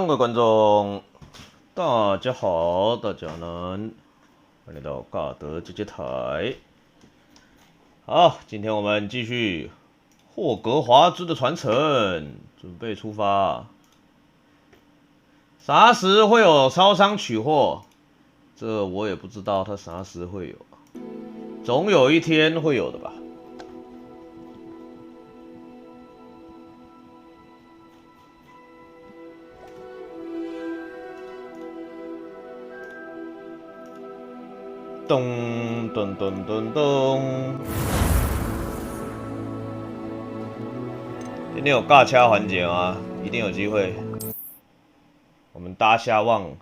各位观众，大家好，大家能欢迎来到GodJJ台。好，今天我们继续霍格华兹的传承，准备出发。啥时会有超商取货？这我也不知道，它啥时会有，总有一天会有的吧。咚咚咚咚咚！今天有尬掐环节吗？一定有机会。我们搭下望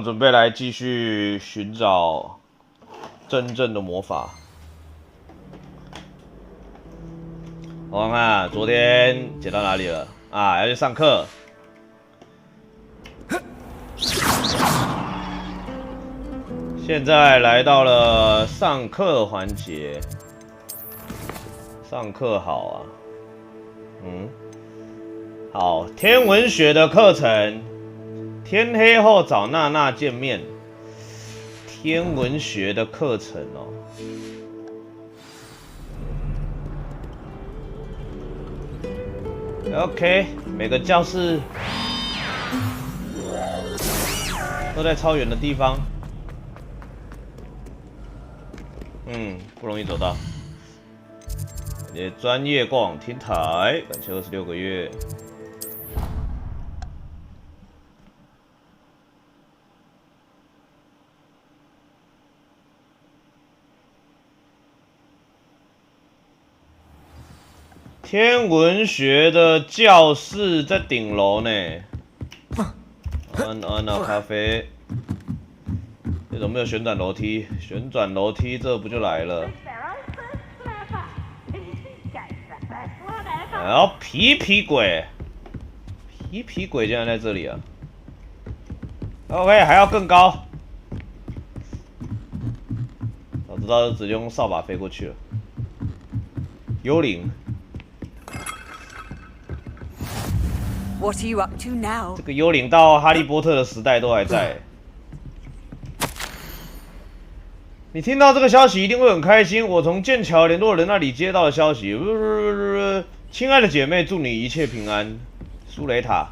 准备来继续寻找真正的魔法。我看看昨天解到哪里了啊？要去上课。现在来到了上课环节，上课好啊，好，天文学的课程，天黑后找娜娜见面，天文学的课程哦，OK， 每个教室都在超远的地方。不容易走到。感谢专业过往听台，感谢26个月。天文学的教室在顶楼呢。安娜咖啡。这种没有旋转楼梯，旋转楼梯这不就来了？然后皮皮鬼竟然在这里啊 ！OK， 还要更高。早知道就直接用扫把飞过去了。幽灵。What are you up to now? 这个幽灵到哈利波特的时代都还在。你听到这个消息一定会很开心。我从剑桥联络人那里接到的消息，亲爱的姐妹，祝你一切平安。苏雷塔，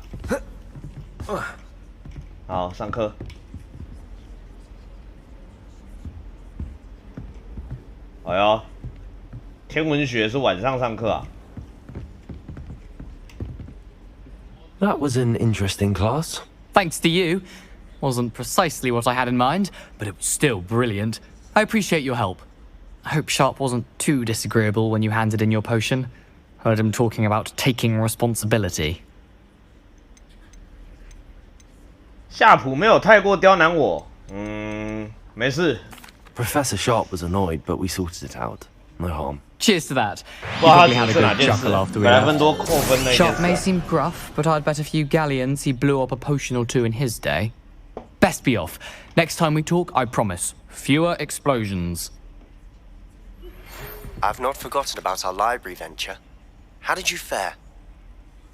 好，上课。哎呦，天文学是晚上上课啊。That was an interesting class. Thanks to you. Wasn't precisely what I had in mind, but it was still brilliant. I appreciate your help. I hope Sharp wasn't too disagreeable when you handed in your potion. Heard him talking about taking responsibility. 夏普没有太过刁难我，没事。Professor Sharp was annoyed, but we sorted it out. No harm. Cheers to that. 不知道他指的是哪件事？100分多扣分那件事。Sharp may seem gruff, but I'd bet a few galleons he blew up a potion or two in his day. Best be off. Next time we talk, I promise. Fewer explosions. I've not forgotten about our library venture. How did you fare?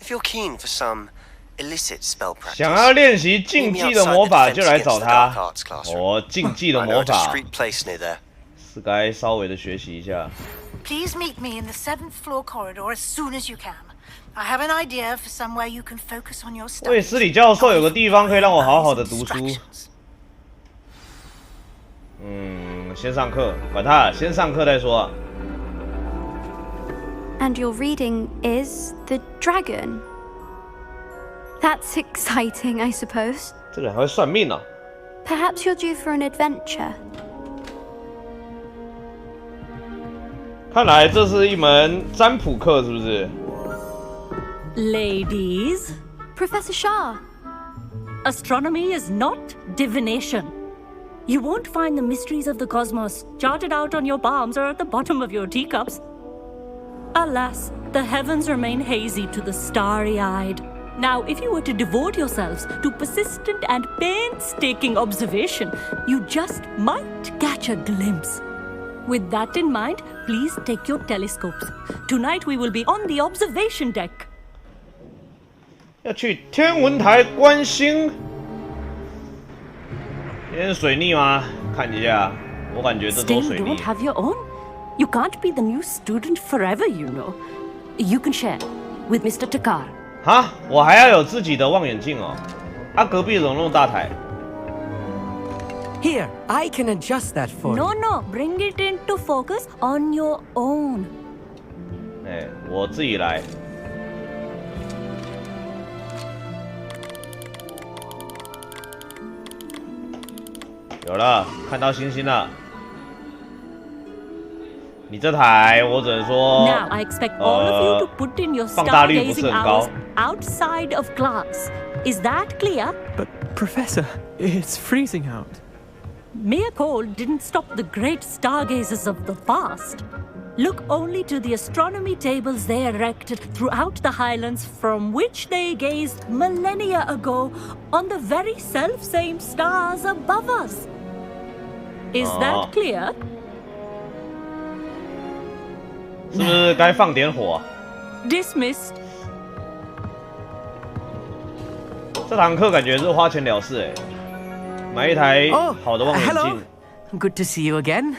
If you're keen for some illicit spell practice, 想要练习竞技的魔法就来找他。哦，竞技的魔法是该稍微的学习一下。Please meet me in the 7th floor corridor as soon as you can. I have an idea for somewhere you can focus on your studies. 喂，斯里教授有个地方可以让我好好的读书。先上课，管他了，先上课再说啊。And your reading is the dragon. That's exciting, I suppose. 这个人还会算命啊。Perhaps you're due for an adventure. 看来这是一门占卜课，是不是？ Ladies, Professor Shah. astronomy is not divination. You won't find the mysteries of the cosmos charted out on your palms or at the bottom of your teacups. Alas, the heavens remain hazy to the starry-eyed. Now, if you were to devote yourselves to persistent and painstaking observation, you just might catch a glimpse. With that in mind, please take your telescopes. Tonight we will be on the observation deck. 要去天文台观星。今天水逆吗？看一下，我感觉这都 Still 水逆 don't。have your own? You can't be the new student forever, you know. You can share with Mr. Takar. 哈，我还要有自己的望远镜哦。啊，隔壁怎么那么大台？ Here, I can adjust that for No, you. no, bring it into focus on your own. 哎，我自己来。有了，看到星星了。你这台，我只能说， Now, I expect all of you to put in your 放大率不是 stargazing 很高。 hours outside of class. Is that clear? But, Professor, it's freezing out. Mere cold didn't stop the great stargazers of the past. Look only to the astronomy tables they erected throughout the highlands from which they gazed millennia ago on the very self-same stars above us. Is that clear? 是不是该放点火？ Dismissed. 这堂课感觉是花钱了事哎，买一台好的望远镜。 hello. Good to see you again.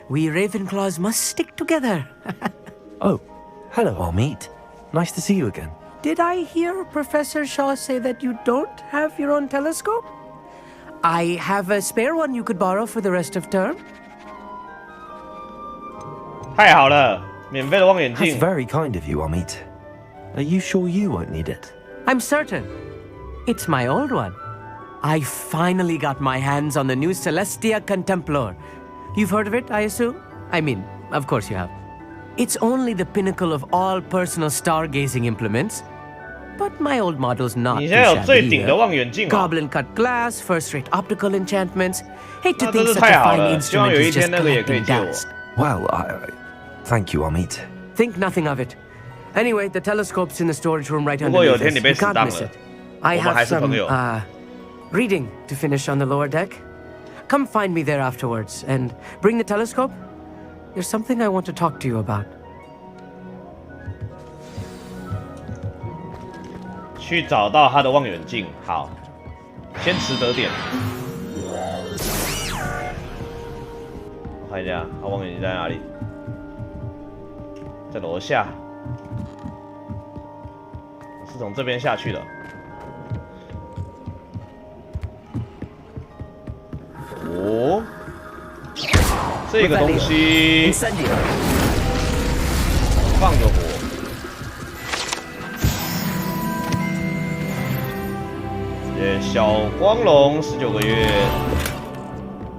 We Ravenclaws must stick together. Oh, hello, Amit. Nice to see you again. Did I hear Professor Shaw say that you don't have your own telescope? I have a spare one you could borrow for the rest of term. 太好了，免费的望远 That's 镜。 very kind of you, Amit. Are you sure you won't need it? I'm certain. It's my old one. I finally got my hands on the new Celestia Contemplar. You've heard of it, I assume? I mean, of course you have. It's only the pinnacle of all personal stargazing implements. But my old model's not 你 too 现在有 shabby 最顶的 either. 望远镜啊！ Goblin cut glass, first-rate optical enchantments. Hate to 那 think 真是 such 太 a 好 fine 了，希望 instrument 有一 is 天 just 那个也可以 collecting 借我。 dust. Well, thank you, Amit. Think nothing of it. Anyway, the telescope's in the storage room right 如果有 underneath 天 us. 你被 You 死 can't 当 miss 了 it. I 我们 have 还是 some 朋友。 reading to finish on the lower deck. Come find me there afterwards and bring the telescope. There's something I want to talk to you about. 去找到他的望远镜。好，先持得点。我看一下，他望远镜在哪里？在楼下。是从这边下去的。哦，这个东西放个火。小光龙19个月，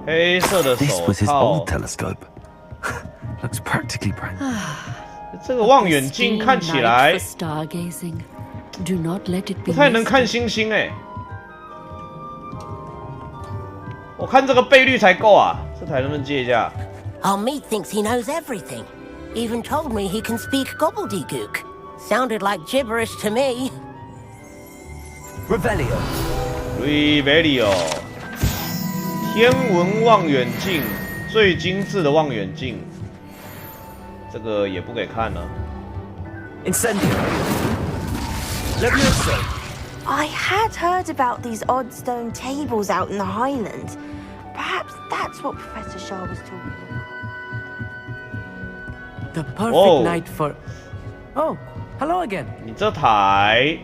黑色的 This 手 was his 套 old。telescope. Looks practically brand new. 这个望远镜看起来 For stargazing. Do not let it 不 be 太能 missed. 看星星哎。我看这个倍率才够啊，这台能不能借一下？ Amit thinks he knows everything. Even told me he can speak gobbledygook. Sounded like gibberish to me. Revelio. Revelio 天文望远镜，最精致的望远镜，这个也不给看呢、Incendio. Levioso. I had heard about these odd stone tables out in the Highlands. Perhaps that's what Professor Shaw was talking about. The perfect Whoa. night for... Oh, hello again. 你这台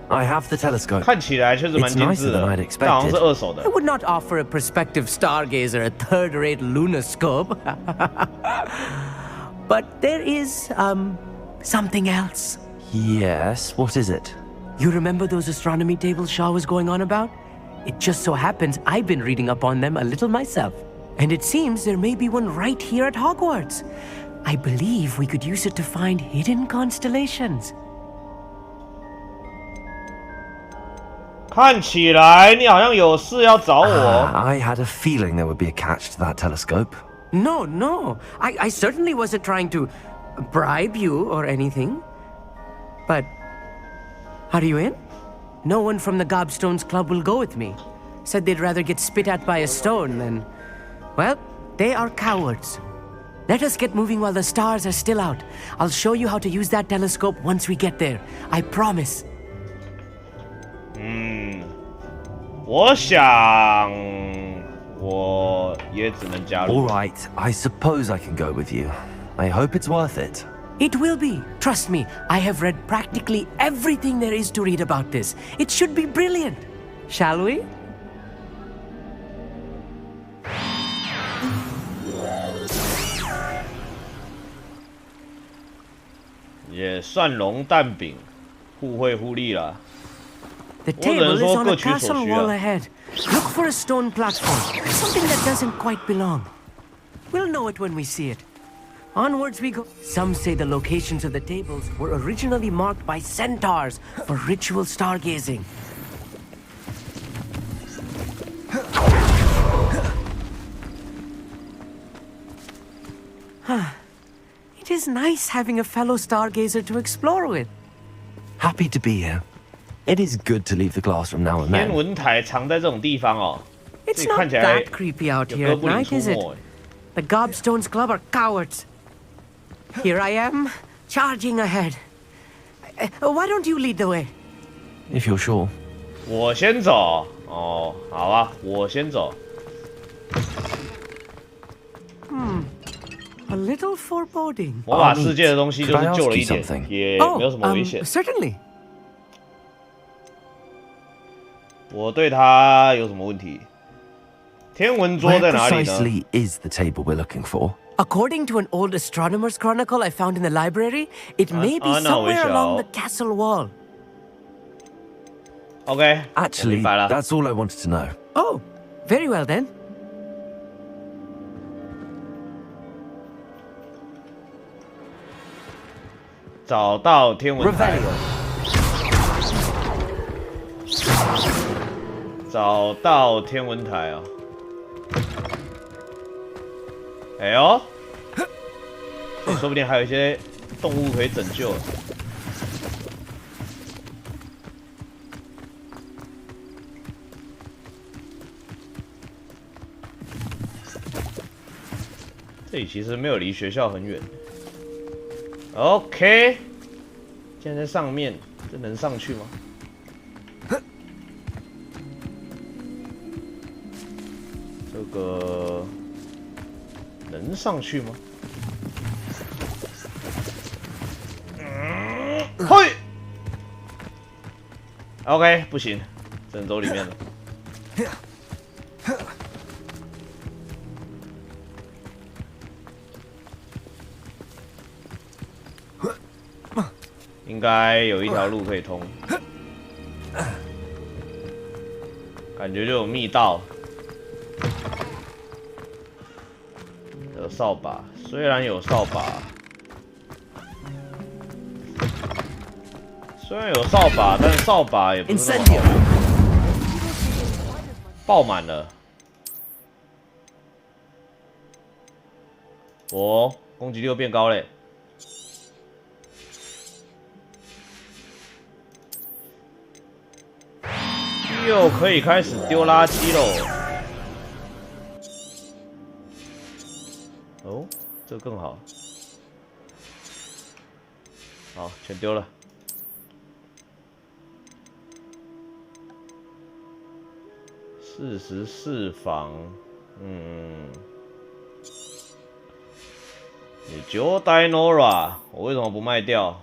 I have the telescope. 看起来确实蛮 It's 精 nicer 致 than 的 I'd，但好像是 expected. 二手的 I。would not offer a prospective stargazer a third-rate lunoscope. But there is, something else. Yes, what is it? You remember those astronomy tables Shaw was going on about? It just so happens I've been reading up on them a little myself. And it seems there may be one right here at Hogwarts. I believe we could use it to find hidden constellations. 看起来你好像有事要找我。I had a feeling there would be a catch to that telescope. No, no. I certainly wasn't trying to bribe you or anything. But are you in? No one from the Gobstones Club will go with me. Said they'd rather get spit at by a stone than... Well, they are cowards. Let us get moving while the stars are still out. I'll show you how to use that telescope once we get there. I promise. 我想我也只能加入。All right, I suppose I can go with you. I hope it's worth it. It will be. Trust me, I have read practically everything there is to read about this. It should be brilliant. Shall we? 也蒜蓉蛋饼，互惠互利啦。 The table is on a castle wall ahead. Look for a stone platform, something that doesn't quite belong. We'll know it when we see it. Onwards we go. Some say the locations of the tables were originally marked by centaurs for ritual stargazing. It is nice having a fellow stargazer to explore with. Happy to be here. It is good to leave the classroom now and 天 then. 文台藏在这种地方哦， It's 这 not 看起来 that creepy out 有 here 哥 at 布林 night, 出 is it? 没。 The Gobstones Club are cowards. Here I am, charging ahead. Why don't you lead the way? If you're sure. 我先走哦，好啊，我先走。 A little foreboding. 魔法世界的东西就是 Could I ask 旧了一 you 点， something? 也 Oh, 没有什么危险。 certainly. 我对它有什么问题？天文桌 Where 在哪里呢？ precisely is the table we're looking for? According to an old astronomer's chronicle I found in the library, it may be 那我 somewhere 小 along the castle wall. OK， Actually, 明白了。 that's all I wanted to know. Oh, very well then. 找到天文台。找到天文台啊！哎呦，说不定还有一些动物可以拯救。这里其实没有离学校很远。OK， 现在在上面，这能上去吗？这个能上去吗？嘿 ，OK， 不行，只能走里面了。应该有一条路可以通，感觉就有密道。有扫把，虽然有扫把，但扫把也不是那么好用。爆满了。哦，攻击力又变高嘞。又可以开始丢垃圾喽。哦，这个更好。好，全丢了。44房，你就带 Nora， 我为什么不卖掉？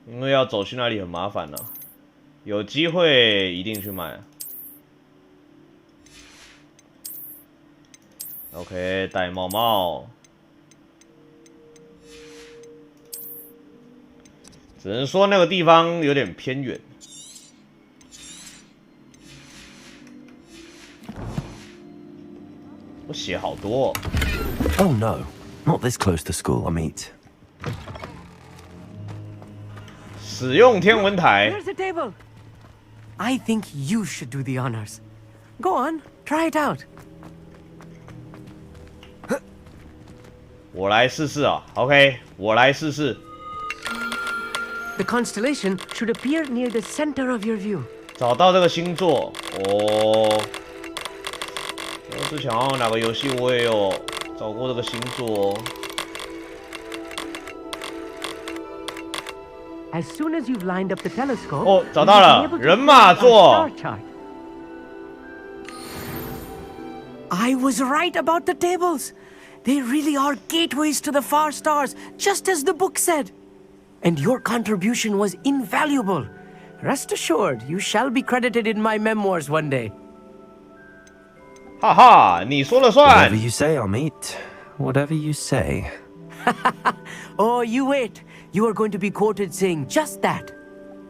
因为要走去那里很麻烦呢、有机会一定去买。OK， 戴帽帽，只能说那个地方有点偏远。我血好多、哦。Oh no, not this close to school, I'll meet. 使用天文台。 There's a table. I think you should do the honors. Go on, try it out. 我来试试啊 ，OK， 我来试试。The constellation should appear near the center of your view. 找到这个星座哦。我之前好像哪个游戏我也有找过这个星座哦。As soon as you've lined up the telescope, 哦，找到了，人马座。I was right about the tables. They really are gateways to the far stars, just as the book said. And your contribution was invaluable. Rest assured, you shall be credited in my memoirs one day. 哈哈，你说了算。 Whatever you say, I'll meet. Whatever you say. Oh, you wait. You are going to be quoted saying just that.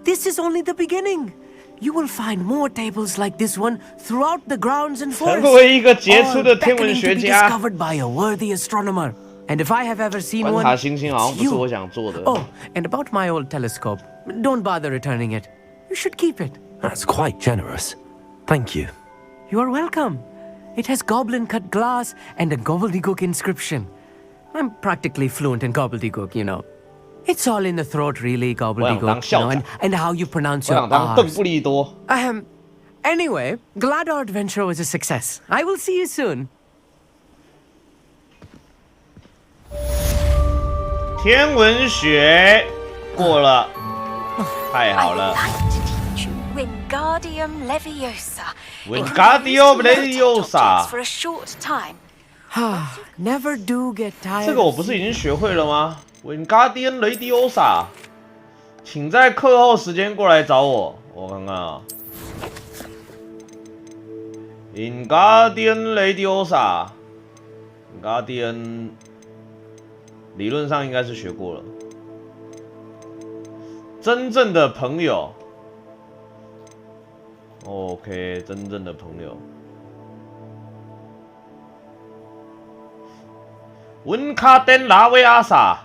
This is only the beginning. You will find more tables like this one throughout the grounds and forests, 成为一个杰出的天文 all 学 beckoning to be 家。 discovered by a worthy astronomer. And if I have ever seen 观 one, 察星星好像 it's 不是 you. 我想做的。 Oh, and about my old telescope, don't bother returning it. You should keep it. That's quite generous. Thank you. You are welcome. It has goblin-cut glass and a gobbledygook inscription. I'm practically fluent in gobbledygook, you know. It's all in the throat, really, gobbledygook, you know, and how you pronounce 我 your 想当邓 R's. 布利多。 Anyway, glad our adventure was a success. I will see you soon. 天文学过了，太好了。 Wingardium Leviosa. Wingardium Leviosa For a short time. Never do get tired. 这个我不是已经学会了吗 ？Wingardium Leviosa， 请在课后时间过来找我。我看看啊。Wingardium Leviosa，Wingardium 理论上应该是学过了。真正的朋友。OK， 真正的朋友。温卡登拉维阿萨，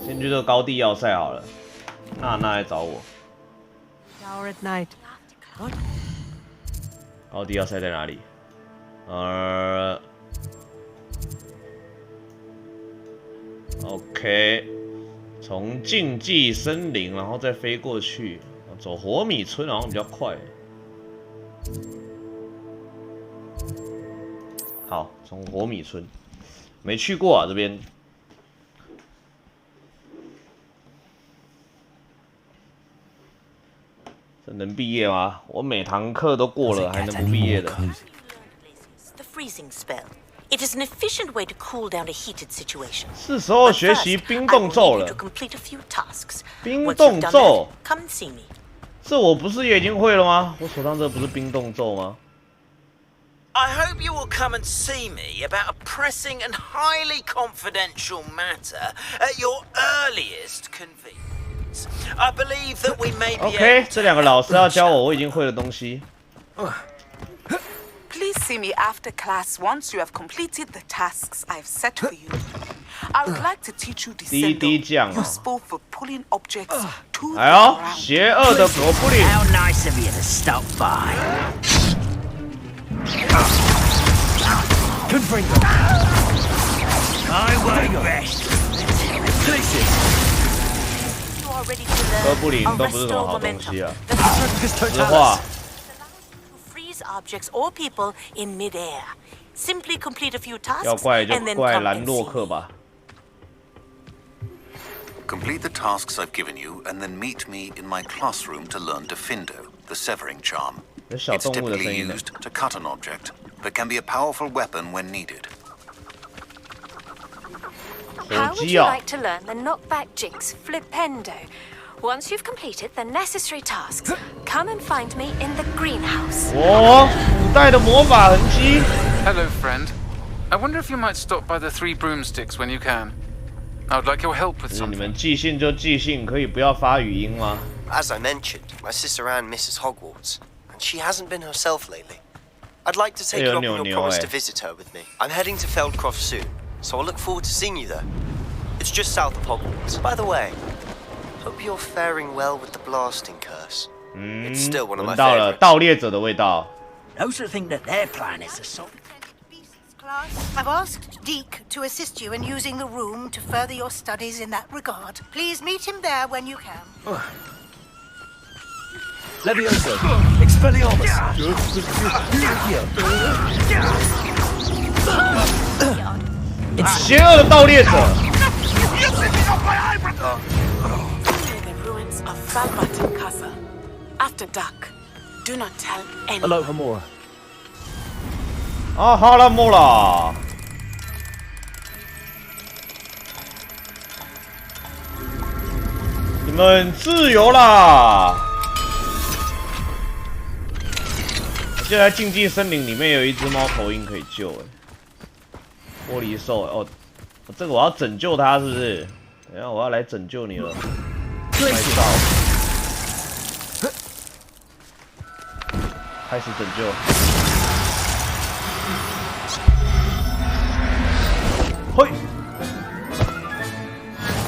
先去这个高地要塞好了。娜来找我。 Hour at night. What? 高地要塞在哪里？OK， 从竞技森林，然后再飞过去，走火米村好像比较快。好，从火米村，没去过啊这边。这能毕业吗？我每堂课都过了，还能不毕业的？ The freezing spell. It is an efficient way to cool down a heated situation. 是时候学习冰冻咒了。 冰冻咒， Come and see me. 这我不是也已经会了吗？我手上这不是冰冻咒吗？ I hope you will come and see me about a pressing and highly confidential matter at your earliest convenience. I believe that we may be OK， 这两个老师要教我已经会的东西。 Please see me after class once you have completed the tasks I've set for you. I would like to teach you descendo, useful for pulling objects to the 哎呦， ground. 邪恶的狗布林！ How nice of you to stop by. Could bring them. I work best. Places. You are ready to learn. 哥布林 I'll 都不是什么 restore 好东 momentum. 西啊。 The 实话。 Freeze objects or people in mid-air. Simply complete a few tasks 要怪就 and then 怪 come 兰 and 洛 see 克 me. 吧。 Complete the tasks I've given you, and then meet me in my classroom to learn Defindo, the severing charm. 有小 It's 动物的声 typically 音呢。 used to cut an object, but can be a powerful weapon when needed. How would you like to learn the knockback jigs Flipendo? Once you've completed the necessary tasks, come and find me in the greenhouse. 哦，古代的魔法痕迹。 Hello, friend. I wonder if you might stop by the Three Broomsticks when you can. I would like your help with 你 something. 们寄信就寄信，可以不要发语音吗？ As I mentioned, my sister Anne misses Hogwarts, and she hasn't been herself lately. I'd like to take you up on your promise to visit her with me. I'm heading to Feldcroft soon, so I look forward to seeing you there. It's just south of Hogwarts. By the way, hope you're faring well with the blasting curse. It's still one of my 闻到了 favorites. 盗猎者的味道。 Those who think that their plan is a sort. I've asked Deke to assist you in using the room to further your studies in that regard. Please meet him there when you can. Levioso, Expelliarmus. 邪恶的盗猎者。 The ruins of Falbaton Castle. After dark, do not tell anyone. Aloha Mora. 啊，哈拉莫啦！你们自由啦！就在禁忌森林里面有一只猫头鹰可以救哎，玻璃兽哦，这个我要拯救它是不是？等一下我要来拯救你了，麦少，开始拯救。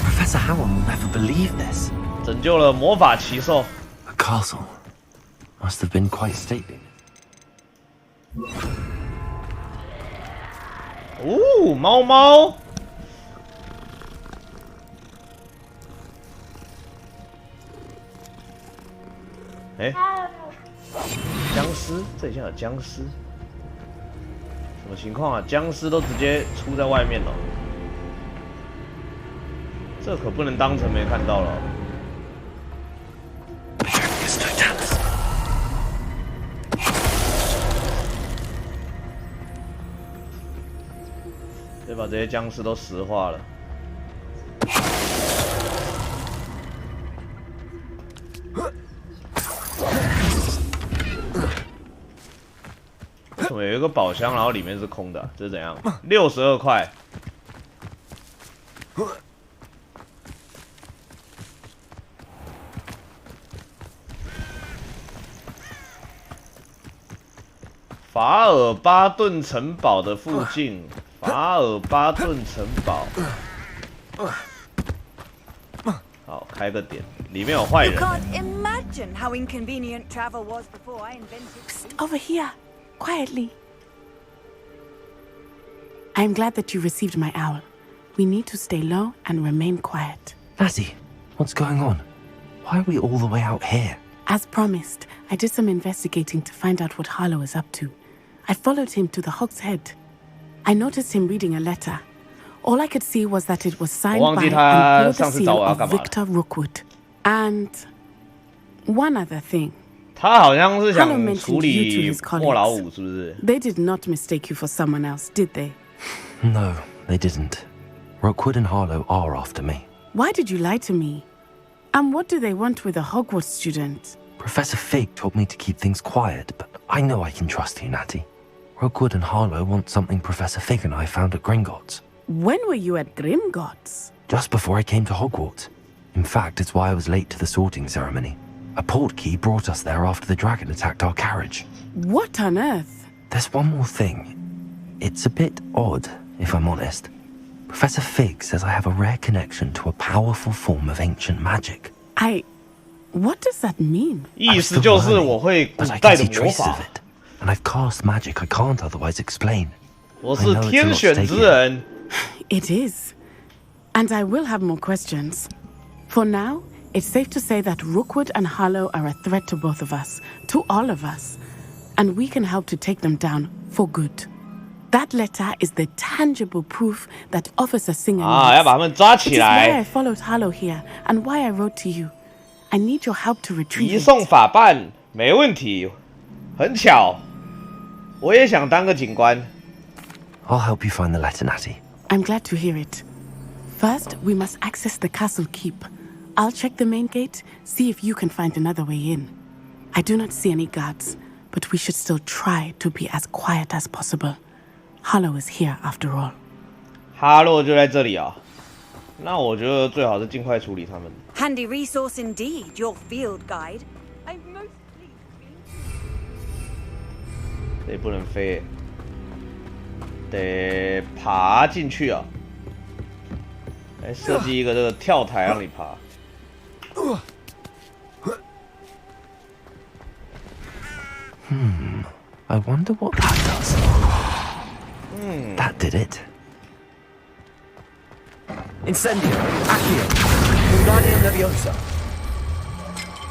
Professor Howell will never believe this. 拯救了魔法骑兽。 The castle must have been quite stately. 哦，猫猫。哎，僵尸，这里像有僵尸。 什么情况啊？僵尸都直接出在外面了，这可不能当成没看到了。得把这些僵尸都石化了。为什么有一个宝箱，然后里面是空的、啊？这是怎样？62块。法尔巴顿城堡的附近，法尔巴顿城堡。好，开个点，里面有坏人。 You can't imagine how inconvenient travel was before I invented. Over here, quietly. I am glad that you received my owl. We need to stay low and remain quiet. Natty, what's going on? Why are we all the way out here? As promised, I did some investigating to find out what Harlow is up to. I followed him to the Hog's Head. I noticed him reading a letter. All I could see was that it was signed by and bore the seal of Victor Rookwood. And one other thing. 他好像是想处理莫老五，是不是？ They did not mistake you for someone else, did they? No, they didn't. Rookwood and Harlow are after me. Why did you lie to me? And what do they want with a Hogwarts student? Professor Fig told me to keep things quiet, but I know I can trust you, Natty. Rookwood and Harlow want something Professor Fig and I found at Gringotts. When were you at Gringotts? Just before I came to Hogwarts. In fact, it's why I was late to the sorting ceremony. A portkey brought us there after the dragon attacked our carriage. What on earth? There's one more thing. It's a bit odd, if I'm honest. Professor Fig says I have a rare connection to a powerful form of ancient magic. What does that mean? 意思就是我会古代的魔法。 And I've cast magic I can't otherwise explain. 我是天选之人。 It is. And I will have more questions. For now, it's safe to say that Rookwood and Harlow are a threat to both of us, to all of us. And we can help to take them down for good. That letter is the tangible proof that Officer Singer needs. 要把他们抓起来。 It is why I followed Harlow here and why I wrote to you. I need your help to retrieve it. 移送法办，没问题。很巧，我也想当个警官。 I'll help you find the letter, Natty. I'm glad to hear it. First, we must access the castle keep. I'll check the main gate, see if you can find another way in. I do not see any guards, but we should still try to be as quiet as possible. Harlow is here after all. 哈洛就在这里啊，那我觉得最好是尽快处理他们。 Handy resource indeed, your field guide. I'm most pleased. 这也不能飞，得爬进去啊！来设计一个这个跳台让你爬。I wonder what that does. That did it. Incendio, Accio, Wingardium Leviosa.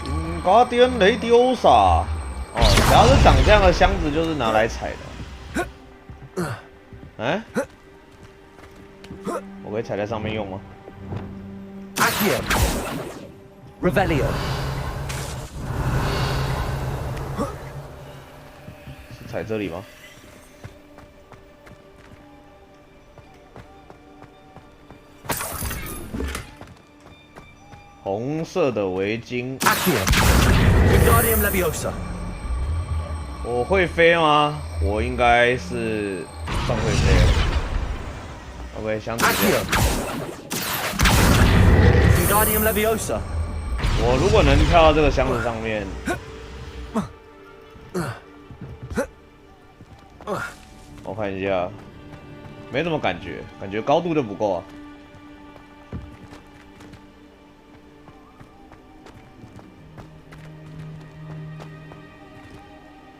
Wingardium Leviosa。哦，只要是长这样的箱子，就是拿来踩的。哎，我可以踩在上面用吗 ？Accio, Revelio。是踩这里吗？红色的围巾。Wingardium Leviosa。我会飞吗？我应该是算会飞了。OK， 箱子这样。Wingardium Leviosa。我如果能跳到这个箱子上面，我看一下，没什么感觉，感觉高度就不够啊。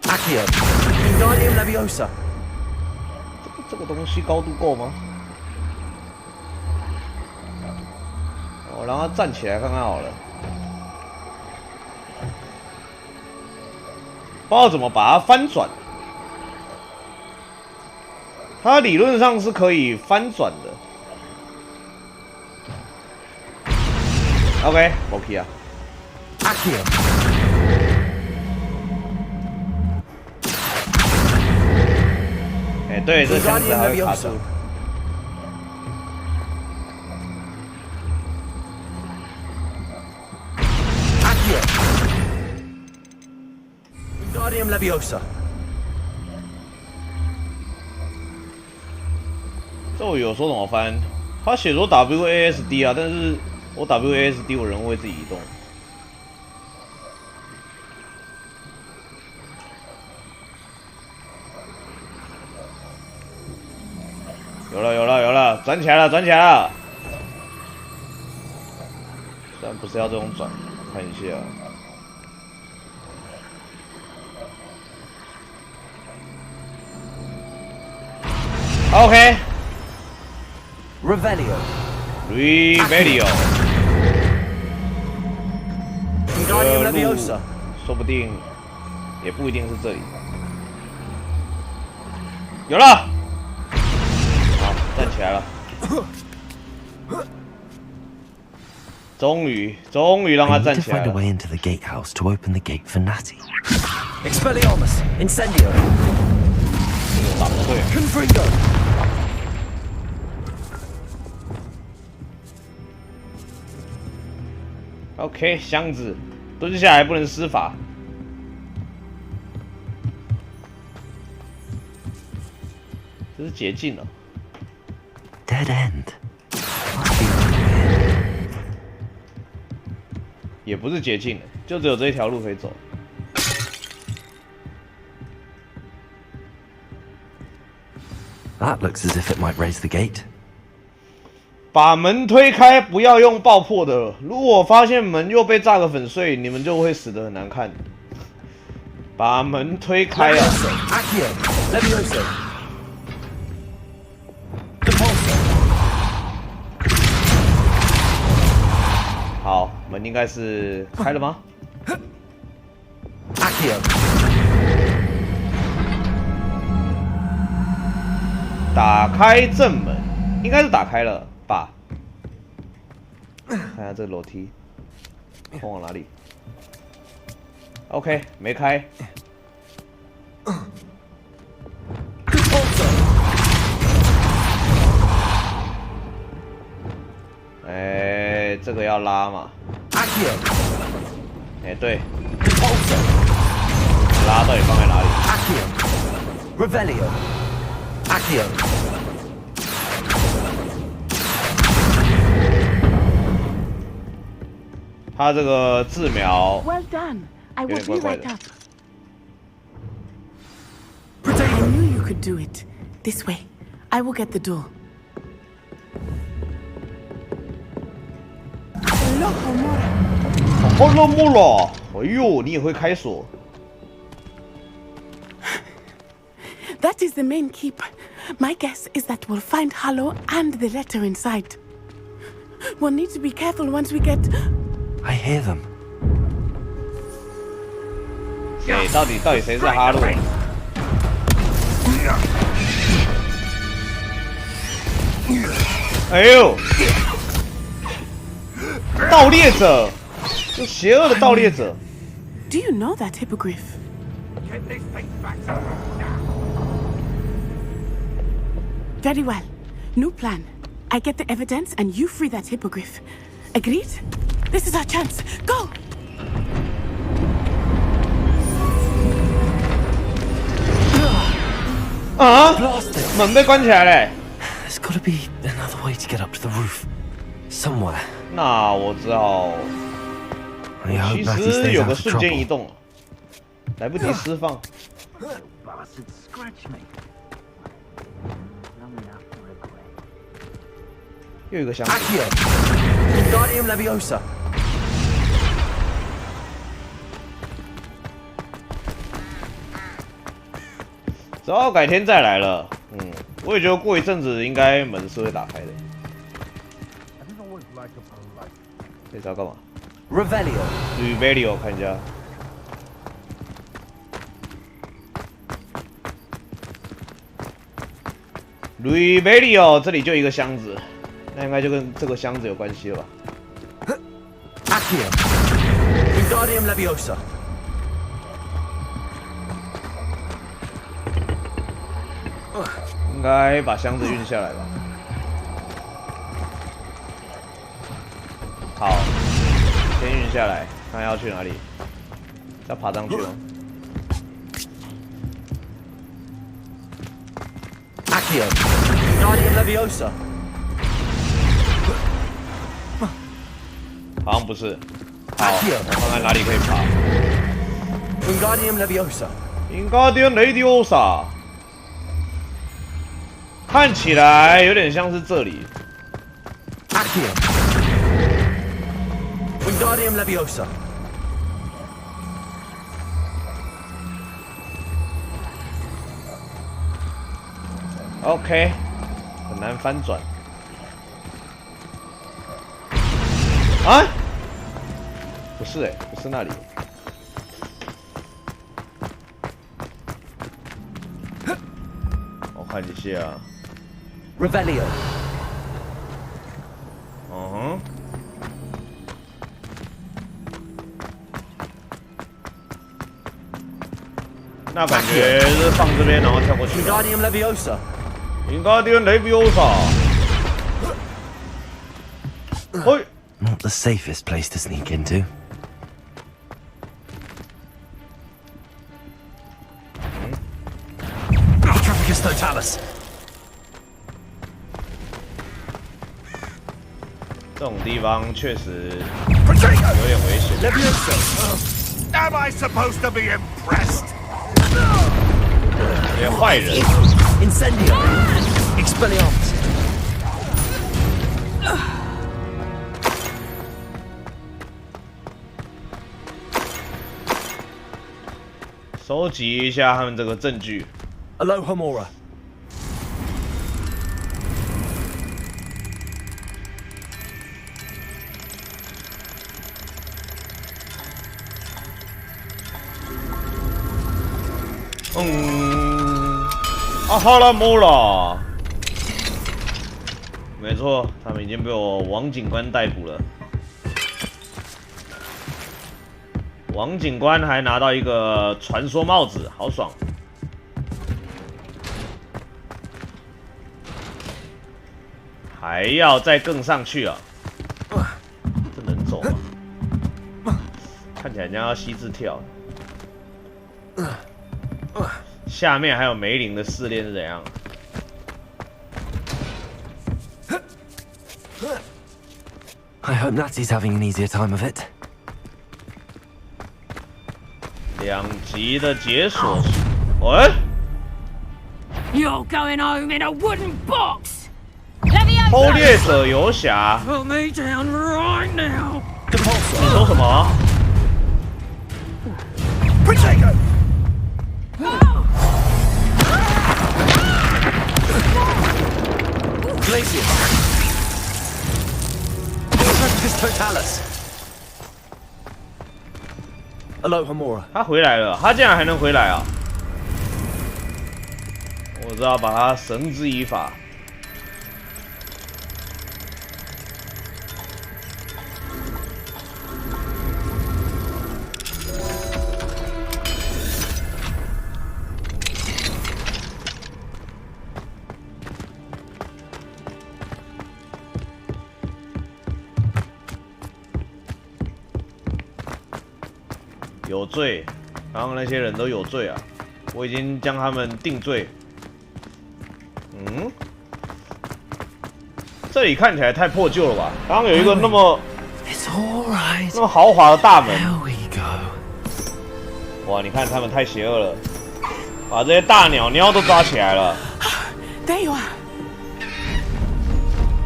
Accio, Wingardium Leviosa。这个东西高度够吗？我让它站起来看看好了。不知道怎么把它翻转。它理论上是可以翻转的。OK， OK 啊。Accio。哎，对，这箱子还会卡住。Accio。Wingardium Leviosa。这我有说怎么翻？他写说 WASD 啊，但是我 WASD 我人会自己移动。有了，转起来了。虽然不是要这种转，看一下。OK。Revelio。Wingardium Leviosa。说不定，也不一定是这里。有了。站起来了，终于让他站起来了。I need to find a way into the gatehouse to open the gate for Natty. Expelliarmus, Incendio. Confringo. OK， 箱子蹲下来不能施法。这是捷径了。Dead end. 也不是捷径，就只有这一条路可以走。That looks as if it might raise the gate. 把门推开，不要用爆破的。如果发现门又被炸个粉碎，你们就会死得很难看。把门推开啊！好，门应该是开了吗？打开正门，应该是打开了吧？看下这个楼梯，通往哪里 ？OK， 没开。哎，这个要拉嘛？哎，对。拉到底放在哪里 ？Revelio。Accio。他这个字苗 Well done. I 有 will 点怪 be 怪 right 的。 up. I knew you could do it. This way. I will get the door. 哦，落幕了！哎呦，你也会开锁？ That is the main keep. My guess is that we'll find Hollow and the letter inside. We'll need to be careful once we get... I hear them. 到底谁是哈洛？哎呦！盗猎者，就邪恶的盗猎者。Do you know that hippogriff? Very well. New plan. I get the evidence and you free that hippogriff. Agreed? This is our chance. Go! 啊！门被关起来嘞。There's got to be another way to get up to the roof, somewhere. 那我只好，其实有个瞬间移动，来不及释放。又一个箱子。Wingardium Leviosa. 只要改天再来了，我也觉得过一阵子应该门是会打开的。这是要干嘛 ？Revelio 看一下。Revelio 这里就一个箱子，那应该就跟这个箱子有关系了吧 Accio. Wingardium Leviosa. 应该把箱子运下来吧。好，先运下来，看要去哪里，再爬上去吗 ？Accio. Wingardium Leviosa. 好像不是。好，我看看哪里可以爬。Wingardium Leviosa. Wingardium Leviosa。看起来有点像是这里。Accio. Wingardium Leviosa. OK， 很难翻转。啊？不是不是那里。我看一下。Revelio. 那感觉是放这边，然后跳过去。Wingardium Leviosa. Wingardium Leviosa. Not the safest place to sneak into. Atrocus Totalis. 这种地方确实有点危险。Am I supposed to be impressed? 这些坏人。Incendio. Expelliarmus. 收集一下他们这个证据。Alohomora. 哈拉莫拉，没错，他们已经被我王警官逮捕了。王警官还拿到一个传说帽子，好爽！还要再更上去啊！这能走吗？看起来像要西字跳。下面还有梅林的试炼是怎样？ I hope Nazi's having an easier time of it. 2级的解锁，喂 You're going home in a wooden box. 偷猎者游侠。 Put me down right now. 你说什么？ Protego. Celestia. Petrificus Totalis. Aloha Mora. 他回来了，他竟然还能回来啊！我知道把他绳之以法。有罪，刚刚那些人都有罪啊！我已经将他们定罪。嗯，这里看起来太破旧了吧？刚刚有一个那么豪华的大门。哇，你看他们太邪恶了，把这些大鸟都抓起来了。There you are.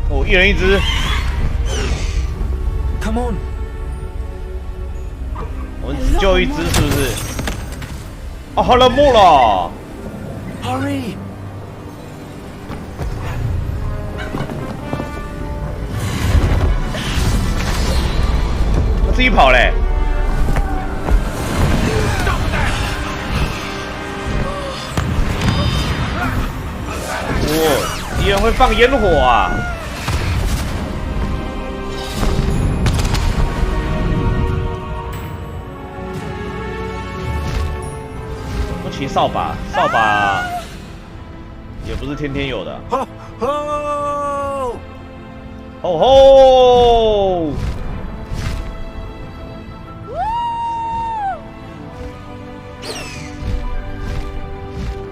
哦，一人一只。Come on. 我们只救一只是不是？哦，好了木了。Hurry. 他自己跑嘞。哦，敌人会放烟火啊！骑扫把，扫把也不是天天有的。吼吼吼吼！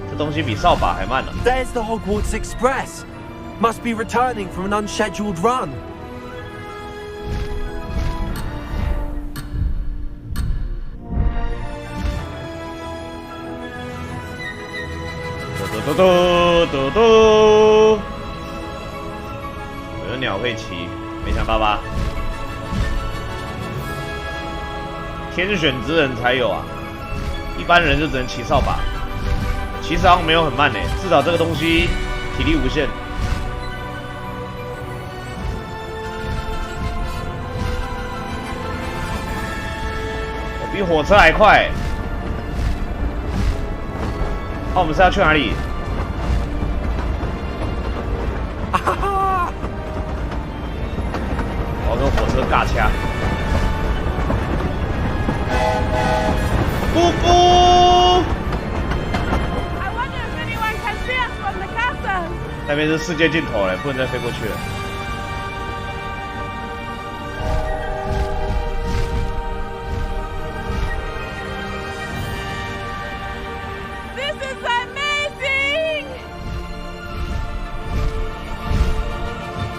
这东西比扫把还慢呢。There's the Hogwarts Express. Must be returning from an unscheduled run. 嘟嘟嘟嘟，有鸟会骑，没想到吧？天选之人才有啊，一般人就只能骑扫把。其实好像没有很慢呢，至少这个东西体力无限。我比火车还快。那我们是要去哪里？我要跟火车尬掐。布布。那边是世界尽头了，不能再飞过去了。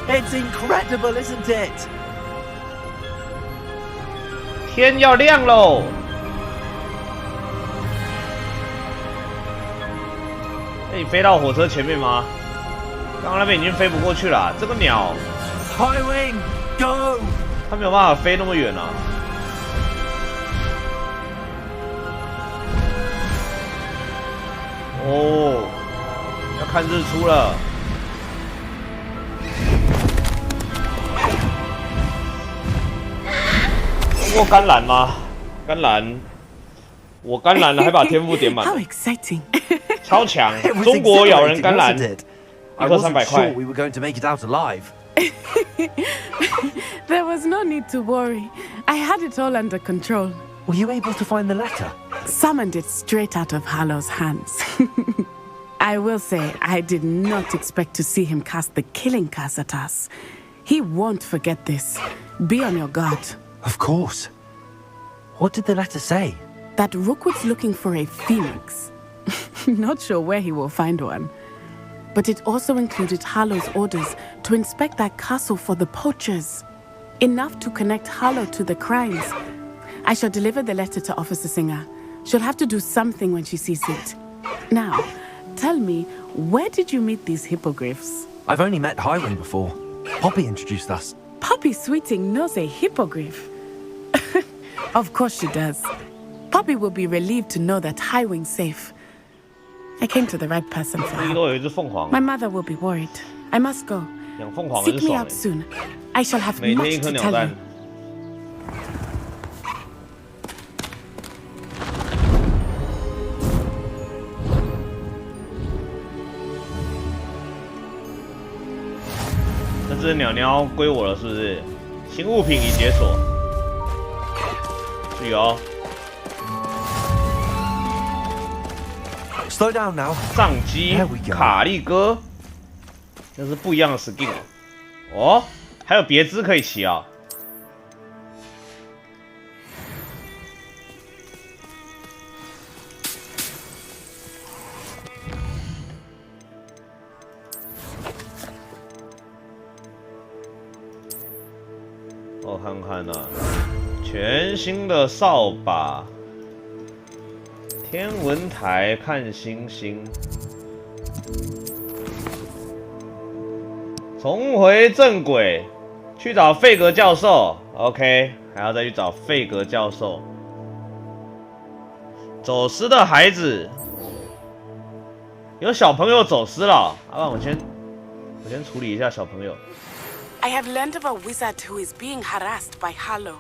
It's incredible, isn't it? 天要亮喽！那你飞到火车前面吗？刚刚那边已经飞不过去了。这个鸟 ，High wing, go！ 它没有办法飞那么远啊。哦，要看日出了。过甘蓝吗？甘蓝，我甘蓝了，还把天赋点满。How exciting！ 超强！中国咬人甘蓝，一颗300块。We were going to make it out alive. There was no need to worry. I had it all under control. Were you able to find the letter? Summoned it straight out of Hallow's hands. I will say, I did not expect to see him cast the killing curse at us. He won't forget this. Be on your guard. Of course. What did the letter say? That Rookwood's looking for a phoenix. Not sure where he will find one. But it also included Harlow's orders to inspect that castle for the poachers. Enough to connect Harlow to the crimes. I shall deliver the letter to Officer Singer. She'll have to do something when she sees it. Now, tell me, where did you meet these hippogriffs? I've only met Highwing before. Poppy introduced us. Poppy Sweeting knows a hippogriff. Of course she does. Poppy will be relieved to know that Highwing's safe. I came to the right person for her. My mother will be worried. I must go. 养凤凰很 Seek me 爽 out soon. I shall have 每天 much 一颗 to 鸟 tell 蛋 you.。这只鸟鸟归我了，是不是？新物品已解锁，注意哦。 Slow down now. 藏机卡利哥，那是不一样的 skin 哦。还有别枝可以骑啊。我看看啊，全新的扫把。 天文台看星星，重回正轨，去找费格教授。OK， 还要再去找费格教授。走失的孩子，有小朋友走失了。我先处理一下小朋友。 I have learned of a wizard who is being harassed by Harlow.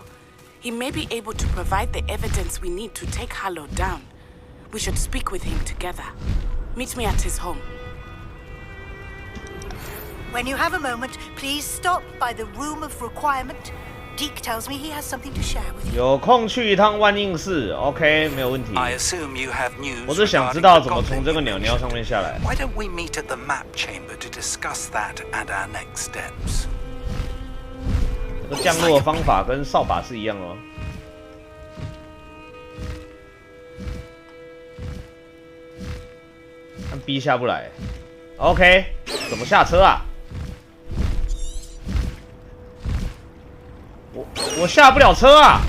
He may be able to provide the evidence we need to take Harlow down. We should speak with him together. Meet me at his home. When you have a moment, please stop by the room of requirement. Deke tells me he has something to share with you. 有空去一趟万应室 ，OK， 没有问题。 I assume you have news 我只想知道怎么从这个鸟鸟上面下来。 Why don't we meet at the map chamber to discuss that and our next steps? 这个降落的方法跟扫把是一样的哦。 B 下不来 ，OK， 怎么下车啊？我下不了车啊！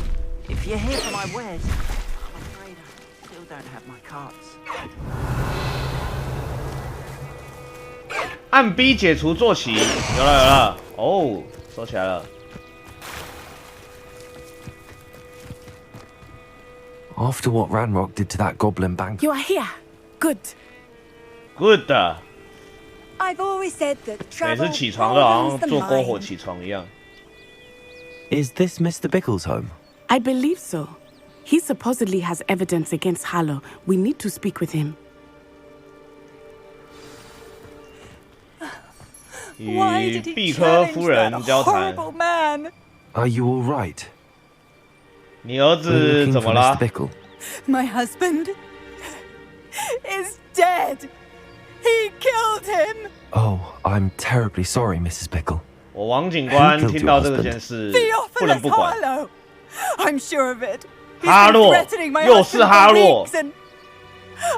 If you're here for my wares, I'm afraid I still don't have my carts. 按 B 解除坐骑，有了，哦，收起来了。 After what Ranrock did to that goblin bank. You are here. Good. Good. I've always said that 每 travel 次起床都好像 broadens the 做篝火 mind. 起床一样。 Is this Mr. Bickle's home? I believe so. He supposedly has evidence against Harlow. We need to speak with him. 与毕科夫人交谈。 Man. Are you all right? 你儿子怎么了？ My husband is dead. He killed him. Oh, I'm terribly sorry, Mrs. Bickle. 我王警官听到这件事，不能不管。 I'm sure of it. 哈洛，又是哈洛。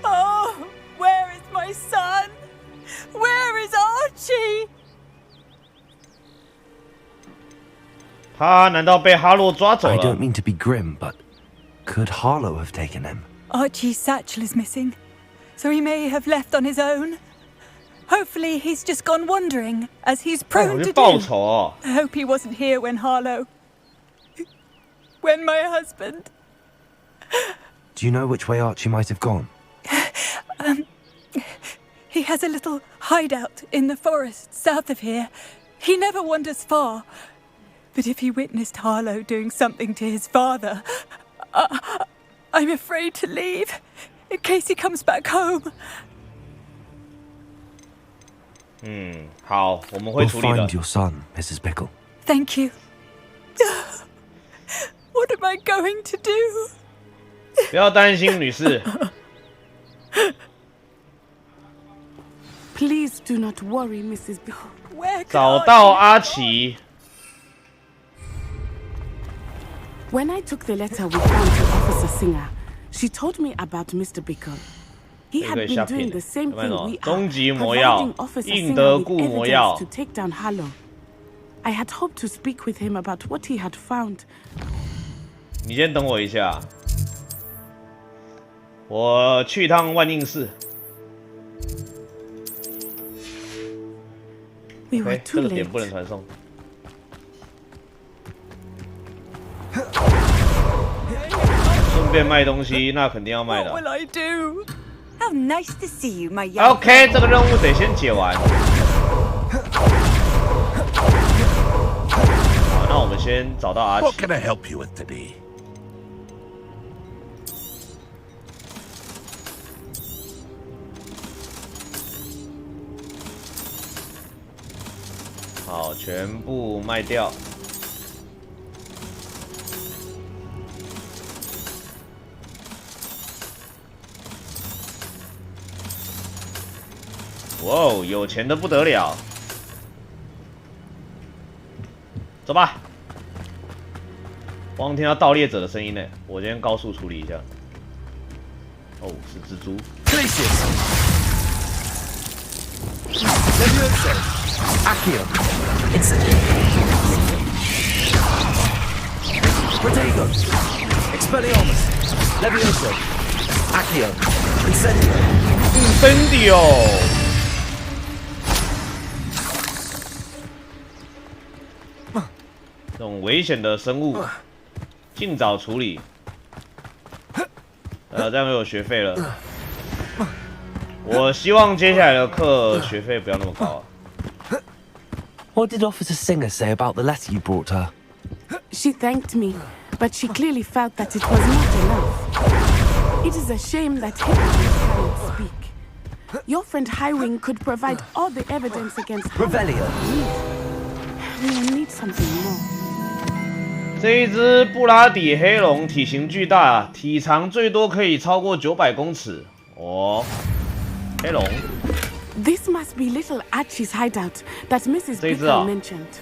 Oh, where is my son? Where is Archie? 他难道被哈洛抓走了 I don't mean to be grim, but could Harlow have taken him? Archie's satchel is missing, so he may have left on his own. Hopefully he's just gone wandering, as he's prone to do. 报仇哦。 I hope he wasn't here when my husband... Do you know which way Archie might have gone? He has a little hideout in the forest south of here. He never wanders far. But if he witnessed Harlow doing something to his father, I'm afraid to leave, in case he comes back home. 好，我们会 We'll 处理的。 find your son, Mrs. Bickle. Thank you. What am I going to do? 不要担心，女士。 Please do not worry, Mrs. Bickle. 找到阿奇。 When I took the letter we found to Officer Singer, she told me about Mr. Bickle. He had been doing the same thing we are, providing Officer Singer with evidence to take down Harlow. I had hoped to speak with him about what he had found. 你先等我一下，我去一趟万应室。 We were too 这个点 late. 不能传送。 顺便卖东西，那肯定要卖的。 What will I do? How nice to see you, my young OK， 这个任务得先解完。我们先找到阿奇。What can I help you with today? 好，全部卖掉。哇哦，有钱的不得了！走吧。光听到盗猎者的声音呢，我先高速处理一下。哦，是蜘蛛。Accio. Protego. Expelliarmus. Levioso. Accio. Incendio. Incendio. 这种危险的生物，尽早处理。这样就有学费了。我希望接下来的课学费不要那么高啊。What did Officer Singer say about the letter you brought her? She thanked me, but she clearly felt that it was not enough. It is a shame that hypocrites cannot speak. Your friend Highwing could provide all the evidence against Revelio. We need something more. 这一只布拉底黑龙体型巨大，体长最多可以超过900公尺。哦，黑龙。This must be little Archie's hideout that Mrs. Bickle mentioned.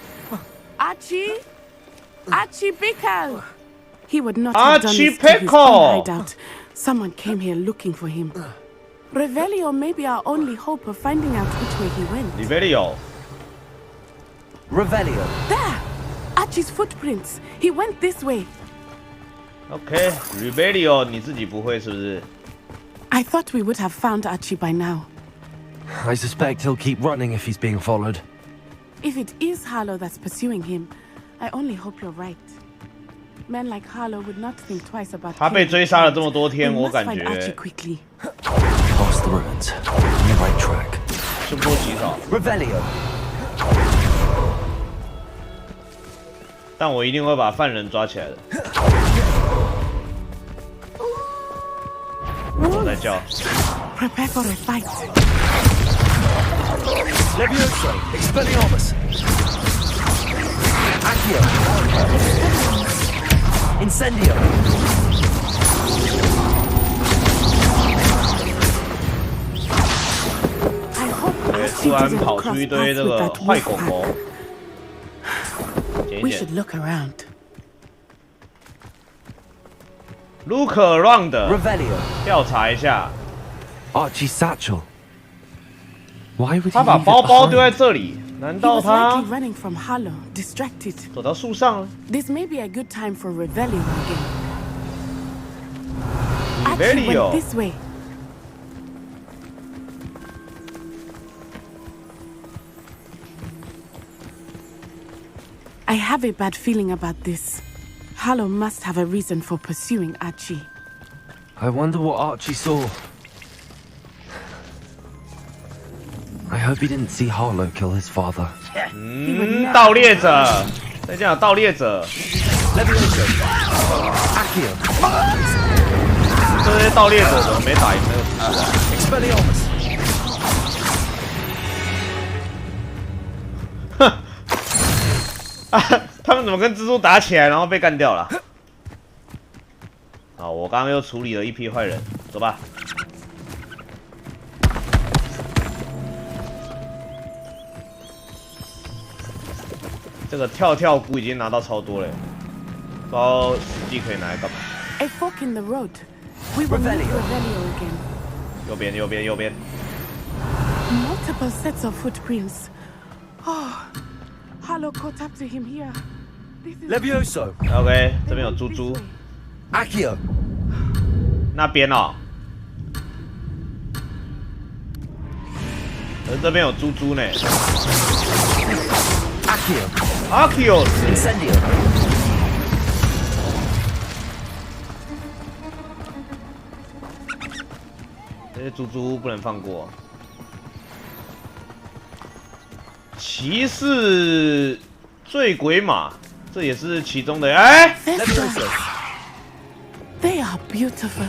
Archie? Archie Bickle! He would not have done this to his own hideout. Someone came here looking for him. Revelio may be our only hope of finding out which way he went. Revelio. Revelio. There! Archie's footprints. He went this way. Okay, Revelio, 你自己不会是不是？ I thought we would have found Archie by now. I suspect he'll keep running if he's being followed. If it is Harlow that's pursuing him, I only hope you're right. Men like Harlow would not think twice about. 他被追杀了这么多天，我感觉。Past the ruins, on the right track. 凶多吉少。Revelio. 但我一定会把犯人抓起来的。我在叫。Prepare for a fight. Levioso. Expelliarmus. Accio. Incendio. 突然跑出一堆这个坏狗狗。We should look around. Look around. Revelio. 调查一下。Archie's satchel. Why would he 他把包包丢在这里？难道他 running from Harlow, distracted? 走到树上了 This may be a good time for Revelio again. Revelio. Archie went this way. I have a bad feeling about this. Harlow must have a reason for pursuing Archie. I wonder what Archie saw. I hope he didn't see Harlow kill his father. 盗猎者，再讲盗猎者。这些盗猎者怎么没打赢那个蜘蛛啊？哼！啊，他们怎么跟蜘蛛打起来，然后被干掉了？好，我刚刚又处理了一批坏人，走吧。这个跳跳菇已经拿到超多了，不知道实际可以拿来干嘛。A fork in the road. We will meet Revelio again. 右边，右边，右边。Multiple sets of footprints. Oh, Harlow caught up to him here. Levioso. OK， 这边有猪猪。Accio. 那边哦。而这边有猪猪呢。Accio. Incendio. 这些猪猪不能放过。骑士醉鬼马，这也是其中的哎。They are beautiful.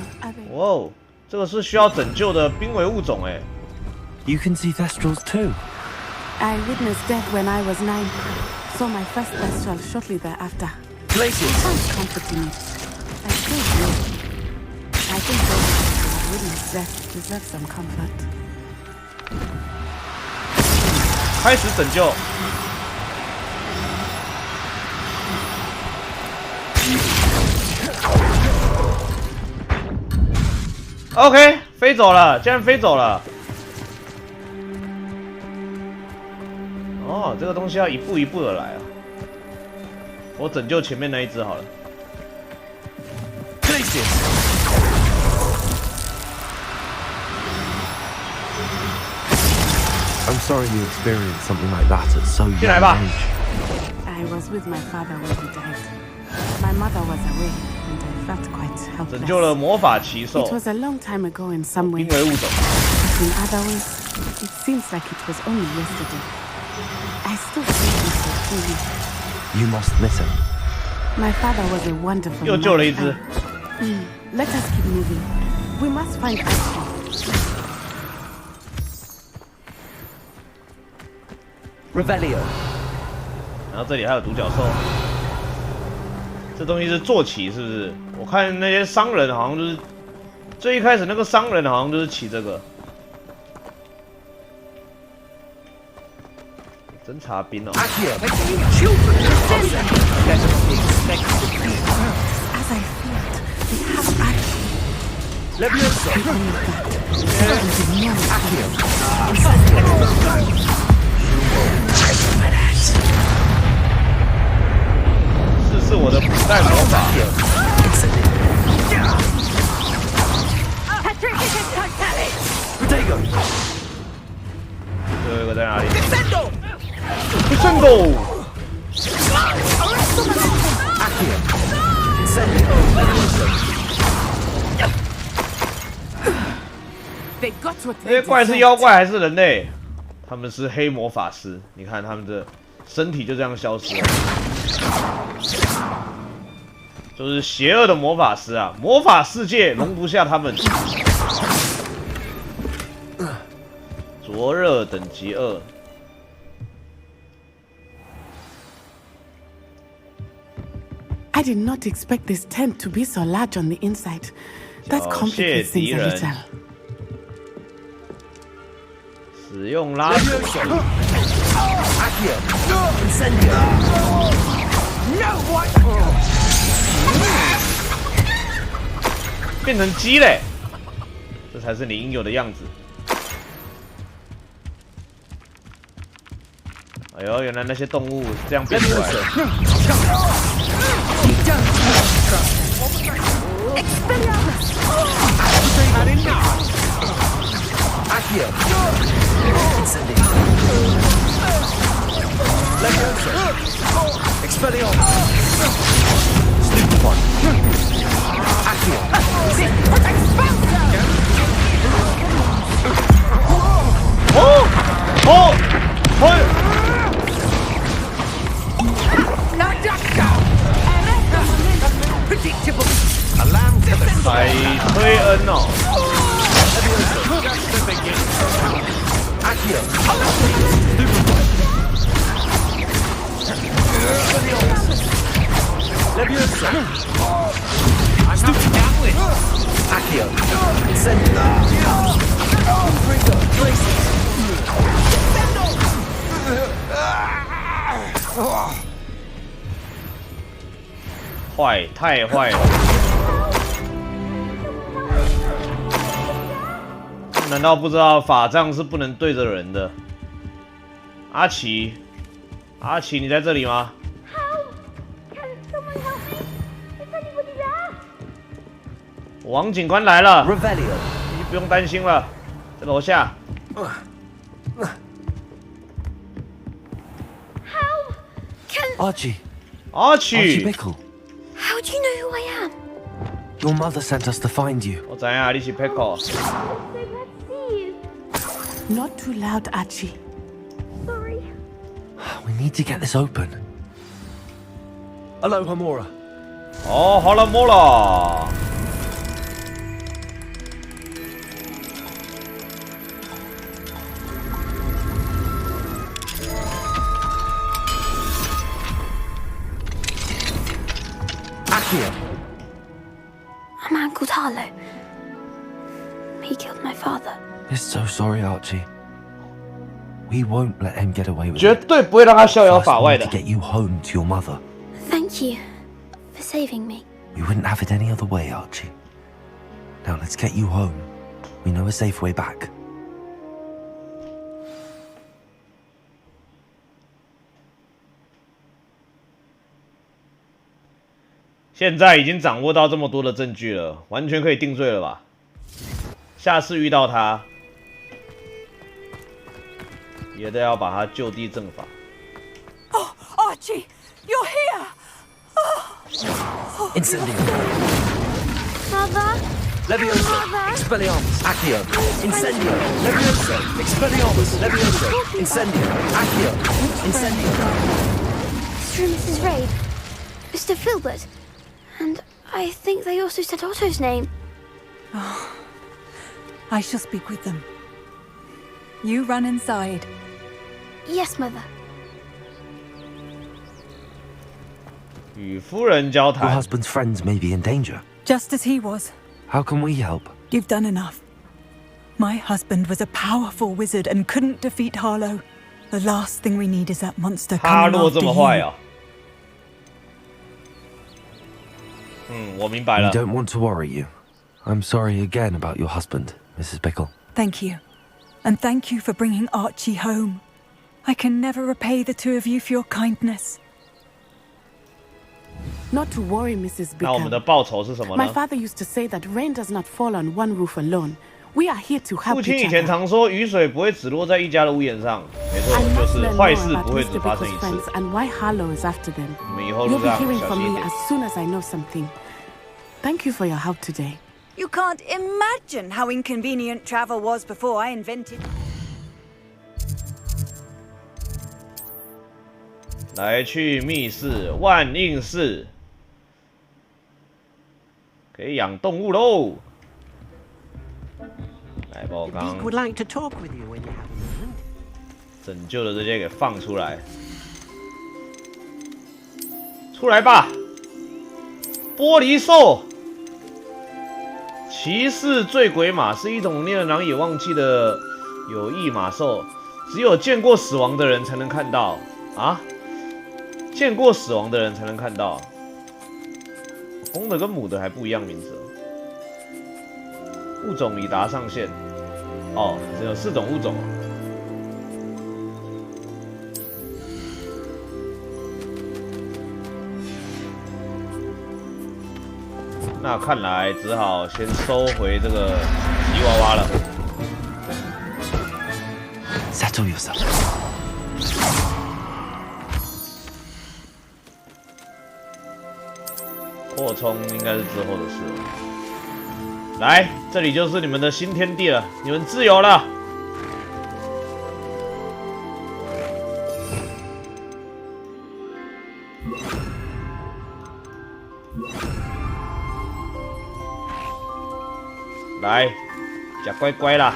哇哦，这个是需要拯救的濒危物种哎。You can see Thestrals too. I witnessed death when I was 9. Saw my first Thestral shortly thereafter. Places. Sounds comforting. I still do. I think those who have witnessed death deserve some comfort. 开始拯救。OK， 飞走了，竟然飞走了。哦，这个东西要一步一步的来啊。我拯救前面那一只好了。I'm sorry you experienced something like that at so young age. I was with my father when he died. My mother was away, and I felt quite helpless. 拯救了魔法骑兽。 It was a long time ago in some ways. 濒危物种。 But in other ways, it seems like it was only yesterday. I still feel him so truly. You must miss him. My father was a wonderful 又救了一只。 Let us keep moving. We must find Ashley. Revelio. 然后这里还有独角兽。这东西是坐骑是不是？我看那些商人好像就是最一开始那个商人好像就是骑这个。侦察兵哦。As I feared, we have Ashley. Levioso. 试试我的古代魔法。Potato. 最后一个在哪里 ？Descendo。这些怪是妖怪还是人类？他们是黑魔法师，你看他们的身体就这样消失了，就是邪恶的魔法师啊！魔法世界容不下他们。灼热等级2。I did not expect this tent to be so large on the inside. That complicates things a little. 使用拉手。变成鸡嘞，这才是你应有的样子。哎呦，原来那些动物是这样变出来的。海推恩哦。坏，太坏了！难道不知道法杖是不能对着人的？阿奇，阿奇，你在这里吗？王警官来了，你不用担心了，在楼下。Archie. Archie Bickle. How do you know who I am? Your mother sent us to find you. 我知影你是 Pickle。 Not too loud, Archie. Sorry. We need to get this open. Aloha Mora. 哦，好了，摸了。Akio. A man called Harlow. He killed my father. We're so sorry, Archie. We won't let him get away with it. 绝对不会让他逍遥法外的。 To get you home to your mother. Thank you for saving me. We wouldn't have it any other way, Archie. Now let's get you home. We know a safe way back. 现在已经掌握到这么多的证据了，完全可以定罪了吧？下次遇到他，也得要把他就地正法。Oh, Archie, you're here! Incendio. Father? Levioso. Expelliarmus. Accio. Incendio. Levioso. Expelliarmus. Levioso. Incendio. Accio. Incendio. Through Mrs. Raid, Mr. Filbert, and I think they also said Otto's name. Oh, I shall speak with them. You run inside. Yes, Mother. 与夫人交 Your 谈。 husband's friends may be in danger. Just as he was. How can we help? You've done enough. My husband was a powerful wizard and couldn't defeat Harlow. The last thing we need is that monster 哈 coming 洛这 after 么坏 you. 啊！我明白了。 We don't want to worry you. I'm sorry again about your husband, Mrs. Bickle. Thank you. And thank you for bringing Archie home. I can never repay the two of you for your kindness. Not to worry, Mrs. 那我们 Bickle. 的报酬是什么 My 呢？ father used to say that rain does not fall on one roof alone. We are here to 父 help 亲 each 以前 other. 常说，雨水不会只落在一家的屋檐上。没错， I 就 must 是 learn 坏 more 事 about 不会只 Mr. 发生 Bickle's 一次 friends。and why Harlow is after them. 我们以后路 You'll be 上 hearing 小 from 心一 me 点 as。soon as I know something. Thank you for your help today. You can't imagine how inconvenient travel was before I invented. 来去密室万应室，可以养动物喽。来，把我刚 Deke would like to talk with you when you have a moment. 拯救的这些给放出来，出来吧！玻璃兽，骑士醉鬼马是一种令人难以忘记的有翼马兽，只有见过死亡的人才能看到啊！见过死亡的人才能看到，公的跟母的还不一样名字。物种已达上限，哦，只有4种物种。那看来只好先收回这个吉娃娃了。Settle yourself. 扩充应该是之后的事了。来，这里就是你们的新天地了，你们自由了。来，假乖乖啦！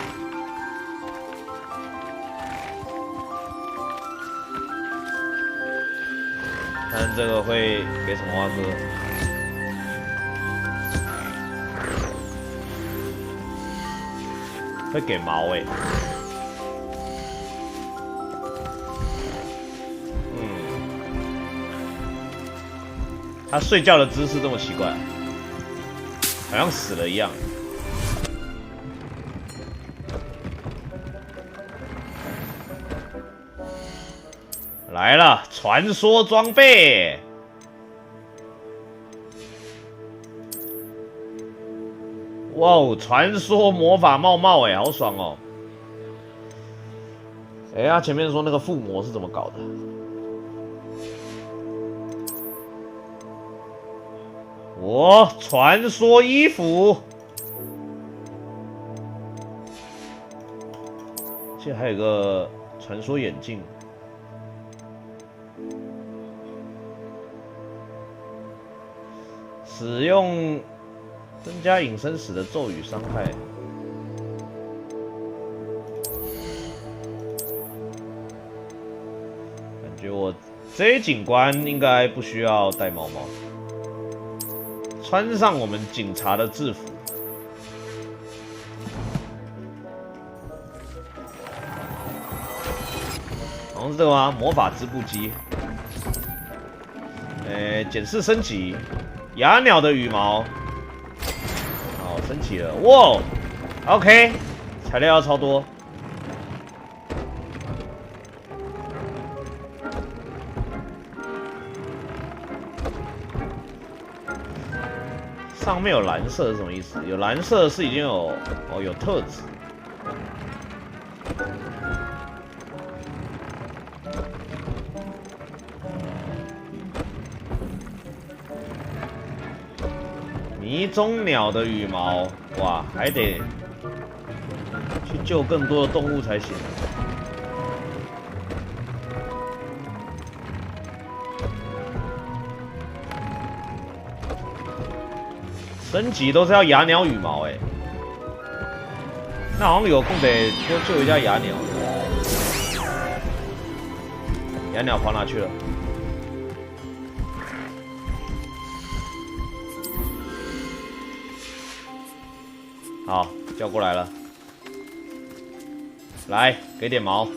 看这个会给什么花哥？会给毛欸。他睡觉的姿势这么奇怪，好像死了一样。来了，传说装备。哇哦，传说魔法帽帽哎，好爽哦！哎呀，前面说那个附魔是怎么搞的？我传说衣服，这还有个传说眼镜。使用增加隐身时的咒语伤害。感觉我这警官应该不需要戴毛毛，穿上我们警察的制服。好像是这个吗？魔法织布机。检视升级，哑鸟的羽毛。好，升级了，哇 ，OK， 材料要超多。上面有蓝色是什么意思？有蓝色是已经有有特质。迷踪鸟的羽毛，哇，还得去救更多的动物才行。升级都是要哑鸟羽毛哎，那好像有空得多救一下哑鸟。哑鸟跑哪去了？好，叫过来了，来给点毛。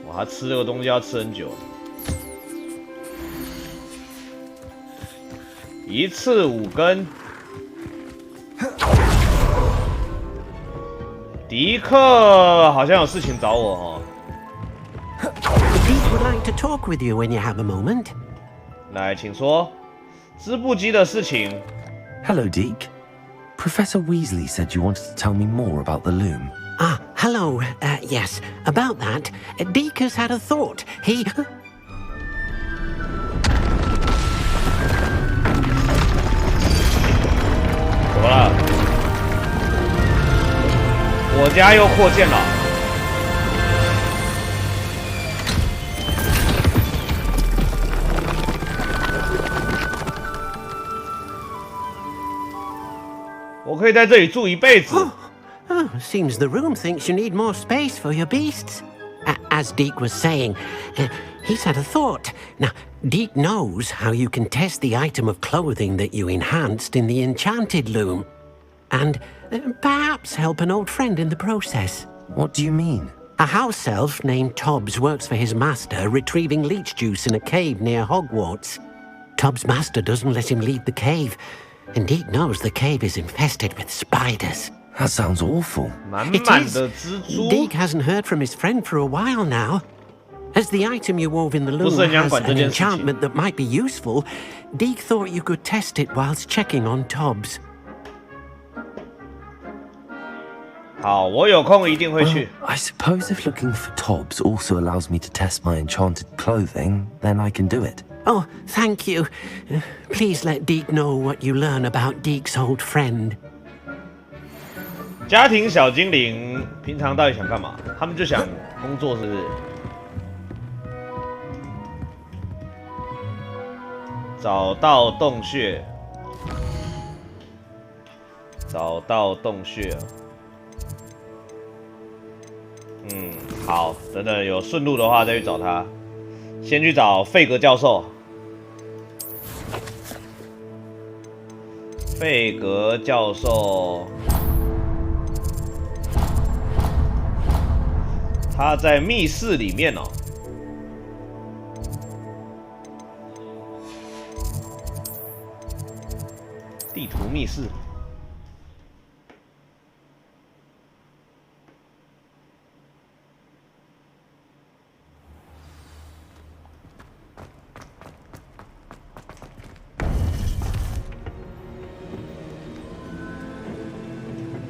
哇，他吃这个东西要吃很久，一次5根。迪克好像有事情找我哦。Deek would like to talk with you when you have a moment. 来，请说。织布机的事情。Hello, Deek. Professor Weasley said you wanted to tell me more about the loom. Ah, hello. Yes, about that. Deek has had a thought. He... 怎么了？我家又扩建了。我可以在这里住一辈子。Oh, seems the room thinks you need more space for your beasts. As Deek was saying, he's had a thought. Now, Deek knows how you can test the item of clothing that you enhanced in the enchanted loom. And perhaps help an old friend in the process. What do you mean? A house elf named Tobbs works for his master retrieving leech juice in a cave near Hogwarts. Tobbs' master doesn't let him leave the cave, and Deek knows the cave is infested with spiders. That sounds awful. It is. Deek hasn't heard from his friend for a while now. As the item you wove in the loom has an enchantment that might be useful, Deek thought you could test it whilst checking on Tobbs. 好，我有空一定会去。I suppose if looking for Tobbs also allows me to test my enchanted clothing, then I can do it. Oh, thank you. Please let Deek know what you learn about Deek's old friend. 家庭小精灵平常到底想干嘛？他们就想工作，是不是？找到洞穴，找到洞穴。好，等等有顺路的话再去找他。先去找费格教授。费格教授，他在密室里面哦。地图密室。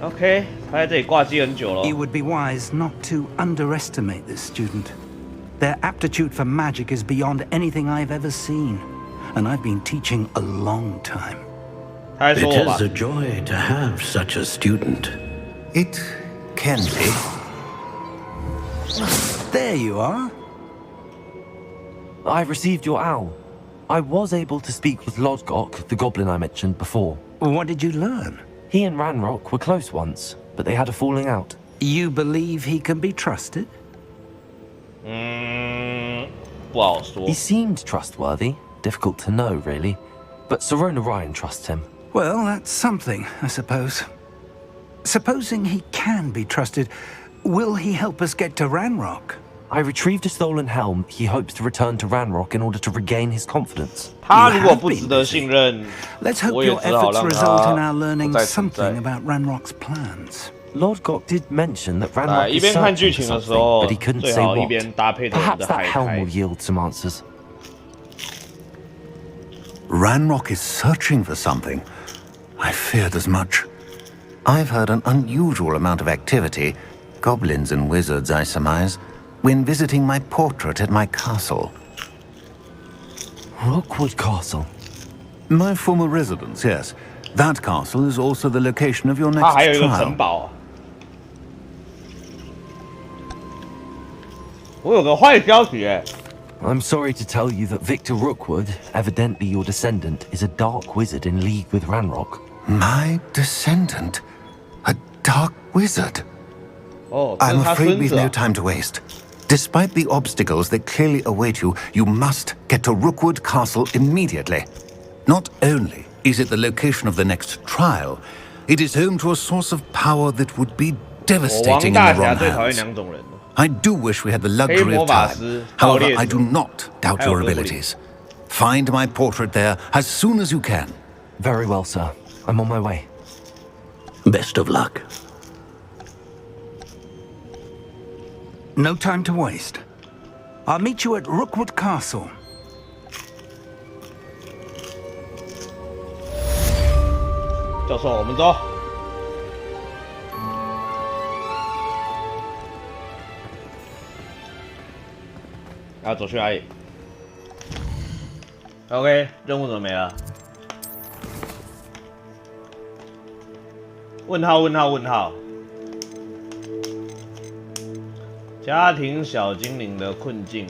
OK， 他在这里挂机很久了。It would be wise not to underestimate this student. Their aptitude for magic is beyond anything I've ever seen, and I've been teaching a long time. It is a joy to have such a student. It can be. There you are. I received your owl. I was able to speak with Lodgok, the goblin I mentioned before. What did you learn? He and Ranrock were close once, but they had a falling out. You believe he can be trusted? 不好说。 He seemed trustworthy. Difficult to know, really. But Serona Ryan trusts him. Well, that's something, I suppose. Supposing he can be trusted, will he help us get to Ranrock? I retrieved a stolen helm. He hopes to return to Ranrock in order to regain his confidence. 他如果不值得信任， Let's hope 我也 your 只好 efforts 让 result in 他 our learning 不再存在。 something about Ranrock's plans. Lodgok did mention that Ranrock 一 is 边看剧 searching 情 for 的时 something, 候 but he couldn't 最 say 好一 what. 边搭配着你 Perhaps 的 that 海 helm 苔 will。 yield some answers. Ranrock is searching for something. I feared as much. I've heard an unusual amount of activity, goblins and wizards, I surmise, when visiting my portrait at my castle. Rookwood Castle? My former residence, yes. That castle is also the location of your 它 next 还有一个城 trial. 堡。我有个坏消息哎。 I'm sorry to tell you that Victor Rookwood, evidently your descendant, is a dark wizard in league with Ranrock. My descendant? A dark wizard? 哦，这 I'm 是他 afraid 孙 we've 子 no 啊。 time to waste. Despite the obstacles that clearly await you, you must get to Rookwood Castle immediately. Not only is it the location of the next trial, it is home to a source of power that would be 我王 devastating in 大 the 侠 wrong 最讨厌 hands. 两种人。 I do wish we had the 黑 luxury 魔 of 法 time. 师、盗 However, 猎 I 者 do not doubt 还有 your 哥布林。 abilities. Find my portrait there as soon as you can. Very well, sir. I'm on my way. Best of luck. No time to waste. I'll meet you at Rookwood Castle. 教授，我们走。要走去哪里 ？OK， 任务怎么没了？问号问号问号。家庭小精灵的困境。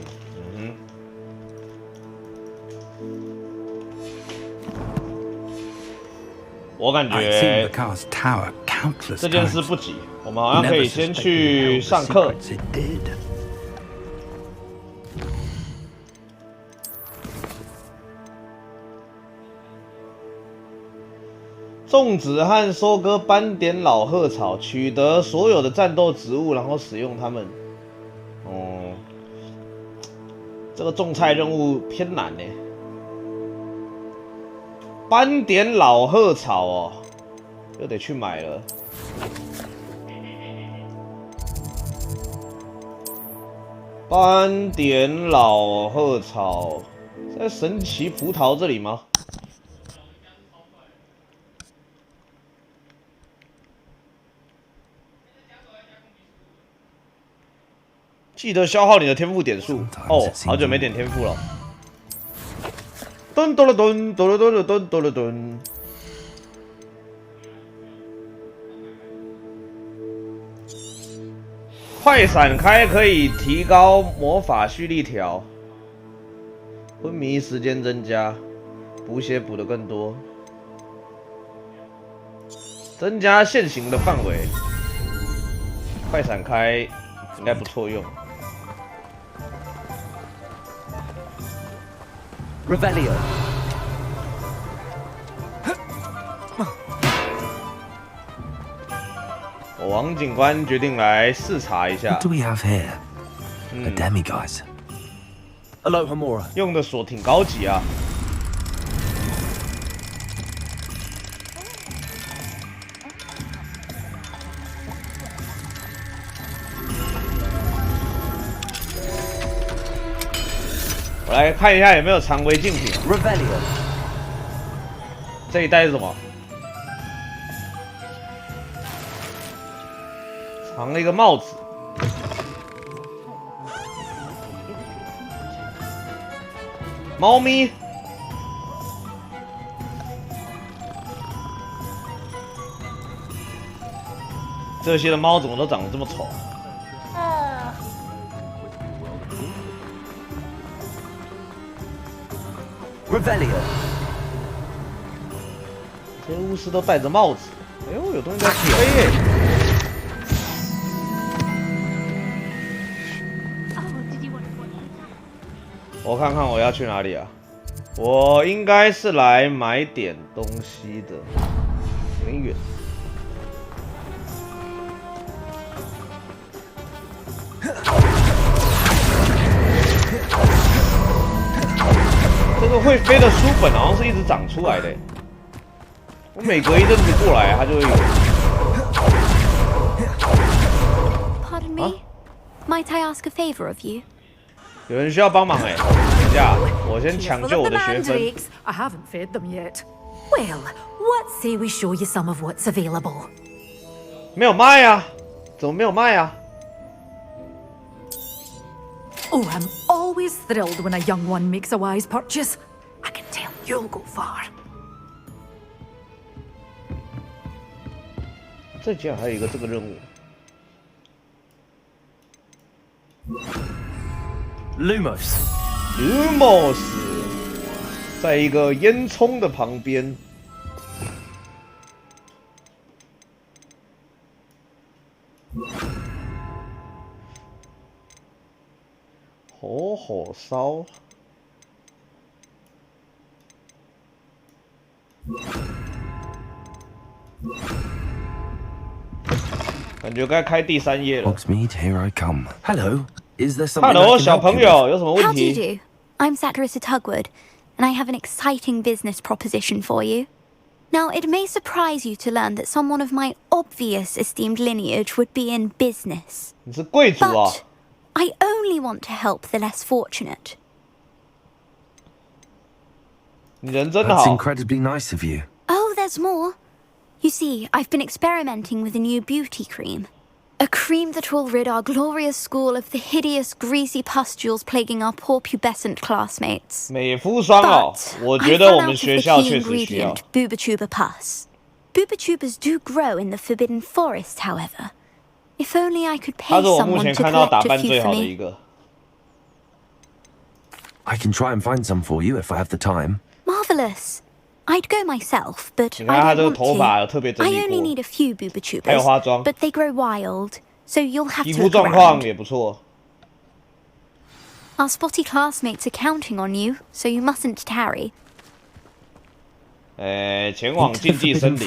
我感觉这件事不急，我们好像可以先去上课。种植和收割斑点老鹤草，取得所有的战斗植物，然后使用它们。这个种菜任务偏难呢。斑点老鹤草哦，又得去买了。斑点老鹤草在神奇葡萄这里吗？记得消耗你的天赋点数哦，好久没点天赋了。噔噔了噔，噔了噔了噔，噔了噔。快闪开可以提高魔法蓄力条，昏迷时间增加，补血补得更多，增加现行的范围。快闪开应该不错用。 Revelio. 王警官决定来视察一下。 What do we have here? A demiguise. Aloha Mora. 用的锁挺高级啊。我来看一下有没有常规竞品。Revelio. 这一代是什么？藏了一个帽子。猫咪。这些的猫怎么都长得这么丑？ Revelio。这些巫师都戴着帽子。哎呦，有东西在飞耶！我看看我要去哪里啊？我应该是来买点东西的，有点远。这个会飞的书本好像是一直长出来的，我每隔一阵子过来，它就会有。Pardon me, might I ask a favor of you? 有人需要帮忙哎，等一下，我先抢救我的学分。 I haven't fed them yet. Well, what say we show you some of what's available? 没有卖啊？怎么没有卖啊？ Oh, I'm always thrilled when a young one makes a wise purchase. I can tell you'll go far. 这竟然还有一个这个任务。Lumos， 在一个烟囱的旁边。火烧。感觉该开第3页了。Hogsmeade, here I come. Hello, is there something? Hello， 小朋友，有什么问题 How do you do? I'm Sacrista Tugwood, and I have an exciting business proposition for you. Now, it may surprise you to learn that someone of my obvious esteemed lineage would be in business. 你是贵族啊 But I only want to help the less fortunate. 你人真好。 That's incredibly nice of you. Oh, there's more. You see, I've been experimenting with a new beauty cream. A cream that will rid our glorious school of the hideous, greasy pustules plaguing our poor pubescent classmates. 美肤霜哦，我觉得我们学校确实需要。 Booba-tuber pus. Booba-tubers do grow in the Forbidden Forest, however. If only I could pay someone to collect a few for me. I can try and find some for you if I have the time. Marvelous. I'd go myself, but I don't want to. I only need a few Booba-tubers, but they grow wild, so you'll have to look around. 也不错。 Our spotty classmates are counting on you, so you mustn't tarry. 前往禁忌森林。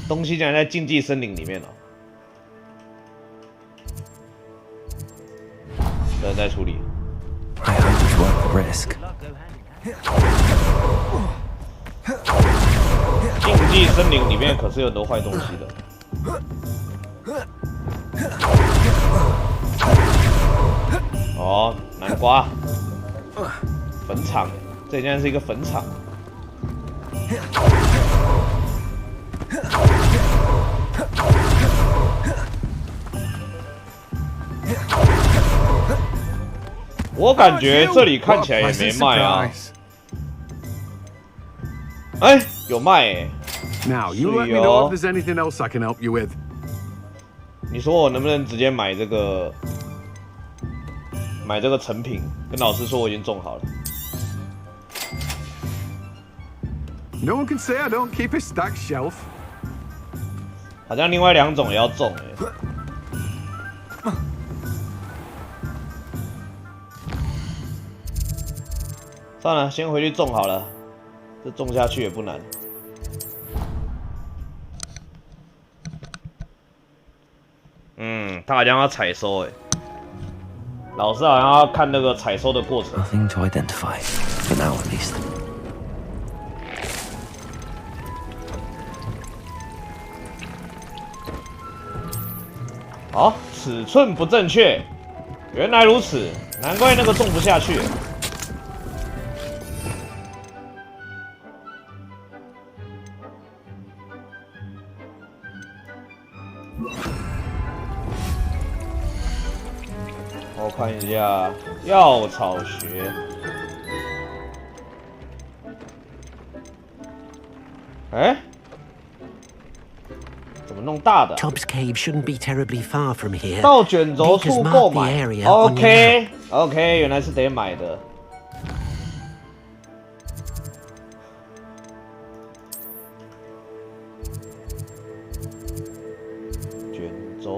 东西竟然在禁忌森林里面了。人在处理。 I hope it's worth the risk. 禁忌森林里面可是有很多坏东西的。哦，南瓜，坟场，这竟然是一个坟场。我感觉这里看起来也没卖啊。哎，有卖哎。Now you let me know if there's anything else I can help you with. 你说我能不能直接买这个成品？跟老师说我已经种好了。No one can say I don't keep a stacked shelf. 好像另外2种也要种哎。 算了，先回去种好了，这种下去也不难。他好像要采收哎，老师好像要看那个采收的过程。Nothing to identify for now, at least. 好，尺寸不正确，原来如此，难怪那个种不下去。 我看一下药草学。哎，怎么弄大的 ？Tob's Cave shouldn't be terribly far from here. 到卷轴处购买。OK， 原来是得买的。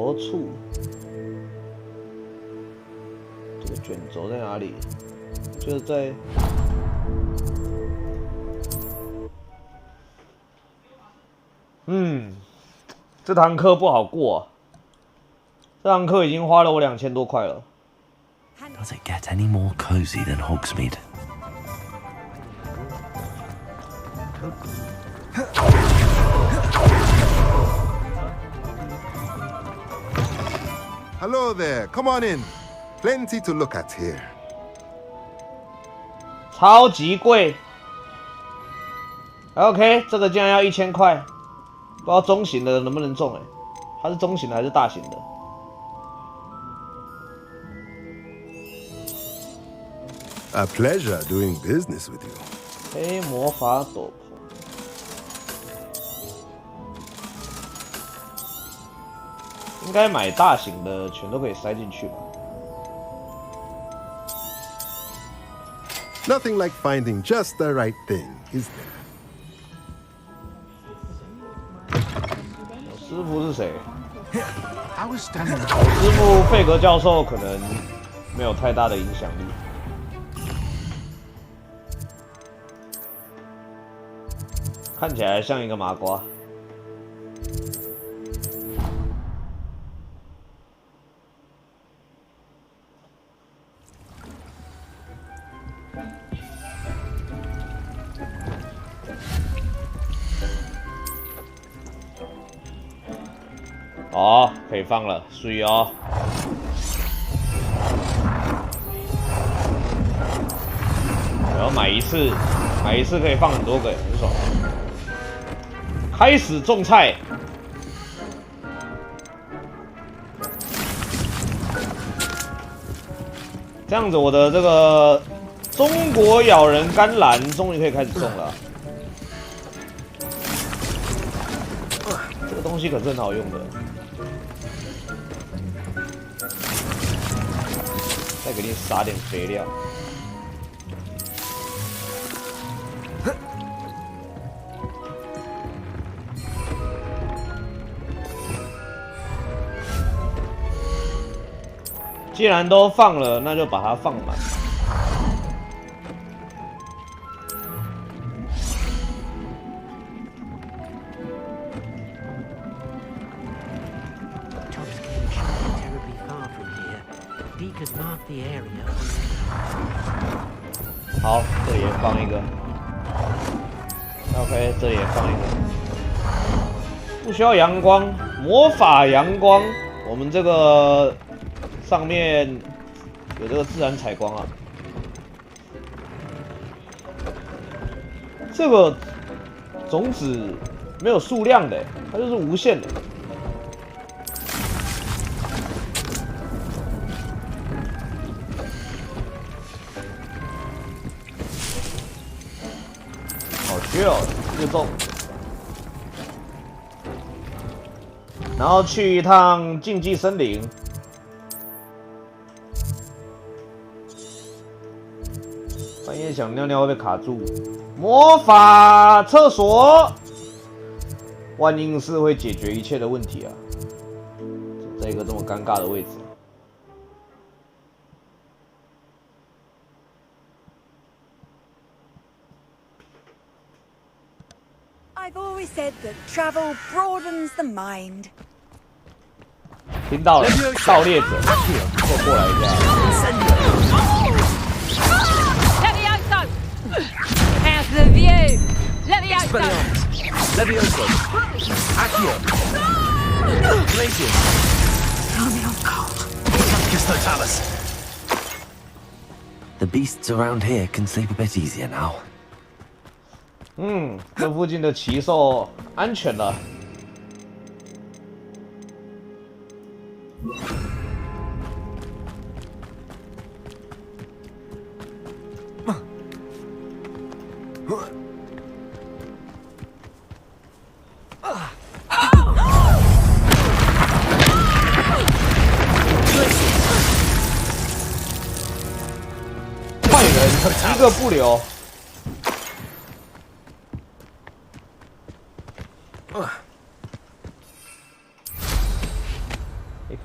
轴处，这个卷轴在哪里？就是在。这堂课不好过、啊。这堂课已经花了我2000多块了。Does it get any more cozy than Hogsmeade? Hello there. Come on in. Plenty to look at here. 超级贵。OK， 这个竟然要1000块，不知道中型的能不能中它是中型的还是大型的？ A pleasure doing business with you. 黑魔法斗篷，应该买大型的全都可以塞进去吧。 Nothing like finding just the right thing, is there? 师傅是谁？我师傅费格教授可能没有太大的影响力，看起来像一个麻瓜。哦，可以放了，注意哦。然后买一次可以放很多个，很爽。开始种菜。这样子，我的这个中国咬人甘蓝终于可以开始种了。这个东西可是很好用的。 再给你撒点肥料。既然都放了，那就把它放满。好，这里也放一个。OK， 这里也放一个。不需要阳光，魔法阳光。我们这个上面有这个自然采光啊。这个种子没有数量的，它就是无限的。 就中，然后去一趟竞技森林。半夜想尿尿会被卡住。魔法厕所，万应室会解决一切的问题啊！在一个这么尴尬的位置。 I've always said that travel broadens the mind. 听到了，盗猎者，再过来一下。Levioso! How's the view? Levioso! Levioso! Accio! Glacius! Totalis! The beasts around here can sleep a bit easier now. 这附近的奇兽安全了。坏人一个不留。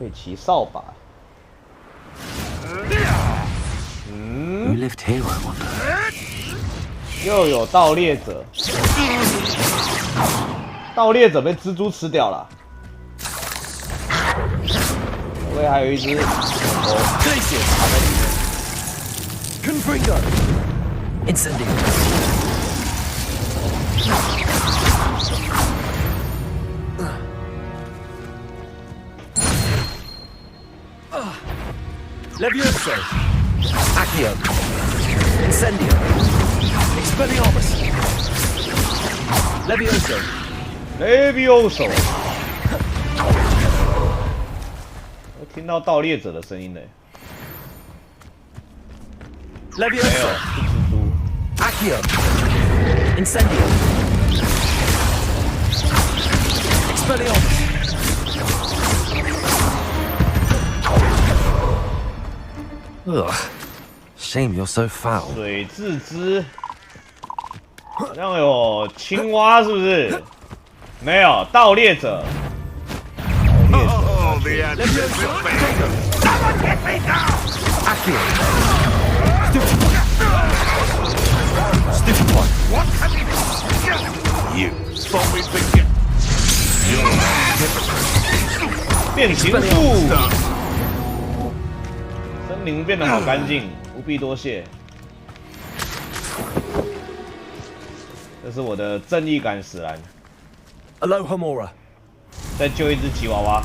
可以骑扫把。Who lived here, I wonder? 又有盗猎者，盗猎者被蜘蛛吃掉了。后面还有一只狗卡在里面。Confringo! Incendio! Levioso! Accio! Incendio! Expelliarmus! Levioso! Levioso! 我听到盗猎者的声音呢。Levioso! Accio! Incendio! Expelliarmus! Ugh. Shame you're so foul. 水蛭之，好像有青蛙，是不是？没有，盗猎者。Oh, the Levioso! Someone get me down! Accio! Stupid one! What have you done? You thought we'd been get. You're 变形术，森林变得好干净，不必多谢。这是我的正义感使然。Aloha Mora! 再救一只吉娃娃。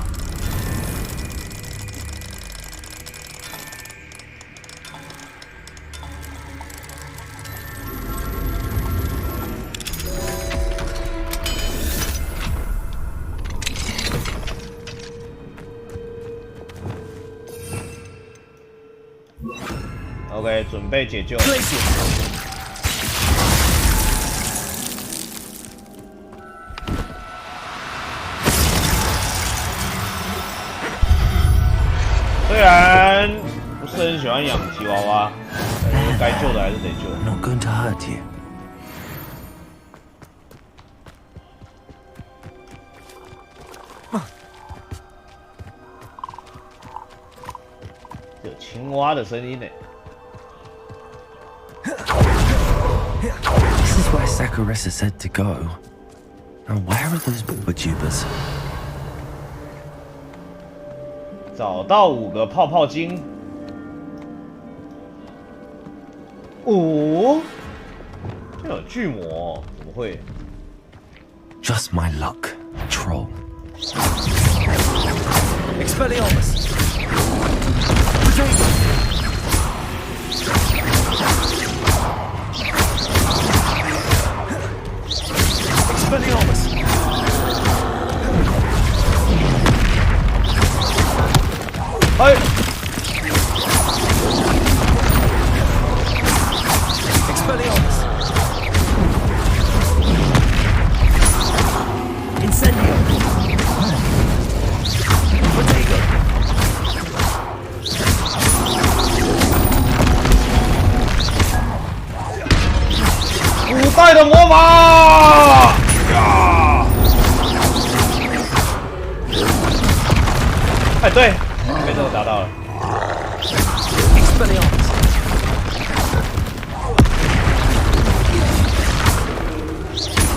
OK， 准备解救。虽然不是很喜欢养吉娃娃，但是该救的还是得救。Not going to hurt you. 有青蛙的声音呢。This is where Sakurisa said to go. Now where are those booba-tubers? 找到5个泡泡晶。5？这有巨魔，怎么会 Just my luck, troll. Expelliarmus! Expelliarmus! Hey! Expelliarmus! Incendio! Potato! 5代的魔法！哎，对，被这个打到了。Expelliarmus!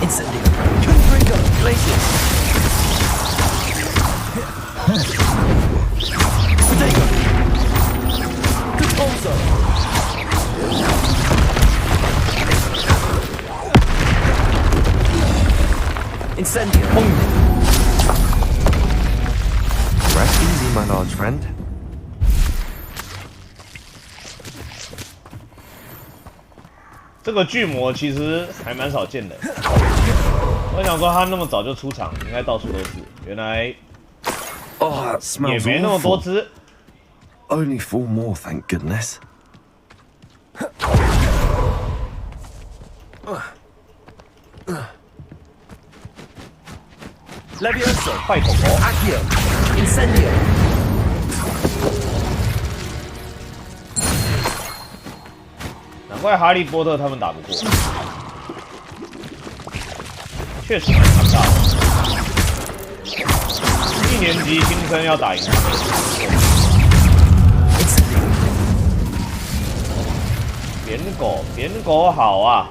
Incendio! Confringo! Glacius! Potato! Conpulso! Incendio! Rest easy, my large friend. 这个巨魔其实还蛮少见的。我想说他那么早就出场，应该到处都是。原来 Oh, that smells 也没那么多 awful. 只。 Only 4 more, thank goodness. Levioso! 坏狗狗。 Accio! Incendio! 难怪哈利波特他们打不过，确实蛮强大的。1年级新生要打赢他们。扁狗好啊。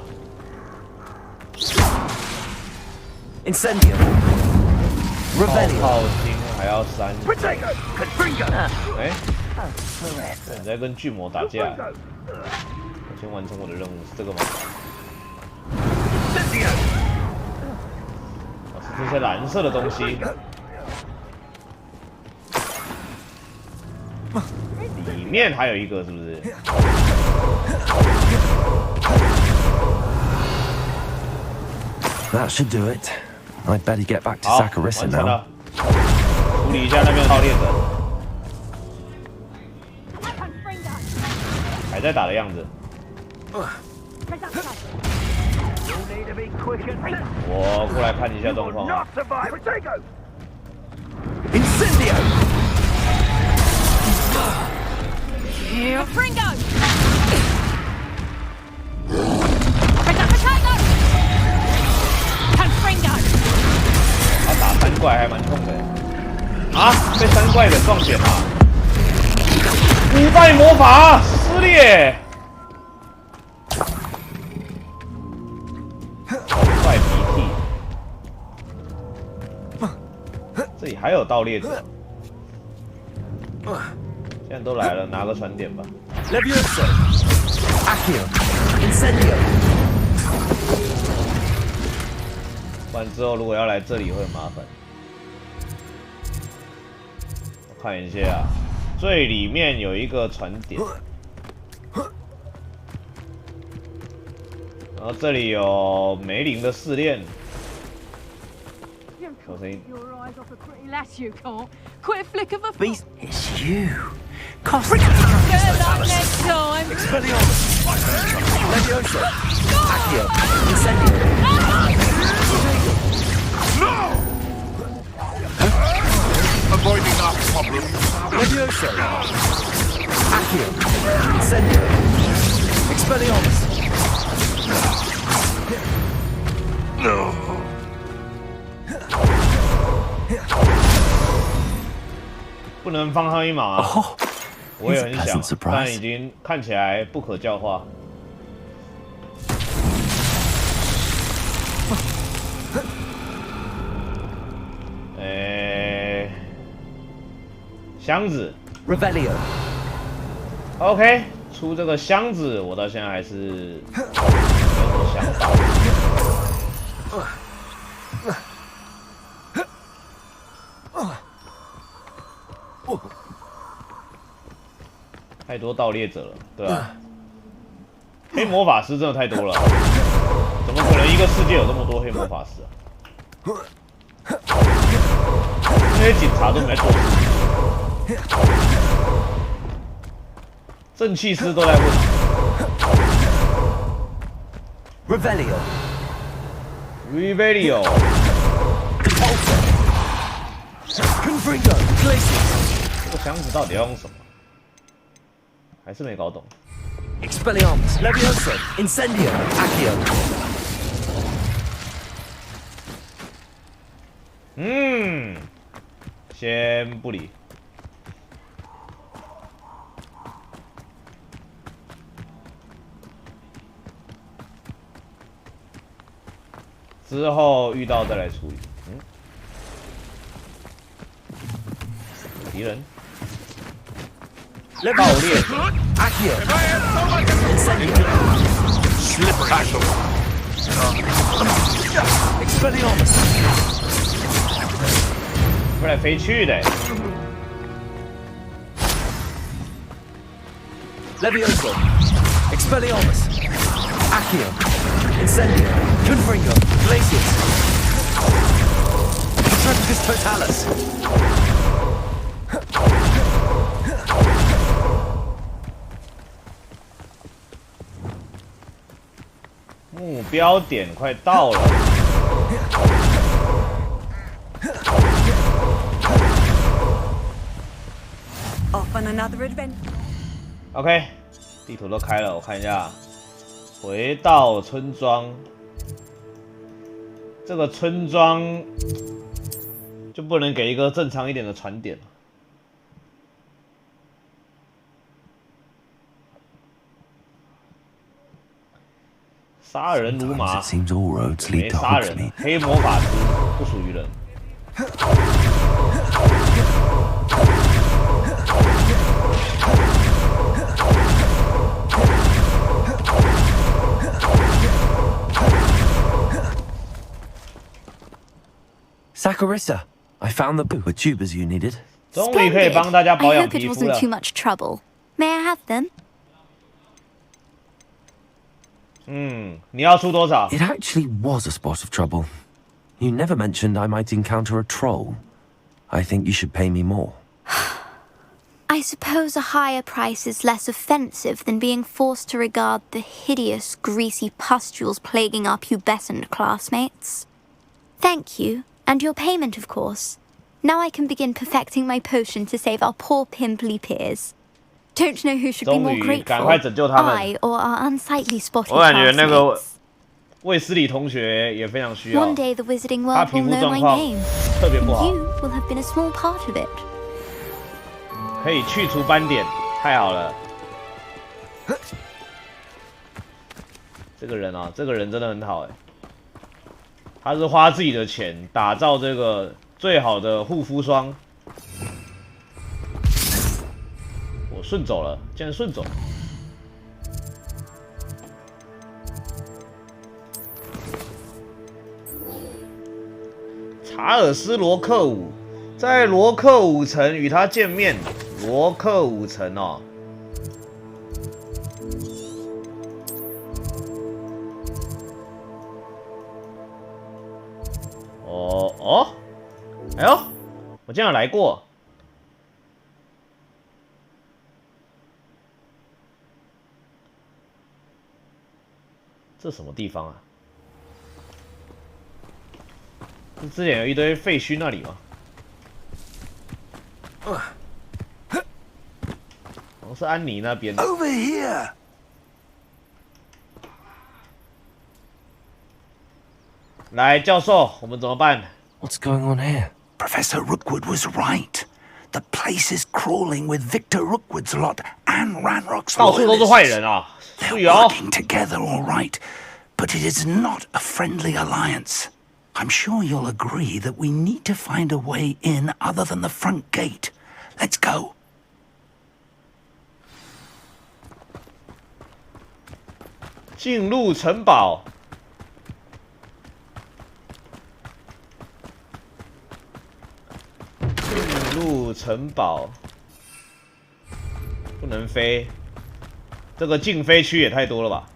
Incendio. Revelio. 炮星还要3。哎，你在跟巨魔打架？我先完成我的任务，是这个吗？是这些蓝色的东西。里面还有一个，是不是？ That should do it. I'd better get back to Saccharissa now. 处理一下那边的盗猎者，还在打的样子。我过来看一下状况。Incendio. Fringo. 他打3怪还蛮痛的。啊！被3怪给撞扁了。5代魔法撕裂。怪鼻涕。这里还有盗猎者。现在都来了，拿个传点吧。Levioso. Accio. Incendio. 不然之后如果要来这里会很麻烦。我看一下，最里面有一个传点，然后这里有梅林的试炼。小声音。 Beast, it's you. Cost. Good luck next time. Levioso. Accio. Incendio. No! Avoiding our problem. Levioso. Accio. Incendio. Expelliarmus. No. 不能放上一马啊！我也很想，但已经看起来不可教化。箱子 Revelio. OK， 出这个箱子，我到现在还是没有什么想法。太多盗猎者了，对吧？黑魔法师真的太多了，怎么可能一个世界有这么多黑魔法师啊？那些警察都没做事，正气师都在混。Revelio. Revelio. Confringo. Glacius. 这个箱子到底要用什么？还是没搞懂。Expelliarmus. Levioso. Incendio. Accio. 先不理。之后遇到再来处理。敌人。盗猎者。Accio. Incendio. Slip tackle. Expelliarmus. 飞来飞去的。Levioso. Expelliarmus. Accio. Incendio. Confringo. Glacius. Trepidus Totalis. 目标点快到了。Off on another adventure. OK， 地图都开了，我看一下。回到村庄，这个村庄就不能给一个正常一点的传点？杀人如麻，没杀人，黑魔法师不属于人。Saccharissa, I found the book with tubers you needed. 终于可以帮大家保养皮肤 I hope it 了。 wasn't too much trouble. May I have them? 你要出多少？ It actually was a spot of trouble. You never mentioned I might encounter a troll. I think you should pay me more. I suppose a higher price is less offensive than being forced to regard the hideous, greasy pustules plaguing our pubescent classmates. Thank you, and your payment, of course. Now I can begin perfecting my potion to save our poor pimply peers. Don't know who should be more grateful, I or our unsightly spotty classmates. 卫斯理同学也非常需要。 One day the Wizarding World will know my name. 特别不好。 You will have been a small part of it. 可以去除斑点，太好了。这个人啊，这个人真的很好哎。他是花自己的钱打造这个最好的护肤霜。我顺走了，竟然顺走。查尔斯·罗克伍，在罗克伍城与他见面。罗克伍城哦，哎呦，我竟然来过。这什么地方啊？是之前有一堆废墟那里吗？好像是安妮那边。Over here. 来，教授，我们怎么办？ What's going on here? Professor Rookwood was right. The place is crawling with Victor Rookwood's lot and Ranrock's 到处都是坏人啊！ They're working together, all right, but it is not a friendly alliance. I'm sure you'll agree that we need to find a way in other than the front gate. Let's go. 进入城堡。进入城堡，不能飞。这个禁飞区也太多了吧？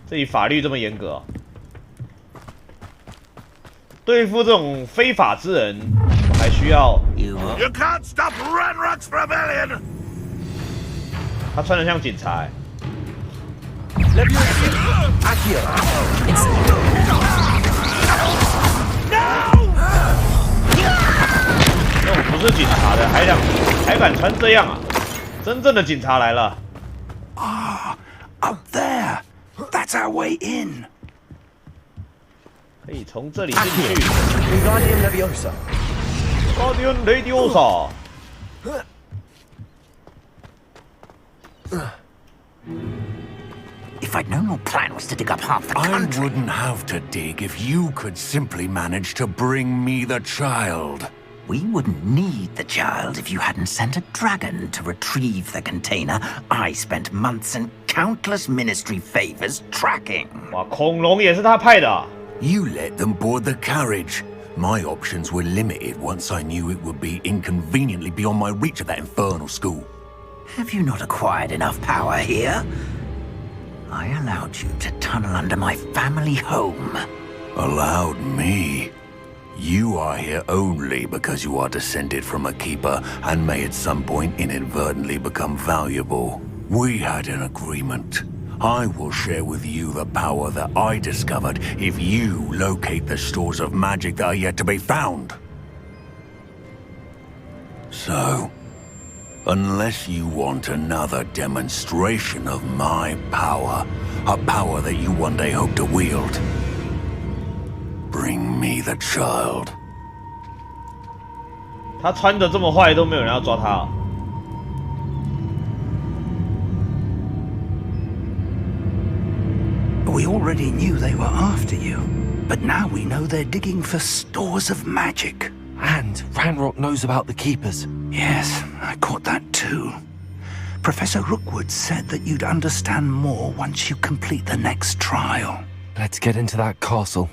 这里法律这么严格哦。对付这种非法之人，我还需要。You can't stop Ranrock's rebellion. 他穿得像警察。这种不是警察的，还敢穿这样啊？真正的警察来了。Ah, up there. That's our way in. 可以从这里进去。Guardian Leviosa。If I'd known your plan was to dig up half the country... I wouldn't have to dig if you could simply manage to bring me the child. We wouldn't need the child if you hadn't sent a dragon to retrieve the container I spent months and countless ministry favors tracking. 哇，恐龙也是他派的啊。 You let them board the carriage. My options were limited once I knew it would be inconveniently beyond my reach of that infernal school. Have you not acquired enough power here? I allowed you to tunnel under my family home. Allowed me? You are here only because you are descended from a keeper and may at some point inadvertently become valuable. We had an agreement. I will share with you the power that I discovered if you locate the stores of magic that are yet to be found. So, unless you want another demonstration of my power, a power that you one day hope to wield, bring me the child. 他穿的这么坏都没有人要抓他啊。We already knew they were after you, but now we know they're digging for stores of magic. And Ranrock knows about the Keepers. Yes, I caught that too. Professor Rookwood said that you'd understand more once you complete the next trial. Let's get into that castle.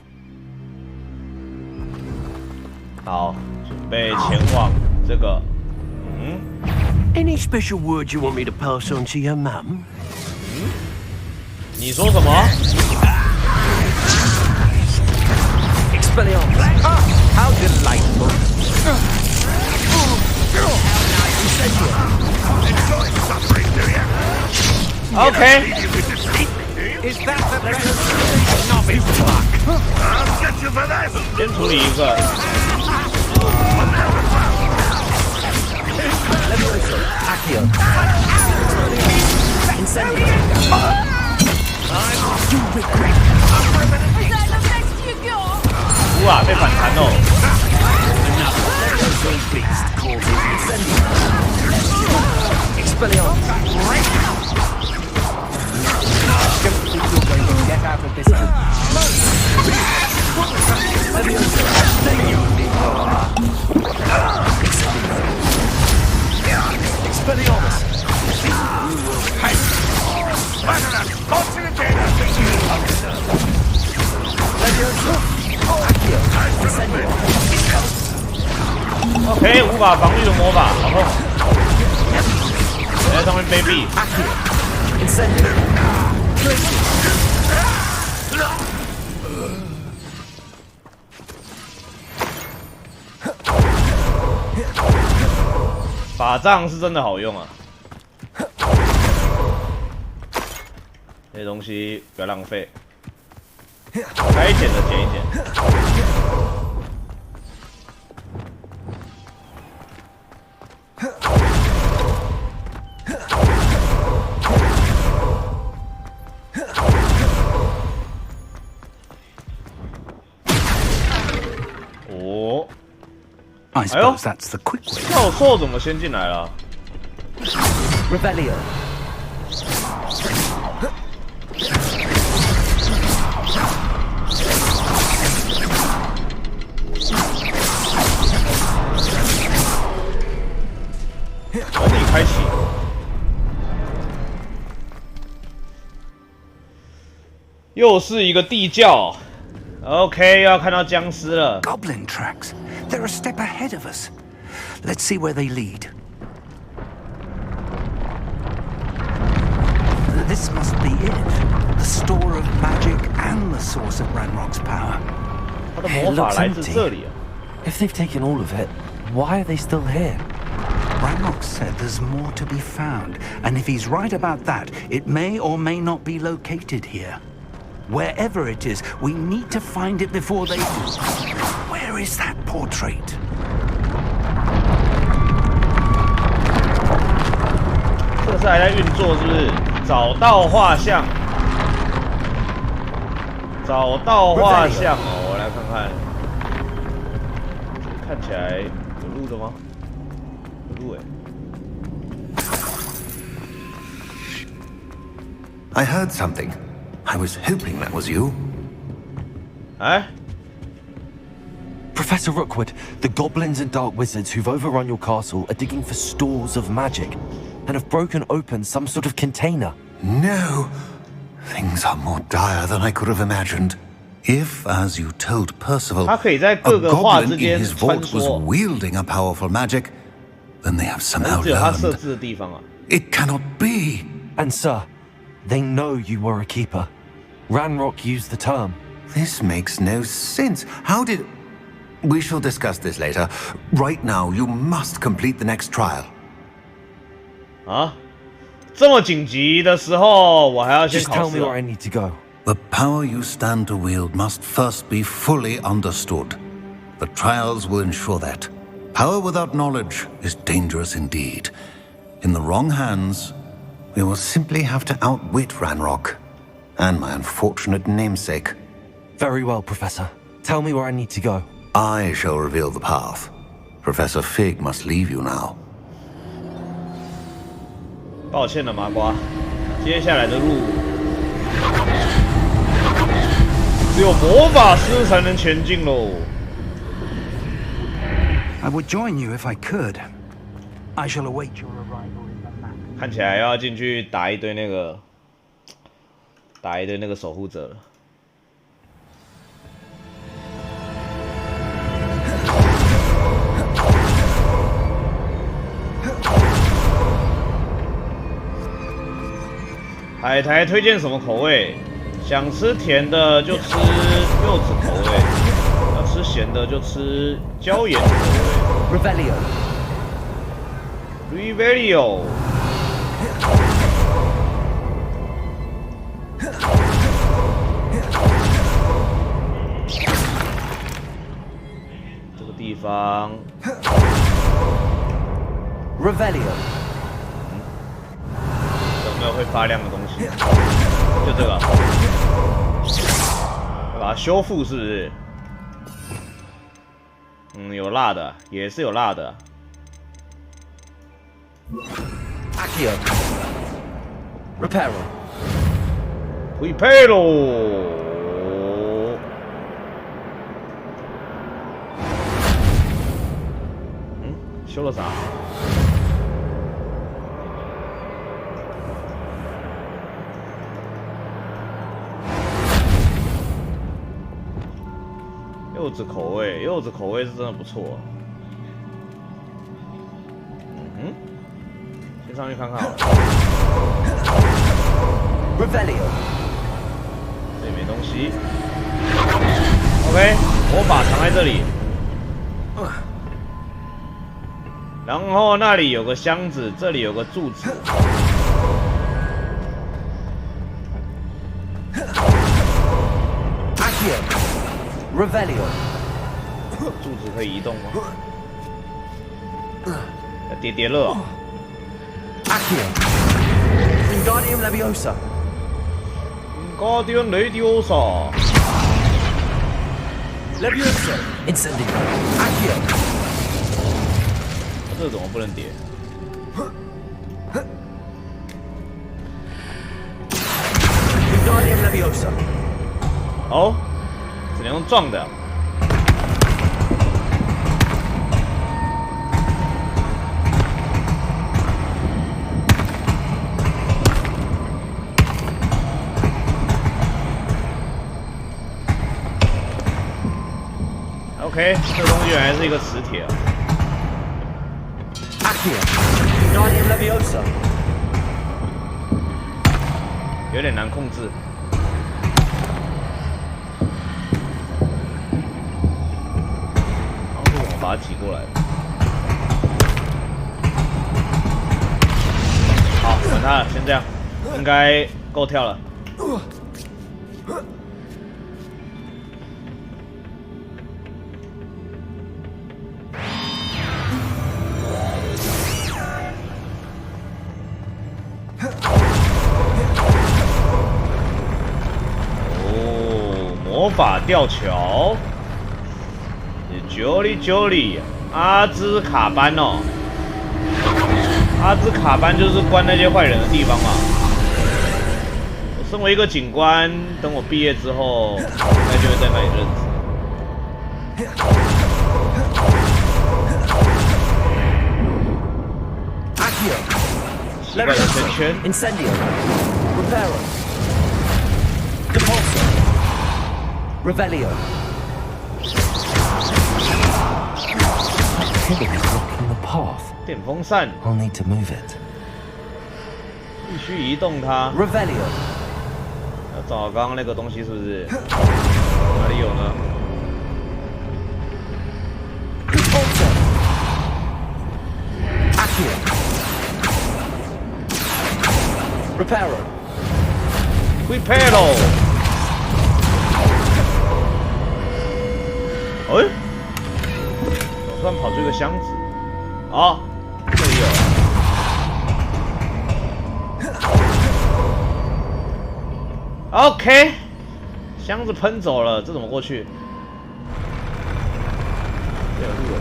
好，准备前往这个。Any special word you want me to pass on to your mum? 你说什么 ？Expelliarmus. How delightful. Okay. Is that the best of his luck? I'll get you for this. 先处理一个。Accio. Incendio. You regret. 哇，被反弹哦。Expelliarmus. Don't think you're going to get out of this one. Expelliarmus. OK， 无法防御的魔法，好痛！在上面卑鄙。法杖是真的好用啊！这些东西不要浪费，该捡的捡一捡。I suppose that's the quick way. 教授怎么先进来了 Rebellion.等你开启。又是一个地窖。OK， 要看到僵尸了。Goblin tracks. They're a step ahead of us. Let's see where they lead. This must be it. The store of magic and the source of Ranrock's power. It looks empty. If they've taken all of it, why are they still here? Ranrock said there's more to be found, and if he's right about that, it may or may not be located here. Wherever it is, we need to find it before they do. Where is that portrait? 这个是还在运作，是不是？找到画像，找到画像哦，我来看看。看起来有路的吗？有路I heard something. I was hoping that was you. Professor Rookwood, the goblins and dark wizards who've overrun your castle are digging for stores of magic and have broken open some sort of container. No. Things are more dire than I could have imagined. If, as you told Percival, a goblin in his vault was wielding a powerful magic, then they have somehow learned. It cannot be. And sir, they know you were a keeper. Ranrock used the term. This makes no sense. How did... We shall discuss this later. Right now, you must complete the next trial. 啊，这么紧急的时候，我还要先 Just 考 tell 试 me where I need to go. The power you stand to wield must first be fully understood. The trials will ensure that. Power without knowledge is dangerous indeed. In the wrong hands, we will simply have to outwit Ranrock and my unfortunate namesake. Very well, Professor. Tell me where I need to go. I shall reveal the path. Professor Fig must leave you now. 抱歉了，麻瓜。接下来的路只有魔法师才能前进喽。I would join you if I could. I shall await your arrival in the map. 看起来要进去打一堆那个守护者了。海苔推荐什么口味？想吃甜的就吃柚子口味，要吃咸的就吃椒盐口味。Revelio。这个地方。Revelio。有没有会发亮的东西？就这个，要把它修复是不是？有辣的，也是有辣的。Accio。Reparo。回配喽。修了啥？柚子口味是真的不错。先上去看看好了。Revelio。这里没东西。OK， 魔法藏在这里。然后那里有个箱子，这里有个柱子。Revelio。柱子可以移动吗？叠叠乐。Accio。Wingardium Leviosa。Wingardium Leviosa。Leviosa。Incendio。Accio。这怎么不能叠？Wingardium Leviosa。哦。只能用撞的。OK， 这东西原来是一个磁铁啊。有点难控制。把它挤过来。好，管它了，先这样，应该够跳了。哦，魔法吊桥。Jolly， 阿兹卡班哦，阿兹卡班就是关那些坏人的地方嘛。我身为一个警官，等我毕业之后，应该就会在那里任职。奇怪的圈圈。Incendio。Reparo。Depulso。Revelio。Blocking the path. 电风扇。I'll need to move it. 必须移动它。Revelio。要找刚刚那个东西是不是？哪里有呢？ Accio。Reparo。Reparo。哎。 突然跑出一个箱子，啊，这里有。OK， 箱子喷走了，这怎么过去？这有路了。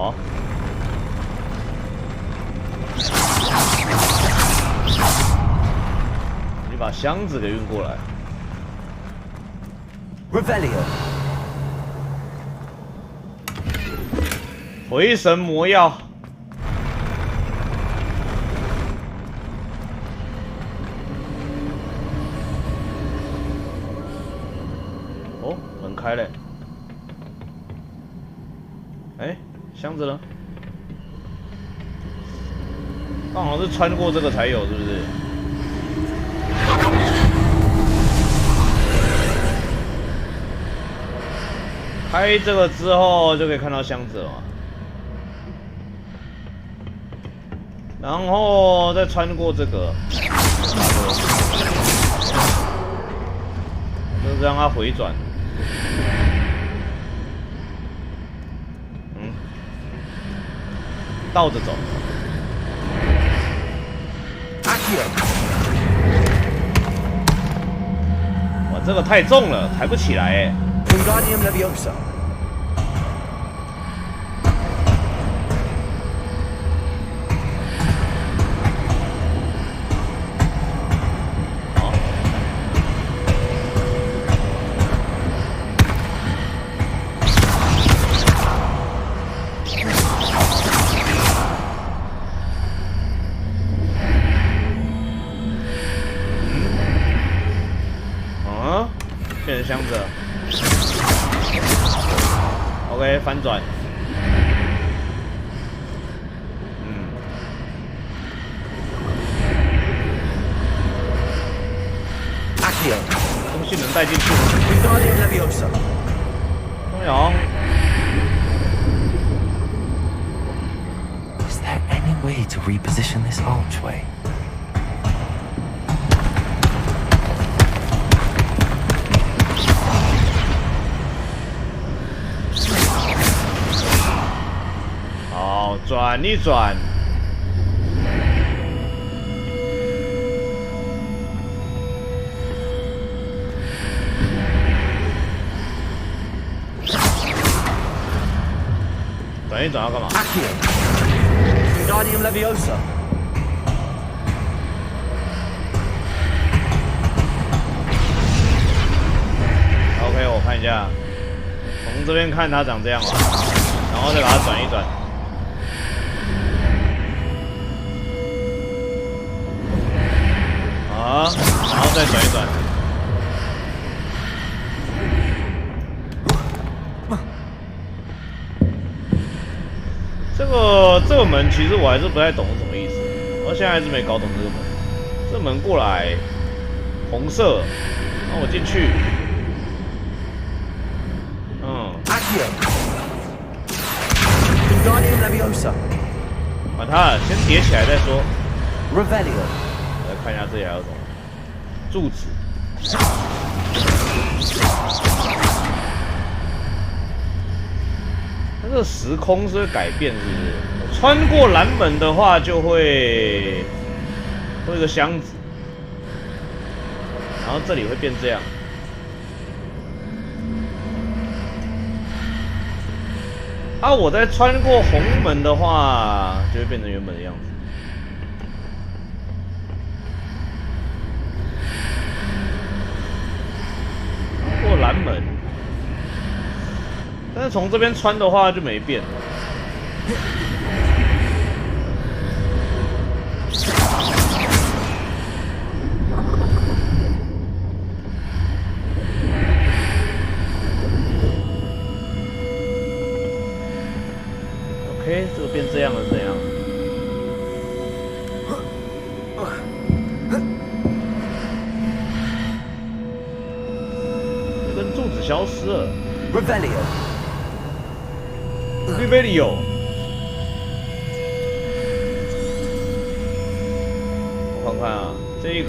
好。你把箱子给运过来。Revelio。回神魔药。哦，门开了。哎，箱子呢？刚好是穿过这个才有，是不是？开这个之后就可以看到箱子了嘛。然后再穿过这个，就是让它回转。嗯，倒着走。哇，这个太重了，抬不起来哎。变成箱子了 ，OK， 翻转，东西能带进去，东阳。Is there any way to reposition this archway?好，转一转。转一转要干嘛 ？Guardium Leviosa。OK， 我看一下，从这边看它长这样嘛，然后再把它转一转。啊，然后再转一转。这个门其实我还是不太懂是什么意思，我现在还是没搞懂这个门。这门过来，红色，让我进去。管它了，先叠起来再说。Revelio。来看一下这里还有什么柱子。它这个时空是会改变，是不是？穿过蓝门的话，就会有一个箱子，然后这里会变这样。啊，我在穿过红门的话，就会变成原本的样子。过蓝门，但是从这边穿的话就没变。OK， 这个变这样了，怎样？这根柱子消失了。Revelio。Revelio。我看看啊，这个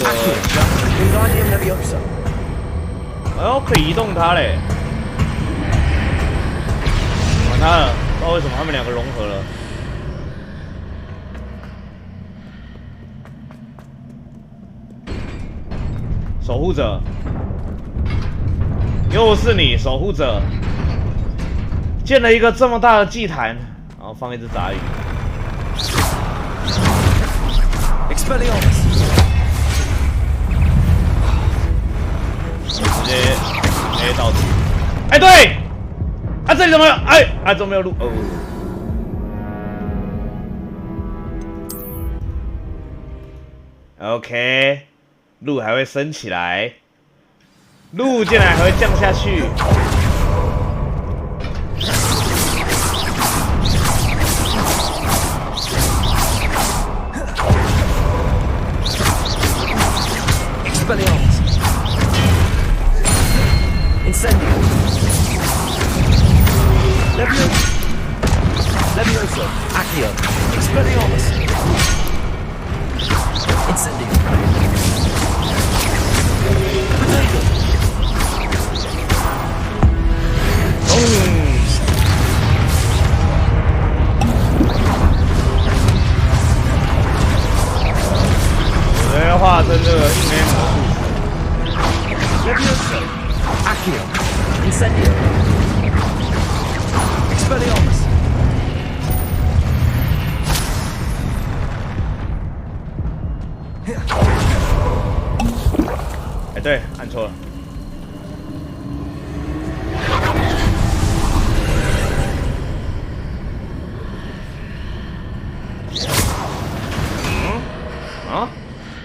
箱。哎呦，可以移动它嘞！管它了。不知道为什么他们两个融合了。守护者，又是你，守护者！建了一个这么大的祭坛然后放一只杂鱼。Expelliarmus。直接 A 到底。哎，对，啊，这里怎么有？哎，啊，怎么没有路？哦。OK， 路还会升起来，路竟然还会降下去。Expelliarmus. Incendio. Levioso. Accio. Expelliarmus. Incendio. Potato.我要化成这个硬 A 魔术。Levioso. Accio. Incendio. Expelliarmus. 哎，对，按错了。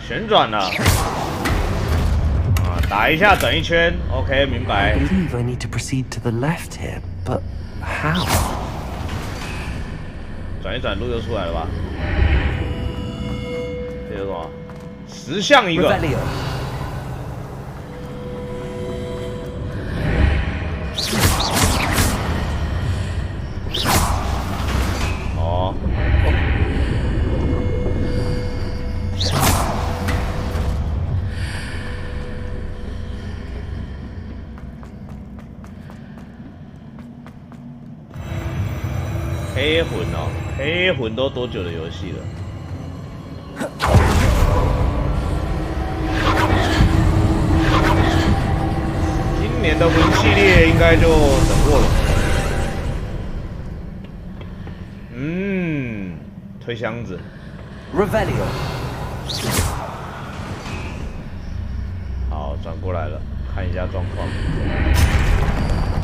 旋转了。打一下，转一圈 ，OK， 明白。I believe I need to proceed to the left here, but how? 转一转，路就出来了吧？这是什么？10项一个。哦。黑魂哦，黑魂都多久的游戏了？今年的魂系列应该就等过了。推箱子。Revelio。好，转过来了，看一下状况。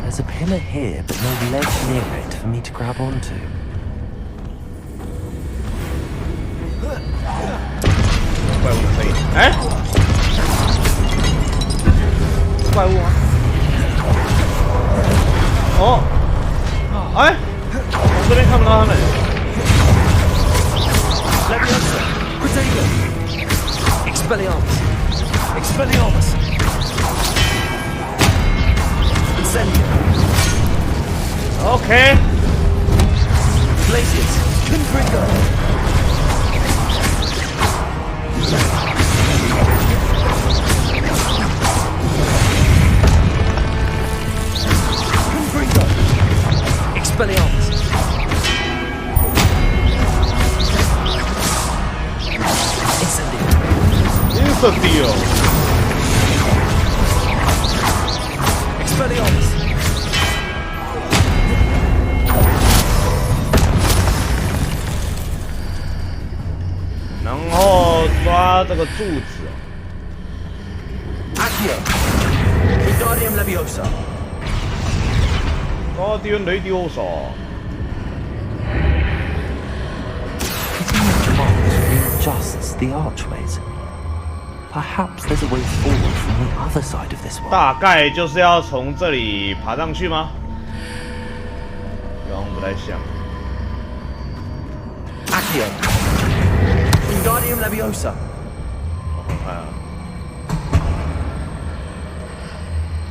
There's a pillar here, but no ledge near it for me to grab onto. 怪物的声音，哎，是怪物吗？哦，哎，从这边看不到他们。Levioso. Potato. Expelliarmus. Expelliarmus. OK。Glacius. Confringo. Confringo. Expelliarmus. Incendio. Expelliarmus. 然后抓这个柱子。Accio. Wingardium Leviosa. Wingardium Leviosa. Just the archways. Perhaps there's a way forward from the other side of this one. 大概就是要从这里爬上去吗？好像不太像。Accio. Wingardium Leviosa. 我看看啊，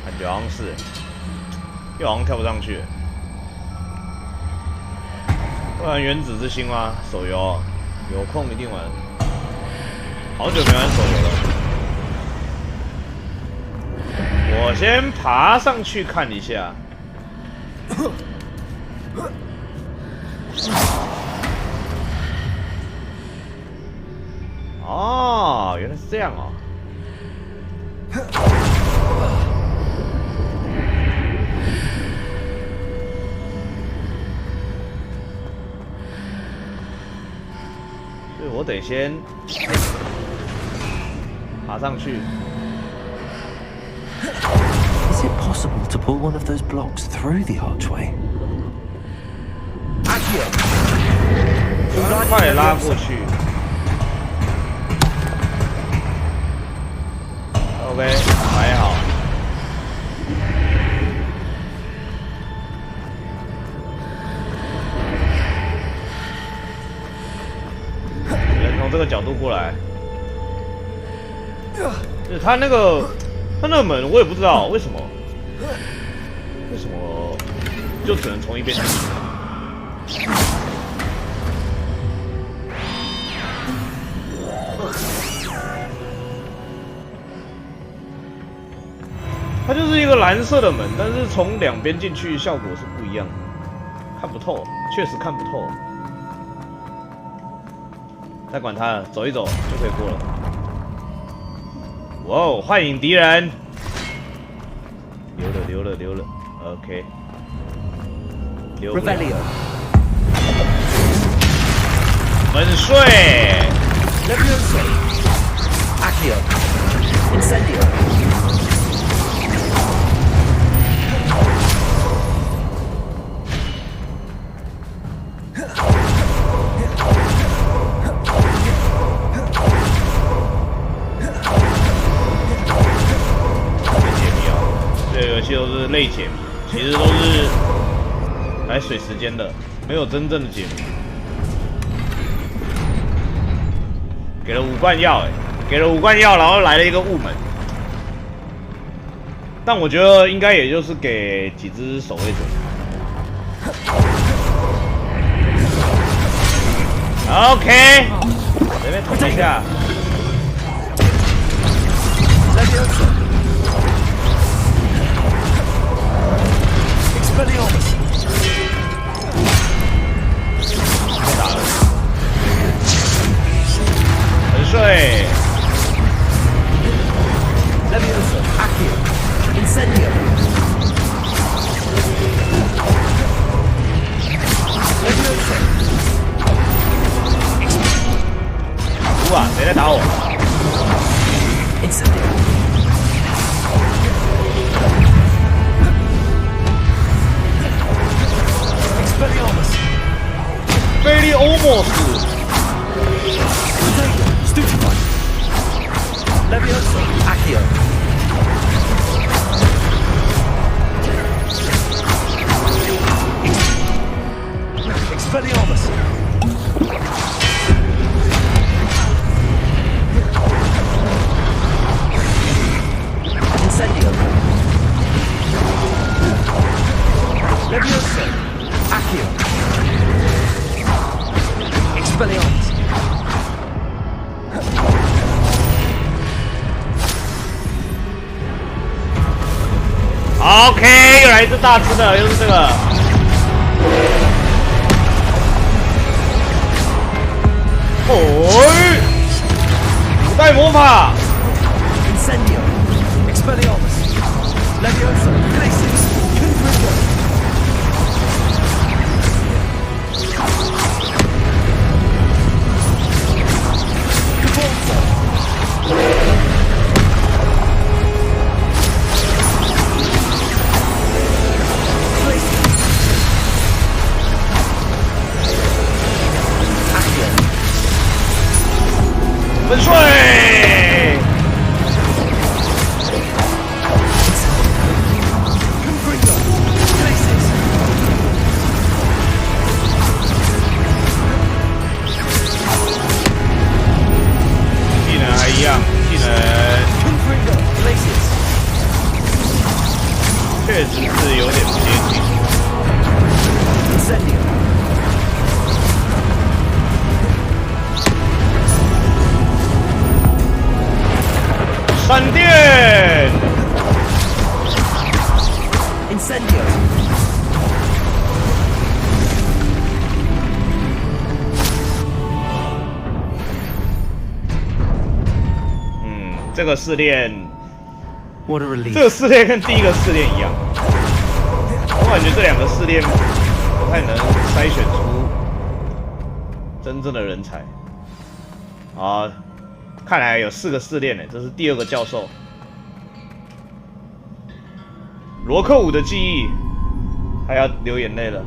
感觉好像是，又好像跳不上去。玩原子之心吗？手游有空一定玩。好久没玩手游了。我先爬上去看一下。哦，原来是这样哦。所以我得先爬上去。 Is it possible to pull one of those blocks through the archway? 快拉过去。OK， 还好。人从这个角度过来。他那个门我也不知道为什么就只能从一边进去。它就是一个蓝色的门，但是从两边进去效果是不一样的，看不透，确实看不透。再管它了，走一走就可以过了。哇哦，幻影敌人！溜了 ，OK。溜了。门睡。Accio. Incendio. 都是类解谜，其实都是来水时间的，没有真正的解谜。给了5罐药，给了5罐药，然后来了一个雾门。但我觉得应该也就是给几只守卫者。OK， 这边捅一下。很睡。哇，谁在打我？菲利欧莫斯。Stupefy. Levioso. Accio. Expelliarmus. Incendio. Levioso. Accio. Expelliarmus. OK， 又来一只大只的，又是这个。哦，古代魔法。Incendio. Expelliarmus. Levioso. Glacius. Confringo. Accio. 粉碎。技能还一样，技能确实是有点不接近。闪电 Incendio. 这个试炼 What a relief. 这个试炼跟第一个试炼一样，我感觉这2个试炼不太能筛选出真正的人才。啊，看来有4个试炼呢，这是第2个教授。罗克伍的记忆，还要流眼泪了。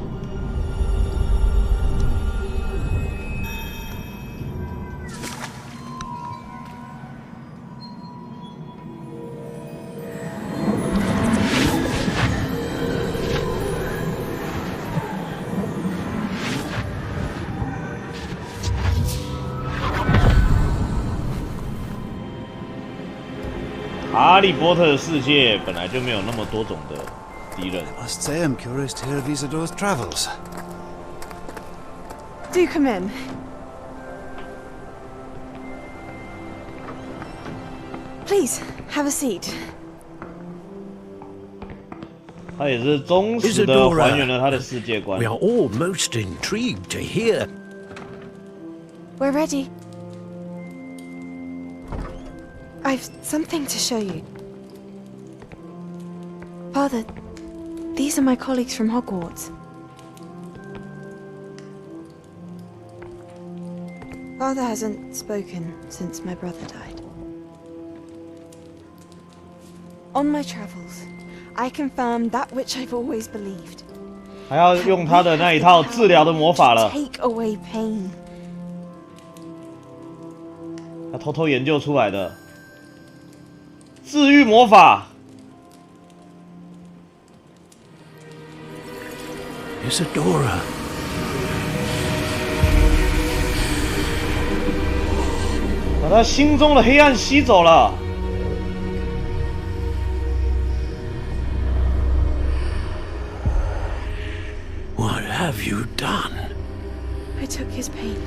哈利波特的世界本来就没有那么多种的敌人。I must say I'm curious to hear of Isadore's travels. Do come in. Please, have a seat. 他也是忠实的还原了他的世界观。 We are all most intrigued to hear. We're ready. I've something to show you. Father, these are my colleagues from Hogwarts. Father hasn't spoken since my brother died. On my travels, I confirmed that which I've always believed. 还要用他的那一套治疗的魔法了。 Take away pain. 他偷偷研究出来的。 治愈魔法 Isadora. 把他心中的黑暗吸走了。 What have you done? I took his pain.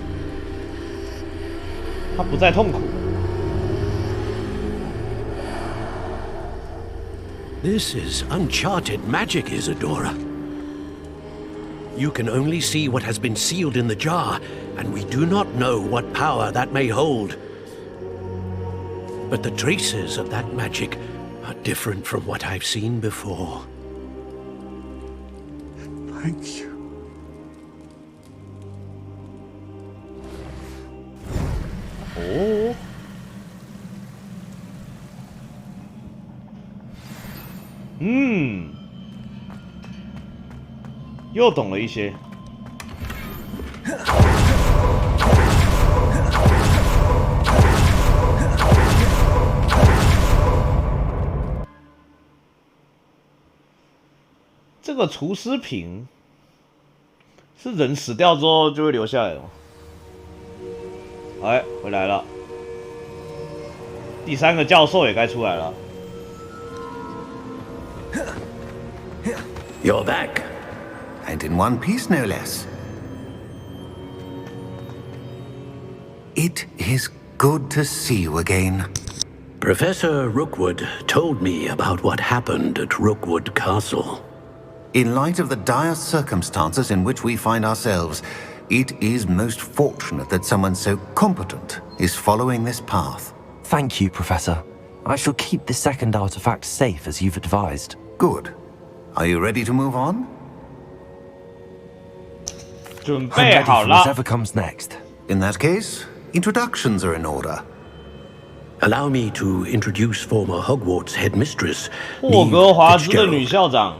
他不再痛苦。 This is uncharted magic, Isadora. You can only see what has been sealed in the jar, and we do not know what power that may hold. But the traces of that magic are different from what I've seen before. Thank you. Oh. 又懂了一些。这个厨师瓶是人死掉之后就会留下来的吗？哎，回来了。第3个教授也该出来了。 You're back. And in one piece, no less. It is good to see you again. Professor Rookwood told me about what happened at Rookwood Castle. In light of the dire circumstances in which we find ourselves, it is most fortunate that someone so competent is following this path. Thank you, Professor. I shall keep the second artifact safe as you've advised. Good. Are you ready to move on? 准备好了。 Whatever comes next. In that case, introductions are in order. Allow me to introduce former Hogwarts headmistress 霍格华兹的女校长。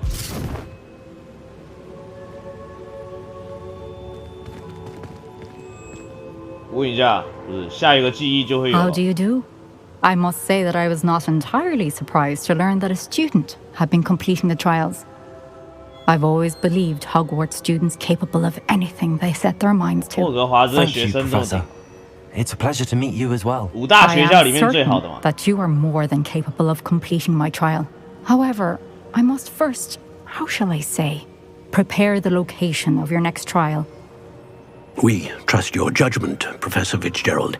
问一下，不是下一个记忆就会有。 How do you do? I must say that I was not entirely surprised to learn that a student had been completing the trials. I've always believed Hogwarts students capable of anything they set their minds to. 霍格华兹的学 Thank you, 生中 Professor. It's a pleasure to meet you as well. 5大 I 学校里 am 面最好 certain 的嘛。 that you are more than capable of completing my trial. However, I must first, how shall I say, prepare the location of your next trial. We trust your judgment, Professor Fitzgerald.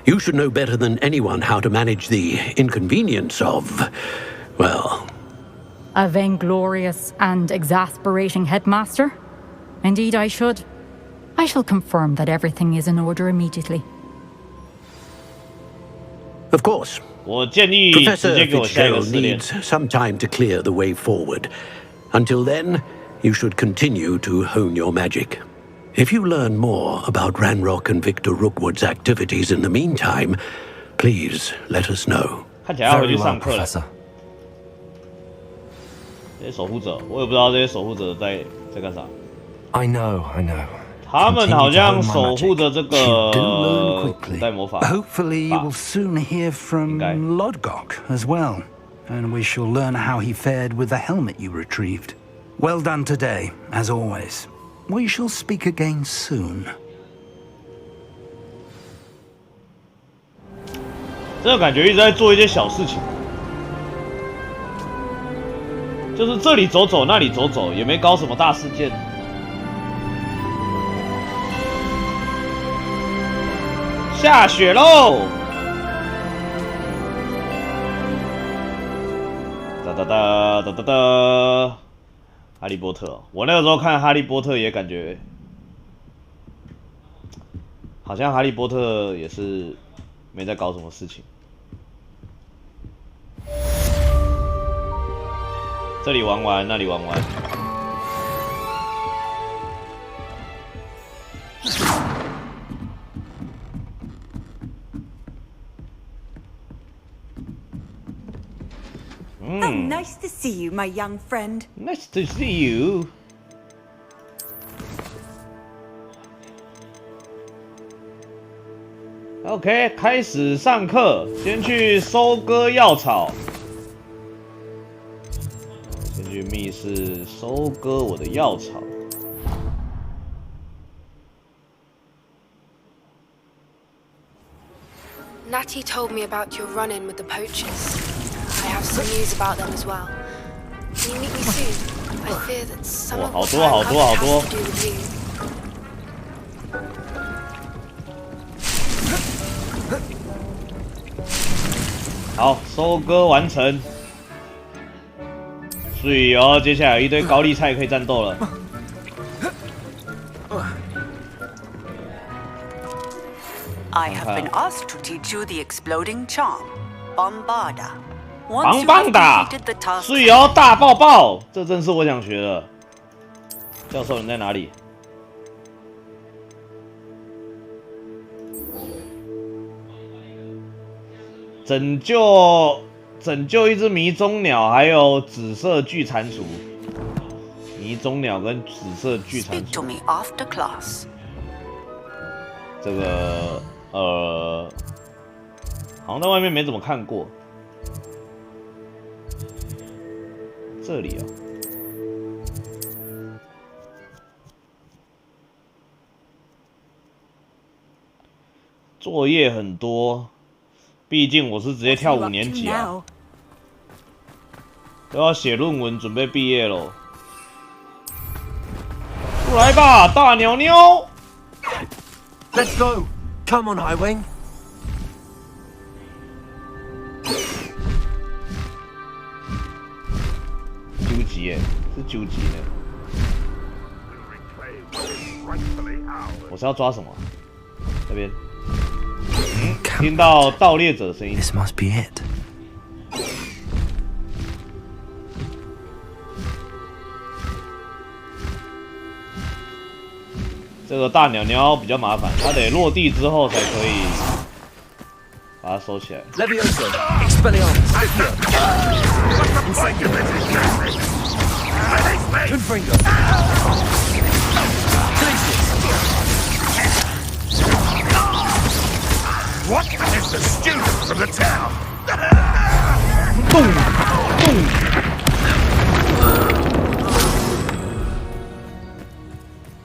You should know better than anyone how to manage the inconvenience of, well... A vainglorious and exasperating headmaster? Indeed I should. I shall confirm that everything is in order immediately. Of course. 我建议直 Professor 接给我下一个 Fitzgerald 试炼。 needs some time to clear the way forward. Until then, you should continue to hone your magic. If you learn more about Ranrock and Victor Rookwood's activities in the meantime, please let us know. 看起来要回去上课了。这些守护者，我也不知道这些守护者在干啥。I know. 他们好像守护着这个古代魔法。Hopefully, you will soon hear from Lodgok as well, and we shall learn how he fared with the helmet you retrieved. Well done today, as always. We shall speak again soon. 这个感觉一直在做一些小事情，就是这里走走，那里走走，也没搞什么大事件。下雪喽！哒哒哒哒哒哒！哈利波特，我那个时候看哈利波特也感觉，好像哈利波特也是没在搞什么事情。这里玩玩，那里玩玩。Oh, nice to see you, my young friend. Nice to see you. OK， 开始上课，先去收割药草。先去密室收割我的药草。Natty told me about your run-in with the poachers. I have some news about them as well. Can you meet me soon? I fear that some of what I love has to do with you. 好，收割完成。所以哦，接下来有一堆高丽菜可以战斗了。I have been asked to teach you the exploding charm, Bombarda. 棒棒哒！所以哦，大爆爆，这正是我想学的。教授，你在哪里？拯救一只迷踪鸟，还有紫色巨蟾蜍。迷踪鸟跟紫色巨蟾蜍。这个好像在外面没怎么看过。这里啊，作业很多。毕竟我是直接跳5年级啊，都要写论文，准备毕业喽。出来吧，大鸟鸟 ！Let's go. Come on, Highwing. 究极耶，是究极的。我是要抓什么？这边。听到盗猎者的声音。This must be it. 这个大鸟鸟比较麻烦，它得落地之后才可以把它收起来。Levioso, Expelliarmus, Accio. Confringo. What is the student from the town? Boom! Boom!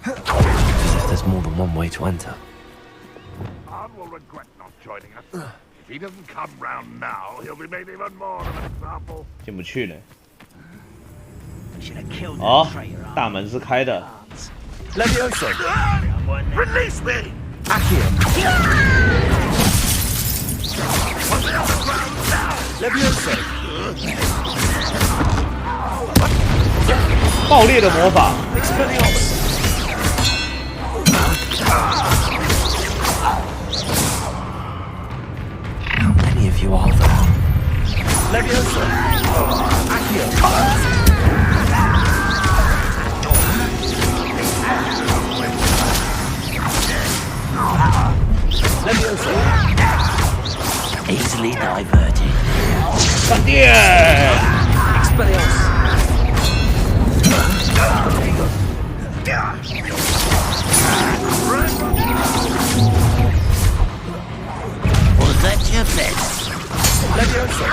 As if there's more than one way to enter. Ard will regret not joining us. If he doesn't come round now, he'll be made even more of an example. 进不去了。哦，大门是开的。Levioso. Release me! Accio. Levioso. 爆裂的魔法。How many of you are there? Levioso. Accio. Easily diverted. 闪电 Expelliarmus. Was that your best? Leviosa.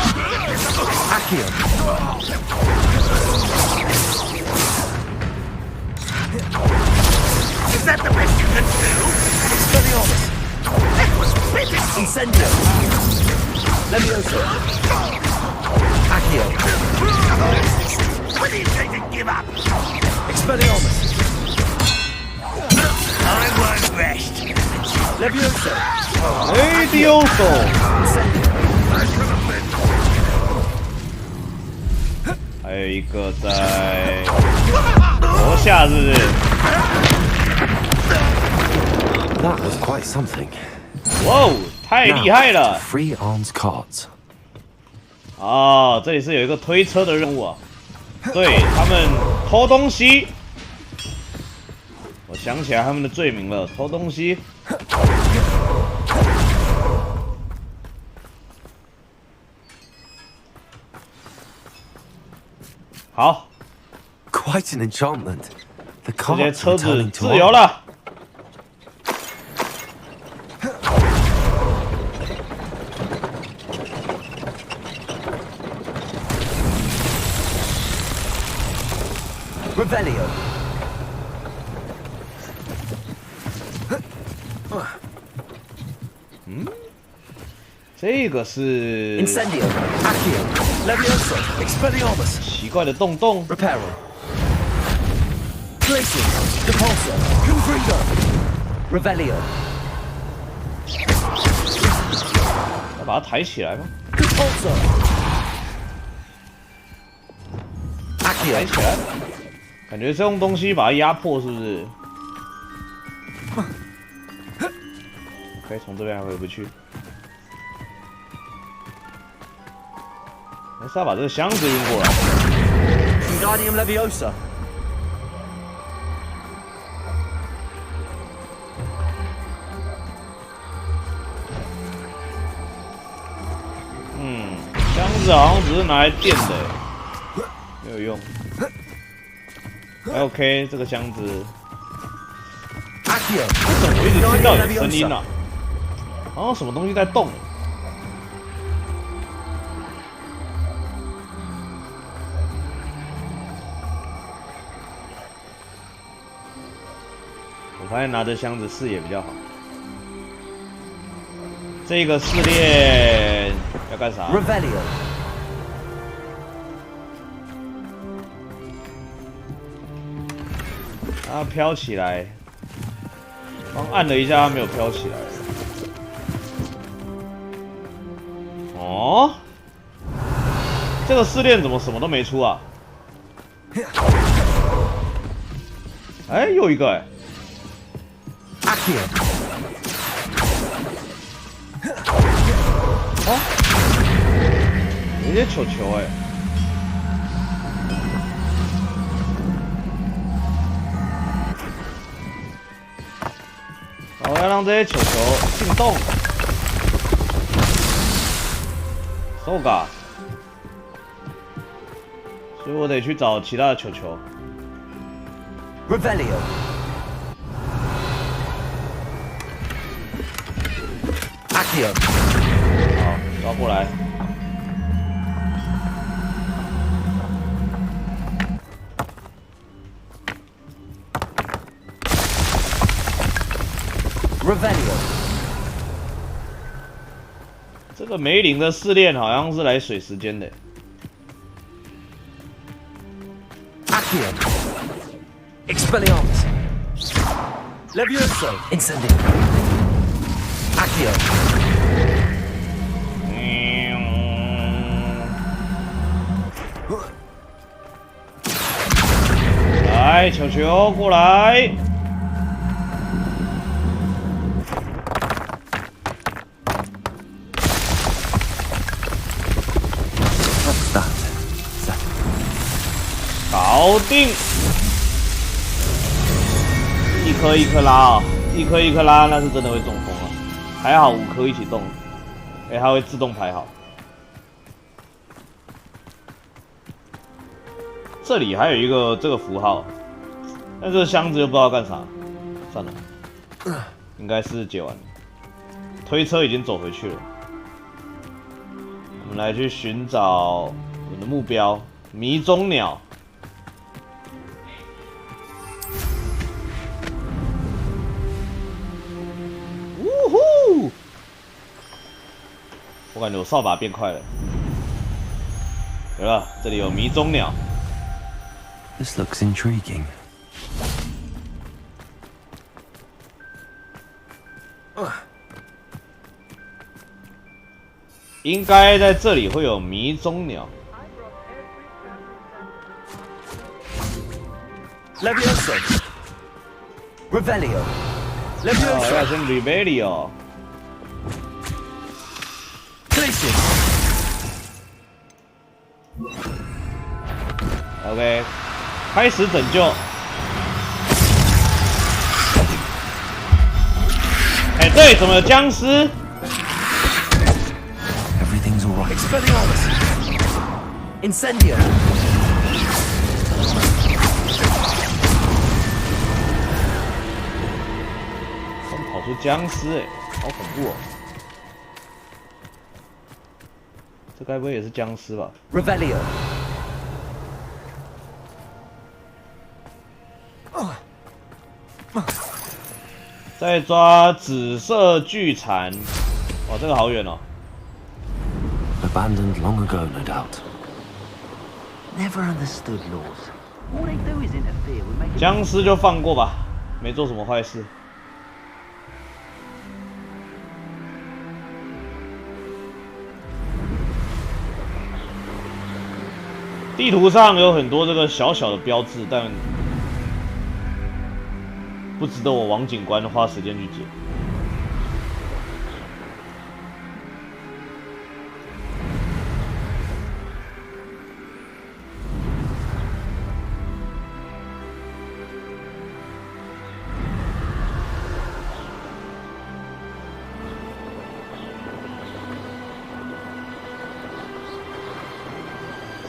Accio. Is that the best you can do? Expelliarmus. That was pitiful. Incendio. Leviosa. Accio. When do you take to give up? Expelliarmus. I won't rest. Leviosa. Leviosa. Incendio. 还有一个在楼下，是不是 That was quite something. 哇哦，太厉害了 ！Free arms carts. 啊，这里是有一个推车的任务啊。对他们偷东西，我想起来他们的罪名了，偷东西。好 Quite an enchantment. The 这些 carts 车 are 子 turning 自 to 由 art. 了。Revelio. 这个是 Incendio. Accio. Leviosa. Expelliarmus. 奇怪的洞洞。 Reparo. Glacius. Depulsor. Confrigo. Revelio. 要把它抬起来吗？ Depulsor. Accio. 抬起来，感觉是用东西把它压迫，是不是？可以从这边还回不去。我是要把这个箱子运过来。Wingardium Leviosa.箱子好像只是拿来垫的，没有用。OK， 这个箱子，为什么我一直听到有声音啊？好像什么东西在动。我发现拿着箱子视野比较好。这个试炼要干啥 Revelio. 它飘起来，刚按了一下，它没有飘起来。哦，这个试炼怎么什么都没出啊？哎，又一个哎。哦，有些球球哎。我要让这些球球进洞。So ga， 所以我得去找其他的球球。Revelio. Accio. 好，抓过来。Revelio. 这个梅林的试炼好像是来水时间的。Accio. Expelliarmus. Levioso. Incendio. Accio. 来，球球过来。搞定，一颗一颗拉啊，一颗一颗拉，那是真的会中风了。还好5颗一起动。它会自动排好。这里还有一个这个符号，但这个箱子又不知道干啥，算了，应该是解完了。推车已经走回去了，我们来去寻找我们的目标——迷踪鸟。呜呼！我感觉我扫把变快了。有了，这里有迷踪鸟。This looks intriguing. 应该在这里会有迷踪鸟。Levioso. Revelio. Levioso. 要先 Revelio. Glacius. OK， 开始拯救。哎，对，怎么有僵尸？ Everything's all right. Expelliarmus. Incendio. 跑出僵尸哎，好恐怖哦！这该不会也是僵尸吧 ？Revelio. 在抓紫色巨蝉，哇，这个好远哦。Abandoned long ago, no doubt. Never understood laws. All they do is interfere with making. 僵尸就放过吧，没做什么坏事。地图上有很多这个小小的标志，但不值得我王警官花时间去解。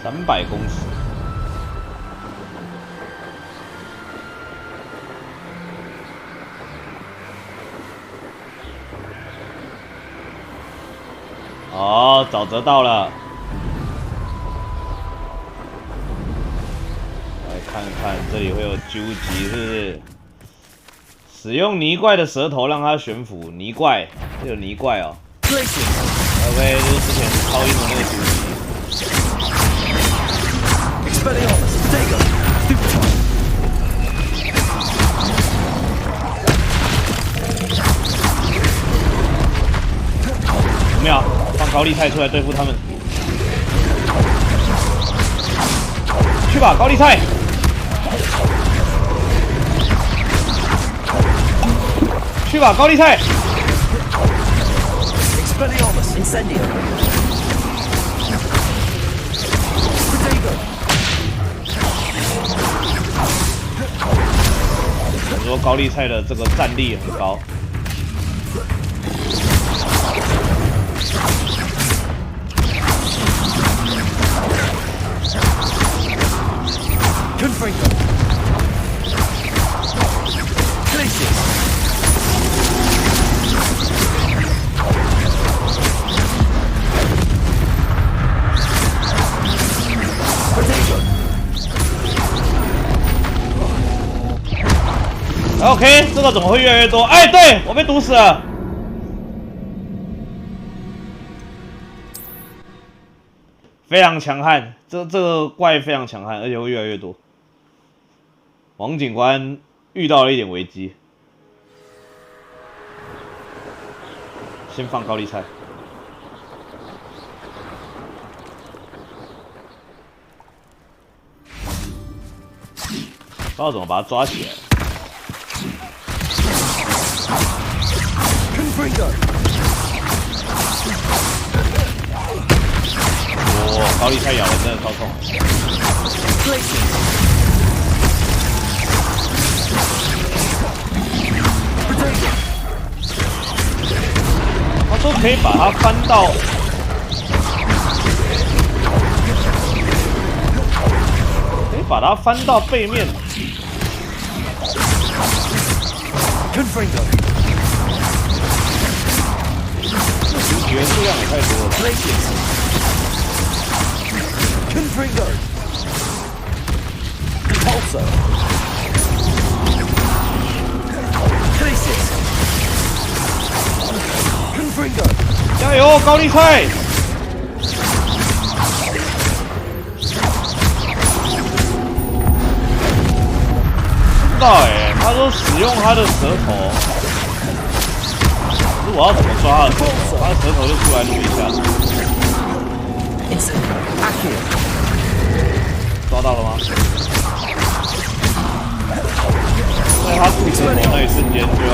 300公尺。哦，沼泽到了。来看看这里会有究极，是不是？使用泥怪的舌头让它悬浮。泥怪，这有泥怪哦。OK， 就是之前超英的那个究极。 Expelliarmus, Dago, Stupefy. 怎么样？放高丽菜出来对付他们。去吧，高丽菜！去吧，高丽菜！ Expelliarmus, Incendio. 我说高丽菜的这个战力很高。Confringo. Glacius. OK， 这个怎么会越来越多？哎，对我被毒死了。非常强悍，这个怪非常强悍，而且会越来越多。王警官遇到了一点危机，先放高丽菜。不知道怎么把它抓起来。 哇，高丽菜咬人真的超痛。他说可以把它翻到。可以把它翻到背面。Confringo。这元素量也太多了。Confringo。Repulsor。Crisis。Confringo。加油，高丽菜！不知道哎，他说使用他的舌头，可是我要怎么抓他的舌头？他的舌头就出来撸一下。抓到了吗？在他吐舌头那一瞬间就要。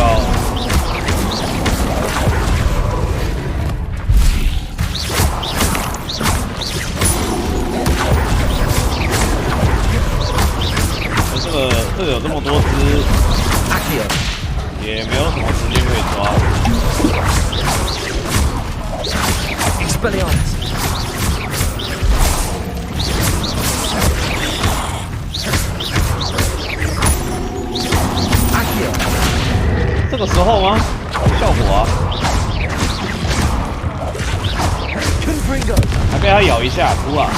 这个有这么多只，也没有什么时间可以抓。这个时候吗？效果啊！还被他咬一下，哭啊！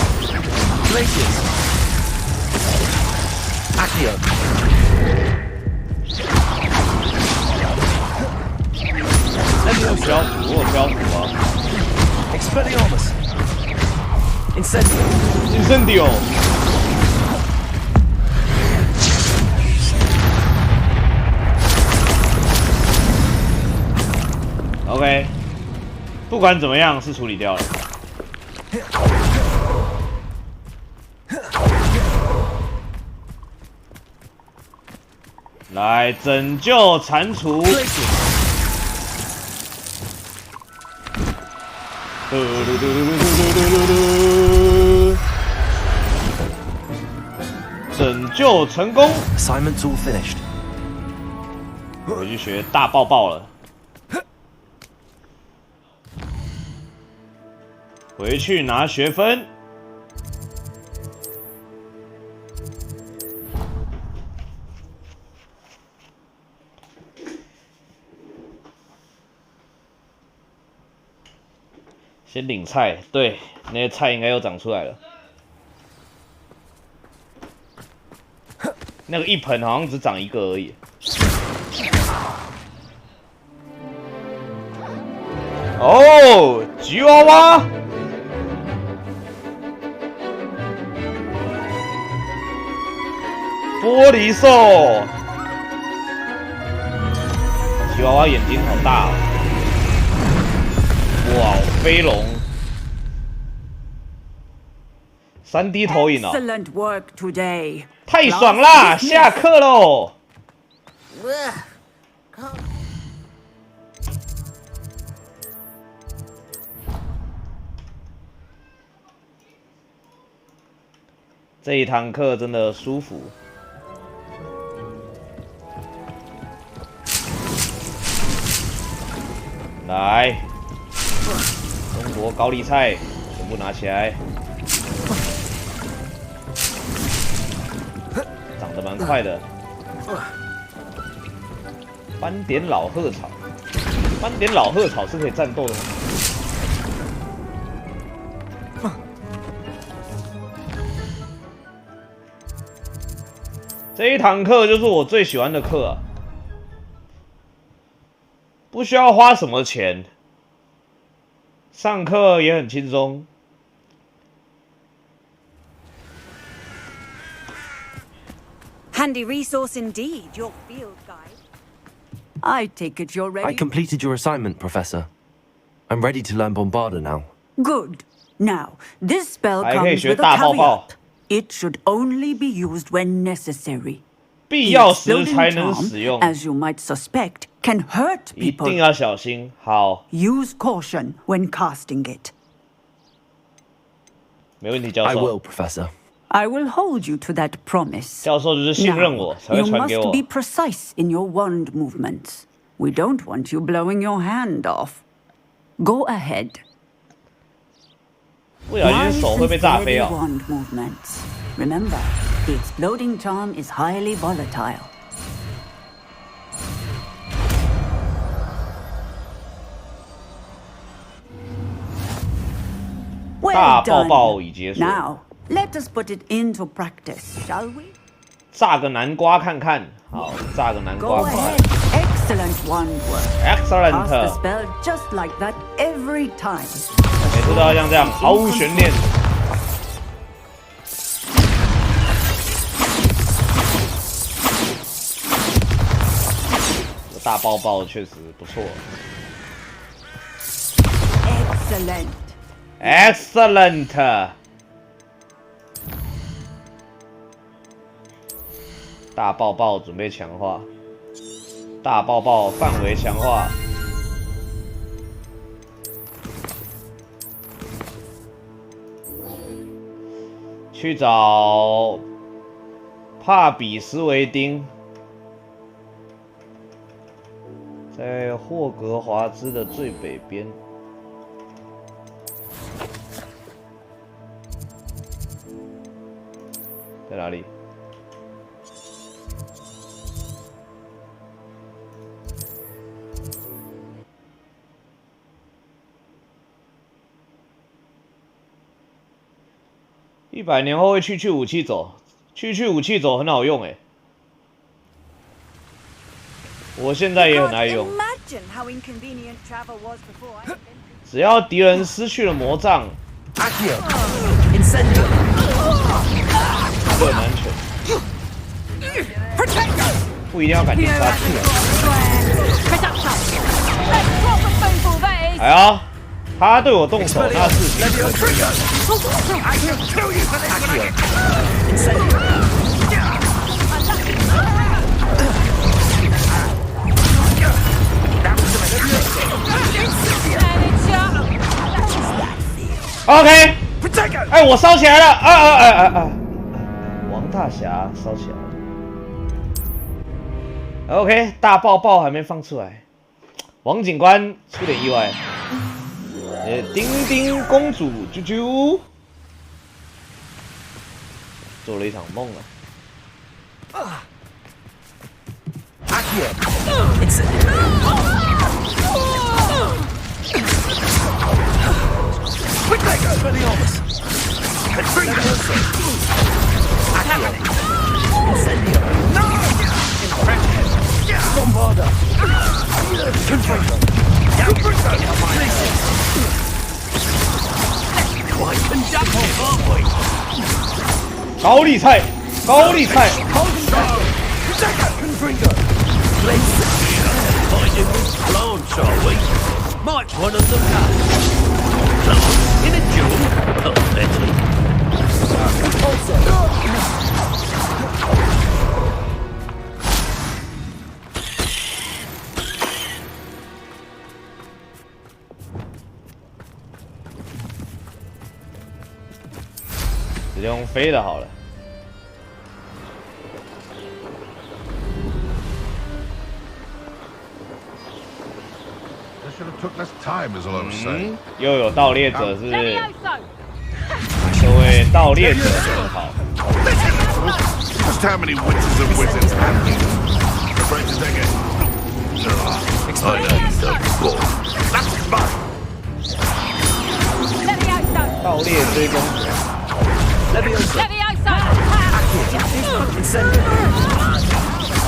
我有漂浮，我有漂浮啊 ！Expelliarmus。Incendio。OK， 不管怎么样是处理掉了。来拯救蟾蜍。拯救成功 ！Assignments all finished。回去学大爆爆了。回去拿学分。先领菜，对，那些菜应该又长出来了。那个一盆好像只长一个而已。哦，吉娃娃，玻璃兽，吉娃娃眼睛好大哦。哇，飞龙，3D 投影哦，太爽啦！下课喽。这一堂课真的舒服。来。中国高丽菜全部拿起来，长得蛮快的。斑点老鹤草，斑点老鹤草是可以战斗的吗？这一堂课就是我最喜欢的课啊，不需要花什么钱。上课也很轻松。Handy resource indeed, your field guide. I take it you're ready. I completed your assignment, Professor. I'm ready to learn Bombarder now. Good. Now, this spell comes with a caveat. It should only be used when necessary. 必要时才能使用。 As you might suspect, can hurt people. 一定要小心。好。Use caution when casting it. 没问题，教授。 I will, Professor. I will hold you to that promise. 教授就是信任我，才会传给我。 You must be precise in your wand movements. We don't want you blowing your hand off. Go ahead. 不小心手会被炸飞哦。 Wand movements. Remember, the exploding charm is highly volatile. 大爆爆已结束。 Now, let us put it into practice, shall we? 炸个南瓜看看。好，炸个南瓜。 Go ahead. Excellent wand work. Excellent. Cast the spell just like that every time. 每次都要像这样，毫无悬念。大爆爆确实不错。Excellent. Excellent. 大爆爆准备强化，大爆爆范围强化。去找帕比斯维丁，在霍格华兹的最北边。在哪里？ 100年后会去武器走，去武器走很好用哎，我现在也很爱用。只要敌人失去了魔杖，就很安全，不一定要赶尽杀绝。哎呀！ 他对我动手，那是OK。哎，我烧起来了！王大侠烧起来了。OK， 大爆爆还没放出来，王警官出点意外。 丁丁公主啾啾，做了一场梦啊！高丽菜，高丽菜。直接用飞的好了。 又有盗猎者是不是？各位盗猎者真好。盗猎追踪者。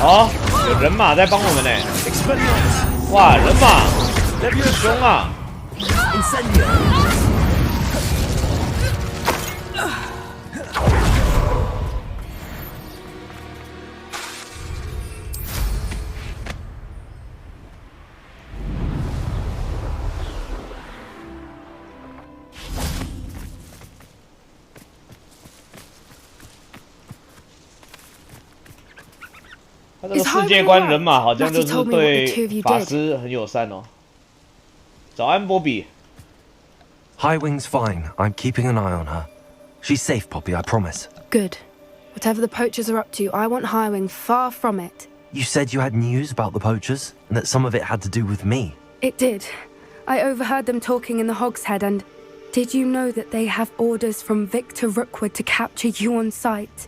哦，有人马在帮我们呢。哇，人马！ 凶啊！他这个世界观人马好像就是对法师很友善哦。 早安，波比。Highwing's fine. I'm keeping an eye on her. She's safe, Poppy, I promise. Good. Whatever the poachers are up to, I want Highwing far from it. You said you had news about the poachers, and that some of it had to do with me. It did. I overheard them talking in the Hogshead, and did you know that they have orders from Victor Rookwood to capture you on sight?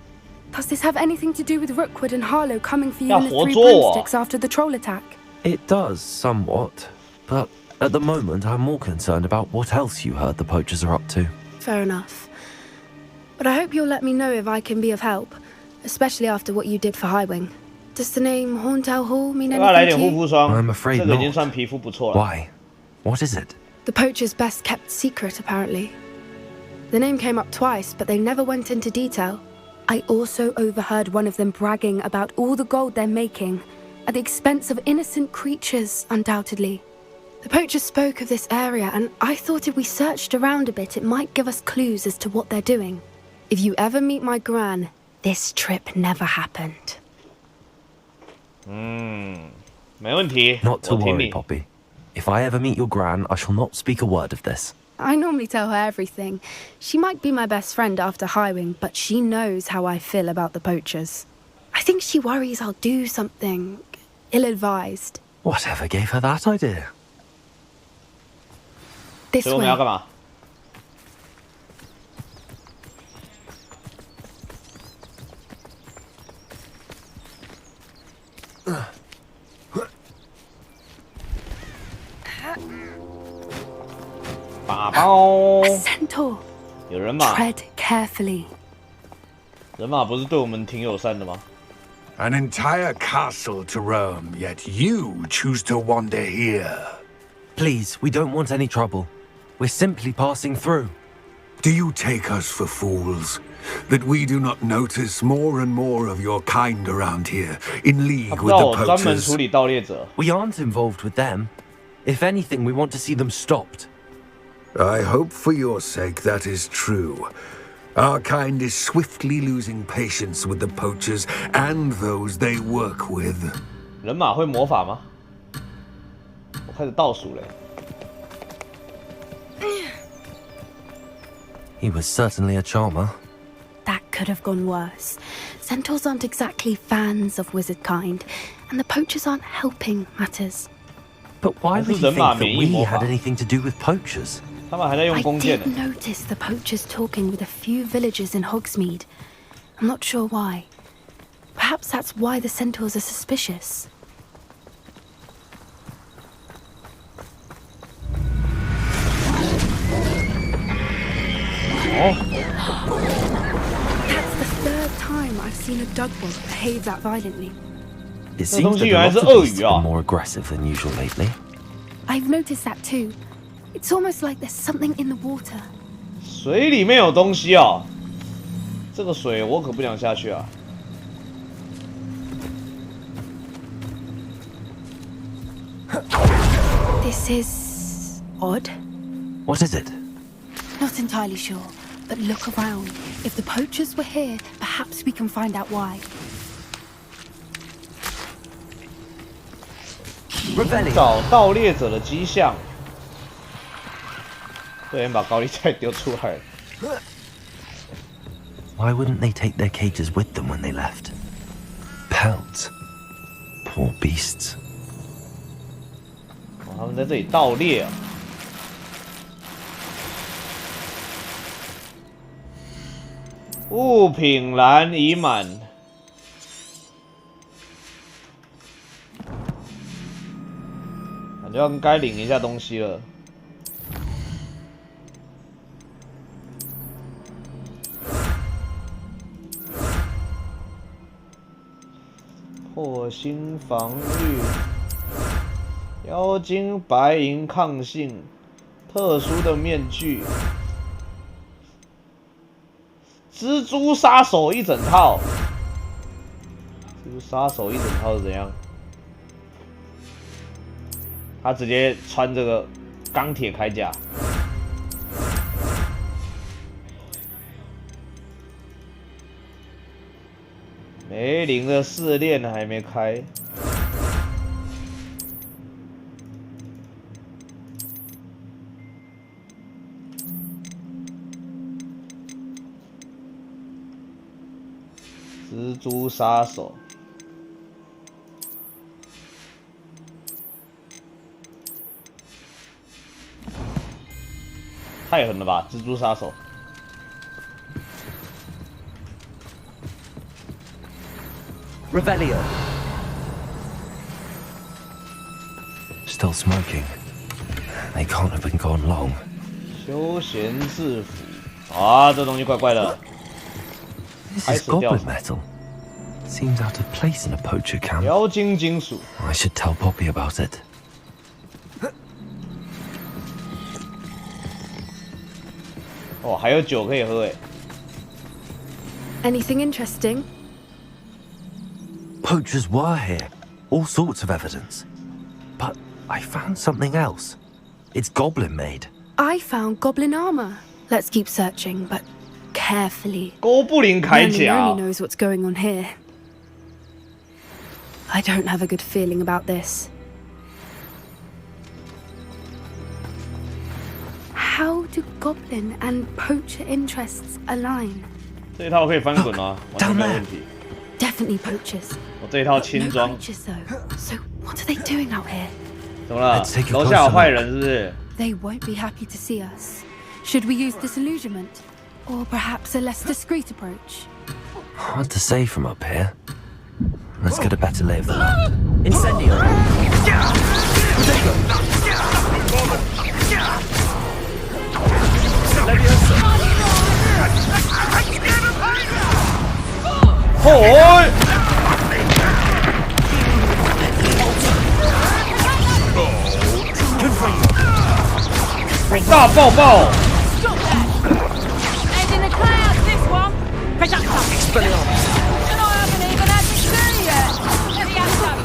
Does this have anything to do with Rookwood and Harlow coming for you in the Three Broomsticks after the troll attack? It does, somewhat. But at the moment, I'm more concerned about what else you heard the poachers are up to. Fair enough. But I hope you'll let me know if I can be of help, especially after what you did for Highwing. Does the name Horntail Hall mean anything to you? I'm afraid not. Why? What is it? The poacher's best kept secret, apparently. The name came up twice, but they never went into detail. I also overheard one of them bragging about all the gold they're making, at the expense of innocent creatures, undoubtedly. The poacher spoke of this area, and I thought if we searched around a bit, it might give us clues as to what they're doing. If you ever meet my gran, this trip never happened. Not to worry, Poppy. If I ever meet your gran, I shall not speak a word of this. I normally tell her everything. She might be my best friend after Highwing, but she knows how I feel about the poachers. I think she worries I'll do something ill-advised. Whatever gave her that idea? This way. 把包。A centaur. 有人马。Tread carefully. 人马不是对我们挺友善的吗？ An entire castle to roam, yet you choose to wander here. Please, we don't want any trouble. We're simply passing through. Do you take us for fools? That we do not notice more and more of your kind around here, in league with the poachers? 专门处理盗猎者。 We aren't involved with them. If anything, we want to see them stopped. I hope for your sake that is true. Our kind is swiftly losing patience with the poachers and those they work with. 人马会魔法吗？我开始倒数了。 He was certainly a charmer. That could have gone worse. Centaurs aren't exactly fans of wizard kind, and the poachers aren't helping matters. But why would he think that we had anything to do with poachers? I did notice the poachers talking with a few villagers in Hogsmeade. I'm not sure why. Perhaps that's why the centaurs are suspicious. That's the third time I've seen a Dugwald behave that violently. It seems that a lot of beasts have been more aggressive than usual lately. I've noticed that too. It's almost like there's something in the water. 水里面有东西哦，这个水我可不想下去啊。 This is odd. What is it? Not entirely sure, but look around. If the poachers were here, perhaps we can find out why. 找盗猎者的迹象。对，先把高丽菜丢出来。 Why wouldn't they take their cages with them when they left? Pelts. Poor beasts. 他们在这里盗猎啊！物品栏已满，感觉该领一下东西了。破心防御。 妖精白银抗性，特殊的面具，蜘蛛杀手一整套。蜘蛛杀手一整套是怎样？他直接穿这个钢铁铠甲。梅林的试炼还没开。 蜘蛛杀手，太狠了吧，蜘蛛杀手。 Revelio. Still smoking. They can't have been gone long. 休闲制服啊，这东西怪怪的。 This is goblin metal. Seems out of place in a poacher camp. 妖精金属。I should tell Poppy about it. 哦，还有酒可以喝诶。 Anything interesting? Poachers were here. All sorts of evidence. But I found something else. It's goblin made. I found goblin armor. Let's keep searching, but carefully. 哥布林铠甲。 only knows what's going on here. I don't have a good feeling about this. How do goblin and poacher interests align? 这一套可以翻滚啊，完全没有问题。 Definitely poachers. 我这一套轻装。 No poachers though. So what are they doing out here? 怎么了？楼下有坏人是不是？ They won't be happy to see us. Should we use disillusionment, or perhaps a less discreet approach? Hard to say from up here. Let's get a better lay of the land. Incendio. Ôi! 大爆爆！ And in the clouds, this one. Expelliarmus. And I haven't even had to see yet. Let me have some.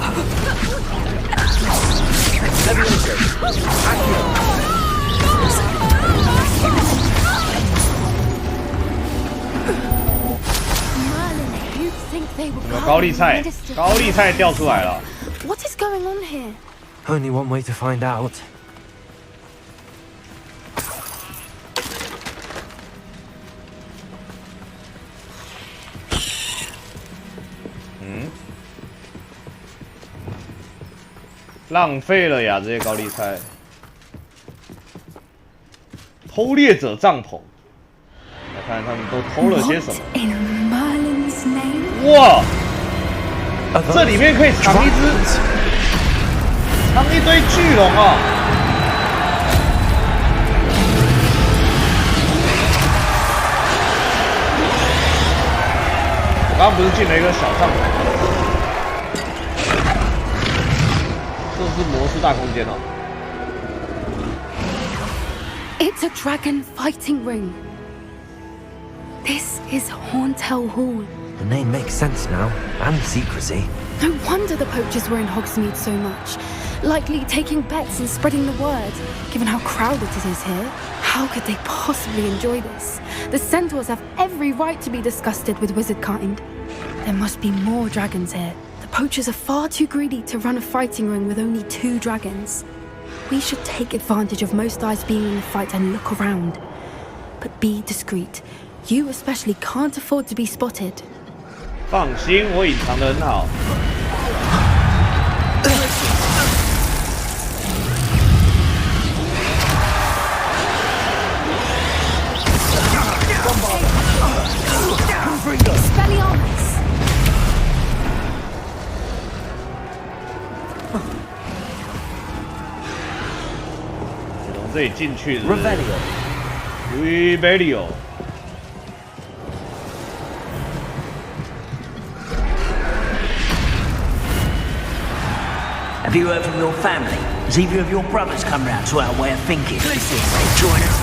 高丽菜，高丽菜掉出来了。 What is going on here? Only one way to find out. Hmm? 浪费了呀，这些高丽菜。偷猎者帐篷，来看他们都偷了些什么。哇！这里面可以藏一堆巨龙啊！我刚刚不是进了一个小帐篷吗？这是魔术大空间哦。 It's a dragon fighting ring. This is Hauntel Hall. The name makes sense now, and secrecy. No wonder the poachers were in Hogsmeade so much. Likely taking bets and spreading the word, given how crowded it is here. How could they possibly enjoy this? The centaurs have every right to be disgusted with wizard kind. There must be more dragons here. The poachers are far too greedy to run a fighting ring with only 2 dragons. We should take advantage of most eyes being in the fight and look around. But be discreet. You especially can't afford to be spotted. 放心，我隐藏得很好。从这里进去是 Revelio。 Have you heard from your family? Has either of your brothers come round to our way of thinking? Join us.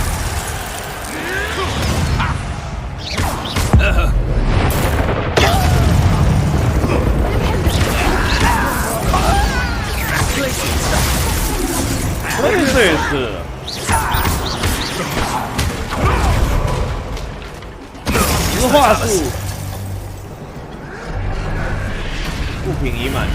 This 话术，物品已满。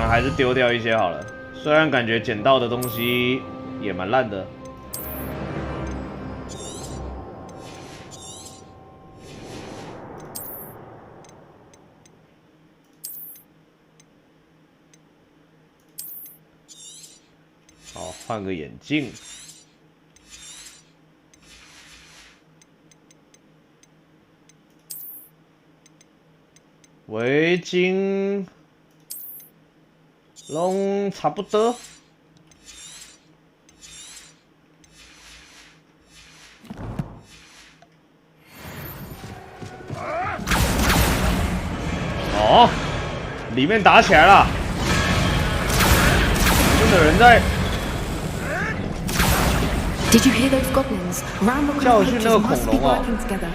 还是丢掉一些好了。虽然感觉捡到的东西也蛮烂的。换个眼镜。围巾，拢差不多。哦，里面打起来了，真的人在。Did you hear those goblins? Round the creatures must be working together.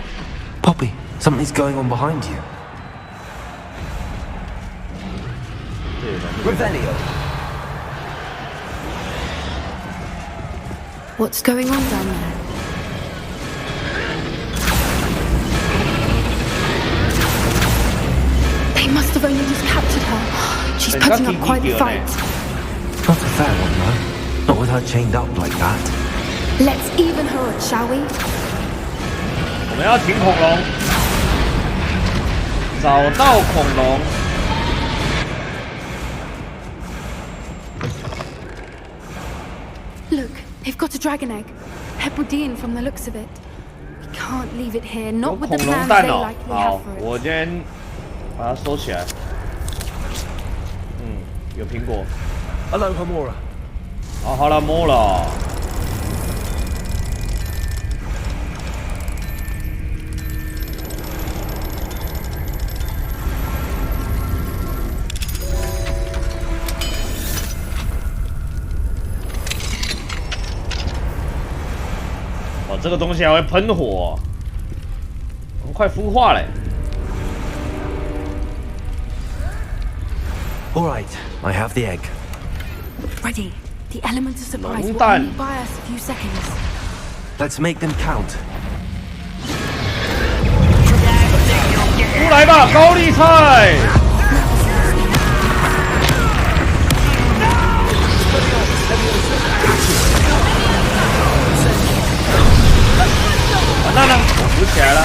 Poppy, something's going on behind you. Revelio. What's going on down there? They must have only just captured her. She's putting up quite the fight. Not a fair one, though. Not with her chained up like that. Let's even her up, shall we? 我们要停恐龙，找到恐龙。 Look, they've got a dragon egg. Hebridean from the looks of it. We can't leave it here, not with the plans they likely have for it. 我先把它收起来。有苹果。Aloha Mora. 啊，好了，摸了。这个东西还会喷火，我们快孵化嘞！ All right, I have the egg. Ready. The element of surprise will only buy us a few seconds. Let's make them count. 出来吧，高丽菜！完蛋了，浮起来了。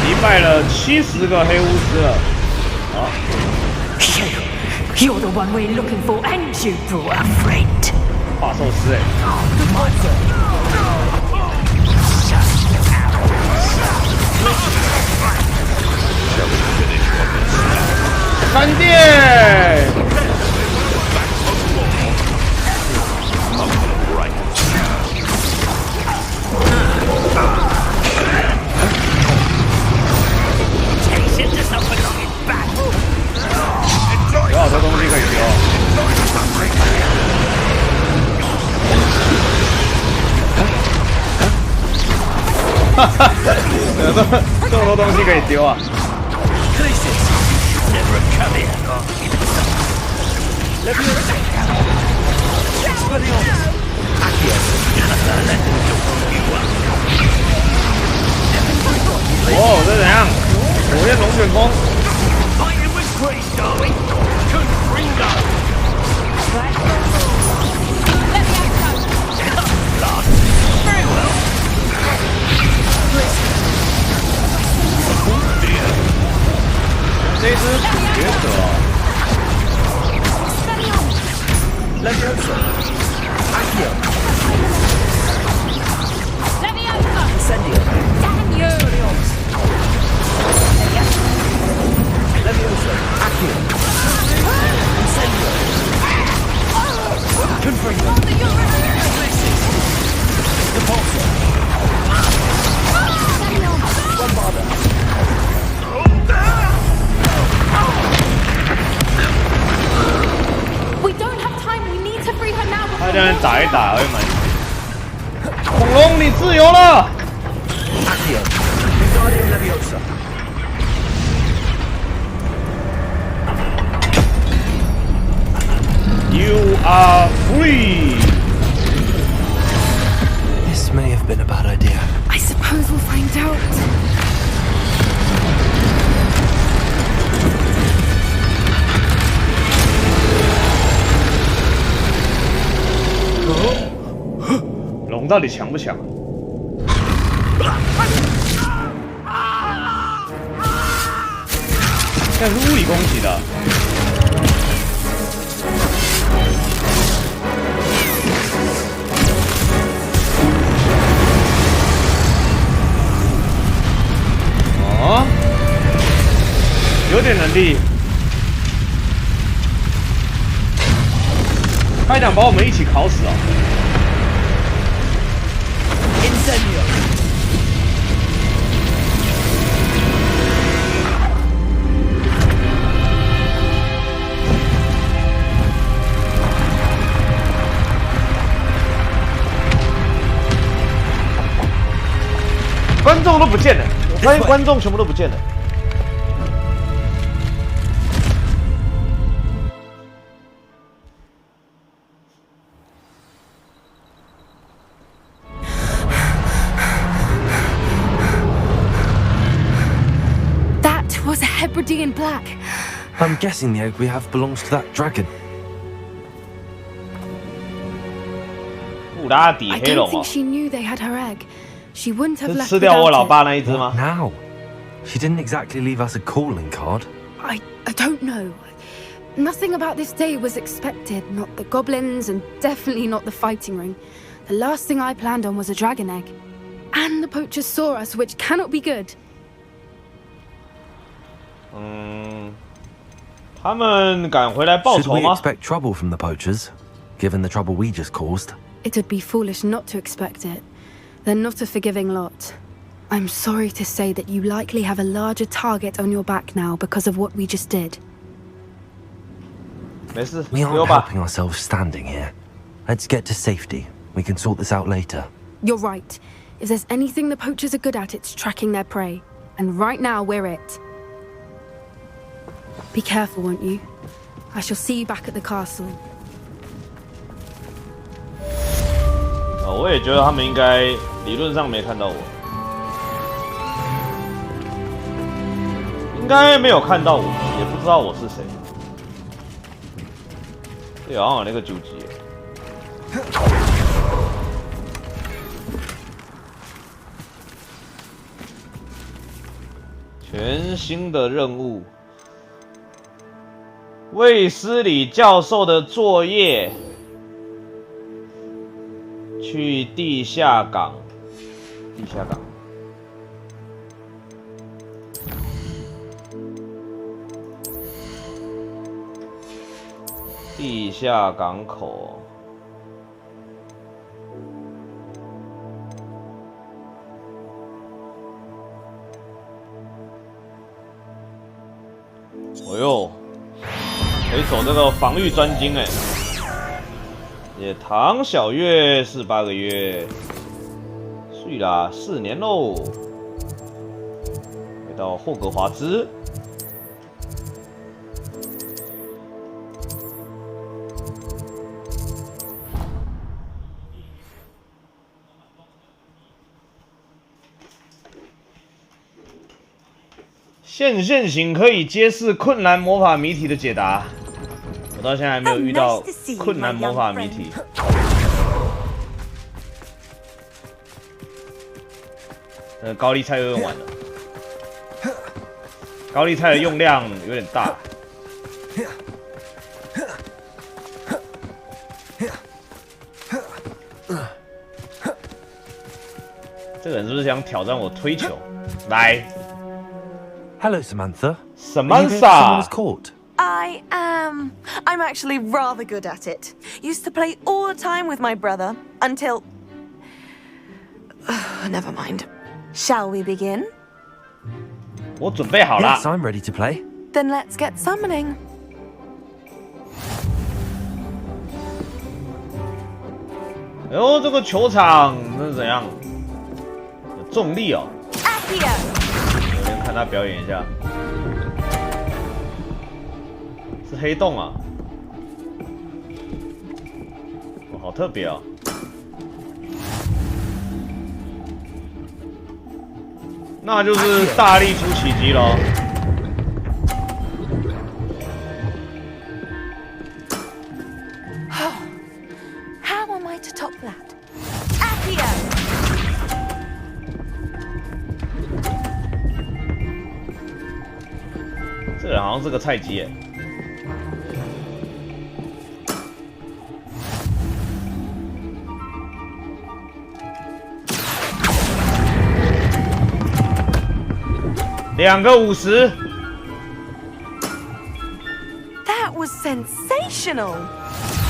击败了70个黑巫师了。好。 You're the one we're looking for, and you brought a friend. 化寿司哎！闪电！有好多东西可以丢。哈哈，这么多东西可以丢啊！哦，这怎样？火焰龙卷风。 这只主角者。他这样打一打会蛮。恐龙，你自由了！ You are free. This may have been a bad idea. I suppose we'll find out. Oh. 龙到底强不强？但是物理攻击的。哦，有点能力。他想把我们一起烤死哦。Incendio. 观众都不见了，我发现观众全部都不见了。That was a Hebridean black. I'm guessing the egg we have belongs to that dragon. 布拉底 I 黑 don't 龙 think 哦， she knew they had her egg. She wouldn't have 是 left 吃掉我 without 老 it. 爸那一只吗？ Now, she didn't exactly leave us a calling card. I don't know. Nothing about this day was expected. Not the goblins, and definitely not the fighting ring. The last thing I planned on was a dragon egg. And the poachers saw us, which cannot be good. 他们敢回来报 Should 仇 we 吗？ expect trouble from the poachers, given the trouble we just caused? It would be foolish not to expect it. They're not a forgiving lot. I'm sorry to say that you likely have a larger target on your back now because of what we just did. 没事， We 留 aren't 吧。 helping ourselves standing here. Let's get to safety. We can sort this out later. You're right. If there's anything the poachers are good at, it's tracking their prey. And right now, we're it. Be careful, won't you? I shall see you back at the castle. 我也觉得他们应该理论上没看到我，应该没有看到我，也不知道我是谁。对，好像有那个纠结。全新的任务，卫斯理教授的作业。去地下港，地下港。地下港口。哎呦，可以走这个防御专精哎。也唐小月48个月，睡啦4年喽。回到霍格华兹，现行可以揭示困难魔法谜题的解答。我到现在还没有遇到困难魔法谜题。高丽菜又用完了，高丽菜的用量有点大。这个人是不是想挑战我推球？来 Hello, Samantha. Samantha. Someone's caught. I am. I'm actually rather good at it. Used to play all the time with my brother until. Never mind. Shall we begin? 我准备好了。Yes, I'm ready to play. Then let's get summoning. 哎呦，这个球场那是怎样？有重力哦。我先看他表演一下。是黑洞啊。好特别哦。那就是大力出奇迹咯。How am I to top that? Accio! 这人好像是个菜鸡耶。2个50。That was sensational.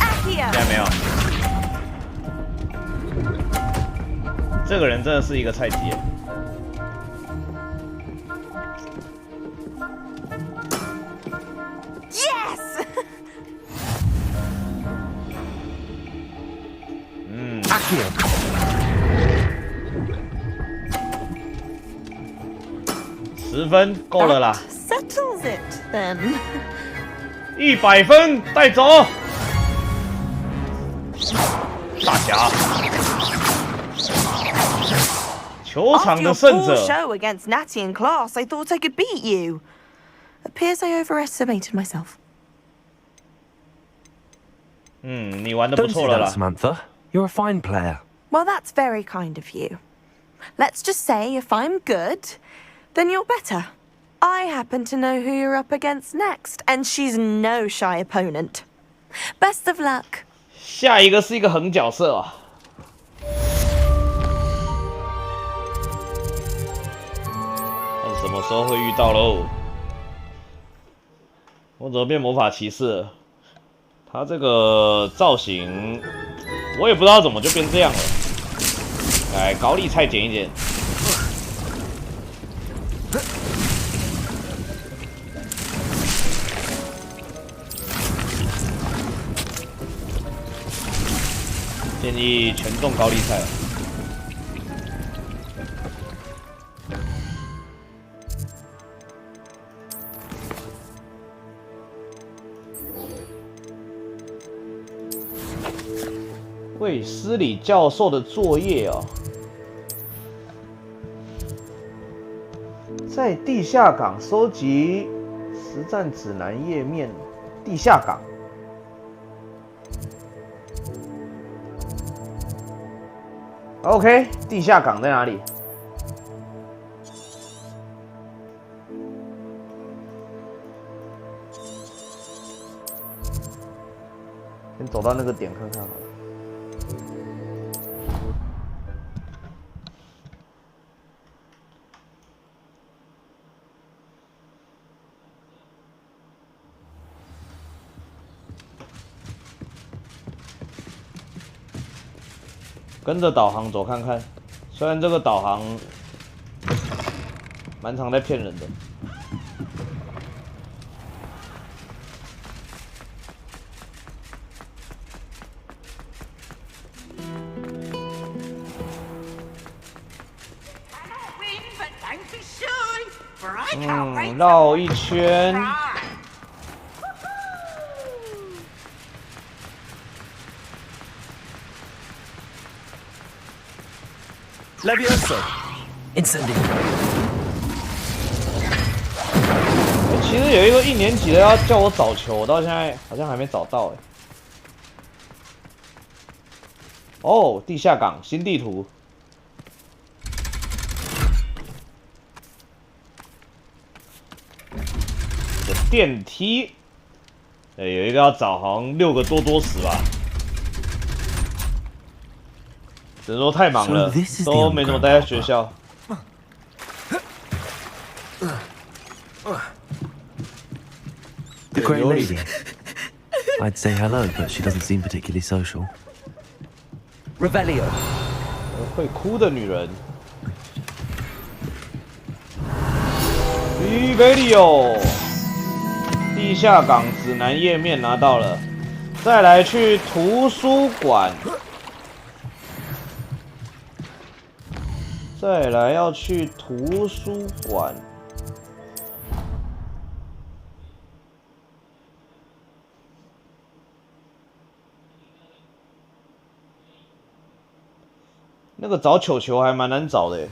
Accio! 现在没有。这个人真的是一个菜鸡耶。Yes! 10分够了啦。Settles it then. 100分带走。大侠。球场的胜者。 After your poor show against Natty in class, I thought I could beat you. Appears I overestimated myself. 你玩得不错了啦。 Samantha, you're a fine player. Well, that's very kind of you. Let's just say if I'm good, then you're better. I happen to know who you're up against next, and she's no shy opponent. Best of luck. 下一个是一个横角色啊。看什么时候会遇到喽？我怎么变魔法骑士了？他这个造型，我也不知道怎么就变这样了。来，高丽菜剪一剪。建议全种高丽菜。卫斯理教授的作业哦，在地下港收集实战指南页面。地下港。 OK， 地下港在哪里？先走到那个点看看好了。跟着导航走看看，虽然这个导航蛮常在骗人的。绕一圈。 Levioso, incendio。其实有一个1年级的要叫我找球，我到现在好像还没找到哎。哦，地下港新地图。有电梯。有一个要找，好像6个多时吧。 只能说太忙了，都没怎么待在学校。The Great Lady. I'd say hello, but she doesn't seem particularly social. Revelio. 会哭的女人。Revelio。地下港指南页面拿到了，再来去图书馆。 再来要去图书馆，那个找球球还蛮难找的耶，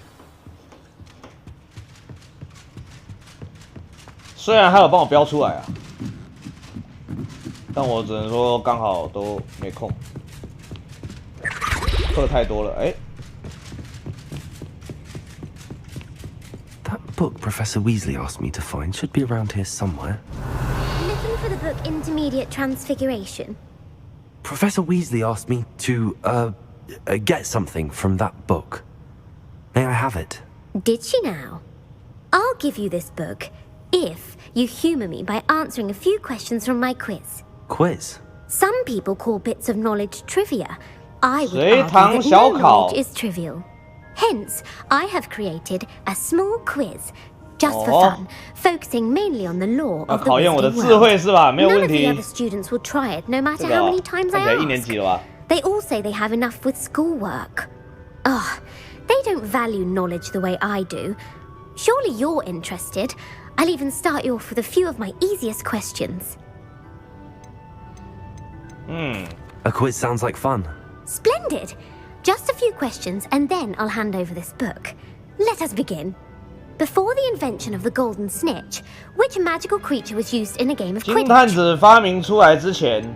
虽然他有帮我标出来啊，但我只能说刚好都没空，课太多了。哎 That book Professor Weasley asked me to find should be around here somewhere. Looking for the book Intermediate Transfiguration. Professor Weasley asked me to, get something from that book. May I have it? Did she now? I'll give you this book if you humour me by answering a few questions from my quiz. Quiz? Some people call bits of knowledge trivia. I would 随 argue 堂 that 小 no 考 knowledge is trivial. Hence, I have created a small quiz, just for 哦 fun, focusing mainly on the lore 要 of the 考验我的 Wizarding 智慧 world. 是吧？没有 None 问 of the 题。 other students will try it, no matter 这个 how 啊 many times 看 I 起来1年 ask. 级了吧？ They all say they have enough with schoolwork. Ugh, they don't value knowledge the way I do. Surely you're interested. I'll even start you off with a few of my easiest questions. A quiz sounds like fun. Splendid! Just a few questions and then I'll hand over this book. Let us begin. Before the invention of the golden snitch, which magical creature was used in a game of 金探 Quidditch? 子发明出来之前，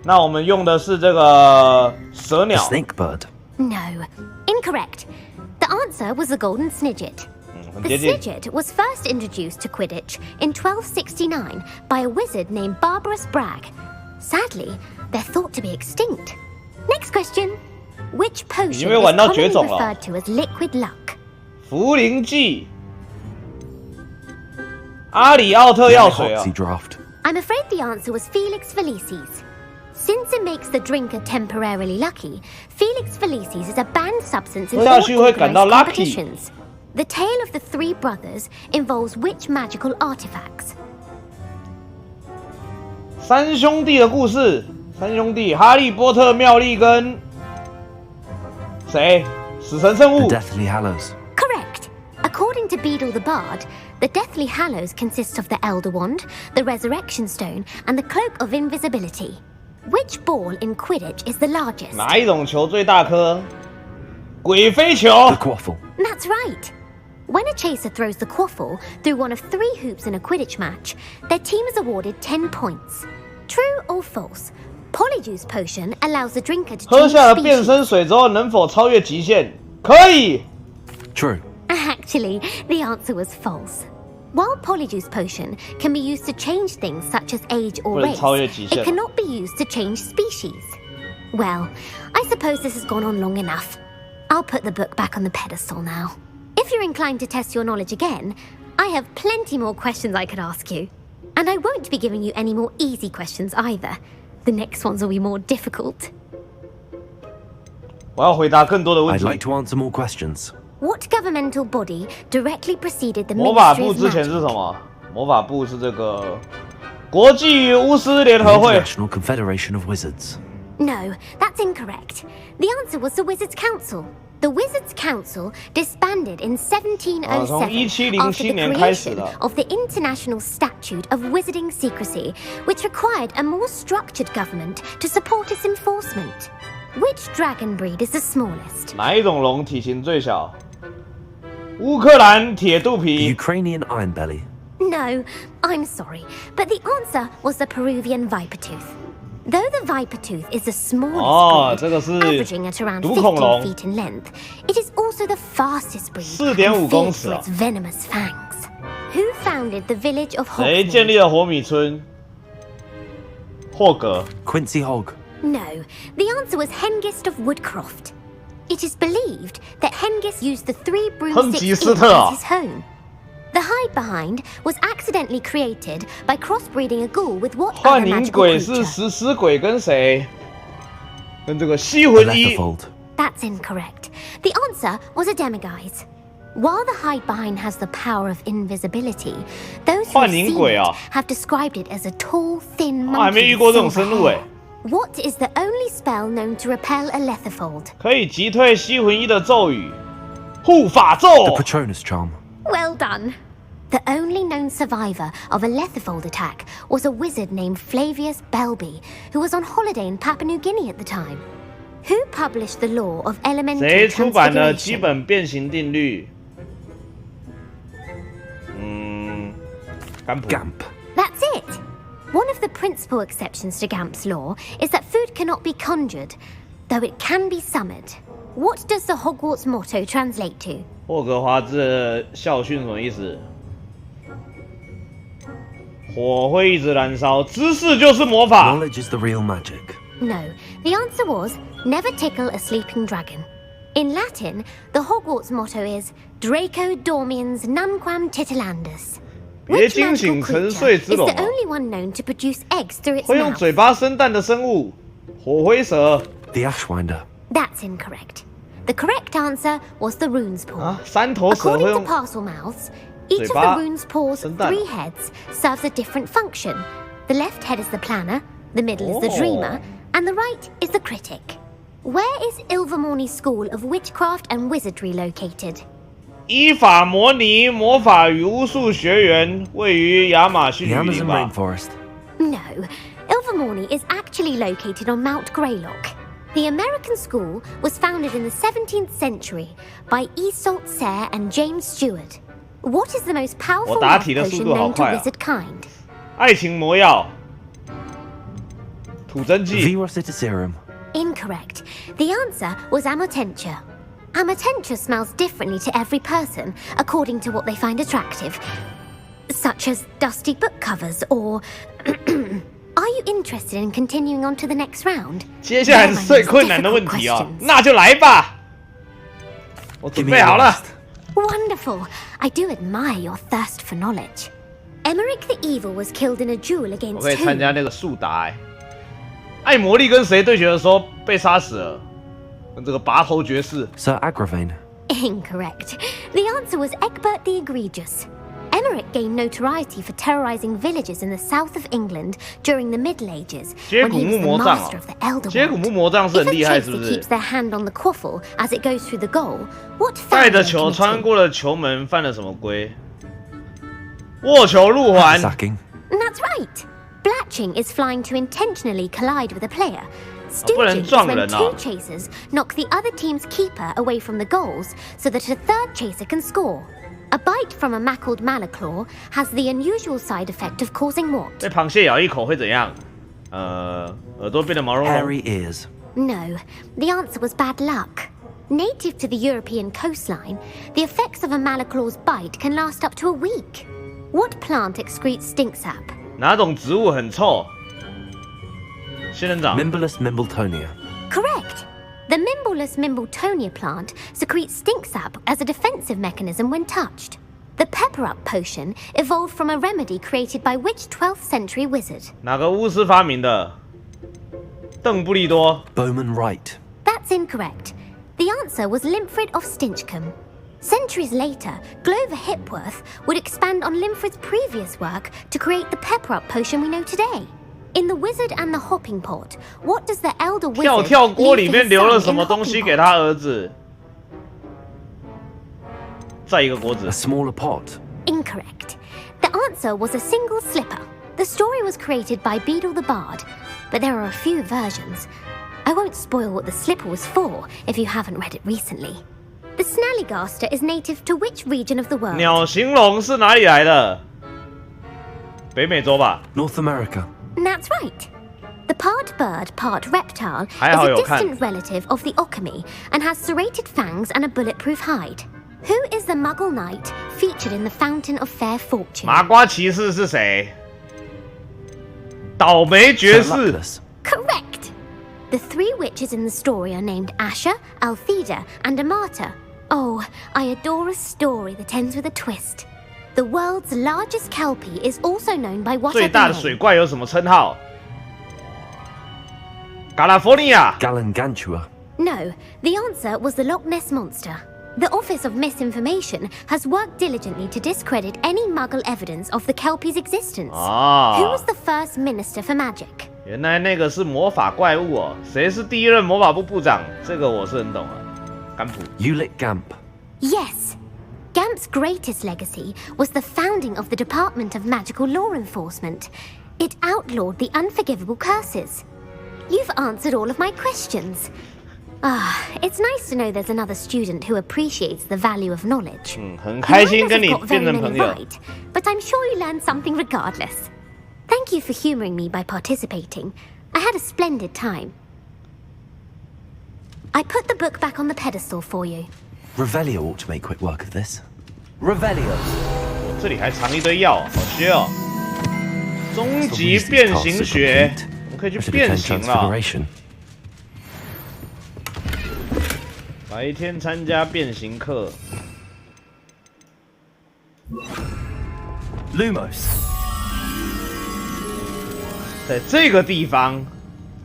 那我们用的是这个蛇 A 鸟。 snake bird. No, incorrect. The answer was the golden snidget. 很 The 接近。 snidget was first introduced to Quidditch in 1269 by a wizard named Barbarous Bragg. Sadly, they're thought to be extinct. Next question. Which potion is 已经被玩到绝 commonly 种了。 referred to as liquid luck? 茯苓剂，阿里奥特药水啊 Hoxie！draft. I'm afraid the answer was Felix Felicis. Since it makes the drinker temporarily lucky, Felix Felicis is a banned substance in 喝 all 下去会感到 organized lucky。 competitions. The tale of the three brothers involves which magical artifacts? 三兄弟的故事，三兄弟哈利波特、妙丽跟谁？死神圣 The 物。 Deathly Hallows. Correct. According to Beedle the Bard, the Deathly Hallows consists of the Elder Wand, the Resurrection Stone, and the Cloak of Invisibility. Which ball in Quidditch is the largest? 哪一种球最大颗？鬼飞球。 The Quaffle. That's right. When a chaser throws the quaffle through one of 3 hoops in a Quidditch match, their team is awarded 10 points. True or false? Polyjuice potion allows the drinker to 喝 change 下了变 species. 身水之后，能否超越极限？可以。 True. Actually, the answer was false. While Polyjuice potion can be used to change things such as age or 不能 race, 超越极限。 it cannot be used to change species. Well, I suppose this has gone on long enough. I'll put the book back on the pedestal now. If you're inclined to test your knowledge again, I have plenty more questions I could ask you. And I won't be giving you any more easy questions either. The next ones will be more difficult. 我要回答更多的问 I'd 题。 like to answer more questions. What governmental body directly preceded the 魔法 Ministry 部 of 之前是 Magic? 什么？魔法部是这个国际巫师联 The 合会。 International Confederation of Wizards. No, that's incorrect. The answer was the Wizards' Council. The Wizards' Council disbanded in 1707 从 after 1707 the 年开始 creation 的。 of the International Statute of Wizarding Secrecy, which required a more structured government to support its enforcement. Which dragon breed is the smallest? 哪一种龙体型最小？乌克兰铁肚 The 皮。 Ukrainian Iron Belly. No, I'm sorry, but the answer was the Peruvian viper tooth. Though the viper tooth is the smallest 哦， breed, 这个是 averaging at around 毒恐 15龙 feet in length, it is also the fastest breed 4.5 and 公 feared 尺 for 啊 its venomous fangs. Who founded the village of 谁 Hogsmeade? 建立了活米村？霍格。 Quincy Hogg. No, the answer was Hengist of Woodcroft. It is believed that Hengist used the 3 broomsticks inn 亨吉斯特啊 as his home. The hide behind was accidentally created by crossbreeding a ghoul with what 幻 other 影 magical 鬼是 creature? 食尸鬼跟谁？跟这个吸魂衣。 Letherfold. That's incorrect. The answer was a demiguise. While the hide behind has the power of invisibility, those who have 幻影 seen 鬼 it 啊！ have described it as a tall, thin 我还没 monkey 遇过 with 这种 silver 生物 hair. 哎。 What is the only spell known to repel a letherfold? 可以击退吸魂衣的咒语，护法咒。 The Patronus Charm. Well done. The only known survivor of a letherfold attack was a wizard named Flavius Belby, who was on holiday in Papua New Guinea at the time. Who published the law of elementary 谁出版了基本变形定律？甘普。That's it. One of the principal exceptions to Gamp's law is that food cannot be conjured, though it can be summoned. What does the Hogwarts motto translate to? 霍格华兹的校训什么意思？火会一直燃烧，知识就是魔法。Knowledge is the real magic. No, the answer was never tickle a sleeping dragon. In Latin, the Hogwarts motto is Draco dormiens nunquam titilandus. 别惊醒沉睡之龙。Is the only one known to produce eggs through its 会用 mouth. 嘴巴生蛋的生物，火灰蛇。The Ashwinder. That's incorrect. The correct answer was the rune's paw. 三头蛇会 According 用 to parcel mouths, each of 嘴巴 the rune's paw's 生蛋。 3 heads serves a different function. The left head is the planner, the middle is the dreamer, and the right is the critic. Where is Ilvermorny School of Witchcraft and Wizardry located? 依法模拟魔法与巫术学园位于亚马逊 The 雨林 Amazon 吧？ rainforest. No, Ilvermorny is actually located on Mount Greylock. The American school was founded in the 17th century by Isolde Sayre and James Stewart. What is the most powerful 我答 love 题的速 potion 度好 known to 快啊！ wizard kind? 爱情魔药，吐真剂。 Veracitiserum. Incorrect. The answer was Amotentia. Amotentia smells differently to every person according to what they find attractive, such as dusty book covers or... Are you interested in continuing on to the next round? 接下来是最困难的问题哦，那就来吧。我准备好了。 Wonderful. I do admire your thirst for knowledge. Emmerich the Evil was killed in a duel 我 against 可以参 whom? 加那个速答哎。艾魔力跟谁对决的时候被杀死了？跟这个拔头爵士。 Sir Agravain. Incorrect. The answer was Egbert the Egregious. Emmerich gained notoriety for terrorizing villages in the south of England during the Middle Ages when he was the master of the Elder 接骨木魔杖是 If 很 a 厉害，是 chaser 不是 keeps？their hand on the quaffle as it goes through the goal, what 带 foul 着 they 球 committed? 穿过了球门，犯了什么规？握球入环。 Sacking. That's right. Blatching is flying to intentionally collide with a player. 不能 Stooging is 撞 when 人啊 two chasers knock the other team's keeper away from the goals so that a third chaser can score. A bite from a mackled malaclaw has the unusual side effect of causing what? 被螃蟹咬一口会怎样？耳朵变得毛茸茸。 Hairy ears. No, the answer was bad luck. Native to the European coastline, the effects of a malaclaw's bite can last up to a week. What plant excretes stink sap? 哪种植物很臭？仙人掌。 Mimblelus Mimbletonia. Correct. The Mimblelus Mimbletonia plant secretes stink sap as a defensive mechanism when touched. The pepper-up potion evolved from a remedy created by which 12th century wizard? 哪个巫师发明的？邓布利多。 Bowman Wright. That's incorrect. The answer was Limfrid of Stinchcombe. Centuries later, Glover Hipworth would expand on Limfrid's previous work to create the pepper-up potion we know today. In The Wizard and the Hopping Pot, what does the elder 跳 wizard 跳锅里 leave for 面 his 留了 son 什 in 么 the 东西 hopping 给 pot? 他儿子？再一个锅子 A。smaller pot. Incorrect. The answer was a single slipper. The story was created by Beadle the Bard, but there are a few versions. I won't spoil what the slipper was for if you haven't read it recently. The Snallygaster is native to which region of the world? 鸟形龙是哪里来的？北美洲吧。 North America. That's right. The part bird, part reptile is 还好 a 有看。 distant relative of the Occamy and has serrated fangs and a bulletproof hide. Who is the Muggle knight featured in the Fountain of Fair Fortune? 麻瓜骑士是谁？倒霉爵 Sir 士。 Luckless. Correct. The 3 witches in the story are named Asher, Altheda, and Amata. Oh, I adore a story that ends with a twist. The world's largest kelpie is also known by what 最 other 大的 name? 水怪有什么称号？加拉福尼亚。 Galangantua. No, the answer was the Loch Ness Monster. The Office of Misinformation has worked diligently to discredit any Muggle evidence of the Kelpie's existence. Who was the first Minister for Magic? 原来那个是魔法怪物哦。谁是第一任魔法部部长？这个我是很懂啊。甘普。 Ulick Gamp. Yes. Gamp's greatest legacy was the founding of the Department of Magical Law Enforcement. It outlawed the unforgivable curses. You've answered all of my questions. It's nice to know there's another student who appreciates the value of knowledge. 很开心跟你变成朋友。 But I'm sure you learned something regardless. Thank you for humoring me by participating. I had a splendid time. I put the book back on the pedestal for you. Revelio ought to make quick work of this. Revelio. 这里还藏一堆药，好缺哦。终极变形学，我们可以去变形了。白天参加变形课。Lumos。在这个地方，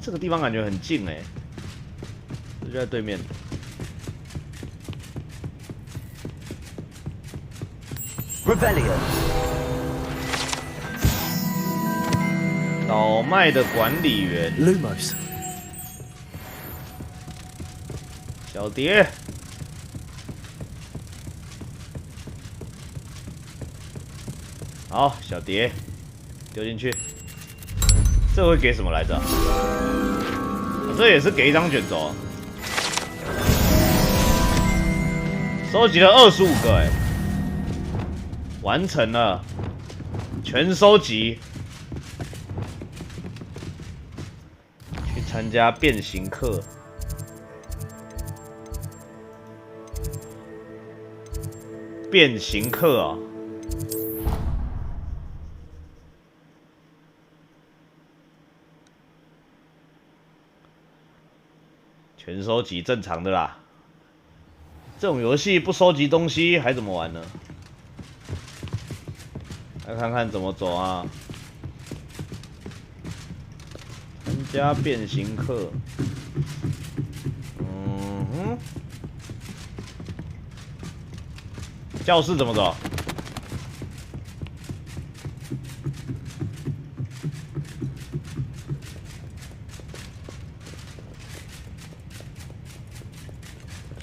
这个地方感觉很近哎，就在对面。 Revelio。倒卖的管理员。Lumos。小蝶。好，小蝶，丢进去。这会给什么来着？这也是给一张卷轴。收集了25个哎。 完成了，全收集。去参加变形课。变形课啊！全收集正常的啦。这种游戏不收集东西还怎么玩呢？ 来看看怎么走啊！参加变形课。教室怎么走？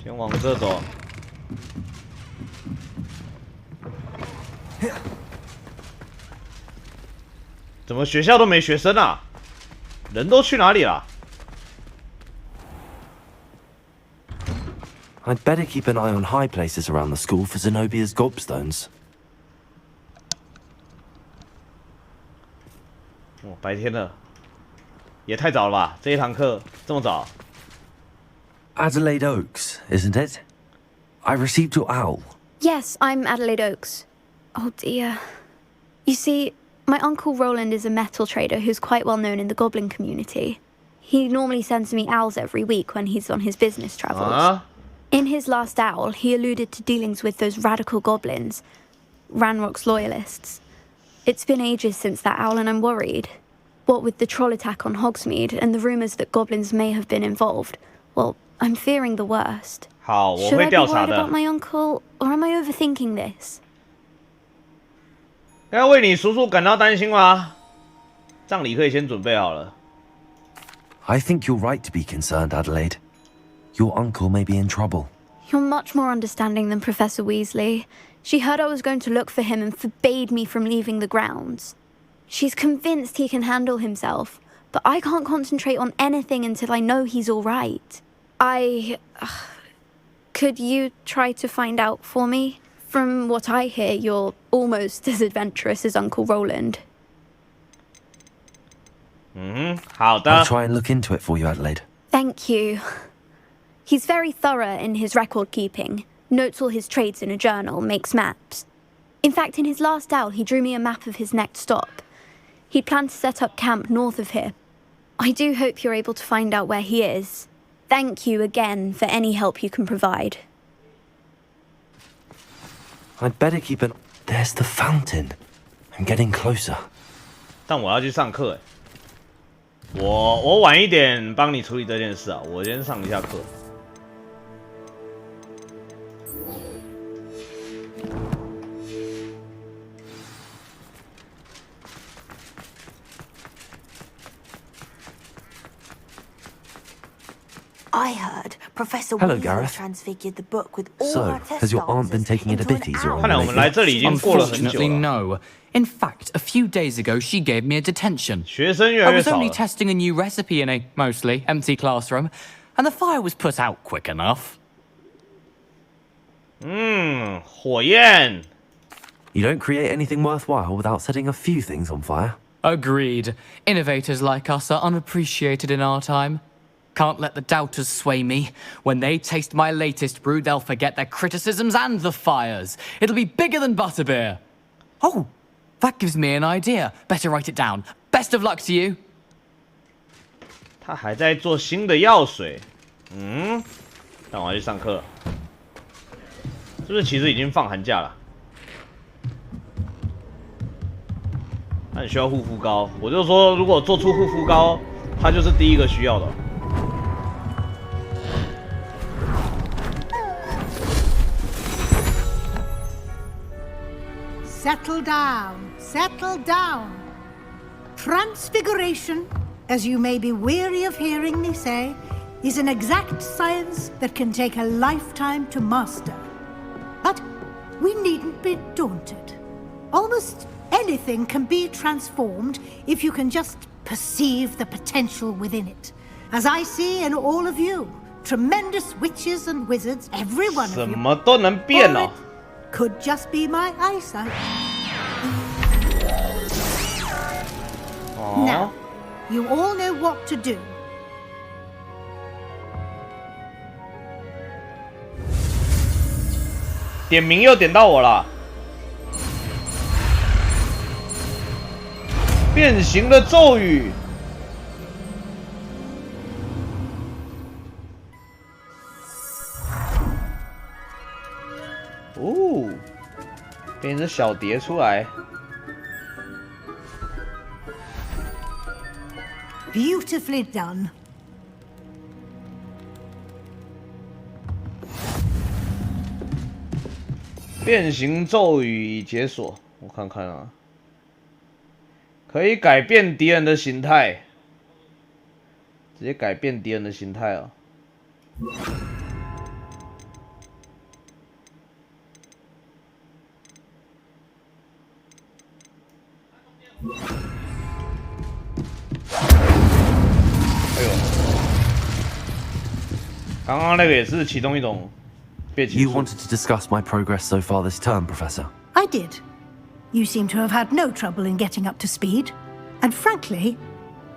先往这走。 怎么学校都没学生啊？人都去哪里了 I'd better keep an eye on high places around the school for Zenobia's gobstones. 哦，白天了，也太早了吧？这一堂课这么早。Adelaide Oaks, isn't it? I received your owl. Yes, I'm Adelaide Oaks. Oh dear. You see, my uncle Roland is a metal trader who's quite well known in the goblin community. He normally sends me owls every week when he's on his business travels. In his last owl, he alluded to dealings with those radical goblins, Ranrock's loyalists. It's been ages since that owl and I'm worried. What with the troll attack on Hogsmeade and the rumours that goblins may have been involved, well, I'm fearing the worst. 好，我 Should 会 I be 调查 worried 的。 about my uncle, or am I overthinking this? 要为你叔叔感到担心吗？葬礼可以先准备好了。 I think you're right to be concerned, Adelaide. Your uncle may be in trouble. You're much more understanding than Professor Weasley. She heard I was going to look for him and forbade me from leaving the grounds. She's convinced he can handle himself, but I can't concentrate on anything until I know he's all right. Could you try to find out for me? From what I hear, you're almost as adventurous as Uncle Roland. 好的。 I'll try and look into it for you, Adelaide. Thank you. He's very thorough in his record keeping, notes all his trades in a journal, makes maps. In fact, in his last owl, he drew me a map of his next stop. He planned to set up camp north of here. I do hope you're able to find out where he is. Thank you again for any help you can provide. I'd better keep an... There's the fountain. I'm getting closer. 但我要去上课哎。我晚一点帮你处理这件事啊，我先上一下课。 I heard Professor Hello, Weasley Gareth. transfigured the book with all So, our test has your aunt been answers taking it a into bit an easier owl. on 看来我们来这里已经过了很久 Unfortunately, 了。 no. In fact, a few days ago, she gave me a detention. 学生越 I 来越 was 少 only 了。 testing a new recipe in a mostly empty classroom, and the fire was put out quick enough. 火焰。You don't create anything worthwhile without setting a few things on fire. Agreed. Innovators like us are unappreciated in our time. Can't let the doubters sway me. When they taste my latest brew, they'll forget their criticisms and the fires. It'll be bigger than butterbeer. Oh, that gives me an idea. Better write it down. Best of luck to you. 他还在做新的药水。那我要去上课了。是不是其实已经放寒假了？他很需要护肤膏，我就说如果做出护肤膏，他就是第一个需要的。Settle down, settle down. Transfiguration, as you may be weary of hearing me say, is an exact science that can take a lifetime to master. But we needn't be daunted. Almost anything can be transformed if you can just perceive the potential within it. As I see in all of you, tremendous witches and wizards, every one of you. 什么都能变哦。Could just be my eyesight. Now, you all know what to do. 点名又点到我了。变形的咒语。哦，变成小蝶出来。Beautifully done. 变形咒语已解锁，我看看啊，可以改变敌人的形态，直接改变敌人的形态啊。哎呦，刚刚那个也是其中一种。You wanted to discuss my progress so far this term, Professor? I did. You seem to have had no trouble in getting up to speed, and frankly,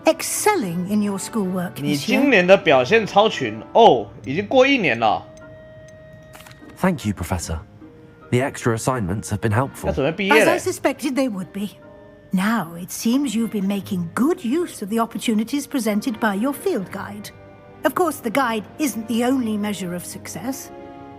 excelling in your schoolwork 你 this year. 今年的表现超群哦，已经过1年了。Thank you, Professor. The extra assignments have been helpful. 要准备毕业 As 了 I。suspected they would be. Now, it seems you've been making good use of the opportunities presented by your field guide. Of course, the guide isn't the only measure of success.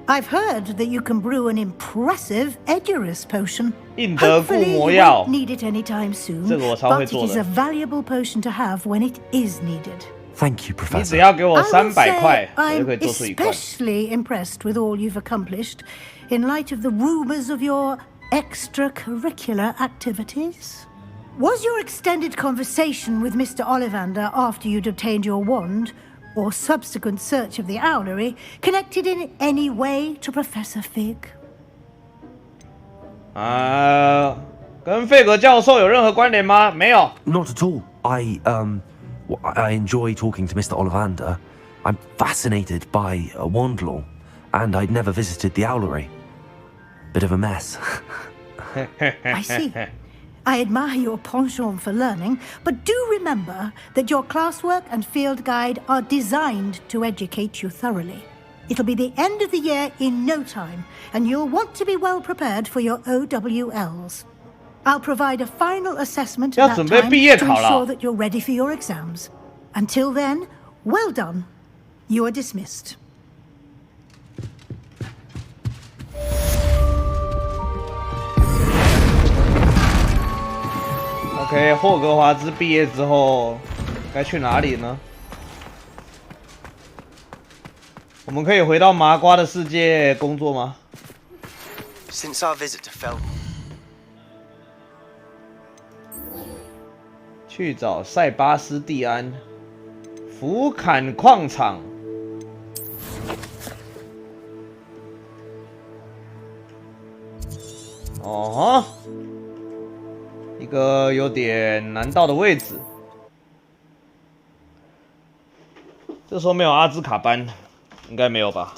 I've heard that you can brew an impressive Edurus potion. 印得固 Hopefully, 魔 you 药 won't need it anytime soon, 这个我超会 but it 做 is 的 a valuable potion to have when it is needed. Thank you, 你只 Professor. 要给我 I will 300 say 块，我就 I'm 可以做出1罐。 especially impressed with all you've accomplished in light of the rumors of your extracurricular activities. Was your extended conversation with Mr. Ollivander after you'd obtained your wand, or subsequent search of the owlery, connected in any way to Professor Fig? 跟费格教授有任何关联吗？没有。 Not at all. I enjoy talking to Mr. Ollivander. I'm fascinated by wand law, and I'd never visited the owlery. Bit of a mess. I see. I admire your penchant for learning, but do remember that your classwork and field guide are designed to educate you thoroughly. It'll be the end of the year in no time, and you'll want to be well prepared for your OWLs. I'll provide a final assessment at that time to ensure that you're ready for your exams. Until then, well done. You are dismissed. OK， 霍格华兹毕业之后该去哪里呢？我们可以回到麻瓜的世界工作吗？ Since our visit to Felton. 去找塞巴斯蒂安，福坎矿场。哦哈。一个有点难到的位置。这时候没有阿兹卡班，应该没有吧？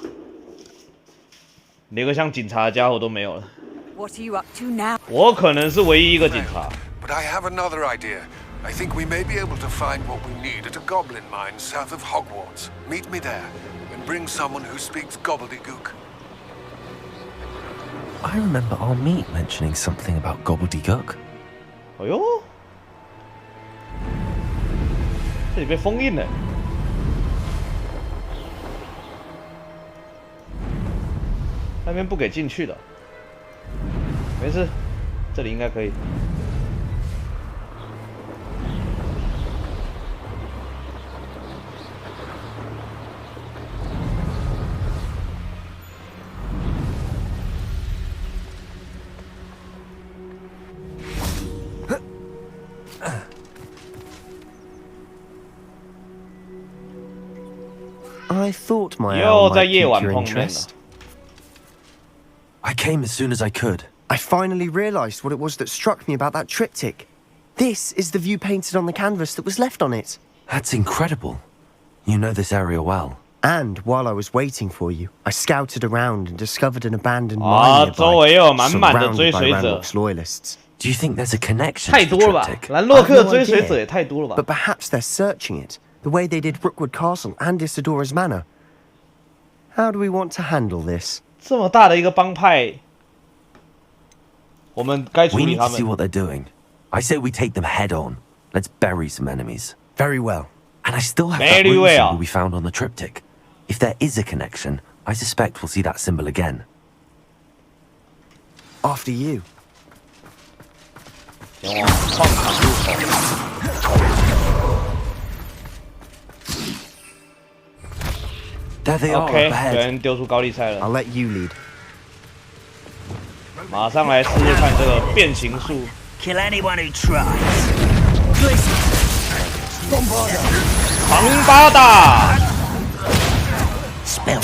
连个像警察的家伙都没有了。What are you up to now? 我可能是唯一一个警察。But I have another idea. I think we may be able to find what we need at a goblin mine south of Hogwarts. Meet me there, and bring someone who speaks gobbledygook. I remember our meet mentioning something about gobbledygook. 哎呦，这里被封印了。那边不给进去的，没事，这里应该可以。I thought my owl might pique your interest. I came as soon as I could. I finally realized what it was that struck me about that triptych. This is the view painted on the canvas that was left on it. That's incredible. You know this area well. And while I was waiting for you, I scouted around and discovered an abandoned mine nearby, surrounded by Ranrock's loyalists. Do you think there's a connection 太多了吧？兰洛克的追随者也太多了吧？ But perhaps they're searching it, the way they did Rookwood Castle and Isidora's Manor. How do we want to handle this? 这么大的一个帮派，我们该处 We 理 need 他 to see 们。 what they're doing. I say we take them head on. Let's bury some enemies. Very well. And I still have that Very rune well. symbol we found on the triptych. If there is a connection, I suspect we'll see that symbol again. After you. 前往矿场入口。 There they are OK， up 有 ahead. 人丢出高丽菜了。 I'll let you lead. 马上来试试看这个变形术。 Kill anyone who tries. 庞巴达。 Spell.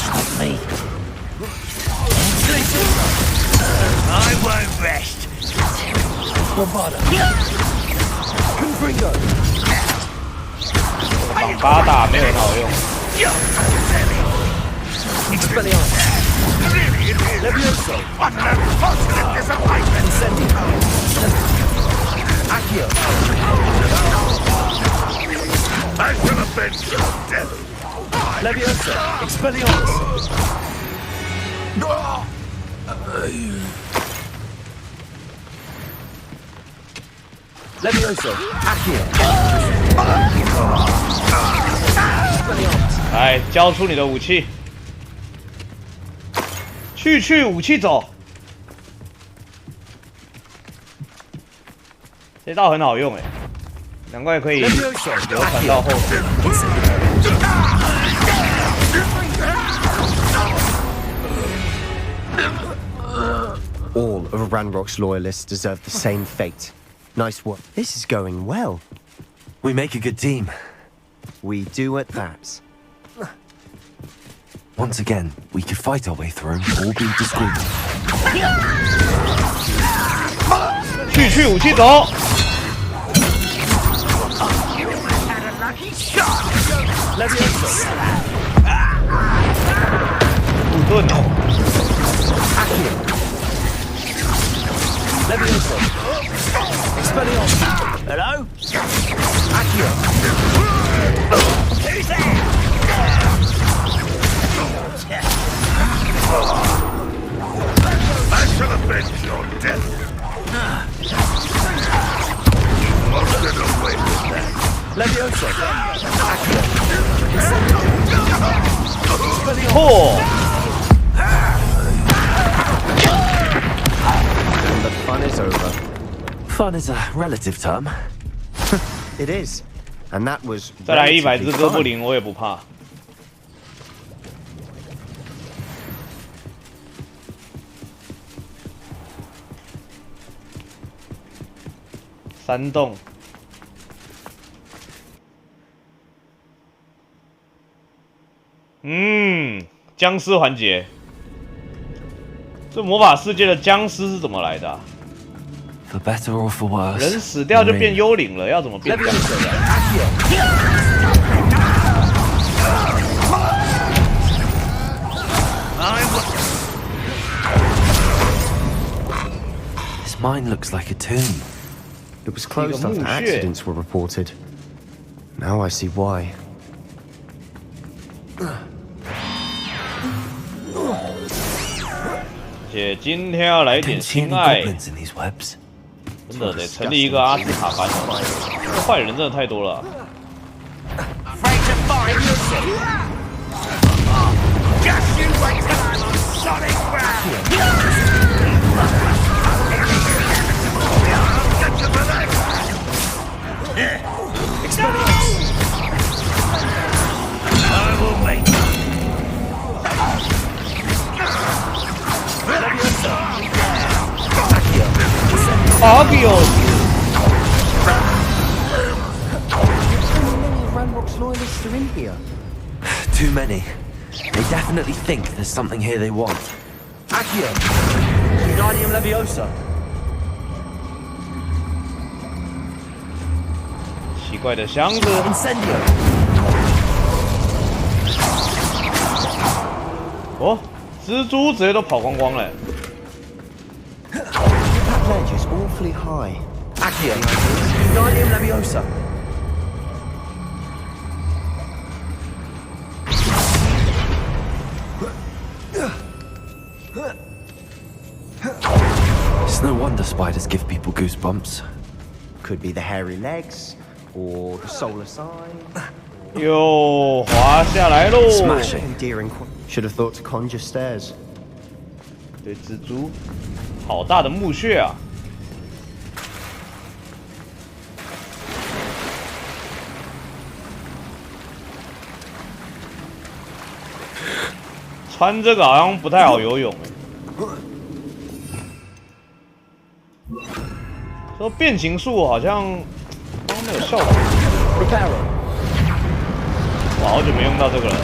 Not me. I won't rest. 庞巴达没有很好用。 Levioso! Unfortunate disappointment! Accio! I shall avenge your death! Levioso! Expelliarmus! Levioso! Accio! 来，交出你的武器。去，武器走。这道很好用哎，难怪可以流传到后世。 All of Ranrock's loyalists deserve the same fate. Nice work. This is going well. We make a good team. We do at that. Once again, we could fight our way through or be discreet. 去，武器走。武盾。 Levioso! Expelliarmus! Hello? Accio! Who's there? I shall avenge your death! You must get away with that! Levioso! Accio! Expelliarmus! The fun is over. Fun is a relative term. It is. And that was 再来100只 relatively 哥布 fun. 林，我也不怕。山洞。僵尸环节。这魔法世界的僵尸是怎么来的啊？ For better or for worse. 人死掉就变幽灵了，要怎么变这样子的？ This mine looks like a tomb. It was closed after accidents were reported. Now I see why. 且今天要来点心爱，真的得成立一个阿斯卡班了，这坏人真的太多了。Agios! Ranrock's loyalists are in here. Too many. They definitely think there's something here they want. Accio! Wingardium Leviosa! 奇怪的箱子。Incendio! 哦，蜘蛛直接都跑光光了。 That ledge is awfully high. Accio! Wingardium Leviosa! It's no wonder spiders give people goosebumps. Could be the hairy legs, or the solar sign. 又滑下来喽 Smashing. Should have thought to conjure stairs. 对，蜘蛛，好大的墓穴啊！穿这个好像不太好游泳哎。说变形术好像刚没有效果。哇，好久没用到这个了。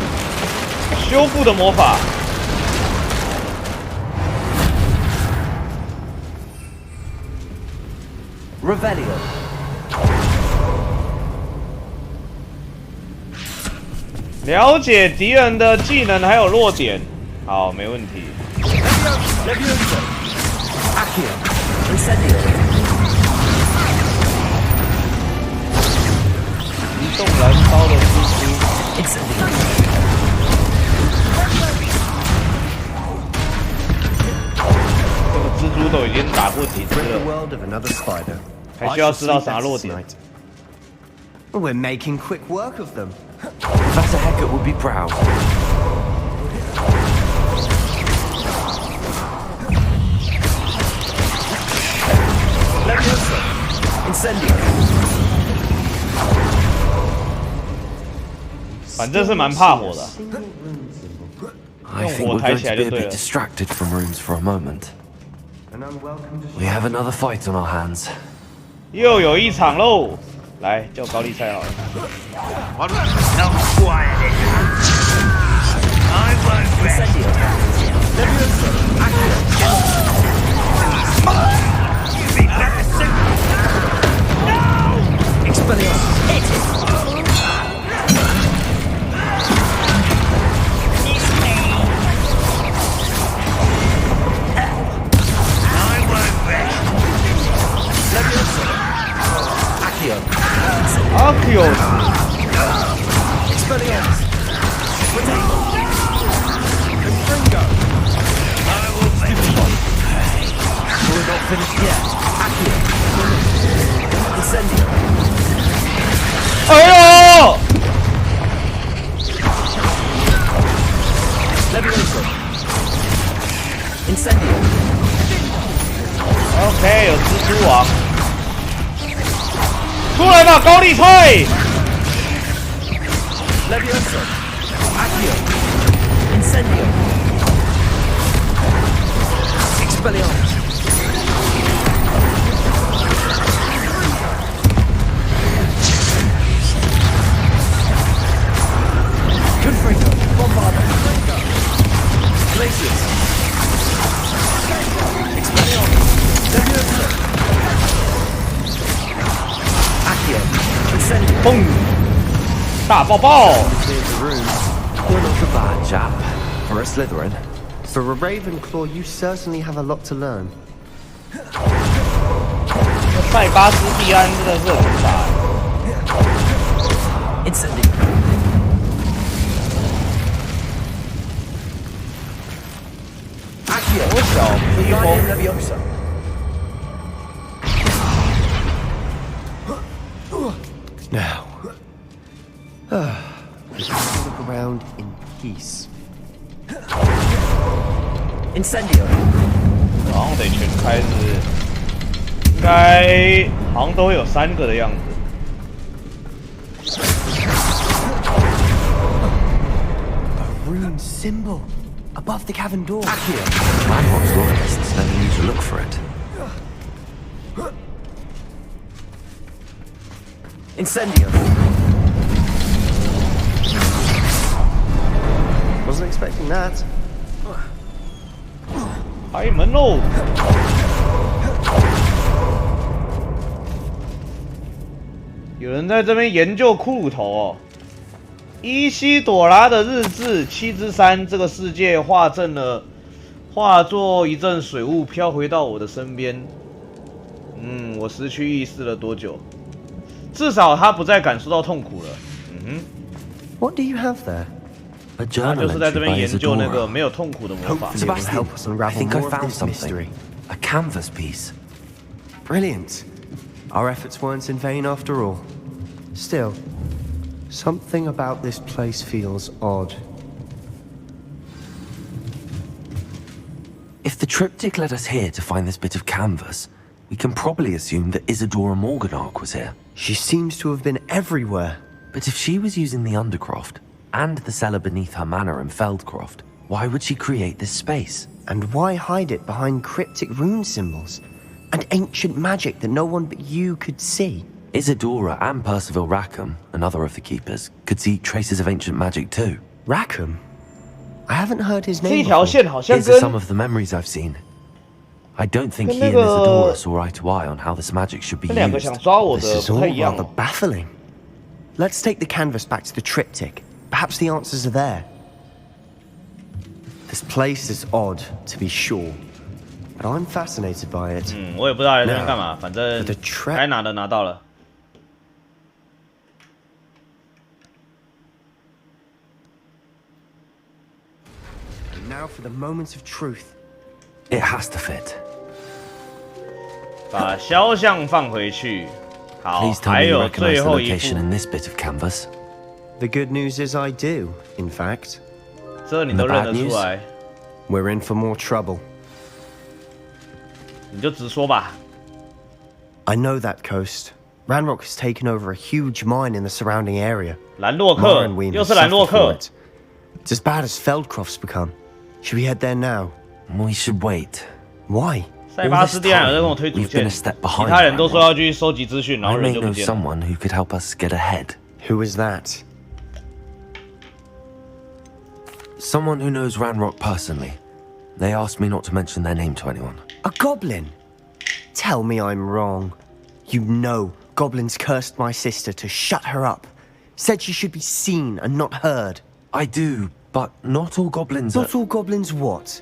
修复的魔法。 Revelio. 了解敌人的技能还有弱点，好，没问题。Leviosa. Accio. Incendio. 移动燃烧的蜘蛛。Incendio. 这个蜘蛛都已经打过几次了，还需要知道啥弱点？ We're making quick work of them. Professor Heckett would be proud. Leviosa. Incendio. 反正是蛮怕火的。 I think we're going to be a bit distracted from rooms for a moment. We have another fight on our hands. 又有一场喽！来，叫高丽菜好了。Arceus. Expelliarmus. Potato. Confringo. I will finish. We're not finished yet. Accio. Incendio. 哎呦！ Leviosa. Incendio. OK， 有蜘蛛网。 出来吧，高丽菜 ！Leviosa, Accio, Incendio, Expelliarmus. Confringo, Bombarda, Glacius, Expelliarmus, Leviosa. 嘣！大爆爆！ You're not a bad chap. For a Slytherin. For a Ravenclaw, you certainly have a lot to learn. 塞巴斯蒂安真的是很傻。Incendiary. Accio. 小披风。Now, we can look around in peace. Incendio. 好像得全开是，应该好像都会有3个的样子。A rune symbol above the cavern door. Accio. Landmark's loyalists never need to look for it. Incendio. Wasn't expecting that. 开门喽！有人在这边研究骷髅头哦。伊西朵拉的日志7之3，这个世界化作一阵水雾飘回到我的身边。我失去意识了多久？至少他不再感受到痛苦了。What do you have there? 他就是在这边研究那个没有痛苦的魔法。 Sebastian, I think I found something. A canvas piece. Brilliant. Our efforts weren't in vain after all. Still, something about this place feels odd. If the triptych led us here to find this bit of canvas, we can probably assume that Isadora Morganach was here. She seems to have been everywhere. But if she was using the Undercroft, and the cellar beneath her manor in Feldcroft, why would she create this space? And why hide it behind cryptic rune symbols? And ancient magic that no one but you could see? Isadora and Percival Rackham, another of the keepers, could see traces of ancient magic too. Rackham? I haven't heard his name 这条线好像 These 跟 are some of the memories I've seen. I don't think he and Isadora saw eye to eye on how this magic should be 这两个 used. 想抓我 This 的 is 不 all 太一样 rather baffling. Let's take the canvas back to the triptych. Perhaps the answers are there. This place is odd, to be sure, but I'm fascinated by it. 我也不知道来这边干嘛，反正该拿的拿到了。And now for the moment of truth. It has to fit. 把肖像放回去。好， Please tell 还 me you 有 recognize 最 the 后一 location 步。 in this bit of canvas. The good news is I do, in fact. 这你都认得出来， We're in for more trouble. 你就直说吧。 I know that coast. Ranrock has taken over a huge mine in the surrounding area. 兰洛克，又是兰洛克。 It's as bad as Feldcroft's become. Should we head there now? We should wait. Why? 塞巴斯蒂安有在跟我推主线，其他人都说要去收集资讯，然后 I 人 may 就不 know 见了。 someone who could help us get ahead. Who is that? Someone who knows Ranrock personally. They asked me not to mention their name to anyone. A goblin? Tell me I'm wrong. You know goblins cursed my sister to shut her up. Said she should be seen and not heard. I do, but not all goblins are... Not all goblins what?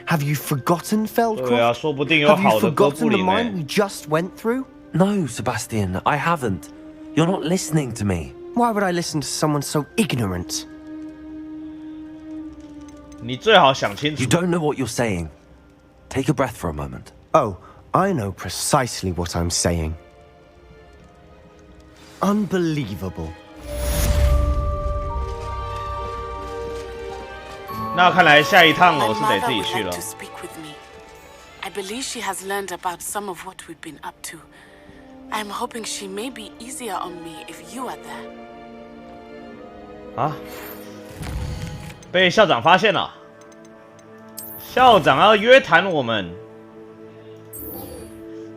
Have you forgotten 对啊， Feldcroft? 说不定有 Have you 好的哥布 forgotten the 林 mine 呢。 we just went through? No, Sebastian, I haven't. You're not listening to me. Why would I listen to someone so ignorant? 你最好想清楚。 You don't know what you're saying. Take a breath for a moment. Oh, I know precisely what I'm saying. Unbelievable. 那看来下一趟我是得自己去了。 I believe she has learned about some of what we've been up to. I'm hoping she may be easier on me if you are there. 啊！被校长发现了，校长要约谈我们，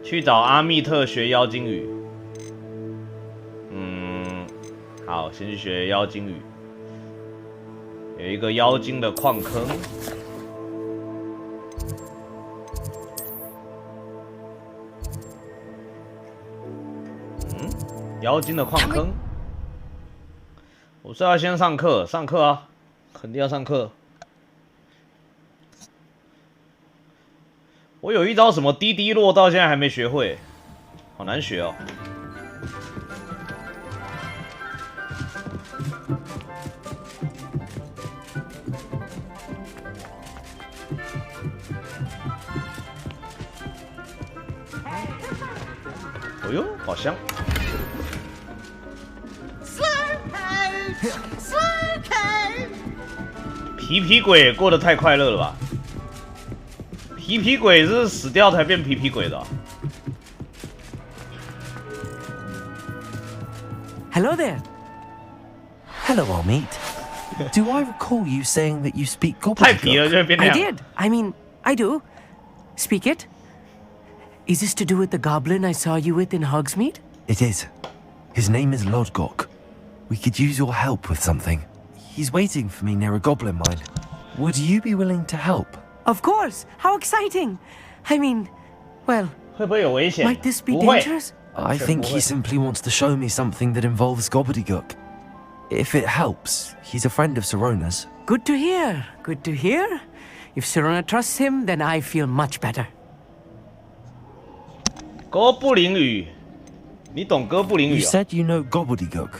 去找阿密特学妖精语。好，先去学妖精语。有一个妖精的矿坑。妖精的矿坑。我是要先上课，上课啊，肯定要上课。我有一招什么滴滴落，到现在还没学会，好难学哦。哎呦，好香！ 皮皮鬼过得太快乐了吧？皮皮鬼是死掉才变皮皮鬼的、啊。Hello there. Hello, old meat. Do I recall you saying that you speak 太皮了就变那样。 I did. I mean, I do. Speak it. Is this to do with the goblin I saw you with in Hogsmeade? It is. His name is Lodgok. We could use your help with something. He's waiting for me near a goblin mine. Would you be willing to help? Of course. How exciting. I mean, well, 会不会有危险？ might this be 不会。 dangerous? I think he simply wants to show me something that involves gobbledygook. If it helps, he's a friend of Sirona's. Good to hear. Good to hear. If Sirona trusts him, then I feel much better. 哥布林语，你懂哥布林 You 语啊？ said you know gobbledygook,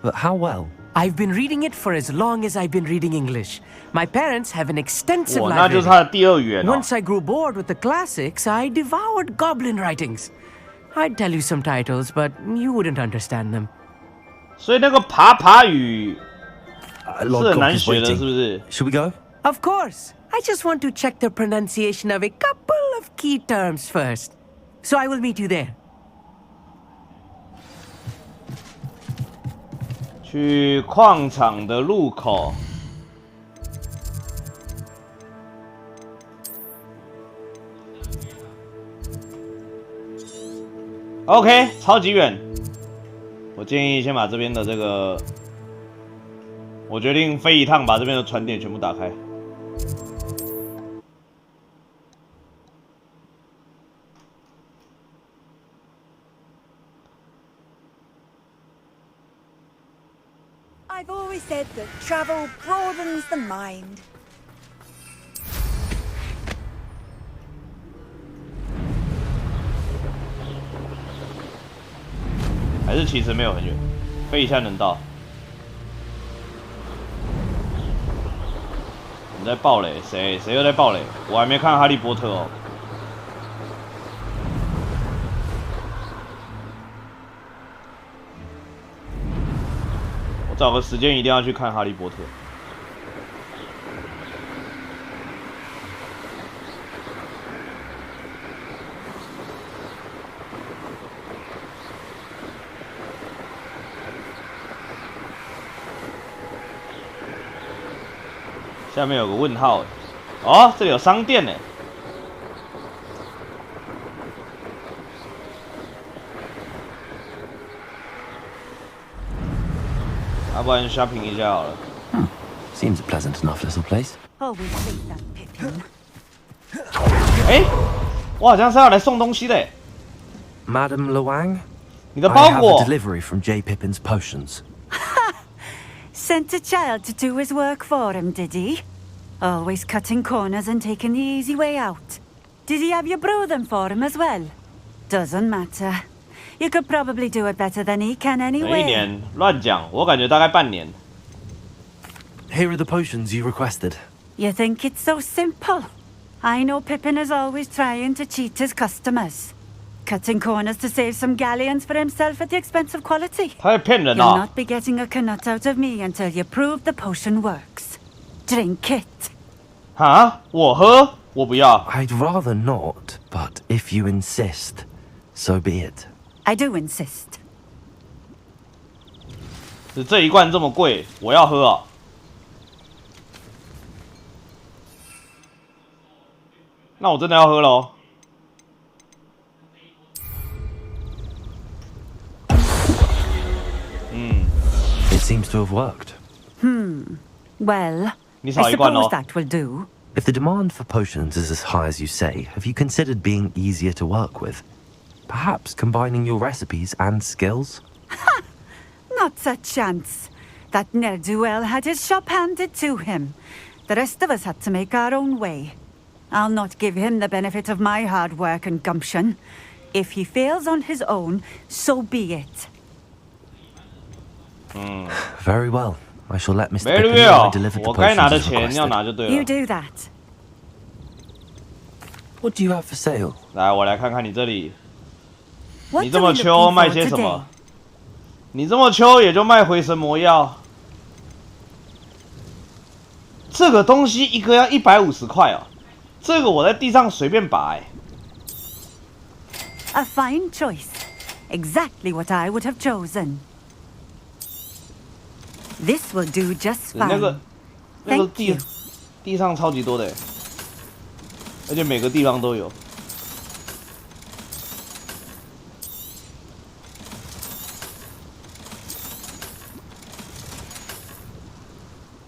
but how well? I've been reading it for as long as I've been reading English. My parents have an extensive 哇，那就 library. 是他的第二语言哦。 Once I grew bored with the classics, I devoured goblin writings. I'd tell you some titles, but you wouldn't understand them. 所以那个爬爬语是 Lodgok 很难 is 学的， waiting. 是不是？ Shall we go? Of course. I just want to check the pronunciation of a couple of key terms first. So I will meet you there. 去矿场的入口。OK， 超级远。我建议先把这边的这个，我决定飞一趟，把这边的传点全部打开。I've always said that travel broadens the mind. 还是其实没有很远，飞一下能到。你在爆雷？谁又在爆雷？我还没看《哈利波特》哦。我找个时间一定要去看《哈利波特》。下面有个问号，哦，这里有商店呢。要不然 shopping 一下好了。Seems a pleasant enough little place. Always hate that Pippin. 哎，我好像是要来送东西的。Madam Luang? 你的 I 包 have 裹 a。delivery from J. Pippin's potions. Sent a child to do his work for him, did he? Always cutting corners and taking the easy way out. Did he have you brew them for him as well? Doesn't matter. You could probably do it better than he can 一 anyway. 年乱讲，我感觉大概半年。 Here are the potions you requested. You think it's so simple? I know Pippin is always trying to cheat his customers. Cutting corners to save some galleons for himself at the expense of quality. 他会骗人 You'll 啊！ not be getting a canut out of me until you prove the potion works. Drink it. 啊，我喝，我不要。 I'd rather not, but if you insist, so be it. I do insist. 这一罐这么贵，我要喝啊！那我真的要喝喽。It seems to have worked. Well, 你 I 少一罐 suppose 哦。 that will do. If the demand for potions is as high as you say, have you considered being easier to work with? Perhaps combining your recipes and skills? Not a chance. That ne'er-do-well had his shop handed to him. The rest of us had to make our own way. I'll not give him the benefit of my hard work and gumption. If he fails on his own, so be it. Very well. I shall let Mr. Very Pippin well. deliver the 我该拿的 potions 钱 as 要 requested. 拿就对 You 了。 do that. What do you have for sale? 来，我来看看你这里， What 你这 are we 么 looking 秋卖 for 些什 today? 么？你这么秋也就卖回神魔药。这个东西一个要150块哦，这个我在地上随便拔A fine choice. Exactly what I would have chosen. This will do just 那 fine. 个 Thank you. 地上超级多的，而且每个地方都有。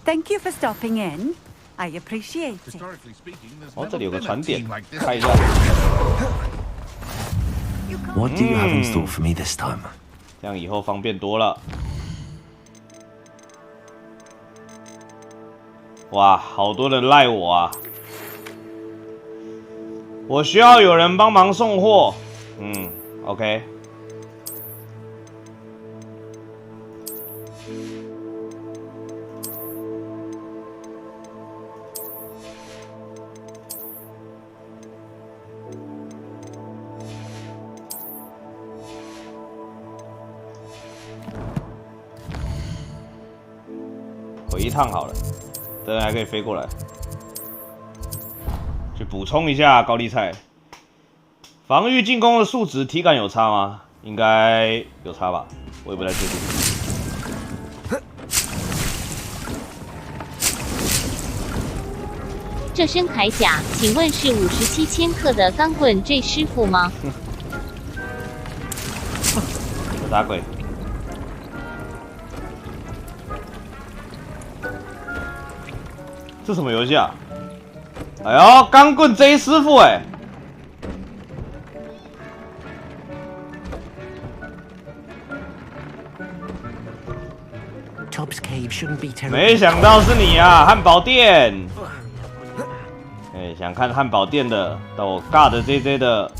Thank you for stopping in. I appreciate it. 哦，这里有个船点，看一下。 What do you have in store for me this time? 这样以后方便多了。哇，好多人赖我啊！我需要有人帮忙送货。OK。 回一趟好了，这人还可以飞过来，去补充一下高丽菜。防御进攻的数值体感有差吗？应该有差吧，我也不太确定。这身铠甲，请问是57千克的钢棍 J 师傅吗？有啥鬼？ 这什么游戏啊？哎呦，钢棍 J 师傅哎！ Tob's cave shouldn't be terrible. 没想到是你啊，汉堡店！哎，想看汉堡店的，到我 GodJJ 的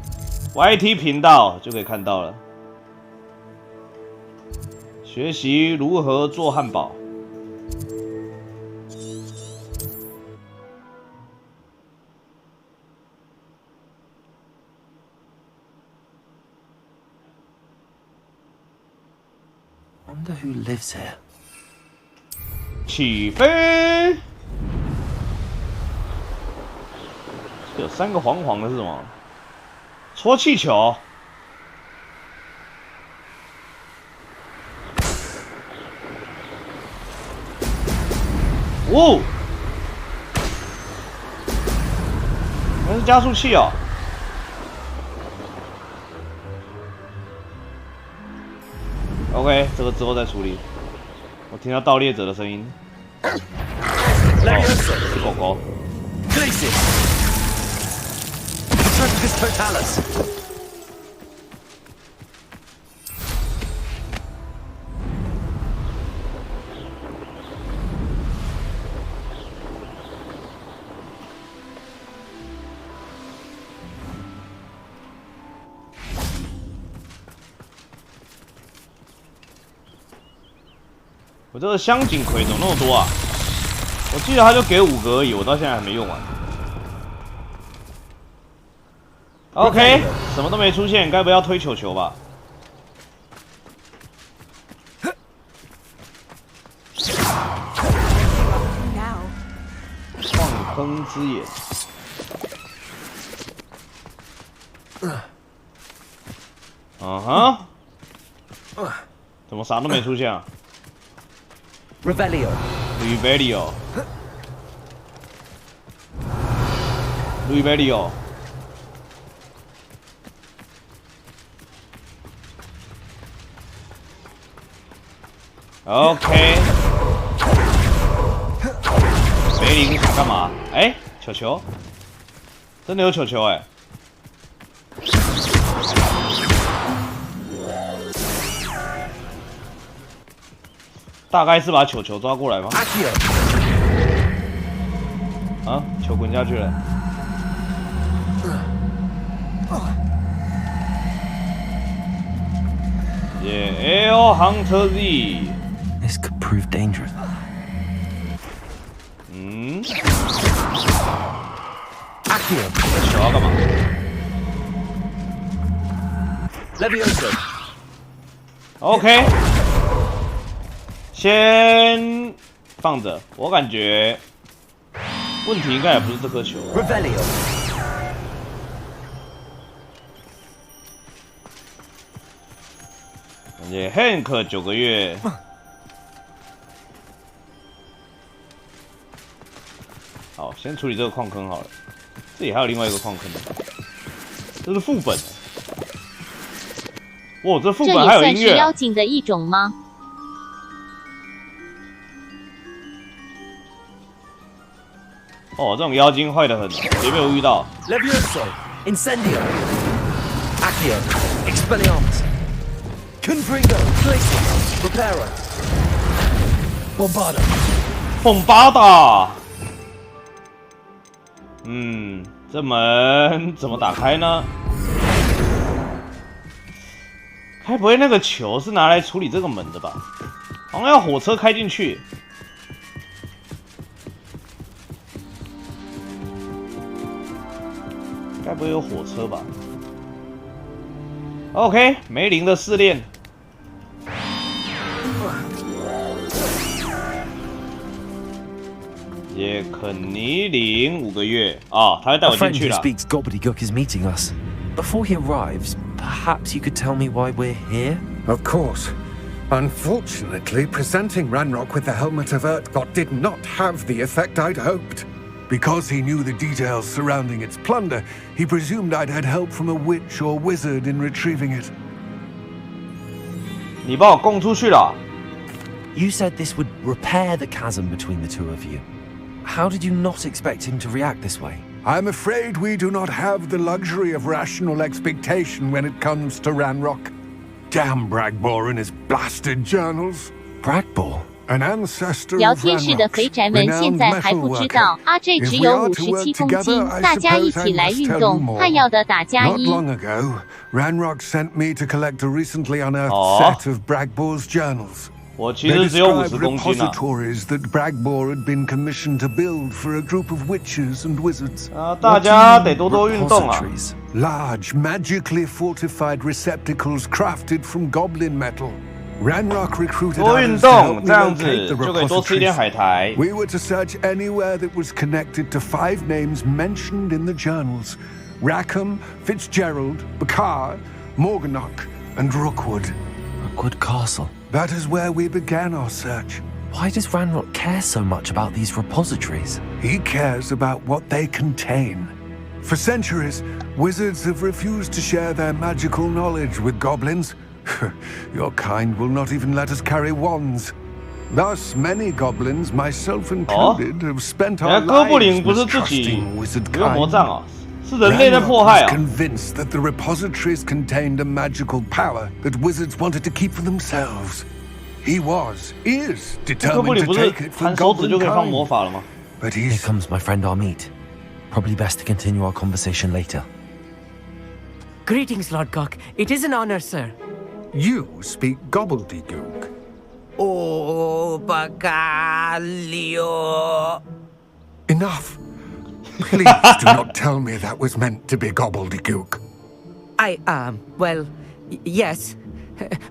YT 频道就可以看到了。学习如何做汉堡。 Wonder who lives here. 起飞！有3个黄黄的是什么？戳气球。哦，那是加速器哦。 OK， 这个之后再处理。我听到盗猎者的声音。哦，是狗狗。我这个香锦葵怎么那么多啊？我记得他就给5个而已，我到现在还没用完。OK， 什么都没出现，该不要推球球吧？矿坑之眼。怎么啥都没出现啊？ Revelio. Revelio. Revelio. OK。梅林想干嘛？哎，球球，真的有球球哎。大概是把球抓过来吗？啊，球滚下去了。Air Hunter Z。 This could prove dangerous. 这球要干嘛 Levioso。OK， 先放着。我感觉问题应该也不是这颗球。Revelio。感觉 Hank 9个月。好，先处理这个矿坑好了。这里还有另外一个矿坑，这是副本。哇，这副本还有音乐。这也算是妖精的一种吗？哦，这种妖精坏得很，有没有遇到 ？Levioso, Incendio, Accio, Expelliarmus, Confringo, Glacius, Reparo, Bombarda, Bombarda。这门怎么打开呢？该不会那个球是拿来处理这个门的吧？好像要火车开进去。该不会有火车吧 ？OK， 梅林的试炼。也肯尼林5个月啊，他会带我进去了。A friend who speaks gobbledygook is meeting us. Before he arrives, perhaps you could tell me why we're here? Of course. Unfortunately, presenting Ranrock with the Helmet of Urtkot did not have the effect I'd hoped. Because he knew the details surrounding its plunder, he presumed I'd had help from a witch or wizard in retrieving it. 你把我供出去了。You said this would repair the chasm between the two of you. How did you not expect him to react this way? I'm afraid we do not have the luxury of rational expectation when it comes to Ranrock. Damn Bragbor and his blasted journals. Bragbor? An ancestor 聊 of 天室的 Ranrock, 肥宅们现在还不知道 ，RJ 只有57公斤，大家一起来运动，看要的打加 Not 1。 long ago, Ranrock sent me to collect a recently unearthed set of Bragbor's journals. 我其实只有50公斤啊。 repositories that Bragbor had been commissioned to build for a group of witches and wizards. 大家得多多运动啊。 Large, magically fortified receptacles crafted from goblin metal. Ranrock recruited others to help me locate the repositories. We were to search anywhere that was connected to 5 names mentioned in the journals: Rackham, Fitzgerald, Bakar, Morganach, and Rookwood. Rookwood Castle. That is where we began our search. Why does Ranrock care so much about these repositories? He cares about what they contain. For centuries, wizards have refused to share their magical knowledge with goblins. Your kind will not even let us carry wands. Thus, many goblins, myself included, have spent our lives mistrusting wizard kind. Ranrock was convinced that the repositories contained a magical power that wizards wanted to keep for themselves. He is determined to take it for goblin kind. But Here comes my friend Armeet. Probably best to continue our conversation later. Greetings, Lord Cock. It is an honor, sir. You speak gobbledygook. Oh, Bacalio. Enough. Please do not tell me that was meant to be gobbledygook. Well, yes.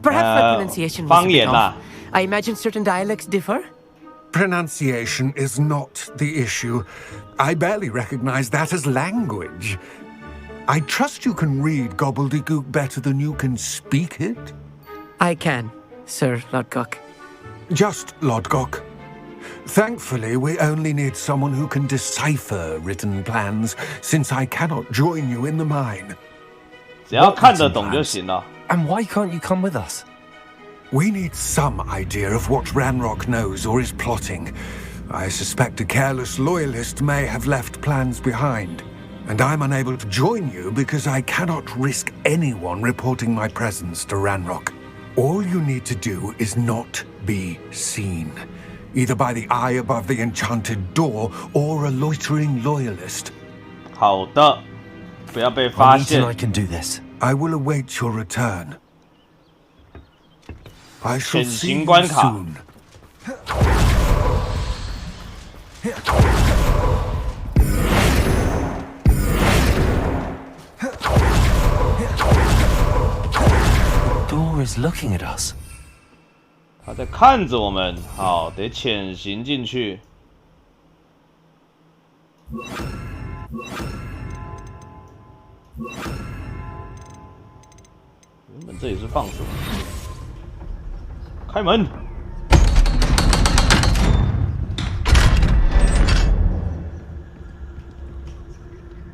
Perhaps my pronunciation was a bit off. I imagine certain dialects differ? Pronunciation is not the issue. I barely recognize that as language. I trust you can read gobbledygook better than you can speak it? I can, Sir Lodgok. Just Lodgok. Thankfully, we only need someone who can decipher written plans, since I cannot join you in the mine. 只要看得懂就行了。 And why can't you come with us? We need some idea of what Ranrock knows or is plotting. I suspect a careless loyalist may have left plans behind. And I'm unable to join you because I cannot risk anyone reporting my presence to Ranrock. All you need to do is not be seen, either by the eye above the enchanted door or a loitering loyalist. 好的，不要被发现。I can do this. I will await your return. I shall 潜 see 行 you 关卡。 soon. Door is looking at us. 他在看着我们，好，得潜行进去。原本这里是放什么？开门！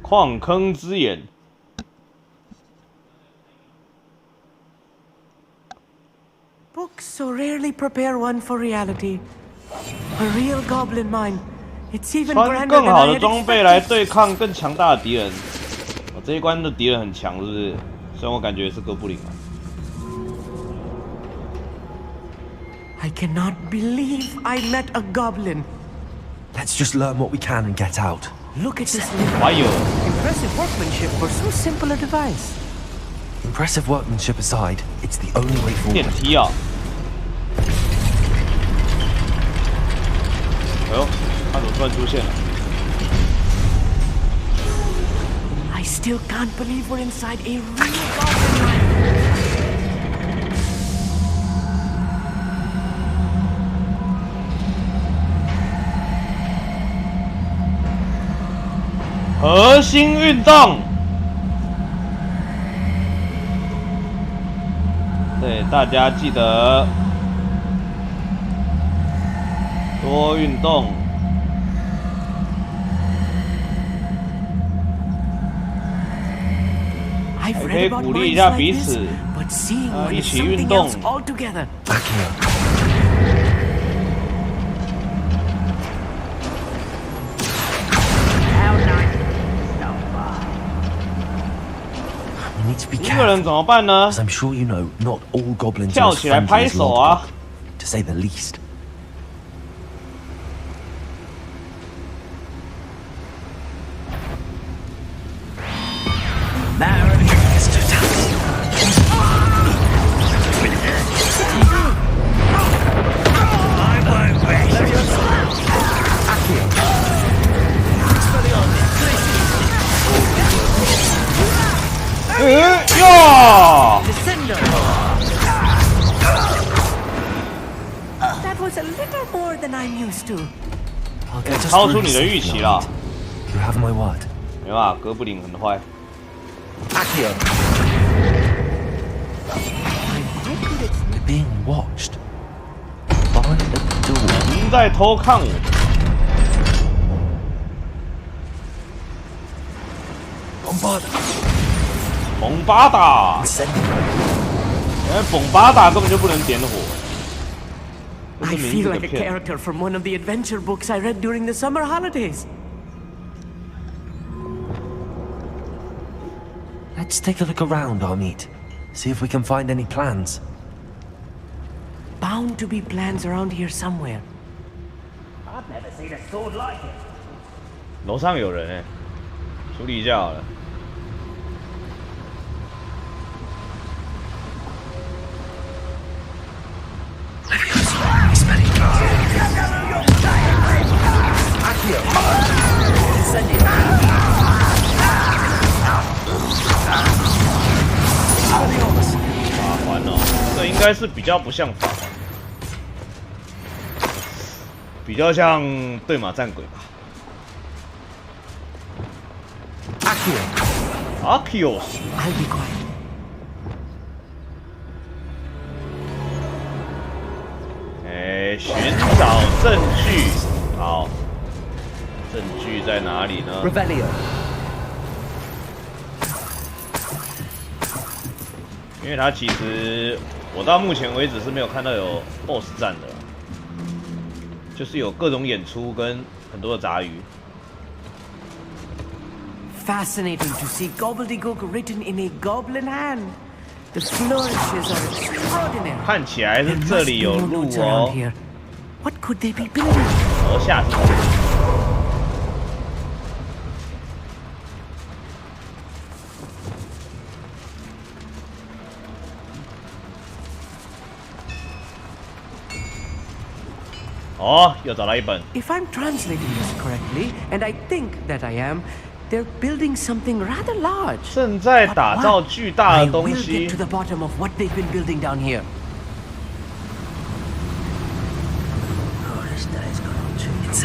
矿坑之眼。 Books so rarely prepare one for reality. A real goblin mine. It's even 穿 grander 更 than 好 I 的 had 装备来 expected. 对抗更强大的敌人。我这一关的敌人很强，是不是？虽然我感觉是哥布林啊。 I cannot believe I met a goblin. Let's just learn what we can and get out. Look at this. Fire. Impressive workmanship for so simple a device. Impressive workmanship aside, it's the only way 电 forward. 梯啊！哎呦，他怎么突然出现了？ I still can't believe we're inside a real goblin mine. 核心运动。对，大家记得多运动。还可以鼓励一下彼此，一起运动。 一个人怎么办呢？ I'm sure you know, not all goblins 跳 are as 起来 friendly 拍 as 手 Lord 啊！ Goblin, to say the least. That was a little more than I'm used to. 超出你的预期了。 You have my word. 没办法，哥布林很坏。We're being watched by a door. 您在偷看我。蹦巴达。蹦巴达根本就不能点火。 I feel like a character from one of the adventure books I read during the summer holidays. Let's take a look around, Amit. See if we can find any plans. Bound to be plans around here somewhere. I've never seen a sword like it. 楼上有人哎，处理一下好了。 法环哦，这应该是比较不像法环，比较像对马战鬼吧。Arceus， I'll be quiet. 哎，寻找证据。好，证据在哪里呢？ Rebellion. 因为它其实我到目前为止是没有看到有 BOSS 战的，就是有各种演出跟很多的杂鱼。 Fascinating to see gobbledygook written in a goblin hand. The flourishes are extraordinary. 看起来是这里有路哦。 What could they be building? 楼下是。哦，又找到一本。 If I'm translating this correctly, and I think that I am, they're building something rather large. 正在打造巨大的东 I will 西。 get to the bottom of what they've been building down here. Oh, this day's gone on too. It's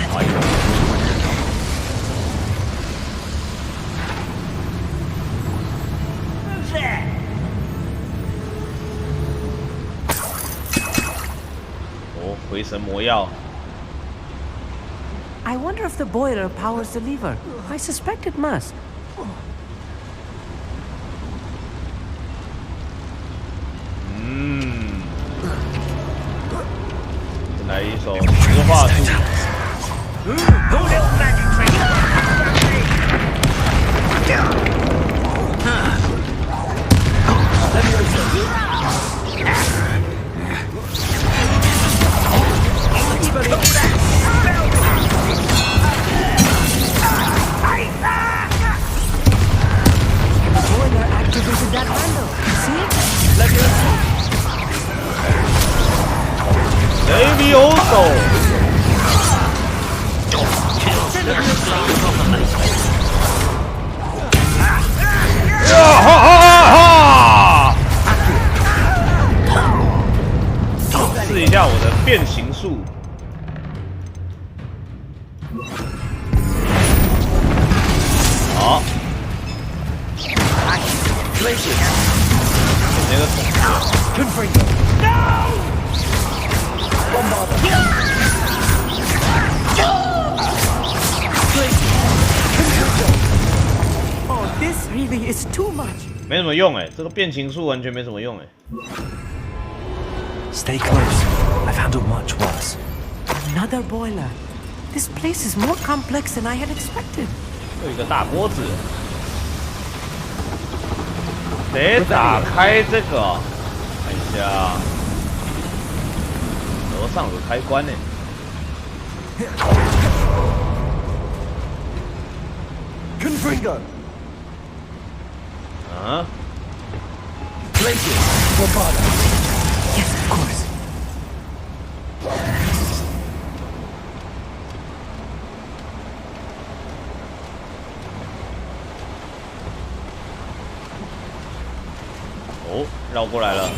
哦，回神魔药。 I wonder if the boiler powers the lever. I suspect it must. 来一首实话术。Levioso。哈哈哈！试一下我的变形术。好。那个桶子。 Oh, this really is too much. 没什么用哎，这个变形术完全没什么用哎。 Stay close. I found it much worse. Another boiler. This place is more complex than I had expected. 有一个大锅子，得打开这个，看一下，楼上有开关呢。Confringo. 啊 Places. Barbada. Yes, of course. 哦，绕过来了。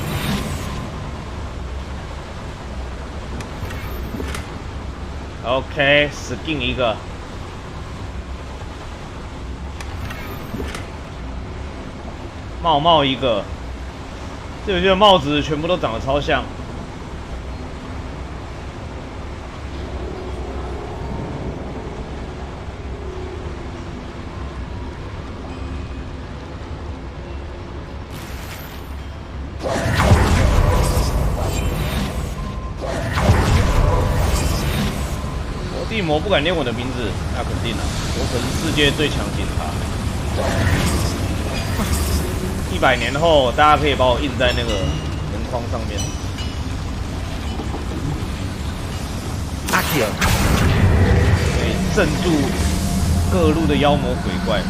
OK， skin 一个。帽一个。这游戏的帽子全部都长得超像。地魔不敢念我的名字，那肯定啊，我可是世界最强警察。100年后，大家可以把我印在那个门框上面。Akio， 可以镇住各路的妖魔鬼怪。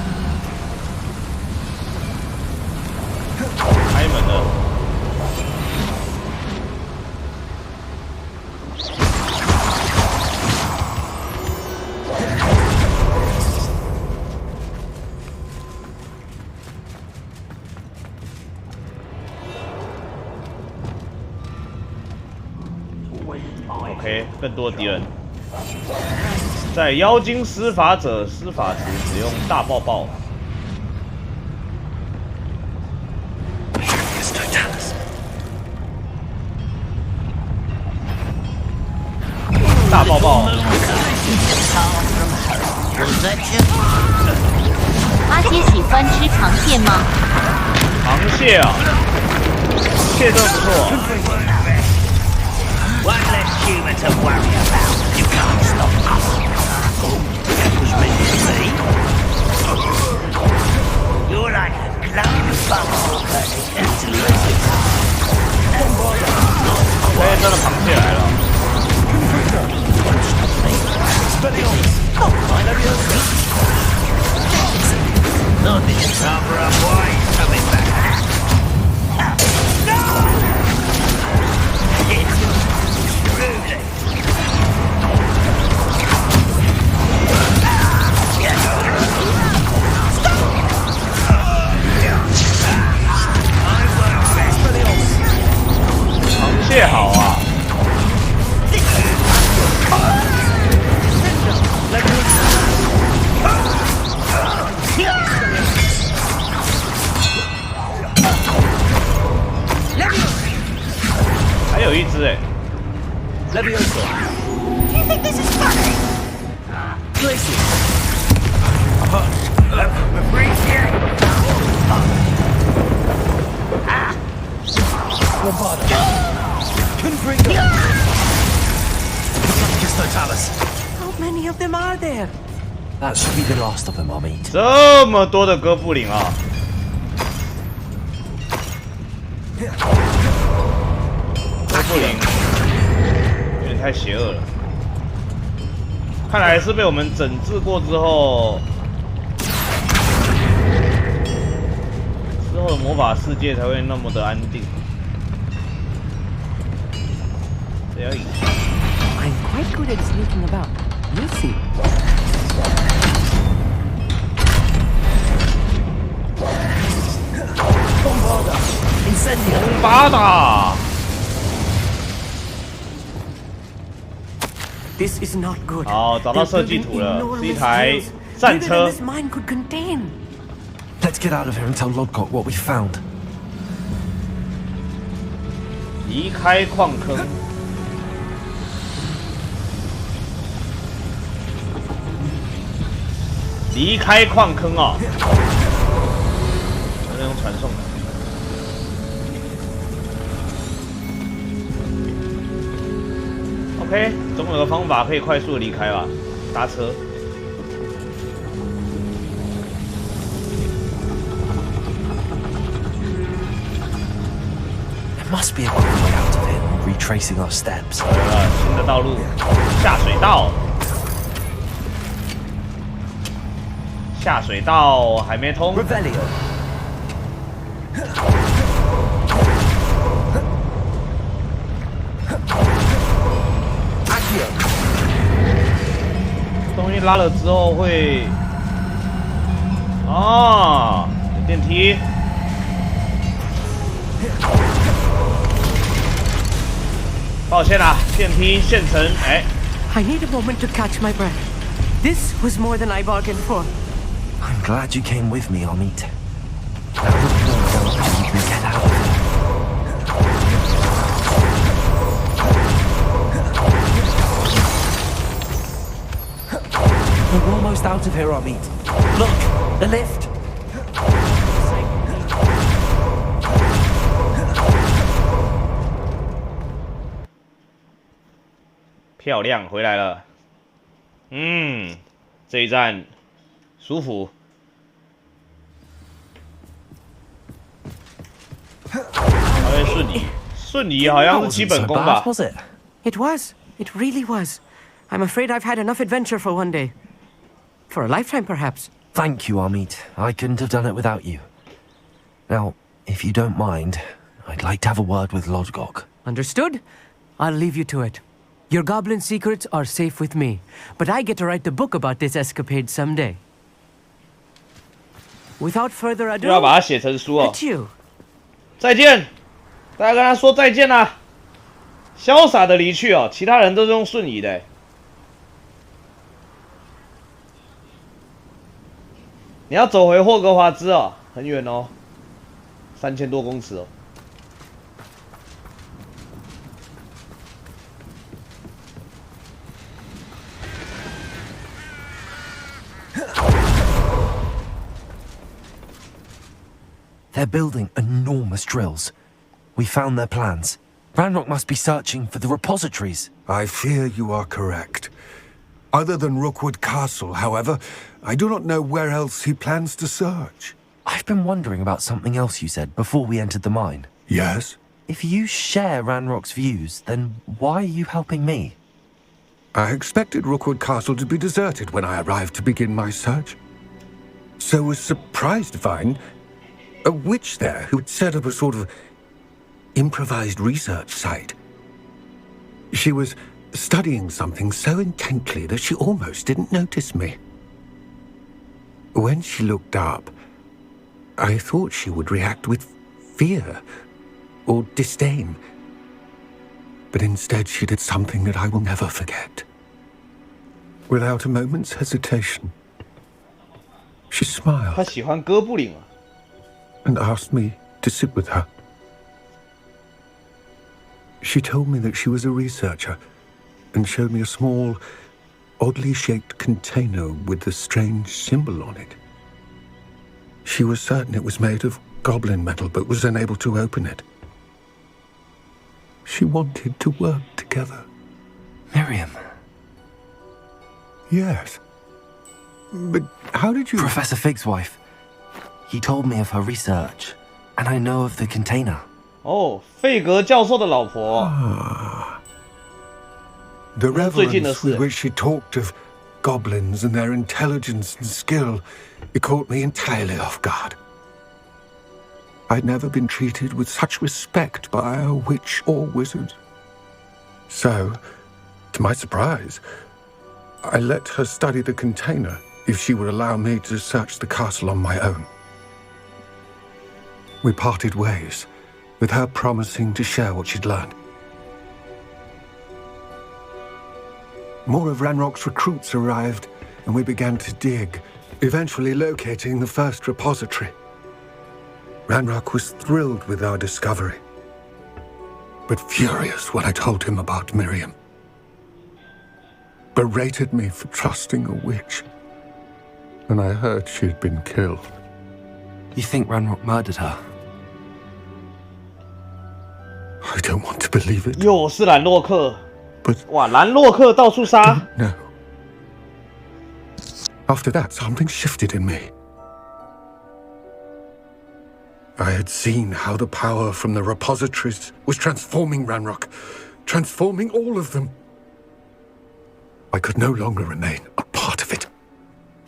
开门了。 OK， 更多敌人。在妖精施法者施法时，使用大爆爆。大爆爆！阿姐喜欢吃螃蟹吗？螃蟹啊，螃蟹真不错。 One less human to worry about. You can't stop us. That was meant to be. You're like a glowing bubble, until Nothing can cover up why he's coming back. No! It's truly. I work best for the old. 螃蟹好啊。还有一只哎。Let me also. Do you think this is funny? Listen. Appreciate. Roboto. Confringo. Just totalis. How many of them are there? That should be the last of them, Army. 这么多的哥布林啊！哥布林有点太邪恶了，看来是被我们整治过之后，之后的魔法世界才会那么的安定。这要赢。I'm quite good at sneaking about. You'll see. 红巴达 This is not good. 好，找到设计图了，是一台战车。 Let's get out of here and tell Lodcock what we found. 离开矿坑。离开矿坑啊！那用传送的。OK， 总有个方法可以快速的离开吧？搭车。There must be a quick way out of here, retracing our steps. 有了，新的道路，下水道。下水道还没通。Revelio. 东西拉了之后会，啊，有电梯。抱歉啦，电梯现成，哎。I need a moment to catch my breath. This was more than I bargained for. I'm glad you came with me, Amit. Now look how you can get out of here. We're almost out of here, Amit. Look, the lift. 漂亮，回来了。这一站舒服。还会瞬移，瞬移好像是基本功吧 Was it? It was. It really was. I'm afraid I've had enough adventure for one day. For a lifetime, perhaps. Thank you, Amit. I couldn't have done it without you. Now, if you don't mind, I'd like to have a word with Lodgok. Understood? I'll leave you to it. Your goblin secrets are safe with me, but I get to write the book about this escapade someday. Without further ado, 就要把它写成书哦。 you. 再见，大家跟他说再见啦，潇洒的离去哦。其他人都是用瞬移的。你要走回霍格华兹哦，很远哦，3000多公尺哦。They're building enormous drills. We found their plans. Ranrock must be searching for the repositories. I fear you are correct. Other than Rookwood Castle, however, I do not know where else he plans to search. I've been wondering about something else you said before we entered the mine. Yes? If you share Ranrock's views, then why are you helping me? I expected Rookwood Castle to be deserted when I arrived to begin my search. So was surprised to find a witch there who'd set up a sort of improvised research site. She was studying something so intently that she almost didn't notice me. When she looked up, I thought she would react with fear or disdain. But instead she did something that I will never forget. Without a moment's hesitation, she smiled 他喜欢哥布林啊 and asked me to sit with her. She told me that she was a researcher and showed me a small, oddly shaped container with a strange symbol on it. She was certain it was made of goblin metal, but was unable to open it. She wanted to work together. Miriam. Yes. But how did you... Professor Fig's wife. He told me of her research, and I know of the container. 哦，费格教授的老婆。The reverence with which she talked of goblins and their intelligence and skill, it caught me entirely off guard. I'd never been treated with such respect by a witch or wizard. So, to my surprise, I let her study the container if she would allow me to search the castle on my own. We parted ways, with her promising to share what she'd learned. More of Ranrock's recruits arrived, and we began to dig, eventually locating the first repository. Ranrock was thrilled with our discovery, but furious when I told him about Miriam. Berated me for trusting a witch, and I heard she'd been killed. You think Ranrock murdered her? I don't want to believe it. 又是兰洛克。 But 哇，兰洛克到处杀。No. After that, something shifted in me. I had seen how the power from the repositories was transforming Ranrock, transforming all of them. I could no longer remain a part of it.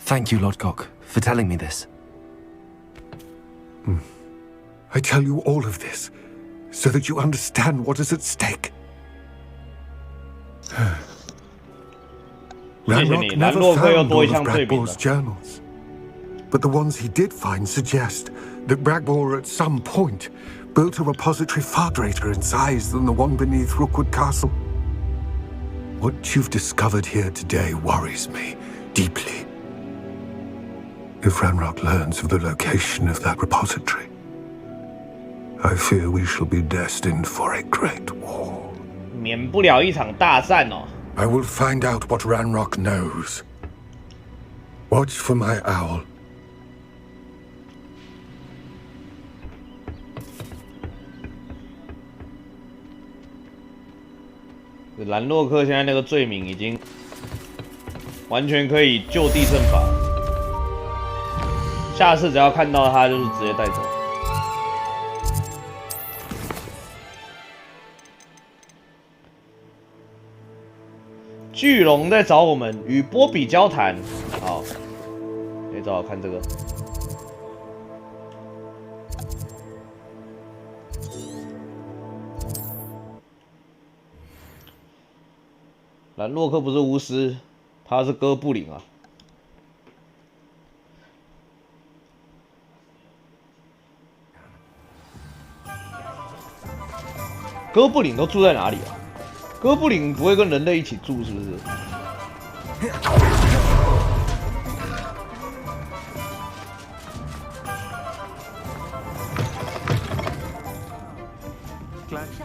Thank you, Lodgok, for telling me this. I tell you all of this so that you understand what is at stake. Ranrock never found all of Bragbor's journals, but the ones he did find suggest that Bragbor at some point built a repository far greater in size than the one beneath Rookwood Castle. What you've discovered here today worries me deeply. If Ranrock learns of the location of that repository, I fear we shall be destined for a great war. 免不了一场大战哦。 I will find out what Ranrock knows. Watch for my owl. 兰洛克现在那个罪名已经完全可以就地正法，下次只要看到他就是直接带走。巨龙在找我们与波比交谈，好，可以找我看这个。 兰洛克不是巫师，他是哥布林啊。哥布林都住在哪里啊？哥布林不会跟人类一起住是不是？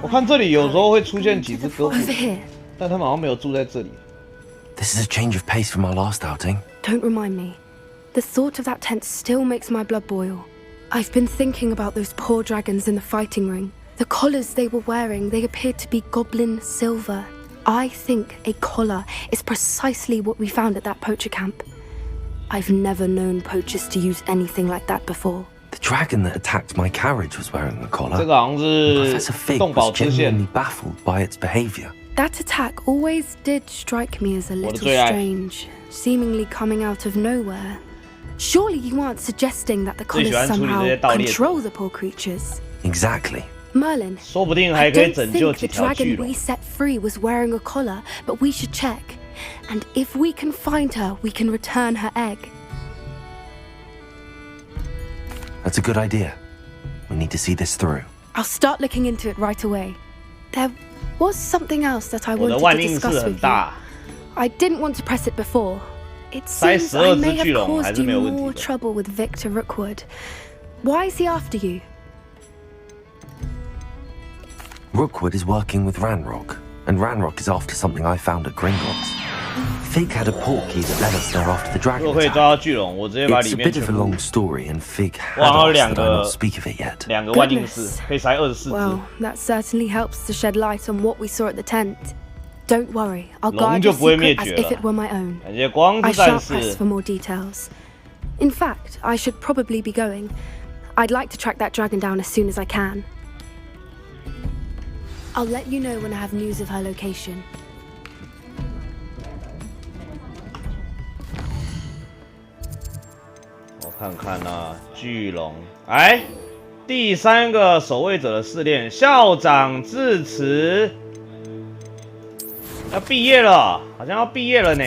我看这里有时候会出现几只哥布林。 但他们好像没有住在这里。 This is a change of pace from our last outing. Don't remind me. The thought of that tent still makes my blood boil. I've been thinking about those poor dragons in the fighting ring. The collars they were wearing, they appeared to be goblin silver. I think a collar is precisely what we found at that poacher camp. I've never known poachers to use anything like that before. The dragon that attacked my carriage was wearing a collar. 这个好像是 Professor Fig was genuinely baffled by its behavior. That attack always did strike me as a little strange, seemingly coming out of nowhere. Surely you aren't suggesting that the collars somehow control the poor creatures? Exactly. Merlin, I don't think the dragon we set free was wearing a collar, but we should check. And if we can find her, we can return her egg. That's a good idea. We need to see this through. I'll start looking into it right away. There was something else that I wanted to discuss with you. I didn't want to press it before. It seems I may have caused you more trouble with Victor Rookwood. Why is he after you? Rookwood is working with Ranrock, and Ranrock is after something I found at Gringotts. Fig had a portkey that led us there after the dragon attack. It's a bit of a long story, and Fig had asked that I not speak of it yet. Goodness. Well, that certainly helps to shed light on what we saw at the tent. Don't worry, I'll guard your secret as if it were my own. I shan't press for more details. In fact, I should probably be going. I'd like to track that dragon down as soon as I can. I'll let you know when I have news of her location. 我看看啊，巨龙，哎，第3个守卫者的试炼，校长致辞，要毕业了，好像要毕业了呢。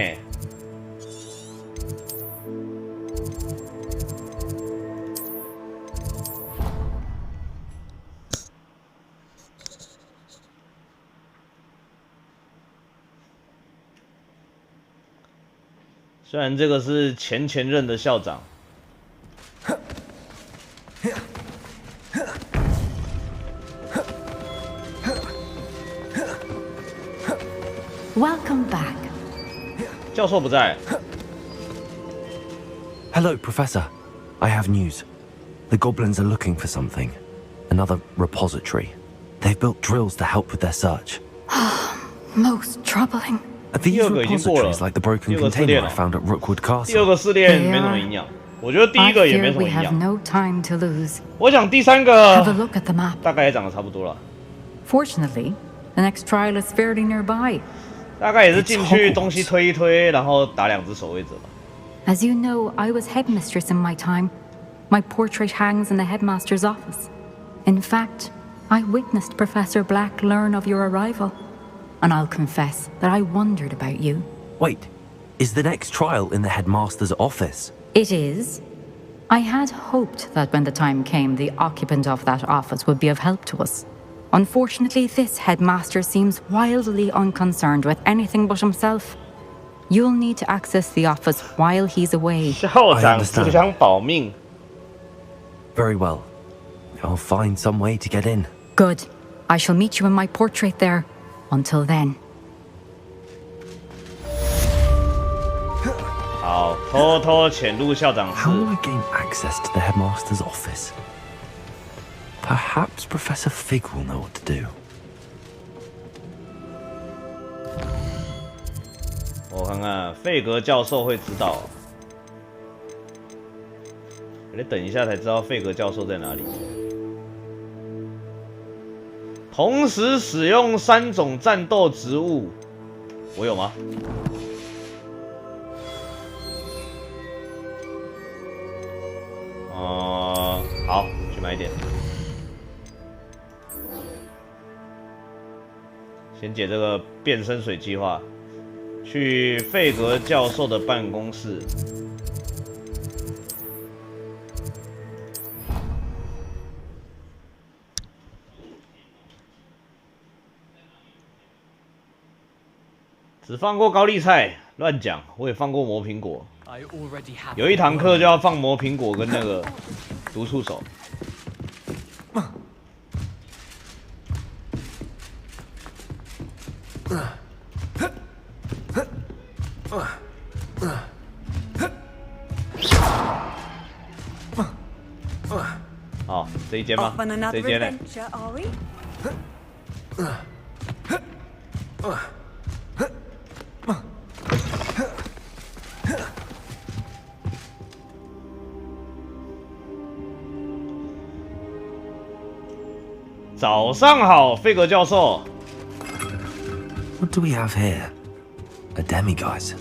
虽然这个是前任的校长。 Welcome back. 教授不在。Hello, Professor. I have news. The goblins are looking for something. Another repository. They've built drills to help with their search. Most troubling. These repositories like the broken container I found at Rookwood Castle. 第2个试炼没什么营养，我觉得第1个也没什么营养。No time to lose. 我想第3个 Have a look at the map. 大概也长得差不多了。Fortunately, the next trial is fairly nearby. 大概也是进去东西推一推，然后打2只守卫者吧。As you know, I was headmistress in my time. My portrait hangs in the headmaster's office. In fact, I witnessed Professor Black learn of your arrival. And I'll confess that I wondered about you. Wait, is the next trial in the headmaster's office? It is. I had hoped that when the time came, the occupant of that office would be of help to us. Unfortunately, this headmaster seems wildly unconcerned with anything but himself. You'll need to access the office while he's away. 校长只想保命。Very well. I'll find some way to get in. Good. I shall meet you in my portrait there. Until then. 好，偷偷潜入校长室。 How do I gain access to the headmaster's office? Perhaps Professor Fig will know what to do. 我看看，费格教授会知道。得等一下才知道费格教授在哪里。同时使用3种战斗植物，我有吗？好，去买一点。先解这个变身水计划，去费格教授的办公室。 只放过高丽菜，乱讲！我也放过磨苹果。有一堂课就要放磨苹果跟那个毒触手。好，这一间吗？这一间呢？ 早上好，费格教授。What do we have here? A demiguise.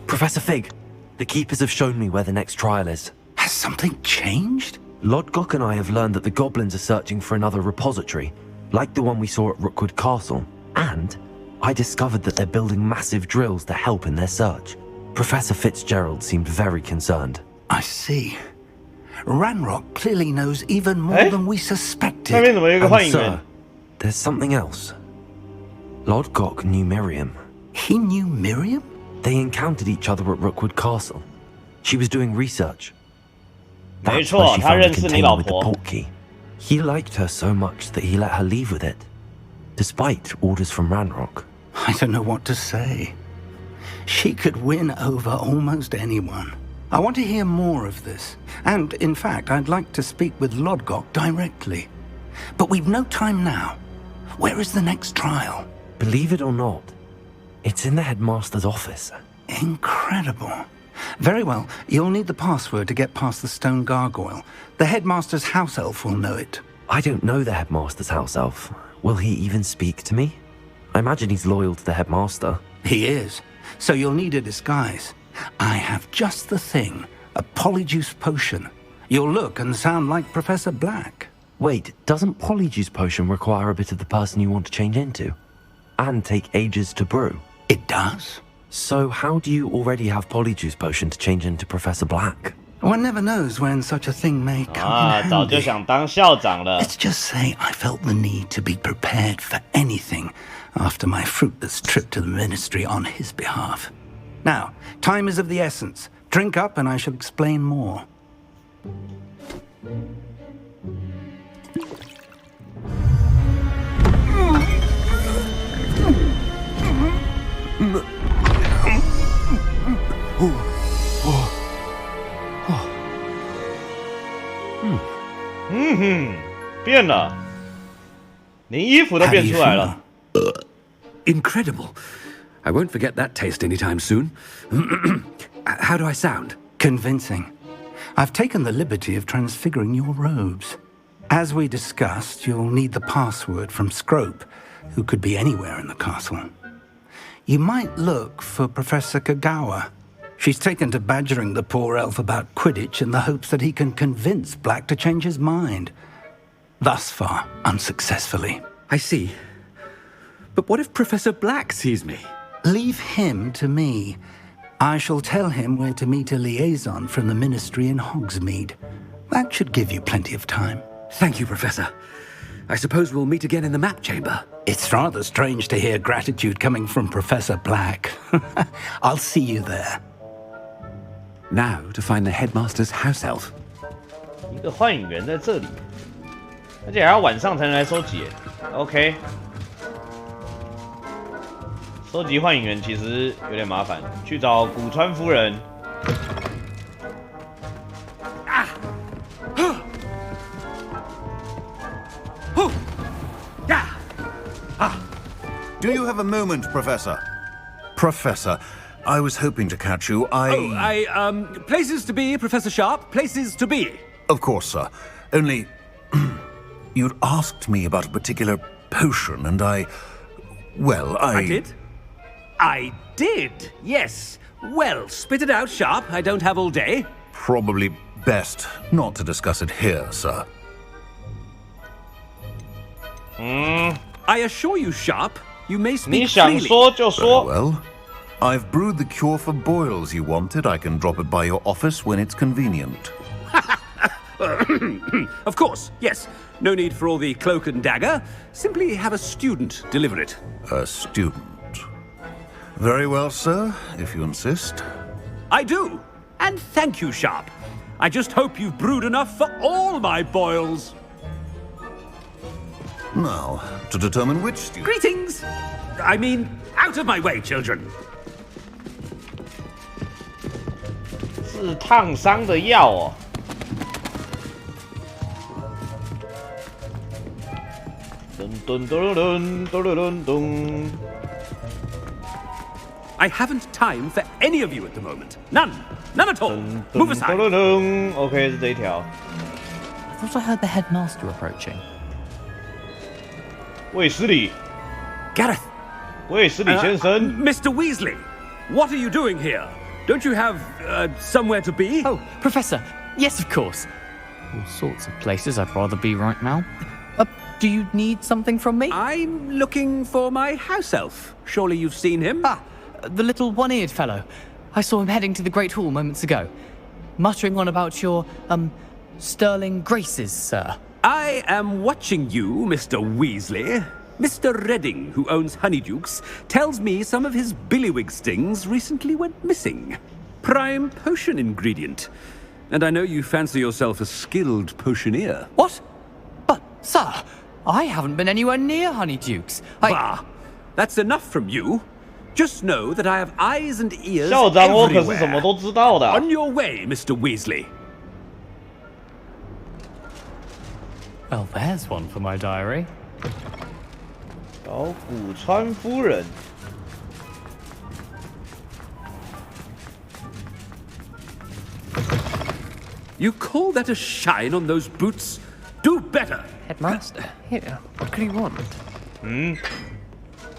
Professor Fig, the keepers have shown me where the next trial is. Has something changed? Lodgok and I have learned that the goblins are searching for another repository, like the one we saw at Rookwood Castle. And I discovered that they're building massive drills to help in their search. Professor Fitzgerald seemed very concerned. I see. Ranrock clearly knows even more than we suspected. And sir, there's something else. Lodgok knew Miriam. He knew Miriam? They encountered each other at Rookwood Castle. She was doing research. That's where she found a container with the portkey. He liked her so much that he let her leave with it, despite orders from Ranrock. I don't know what to say. She could win over almost anyone. I want to hear more of this. And, in fact, I'd like to speak with Lodgok directly. But we've no time now. Where is the next trial? Believe it or not, it's in the headmaster's office. Incredible. Very well. You'll need the password to get past the stone gargoyle. The headmaster's house elf will know it. I don't know the headmaster's house elf. Will he even speak to me? I imagine he's loyal to the headmaster. He is. So you'll need a disguise. I have just the thing. A polyjuice potion. You'll look and sound like Professor Black. Wait, doesn't polyjuice potion require a bit of the person you want to change into? And take ages to brew? It does. So how do you already have polyjuice potion to change into Professor Black? One never knows when such a thing may come in handy. 早就想当校长了。 Let's just say I felt the need to be prepared for anything after my fruitless trip to the ministry on his behalf. Now, time is of the essence. Drink up and I shall explain more. Hmm. 变了，连衣服都变出来了。 Incredible. I won't forget that taste anytime soon. How do I sound? Convincing. I've taken the liberty of transfiguring your robes. As we discussed, you'll need the password from Scrope, who could be anywhere in the castle. You might look for Professor Kagawa. She's taken to badgering the poor elf about Quidditch in the hopes that he can convince Black to change his mind. Thus far, unsuccessfully. I see. But what if Professor Black sees me? Leave him to me. I shall tell him where to meet a liaison from the ministry in Hogsmeade. That should give you plenty of time. Thank you, Professor. I suppose we'll meet again in the map chamber. It's rather strange to hear gratitude coming from Professor Black. I'll see you there. Now to find the headmaster's house elf. 一个幻影员在这里，而且还要晚上才能来收集。OK， 收集幻影员其实有点麻烦，去找古川夫人。Do you have a moment, Professor? Professor, I was hoping to catch you. Places to be, Professor Sharp. Places to be. Of course, sir. Only, you'd asked me about a particular potion, and I did? I did, yes. Well, spit it out, Sharp. I don't have all day. Probably best not to discuss it here, sir. I assure you, Sharp, you may speak 你想说就说。 Well, I've brewed the cure for boils you wanted. I can drop it by your office when it's convenient. Of course, yes. No need for all the cloak and dagger. Simply have a student deliver it. A student. Very well, sir, if you insist. I do. And thank you, Sharp. I just hope you've brewed enough for all my boils. Now, to determine which student... Greetings! I mean, out of my way, children. 是烫伤的药哦。噔噔噔噔噔噔。 I haven't time for any of you at the moment. None. None at all. Move aside. OK， 是这一条。 I thought I heard the headmaster approaching. 卫斯理。 Gareth, 贵斯里先生 ，Mr. Weasley, what are you doing here? Don't you have somewhere to be? Oh, Professor, yes, of course. All sorts of places I'd rather be right now. Do you need something from me? I'm looking for my house elf. Surely you've seen him? Ah, the little one-eared fellow. I saw him heading to the Great Hall moments ago, muttering on about your, sterling graces, sir. I am watching you, Mr. Weasley. Mr. Redding, who owns Honeydukes, tells me some of his billywig stings recently went missing. Prime potion ingredient. And I know you fancy yourself a skilled potioneer. What? But, sir, I haven't been anywhere near Honeydukes. Bah! That's enough from you. Just know that I have eyes and ears 校长，我可是 everywhere. 什么都知道的。 On your way, Mr. Weasley. Well, there's one for my diary. 找古川夫人。 You call that a shine on those boots? Do better. Headmaster, here, what could he want?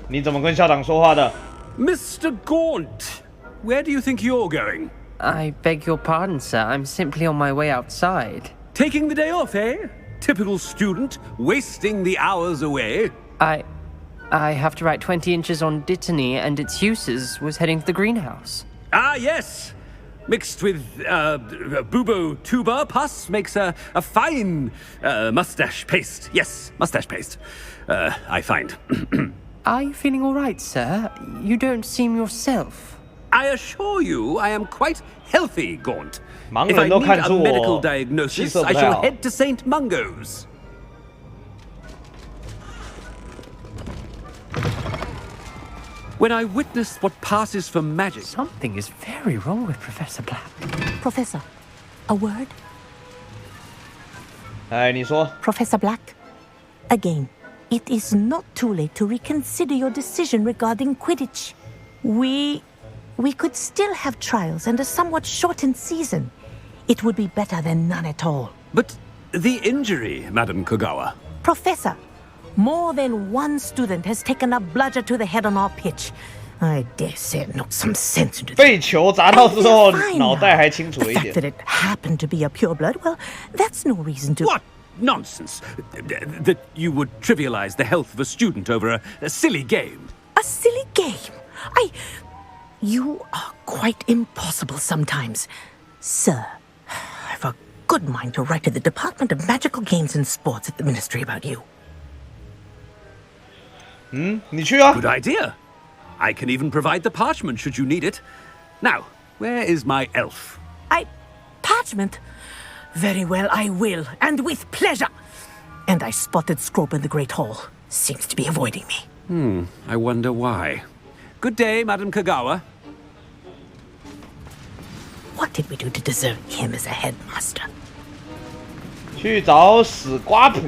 你怎么跟校长说话的 Mr. Gaunt, where do you think you're going? I beg your pardon, sir. I'm simply on my way outside. Taking the day off, eh? Typical student, wasting the hours away. I have to write 20 inches on Dittany and its uses. Was heading to the greenhouse. Ah, yes. Mixed with bubo tuber pus makes a fine mustache paste. Yes, mustache paste. I find. Are you feeling all right, sir? You don't seem yourself. I assure you, I am quite healthy, Gaunt. 盲 If I 人都 need 看 a 出 medical 我气 diagnosis, 色不 I 太 shall 好。 head to St. Mungo's. When I witness what passes for magic... Something is very wrong with Professor Black. Professor, a word? 哎，你说 Professor Black, again, it is not too late to reconsider your decision regarding Quidditch. We could still have trials and a somewhat shortened season. It would be better than none at all. But the injury, Madam Kogawa. Professor, more than one student has taken a bludger to the head on our pitch. I dare say it knocked some sense into them. 被球砸到之后，脑袋还清楚了一 The fact 点。 that it happened to be a pureblood, well, that's no reason to... What nonsense! That you would trivialize the health of a student over a silly game. A silly game? You are quite impossible sometimes. Sir, I've a good mind to write to the Department of Magical Games and Sports at the Ministry about you. 你去啊 Good idea. I can even provide the parchment should you need it. Now, where is my elf? Parchment? Very well, I will, and with pleasure. And I spotted Scrope in the Great Hall. Seems to be avoiding me. I wonder why. Good day, Madam Kogawa. What did we do to deserve him as a headmaster? 去找死瓜普。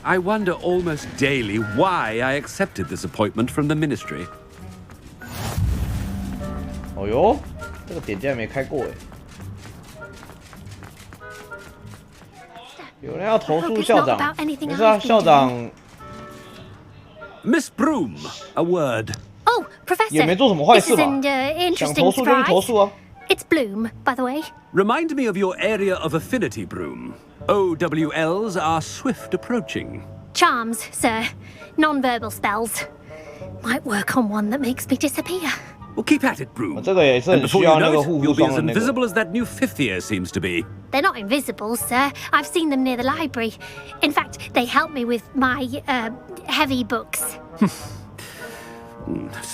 I wonder almost daily why I accepted this appointment from the ministry. 哦哟，这个点竟然没开过哎。有人要投诉校长，没事啊，校长。 Miss Broom, a word. Oh, Professor. 也没做什么坏事吧？ This is an 想 interesting 投诉就是投 surprise. 诉啊。 It's Bloom, by the way. Remind me of your area of affinity, Broom. OWLs are swift approaching. Charms, sir. Non-verbal spells. Might work on one that makes me disappear. Well, keep at it, Broom. 这个也是 And 很 before 需 you 要那 know 个 it, 护 you'll 肤 be 霜 as 的那个。 invisible as that new fifth year seems to be. They're not invisible, sir. I've seen them near the library. In fact, they help me with my, heavy books.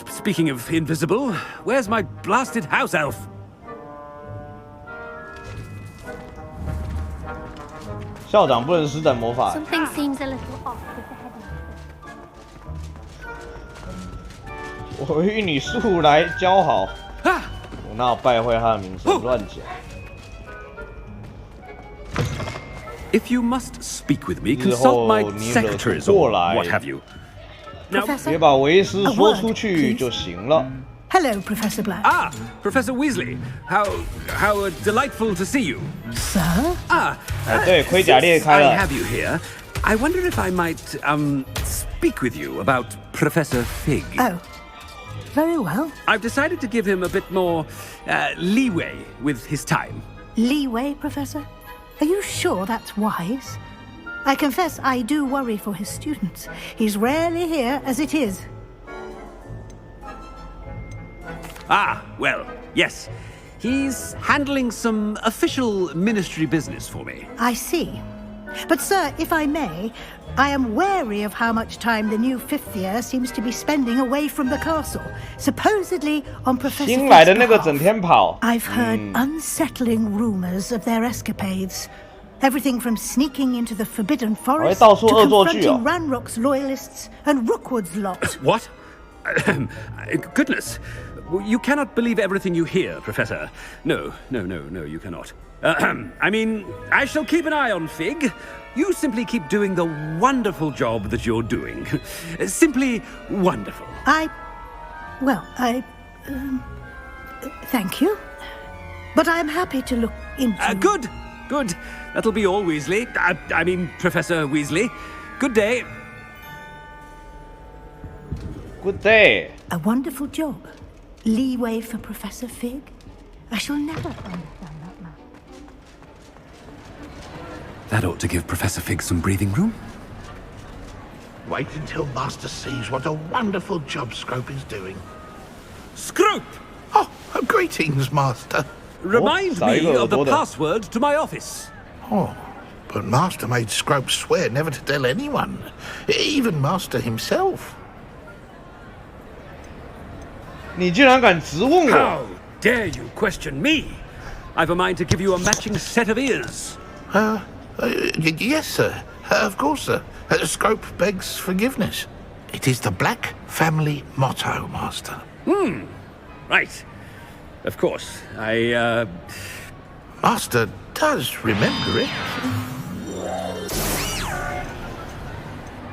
Speaking of invisible, where's my blasted house elf? 校长不能施展魔法。 Something seems a little off with the headmaster. 我与你素来交好，我哪有败坏他的名声？乱讲。 If you must speak with me, consult my secretaries or what have you. 别把为师说出去就行了。 Hello, Professor Black. Ah, Professor Weasley. How delightful to see you. Sir? Ah, 对，盔甲裂开了。 I have you here. I wonder if I might speak with you about Professor Fig. Oh, very well. I've decided to give him a bit more leeway with his time. Leeway, Professor? Are you sure that's wise? I confess I do worry for his students. He's rarely here as it is. Ah, well, yes. He's handling some official ministry business for me. I see. But, sir, if I may, I am wary of how much time the new 5th year seems to be spending away from the castle, supposedly on Professor Fig's behalf. I've heard unsettling rumors of their escapades. Everything from sneaking into the Forbidden Forest to confronting Ranrock's loyalists and Rookwood's lot. What? Goodness. You cannot believe everything you hear, Professor. No, you cannot. I mean, I shall keep an eye on Fig. You simply keep doing the wonderful job that you're doing. Simply wonderful. Thank you. But I'm happy to look into... Good. That'll be all, Weasley. I mean, Professor Weasley. Good day. Good day. A wonderful job. Leeway for Professor Fig? I shall never understand that man. That ought to give Professor Fig some breathing room. Wait until Master sees what a wonderful job Scrope is doing. Scrope! Oh, greetings, Master. Remind me of the password to my office. Oh, but Master made Scrope swear never to tell anyone, even Master himself. 你竟然敢质问我 How dare you question me? I've a mind to give you a matching set of ears. Yes, sir. Of course, sir. Scrope begs forgiveness. It is the Black family motto, Master. Right. Of course. Master does remember it.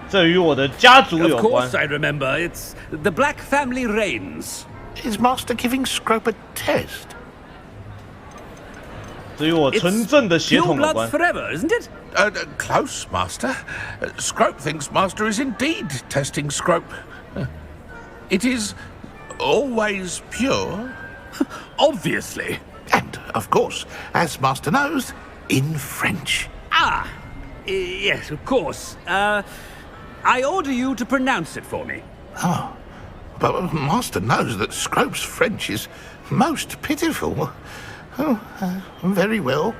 这与我的家族有 Of 关 course I remember. It's the Black family reigns. Is Master giving Scrope a test? 这与我纯正的血统有 Pure 关 blood forever, isn't it? Close, Master. Scrope thinks Master is indeed testing Scrope. It is always pure. Obviously. And, of course, as Master knows, in French. Yes, of course. I order you to pronounce it for me. Oh, but Master knows that Scrope's French is most pitiful. Oh, very well.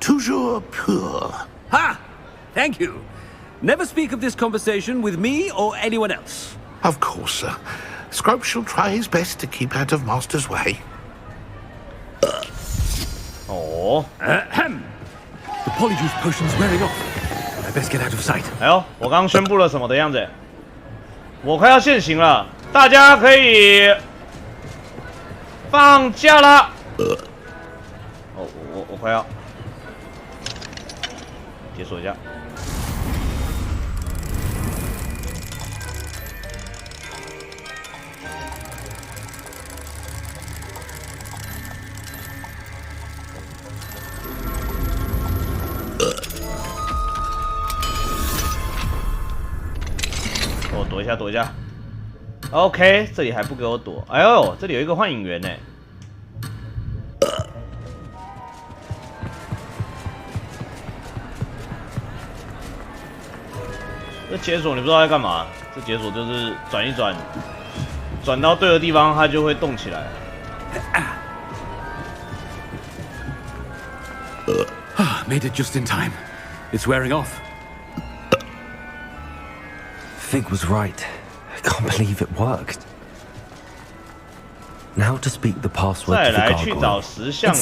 Toujours pur. Ha! Thank you. Never speak of this conversation with me or anyone else. Of course, sir. Scrope shall try his best to keep out of Master's way. Oh. The polyjuice potion's wearing off. I best get out of sight. 哎呦，我刚刚宣布了什么的样子？我快要现形了，大家可以放假了。哦，我快要解锁一下。躲一下，躲一下。OK， 这里还不给我躲。哎呦，这里有一个幻影员呢。这解锁你不知道在干嘛？这解锁就是转一转，转到对的地方，它就会动起来。Made it just in time. It's wearing off. Fig was right. I can't believe it worked. Now to speak the password to the 再来去找 gargoyle. 石像。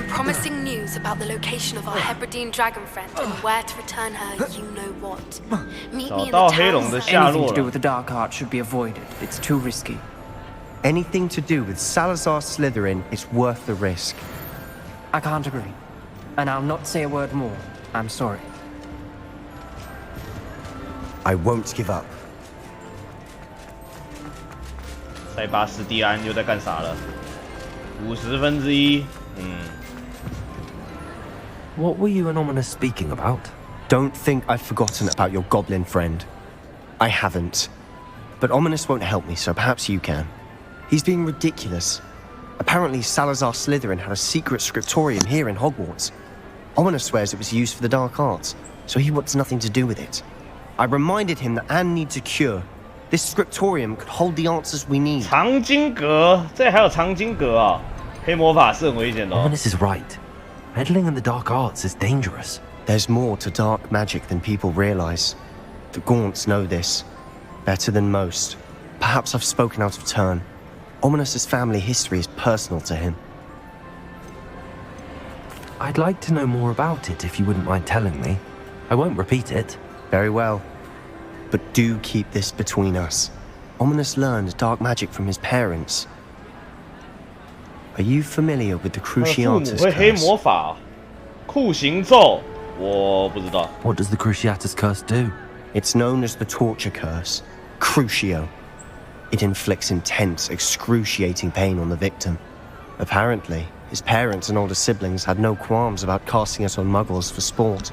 Promising news about the location of our Hebridean dragon friend and where to return her, you know what. Meet me in the town. Anything to do with the dark art should be avoided. It's too risky. Anything to do with Salazar Slytherin is worth the risk. I can't agree. And I'll not say a word more. I'm sorry. I won't give up. 塞巴斯蒂安又在干啥了？1/50。What were you and Ominous speaking about? Don't think I've forgotten about your goblin friend. I haven't. But Ominous won't help me, so perhaps you can. He's being ridiculous. Apparently, Salazar Slytherin had a secret scriptorium here in Hogwarts. Ominous swears it was used for the dark arts, so he wants nothing to do with it. I reminded him that Anne needs a cure. This scriptorium could hold the answers we need. 藏经阁，这还有藏经阁啊！黑魔法是很危险的。Ominous is right. Meddling in the dark arts is dangerous. There's more to dark magic than people realize. The Gaunts know this better than most. Perhaps I've spoken out of turn. Ominous's family history is personal to him. I'd like to know more about it if you wouldn't mind telling me. I won't repeat it. Very well. But do keep this between us. Ominous learned dark magic from his parents. Are you familiar with the Cruciatus 会黑 curse? 魔法，酷刑咒，我不知道。What does the Cruciatus curse do? It's known as the torture curse, Crucio. It inflicts intense, excruciating pain on the victim. Apparently, his parents and older siblings had no qualms about casting it on muggles for sport.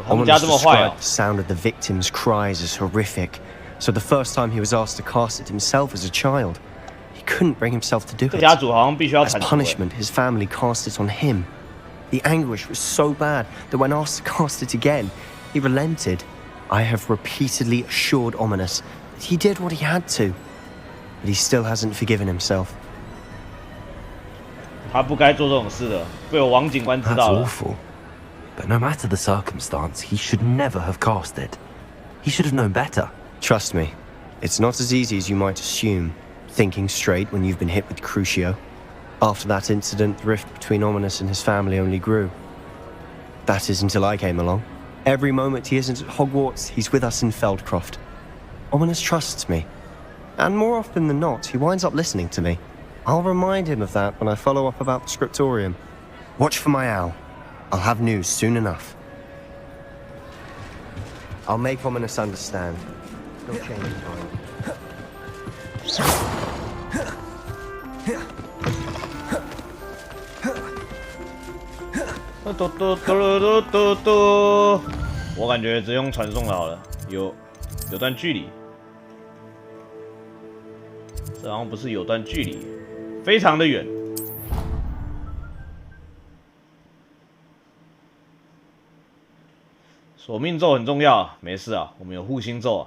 Ominous described the sound of the victim's cries as horrific, so the first time he was asked to cast it himself as a child, he couldn't bring himself to do it. As punishment, his family cast it on him. The anguish was so bad that when asked to cast it again, he relented. I have repeatedly assured Ominous that he did what he had to, but he still hasn't forgiven himself. 他不该做这种事的，被我王警官知道了。 That's awful. But no matter the circumstance, he should never have cast it. He should have known better. Trust me, it's not as easy as you might assume, thinking straight when you've been hit with Crucio. After that incident, the rift between Ominous and his family only grew. That is until I came along. Every moment he isn't at Hogwarts, he's with us in Feldcroft. Ominous trusts me. And more often than not, he winds up listening to me. I'll remind him of that when I follow up about the scriptorium. Watch for my owl. I'll have news soon enough. I'll make Ominous understand. No change in time. 我感觉直接用传送的好了，有段距离，这好像不是有段距离，非常的远。索命咒很重要，没事啊，我们有护心咒啊，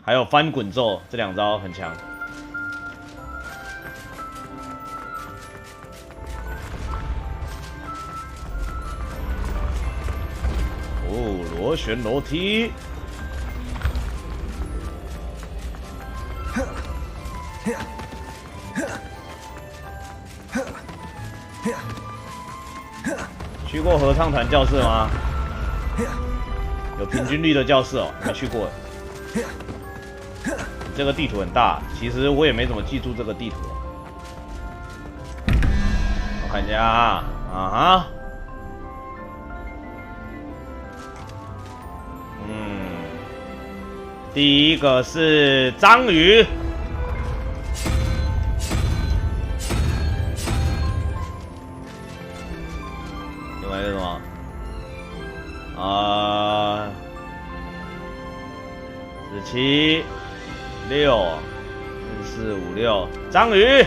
还有翻滚咒，这两招很强。 哦，螺旋楼梯。去过合唱团教室吗？有平均率的教室哦，没去过。这个地图很大，其实我也没怎么记住这个地图。我看一下啊，哈。 第一个是章鱼，另外一个是什么？17、6、4、5、6，章鱼。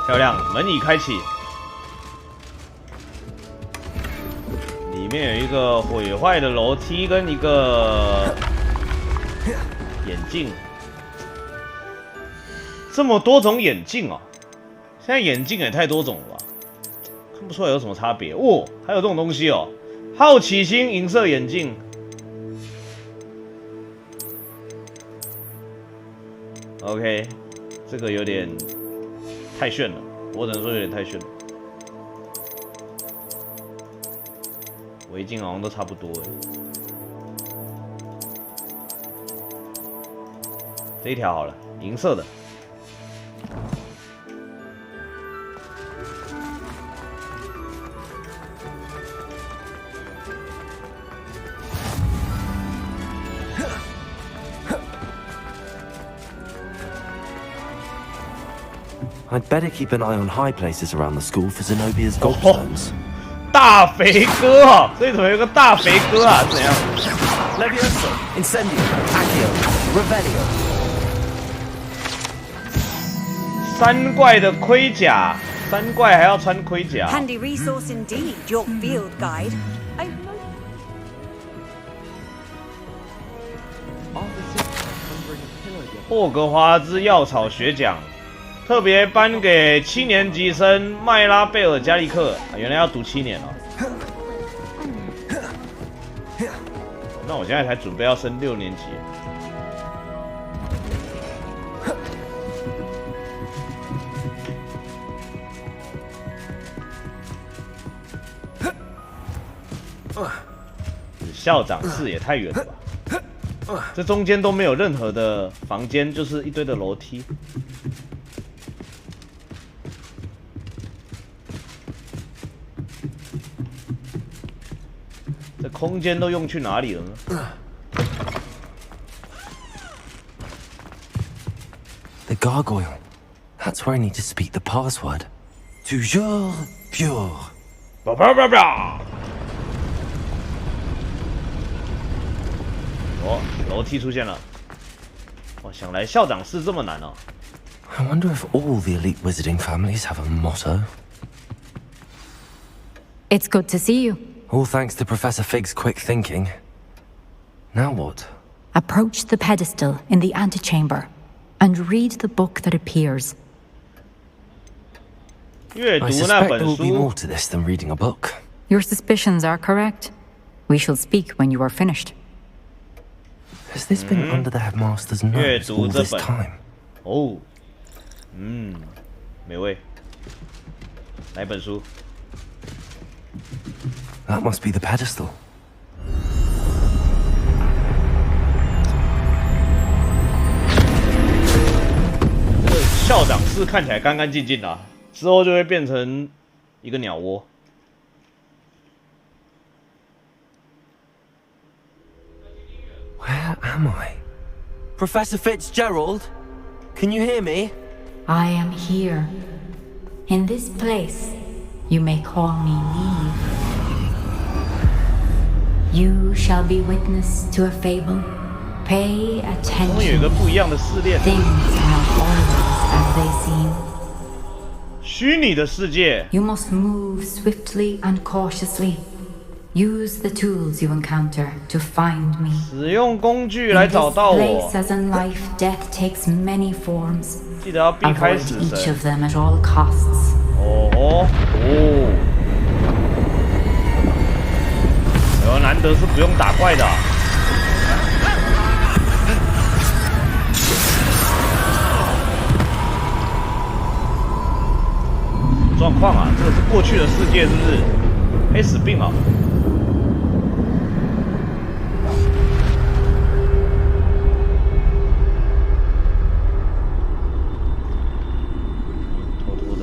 漂亮，门已开启。里面有一个毁坏的楼梯跟一个眼镜，这么多种眼镜哦！现在眼镜也太多种了吧？看不出来有什么差别哦。还有这种东西哦，好奇心银色眼镜。OK， 这个有点。 太炫了，我只能说有点太炫了。围巾好像都差不多哎。这一条好了，银色的。I'd better keep an eye on high places around the school for Zenobia's gobstones. 大肥哥啊，这里怎么有个大肥哥啊？怎样 ？Levioso, Incendio, Accio, Revelio。三怪的盔甲，三怪还要穿盔甲。Handy resource indeed, your field guide. 霍格华兹药草学奖，特别颁给7年级生麦拉贝尔加利克，原来要读7年了。那我现在才准备要升6年级。校长室也太远了吧！这中间都没有任何的房间，就是一堆的楼梯。这空间都用去哪里了呢？The gargoyle. That's where I need to speak the password. Toujours pure. 哦，楼梯出现了。我想来校长室这么难哦。I wonder if all the elite wizarding families have a motto. It's good to see you. All thanks to Professor Fig's quick thinking. Now what? Approach the pedestal in the antechamber and read the book that appears. 阅读 I 那 suspect 本 there will be 书。 more to this than reading a book. Your suspicions are correct. We shall speak when you are finished. Has this been under the headmaster's 阅 nose 读 all 这 this 本。 time? 哦，美味。哪本书？ That must be the pedestal. 这个校长室看起来干干净净的，之后就会变成一个鸟窝。 Where am I? Professor Fitzgerald? Can you hear me? I am here. In this place, you may call me Neve. You shall be witness to a fable. Pay 我们有一个 attention. 不一样的试炼。 Things are not always as they seem. 虚拟的世界。 You must move swiftly and cautiously. Use the tools you encounter to find me. 使用工具 In 来 this 找到我。 place, as in life, death takes many forms. 记得要避开 Avoid 死 each 神。 of them at all costs. 哦，难得是不用打怪的。状况啊，这个是过去的世界是不是？黑死病啊！偷偷的。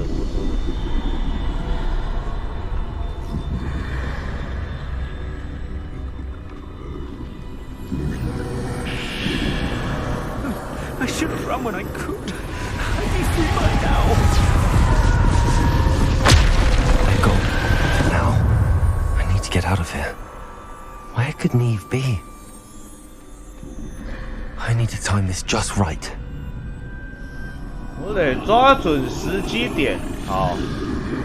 I should have run when I could. I'd be free by now. I've got now. I need to get out of here. Where could Neve be? I need to time this just right. 我得抓准时机点，好，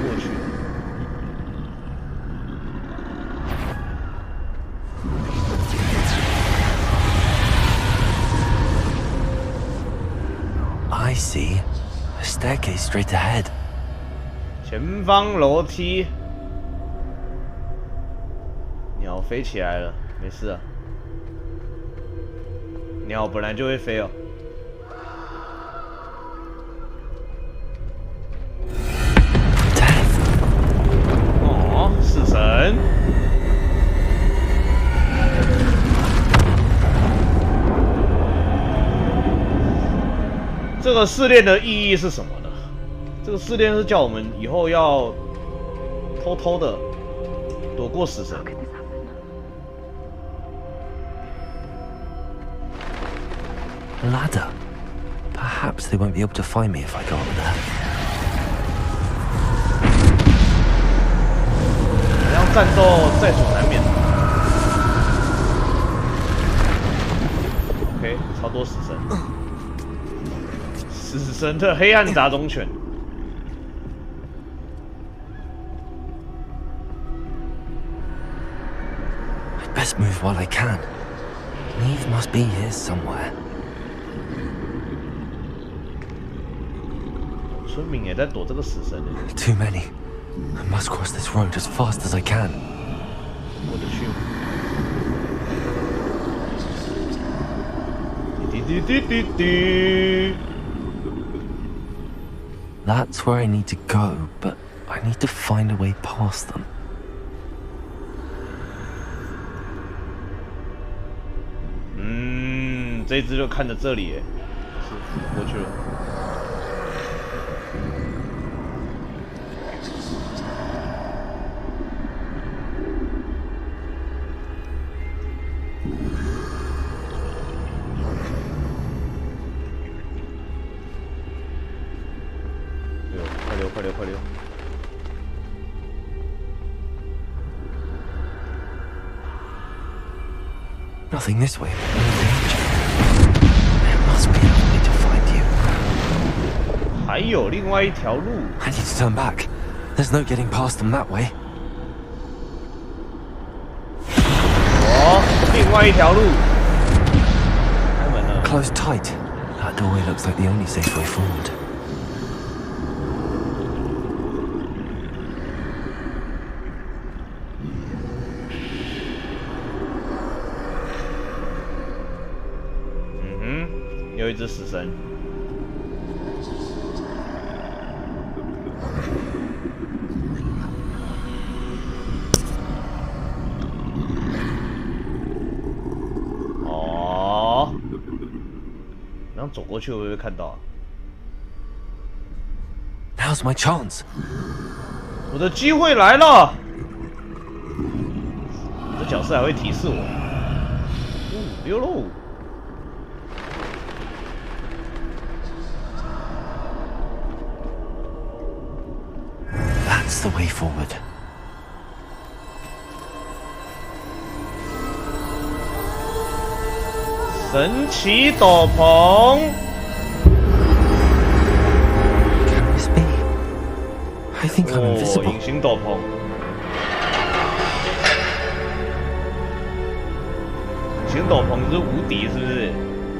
过去。 I see a staircase straight ahead. 前方楼梯，鸟飞起来了，没事啊。鸟本来就会飞哦。哦，死神。 这个试炼的意义是什么呢？这个试炼是叫我们以后要偷偷的躲过死神。A ladder. Perhaps they won't be able to find me if I go up there. 好像战斗在所难免。OK， 超多死神，死神的黑暗杂种犬。I'd best move while I can. Eve must be here somewhere. 村民也在躲这个死神。Too many. I must cross this road as fast as I can. 我的去！滴滴滴滴滴。That's where I need to go, but I need to find a way past them. 这一只就看着这里，是过去了。快溜！ Nothing this way. There must be another way to find you. 还有另外一条路。I need to turn back. There's no getting past them that way. 另外一条路。开门了。 Closed tight. That doorway looks like the only safe way forward. Mm-hmm. 有一只死神。走过去会不会看到？Now's my chance. 我的机会来了。这角色还会提示我。溜喽。That's the way forward. 神奇斗篷。Can this be? I think I'm invisible. 隐形斗篷。隐形斗篷是无敌，是不是？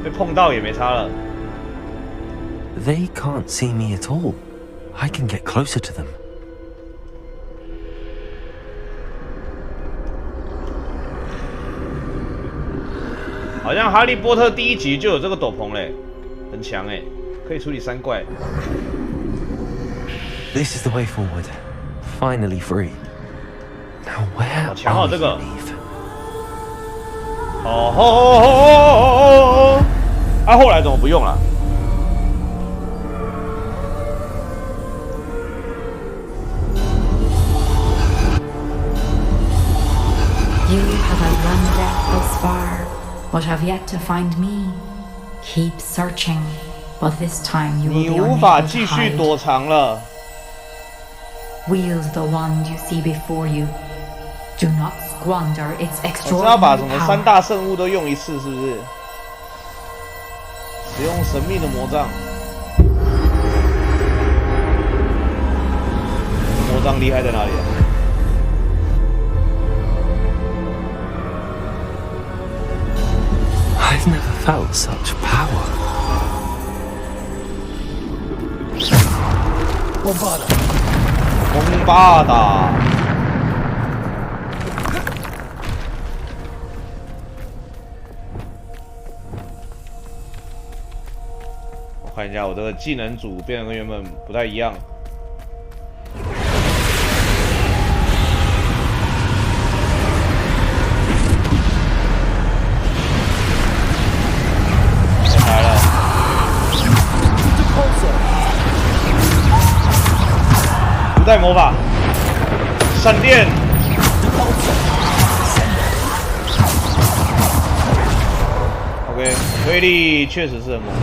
被碰到也没差了。They can't see me at all. I can get closer to them. 好像哈利波特第1集就有这个斗篷嘞，很强哎，可以处理3怪。This is the way forward. Finally free. Now where? 好强哦，这个。后来怎么不用了？ You have outrun death thus far, but have yet to find me. Keep searching, but this time you will be unable to hide. Wield the wand you see before you. Do not squander its extraordinary power. 我是要把什么3大圣物都用一次，是不是？使用神秘的魔杖。魔杖厉害在哪里啊？ I've never felt such power. 王八达，我看一下我这个技能组变得跟原本不太一样。来了。 带魔法，闪电。OK， 威力确实是很猛。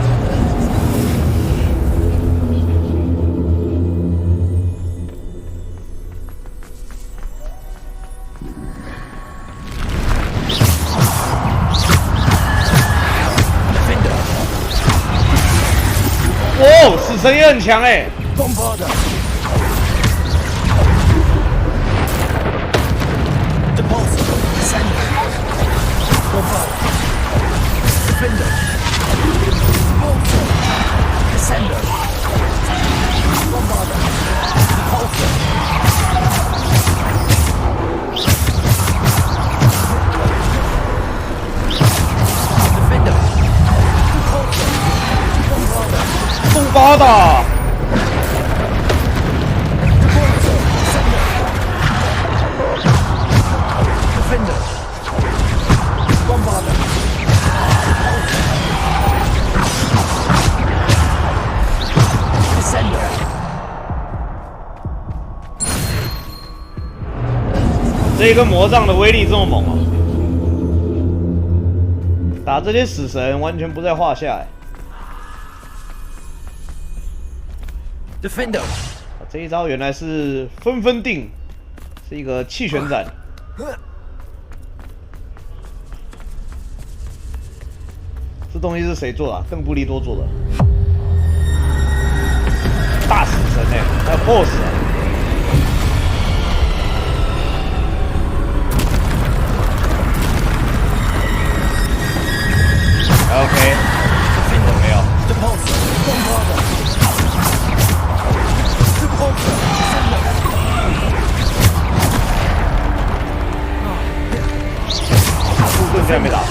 哦，死神也很强哎。蹦巴达。 这一根魔杖的威力这么猛啊！打这些死神完全不在话下哎。Defender， 这一招原来是纷纷定，是一个气旋斩。这东西是谁做的、啊？邓布利多做的。大死神哎、欸，还有 BOSS 啊！ OK， 没有。护盾现在没打错。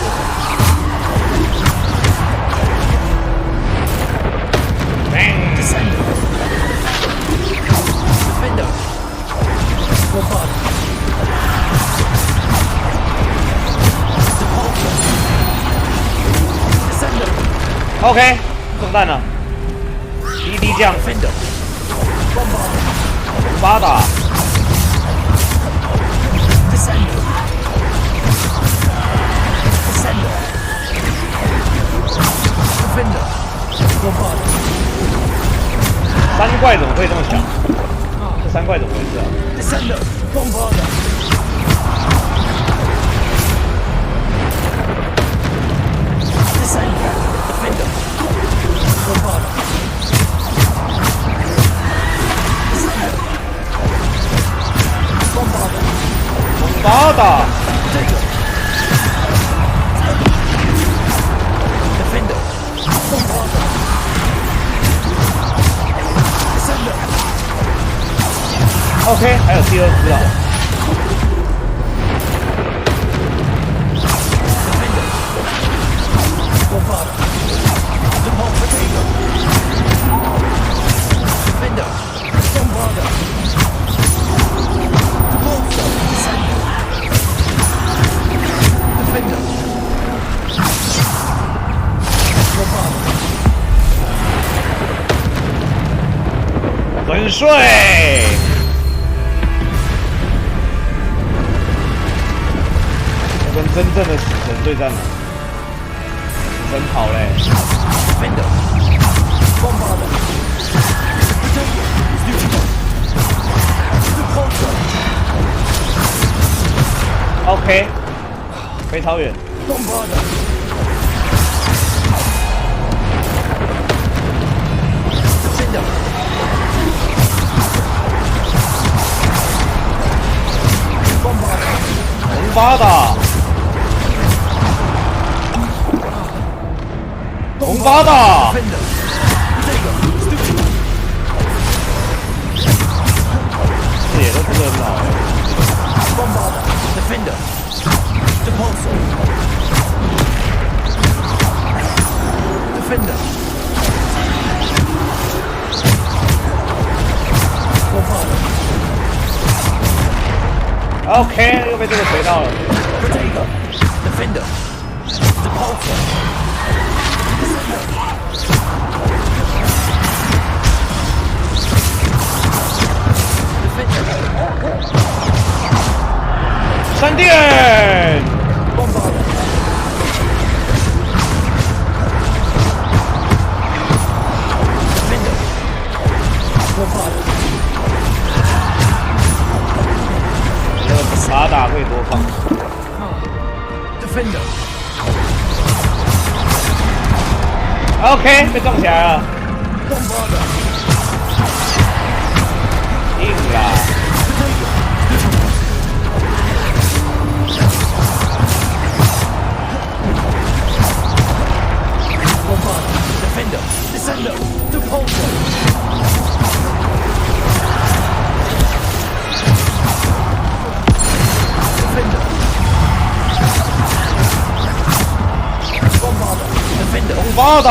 OK， 中弹了，一滴酱，巴打，三怪怎么会这么强？这三怪怎么回事啊？巴打。OK， 还有第二只啊。很帅。要跟真正的死神对战了，死神跑嘞。OK， 飞超远。红巴达，红巴达，视野都不是很好。OK， 又被这个锤到了。闪电！打打会多放。OK， 被撞起来了。硬啦！红包的。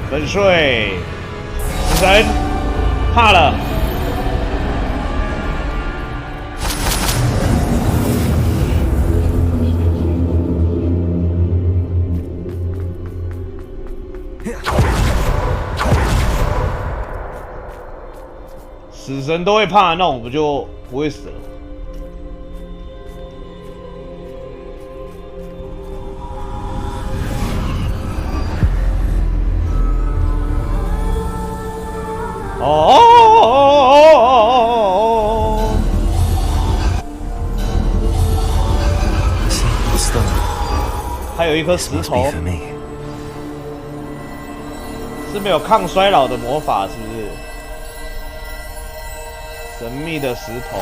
粉碎，死神怕了。死神都会怕，那我们就不会死了。还有一颗石头，是没有抗衰老的魔法，是不是？神秘的石头。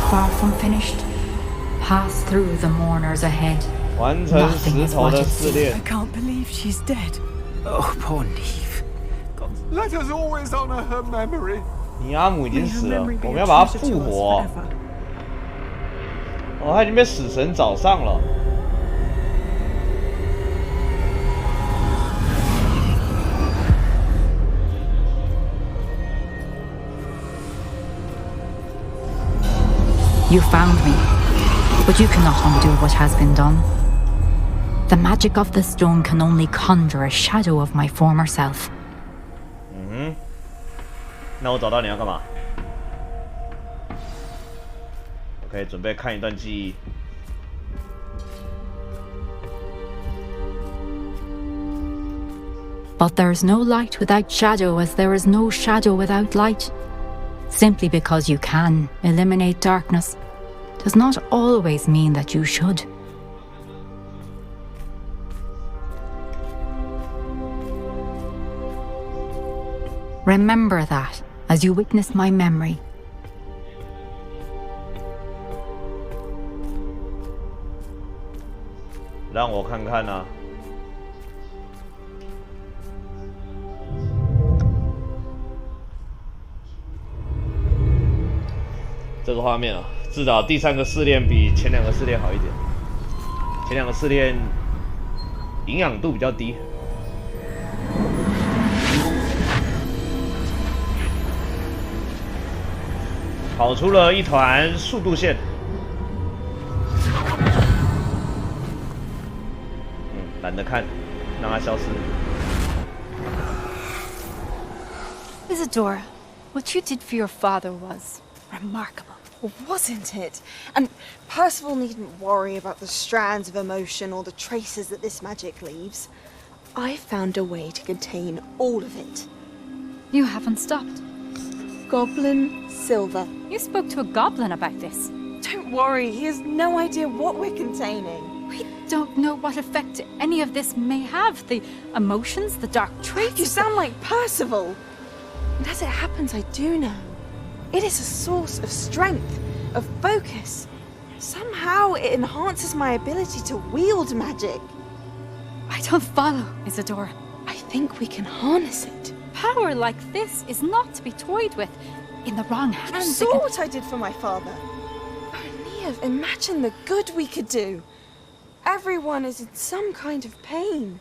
Far from finished. Pass through the mourners ahead. 完成石头的试炼。 I can't believe she's dead. Oh, poor Neve. Let us always honor her memory. 尼阿姆已经死了，我们要把他复活。哦，他已经被死神找上了。You found me, but you cannot undo what has been done. The magic of the stone can only conjure a shadow of my former self. 那我找到你要干嘛 ？OK， 准备看一段记忆。But there is no light without shadow, as there is no shadow without light. Simply because you can eliminate darkness does not always mean that you should. Remember that as you witness my memory. 让我看看啊。这个画面啊，至少第3个试炼比前2个试炼好一点。前2个试炼营养度比较低。跑出了一团速度线。懒得看，让它消失。Isadora, what you did for your father was remarkable. Wasn't it? And Percival needn't worry about the strands of emotion or the traces that this magic leaves. I found a way to contain all of it. You haven't stopped. Goblin Silver. You spoke to a goblin about this. Don't worry, he has no idea what we're containing. We don't know what effect any of this may have. The emotions, the dark traits. You sound like Percival. And as it happens, I do know. It is a source of strength, of focus. Somehow it enhances my ability to wield magic. I don't follow, Isadora. I think we can harness it. Power like this is not to be toyed with. In the wrong hands. You saw what I did for my father. Oh, Neve, imagine the good we could do. Everyone is in some kind of pain.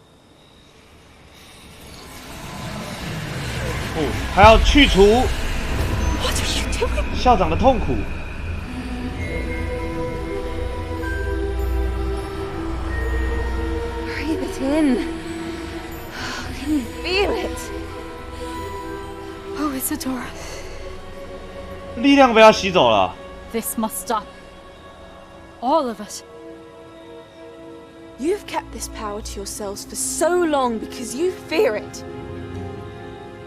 哦，还要去除 What are you doing? 校长的痛苦。Breathe it in. Can you feel it? Oh, Isadora. 力量被他吸走了。 This must stop. all of us. You've kept this power to yourselves for so long because you fear it.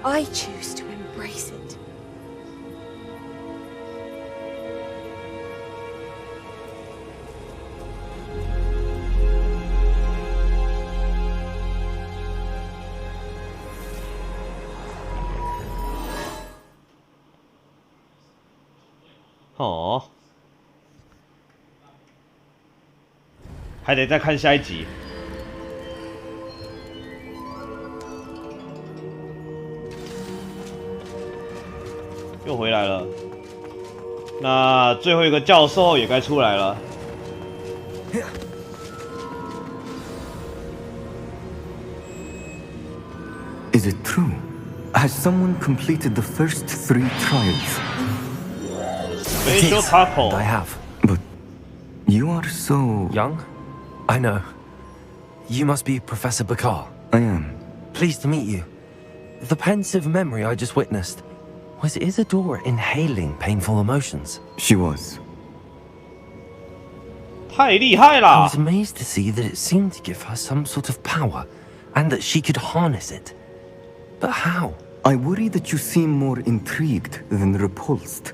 I choose to embrace it. Oh. 还得再看下一集。又回来了。那最后一个教授也该出来了。Is it true? Has someone completed the first 3 trials? I have. But you are so young. I know. You must be Professor Bakar. I am. Pleased to meet you. The pensive memory I just witnessed. Was Isadora inhaling painful emotions? She was. 太厉害了! I was amazed to see that it seemed to give her some sort of power, and that she could harness it. But how? I worry that you seem more intrigued than repulsed.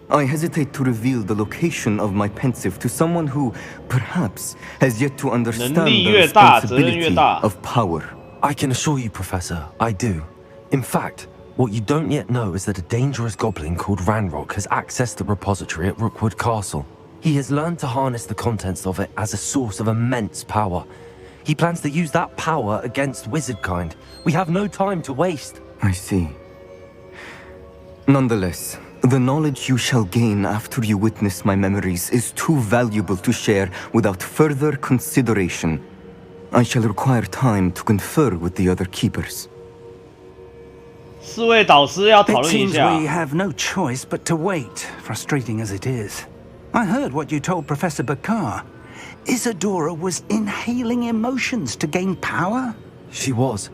I hesitate to reveal the location of my pensive to someone who, perhaps, has yet to understand the responsibility of power. I can assure you, Professor, I do. In fact, what you don't yet know is that a dangerous goblin called Ranrock has accessed the repository at Rookwood Castle. He has learned to harness the contents of it as a source of immense power. He plans to use that power against wizardkind. We have no time to waste. I see. Nonetheless, the knowledge you shall gain after you witness my memories is too valuable to share without further consideration. I shall require time to confer with the other keepers. 4位导师要讨 It 论一 seems 下。 we have no choice but to wait, frustrating as it is. I heard what you told Professor Bakar. Isadora was inhaling emotions to gain power? She was.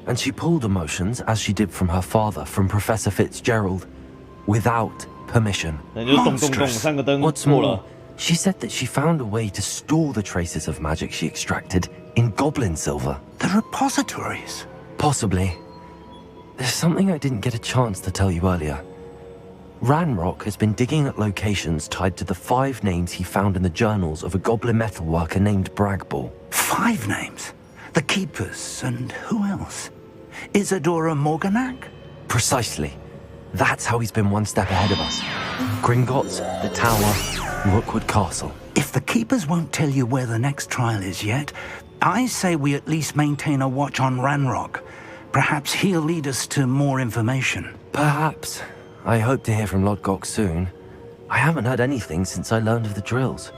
And she pulled emotions, as she did from her father, from Professor Fitzgerald, without permission. What's more, she said that she found a way to store the traces of magic she extracted in goblin silver. The repositories? Possibly. There's something I didn't get a chance to tell you earlier. Ranrock has been digging at locations tied to the 5 names he found in the journals of a goblin metalworker named Bragball. 5 names? The Keepers, and who else? Isadora Morganac? Precisely. That's how he's been one step ahead of us. Gringotts, the Tower, Rookwood Castle. If the Keepers won't tell you where the next trial is yet, I say we at least maintain a watch on Ranrock. Perhaps he'll lead us to more information. Perhaps. I hope to hear from Lodgok soon. I haven't heard anything since I learned of the drills.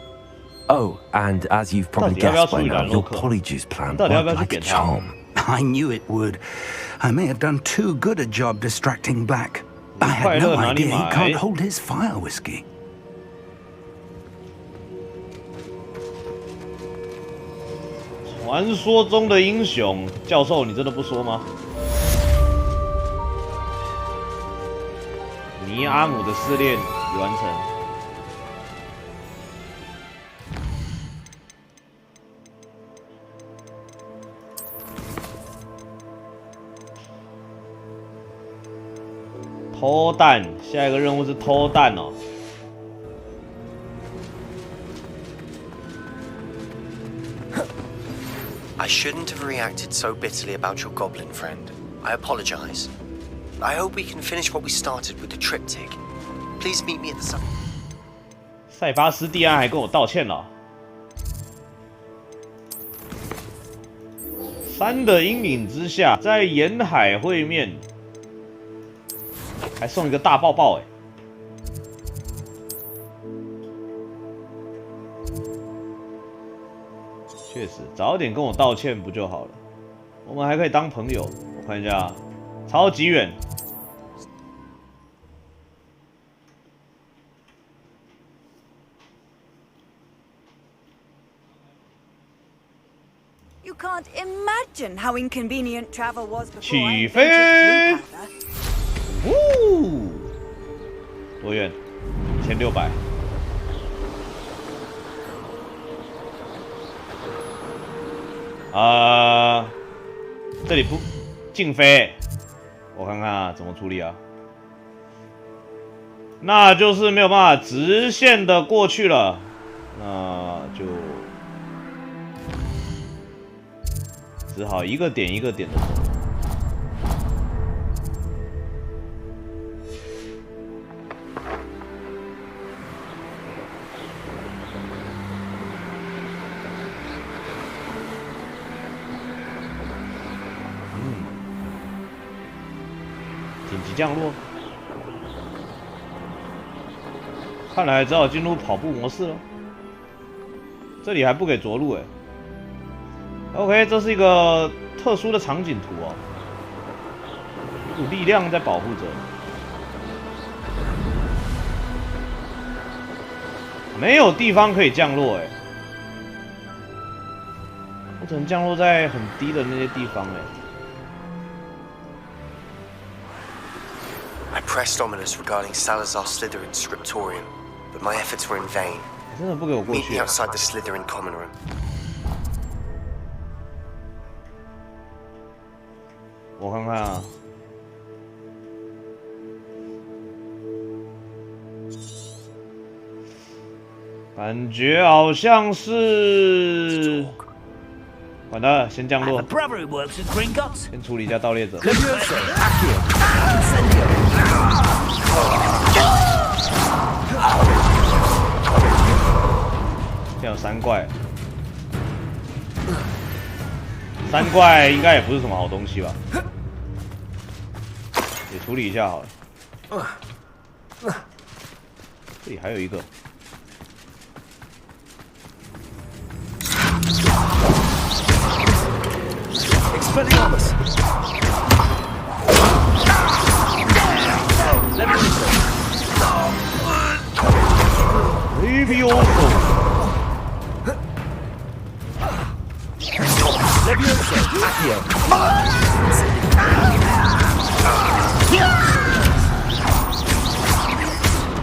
Oh, and as you've probably guessed by now, your Polyjuice plan worked like a charm. I knew it would. I may have done too good a job distracting Black. I had no idea he can't hold his fire whiskey. 传说中的英雄，教授，你真的不说吗？尼阿姆的试炼已完成。偷蛋，下一个任务是偷蛋哦。 I shouldn't have reacted so bitterly about your goblin friend. I apologize. I hope we can finish what we started with the triptych. Please meet me at the sun. 塞巴斯蒂安还跟我道歉了。山的阴影之下，在沿海会面，还送一个大抱抱哎。 确实，早点跟我道歉不就好了？我们还可以当朋友。我看一下，超级远。You can't imagine how inconvenient travel was before. 起飞！呜，多远？1600。这里不禁飞，我看看啊，怎么处理啊？那就是没有办法直线的过去了，那就只好一个点一个点的走。紧急降落，看来只好进入跑步模式了。这里还不给着陆哎。OK， 这是一个特殊的场景图哦，有股力量在保护着。没有地方可以降落哎，我只能降落在很低的那些地方哎。I pressed ominous regarding Salazar Slytherin's scriptorium, but my efforts were in vain. Meet me outside the Slytherin common room. 我看看啊，感觉好像是，完了，先降落，先处理一下盗猎者。现在有3怪，3怪应该也不是什么好东西吧？也处理一下好了。这里还有一个。Expelliarmus! Levioso! Levioso! Accio!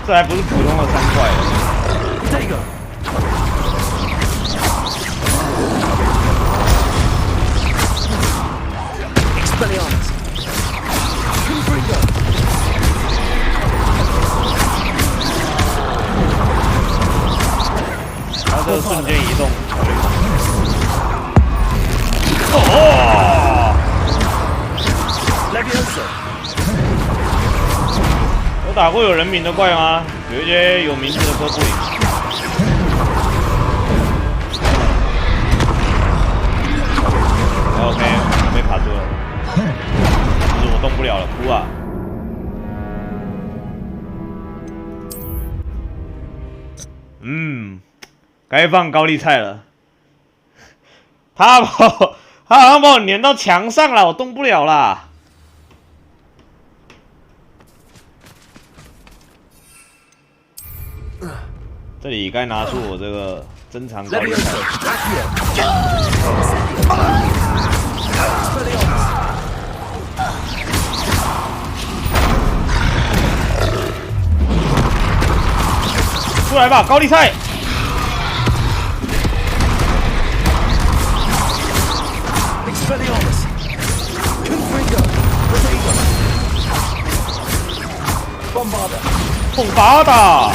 这还不是普通的3怪。这个。Expelliarmus! Confringo! 它这个瞬间移动。哦 Levioso! 有打过有人名的怪吗？有一些有名字的哥布林。OK， 我被卡住了，就是我动不了了，哭啊！该放高丽菜了。他好像把我粘到墙上了，我动不了啦。这里该拿出我这个珍藏高丽菜。出来吧，高丽菜！蹦巴达！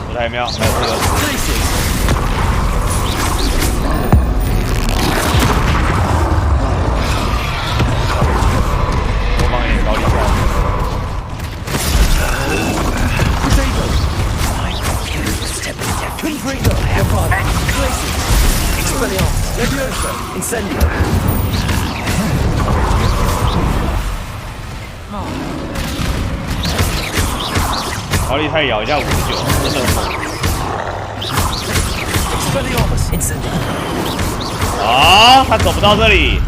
不太妙，还有这个。多放一点高丽菜。高丽菜咬一下59，真的很猛。啊，他走不到这里，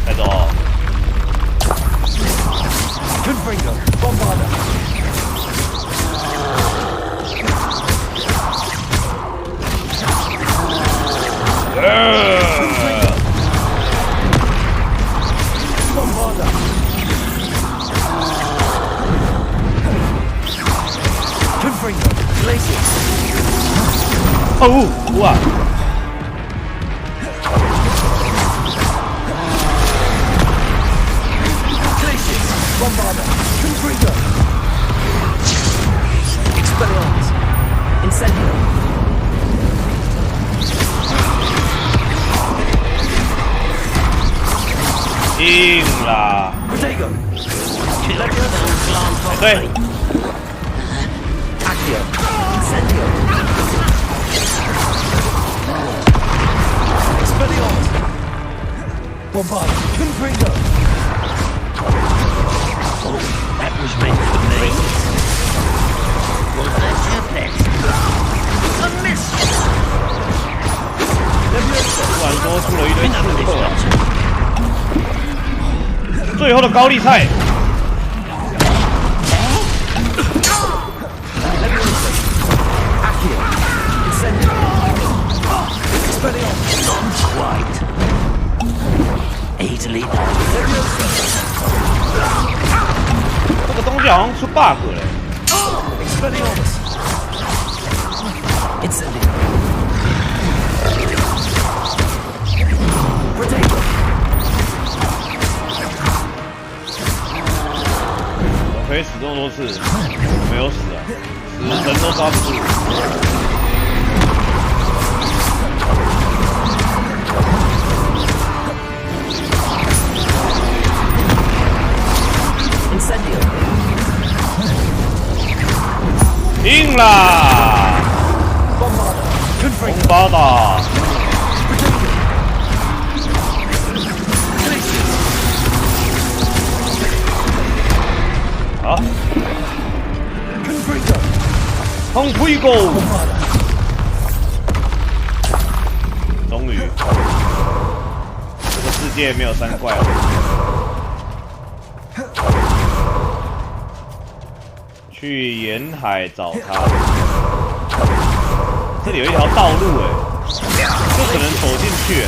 再走。哦，哇！硬啦！对。That was meant for me. Was that your best? A miss. 突然多出了一堆刺客啊！最后的高丽菜。Not quite. Easily done. 这个东西好像出 bug 了。我可以死这么多次，没有死啊，死人都抓不住。赢啦！红包的。好。红推狗。终于，这个世界没有三怪了。去沿海找他。这里有一条道路就可能走进去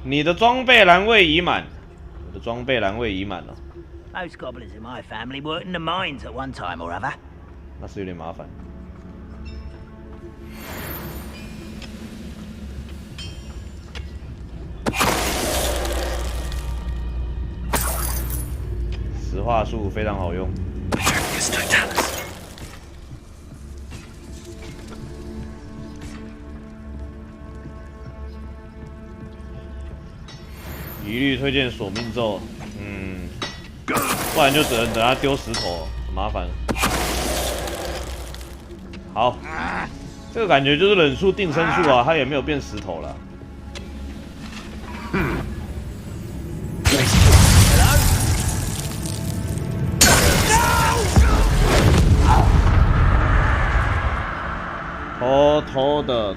你的装备栏位已满，我的装备栏位已满了。Most goblins in my family worked in the mines at one time or other. 那是有点麻烦。石化术非常好用。一律推荐索命咒，不然就只能等他丢石头，很麻烦。好，这个感觉就是忍术定身术啊，他也没有变石头了。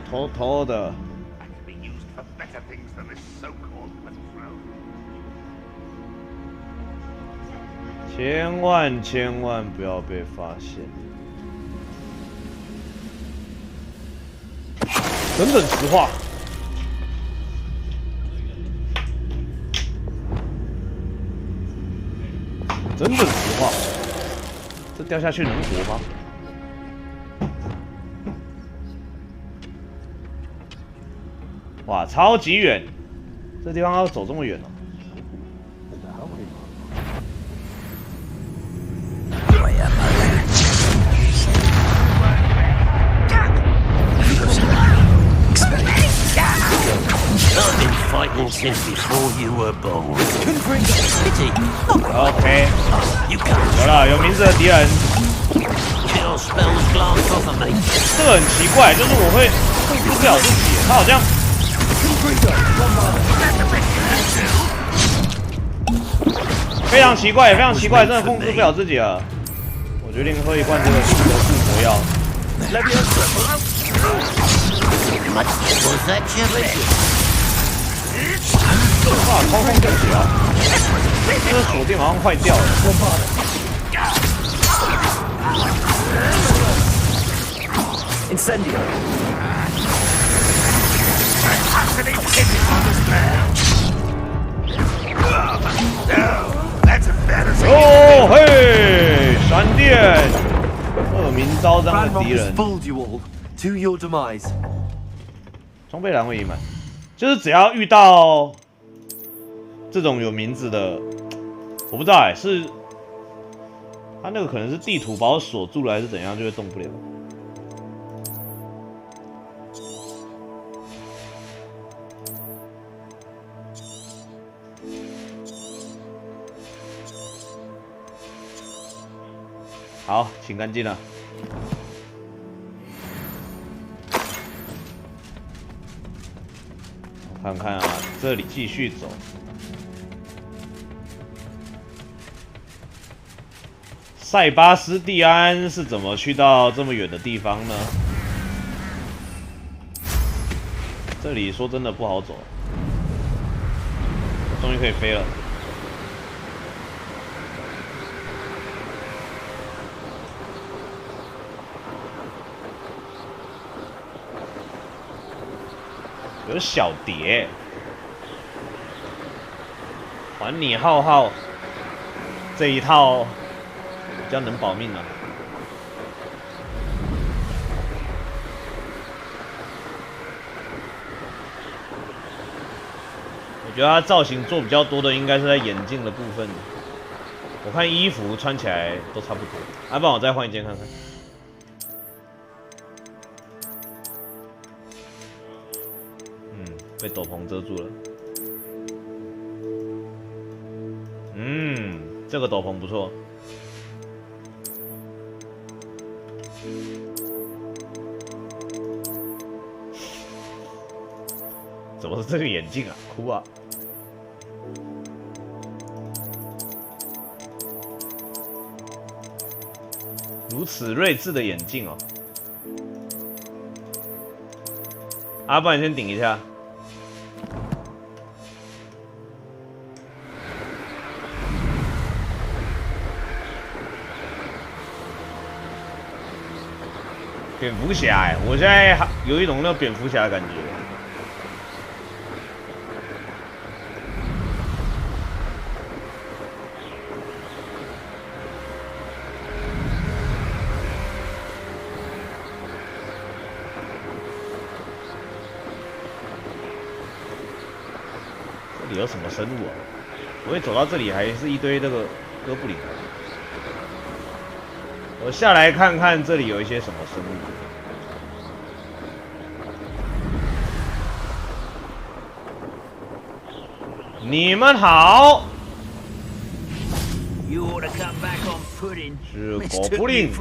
偷偷的。千万不要被发现！等等石化，真的石化，这掉下去能活吗？哇，超级远！这地方要走这么远哦。I've been fighting since before you were born. Pity. OK. 有了，有名字的敌人。Kill spells glance off of me. 这个很奇怪，就是我会控制不了自己，他好像。非常奇怪，非常奇怪，真的控制不了自己了。我决定喝一罐这个复活药。哇，操控对不起啊！这个锁定好像坏掉了。Incendio. Oh, hey! 闪电，恶名昭彰的敌人。To your demise. 装备栏会隐瞒，就是只要遇到这种有名字的，我不知道哎，是他那个可能是地图把我锁住了，还是怎样，就会动不了。好，清干净了。看看啊，这里继续走。塞巴斯蒂安是怎么去到这么远的地方呢？这里说真的不好走，终于可以飞了。有小蝶，还你浩浩这一套比较能保命了。我觉得它造型做比较多的应该是在眼镜的部分，我看衣服穿起来都差不多。不然我再换一件看看。被斗篷遮住了。这个斗篷不错。怎么是这个眼镜啊？哭啊！如此睿智的眼镜哦。不然你先顶一下。蝙蝠侠我现在有一种那蝙蝠侠的感觉。这里有什么生物啊？我会走到这里还是一堆这个哥布林。我下来看看这里有一些什么生物。你们好。是狗布林。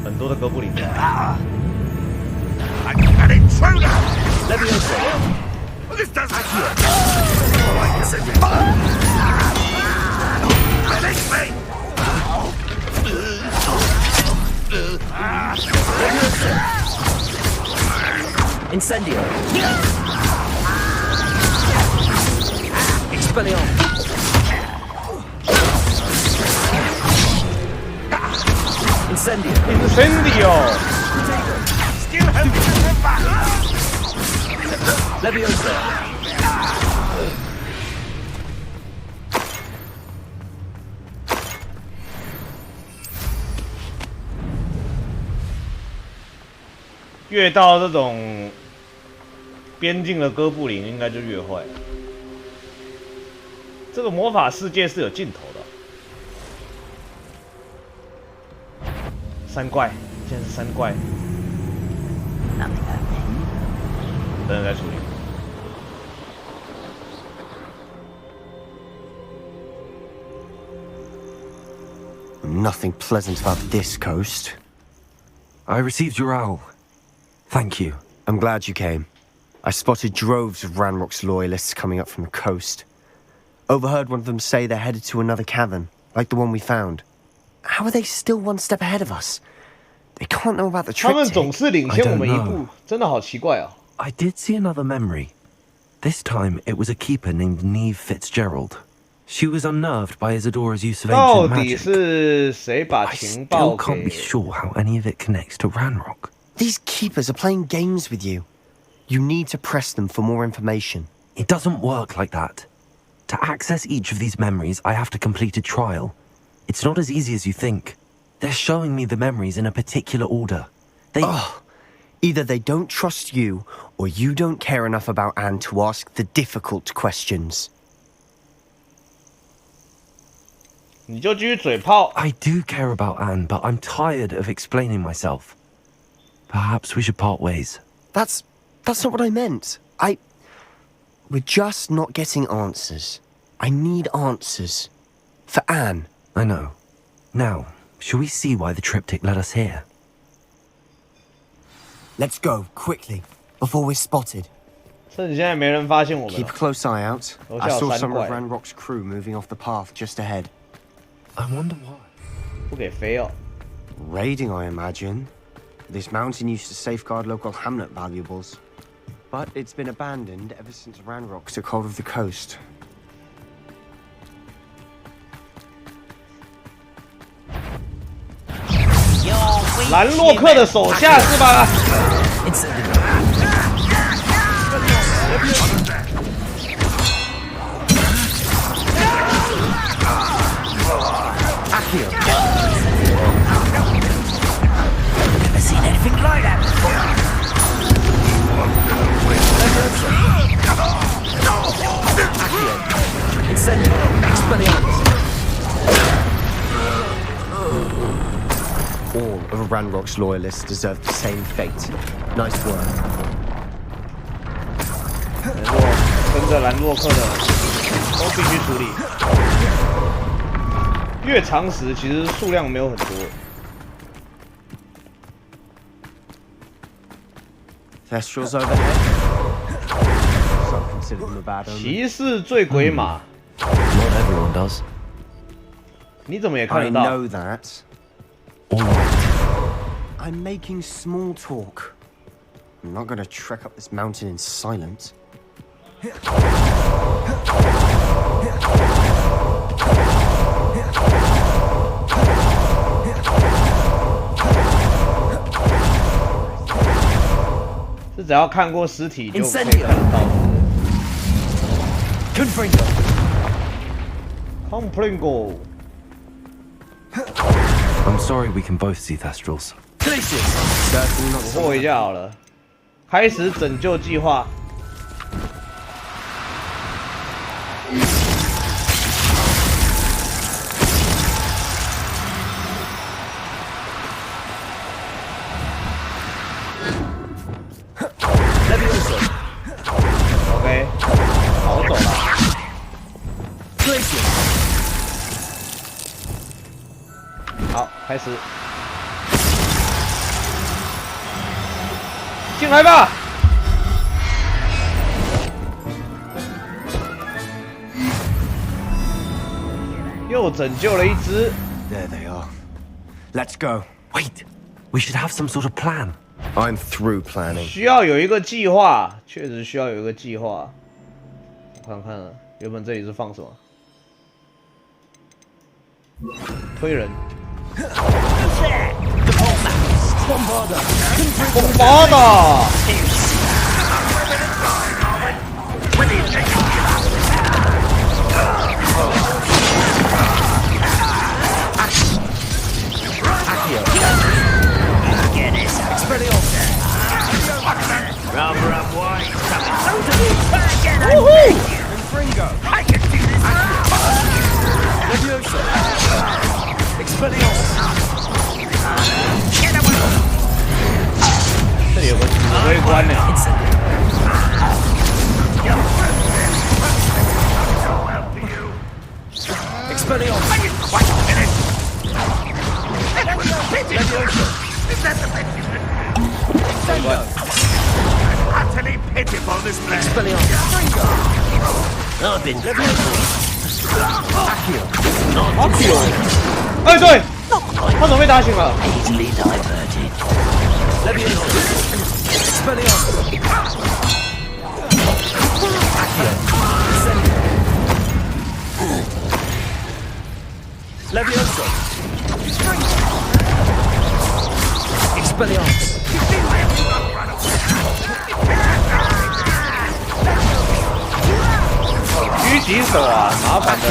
很多的哥布林。Incendio. Expellion. Incendio. Incendio. Leviosa. 越到这种边境的哥布林，应该就越坏。这个魔法世界是有尽头的。三怪，现在是三怪。等等再处理。Nothing pleasant about this coast. I received your owl. Thank you. I'm glad you came. I spotted droves of Ranrock's loyalists coming up from the coast. Overheard one of them say they're headed to another cavern, like the one we found. How are they still one step ahead of us? They can't know about the triptych. 他们总是领先我们一步，真的好奇怪啊。I did see another memory. This time it was a keeper named Neve Fitzgerald. She was unnerved by Isadora's use of 到 ancient 底 magic. 是谁把 I 情 still 报 can't 给 be sure how any of it connects to Ranrock. These keepers are playing games with you. You need to press them for more information. It doesn't work like that. To access each of these memories, I have to complete a trial. It's not as easy as you think. They're showing me the memories in a particular order. Either they don't trust you, or you don't care enough about Anne to ask the difficult questions. 你就继续嘴炮。 I do care about Anne, but I'm tired of explaining myself. Perhaps we should part ways. That's not what I meant. We're just not getting answers. I need answers. For Anne. I know. Now, shall we see why the triptych led us here? Let's go, quickly, before we're spotted. 趁现在没人发现我们。 Keep a close eye out. 楼 I 下有 saw 三 some 怪 of Ranrock's crew moving off the path just ahead. I wonder why. 不给飞哦。 Raiding, I imagine. This mountain used to safeguard local hamlet valuables. But it's been abandoned ever since Ranrock took hold of the coast. 兰洛克的手下是吧？ Never seen anything like that before. All of Ranrock's loyalists deserve the same fate. Nice work. 跟着兰洛克的都必须处理。越长时其实数量没有很多。 Thestrals overhead. Some consider them a bad omen. 骑士醉鬼马。 Not everyone does. 你怎么也看 I 得到 know that. All right. I'm making small talk. I'm not gonna trek up this mountain in silence. 是只要看过尸体就可以看得到。Compringo。 I'm sorry we can both see Thestrals. 捕获一下好了，开始拯救计划。 OK， 好走了。好，开始。进来吧。又拯救了一只。 There they are. Let's go. Wait, we should have some sort of plan. I'm through planning. 需要有一个计划，确实需要有一个计划。我看看，原本这里是放什么？推人。bomb的。Rather up wide. I can do this. Leviosa. Expelliarmus. Get away. 这里有个指挥官呢。Expelliarmus. Leviosa. Is that the best? Utterly pitiful, this place. I've been Accio， 哎，对，他怎么被打醒了？ easily diverted. Levioso. Expelliarmus. 狙击手啊，麻烦的。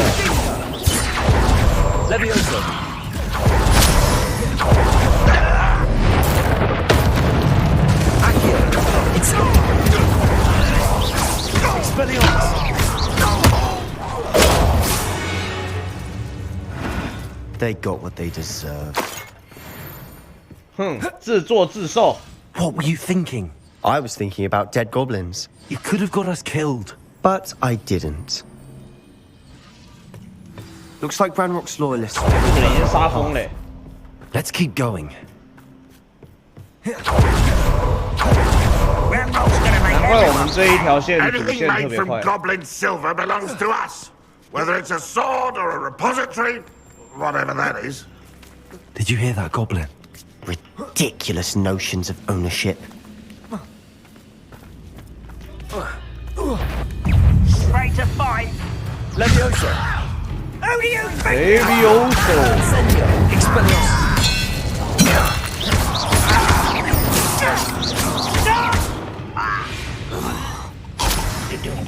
Levioso. They got what they deserved. 自作自受。 What were you thinking? I was thinking about dead goblins. You could have got us killed. But I didn't. Looks like Ranrock's loyalists. 这个人已经杀疯了。Let's keep going. 难怪我们这一条线主线特 Anything 别 made 快。 from goblin silver belongs to us. Whether it's a sword or a repository, whatever that is. Did you hear that, Goblin? Ridiculous notions of ownership. Straight to fight. Levioso. Levioso. Expelliarmus.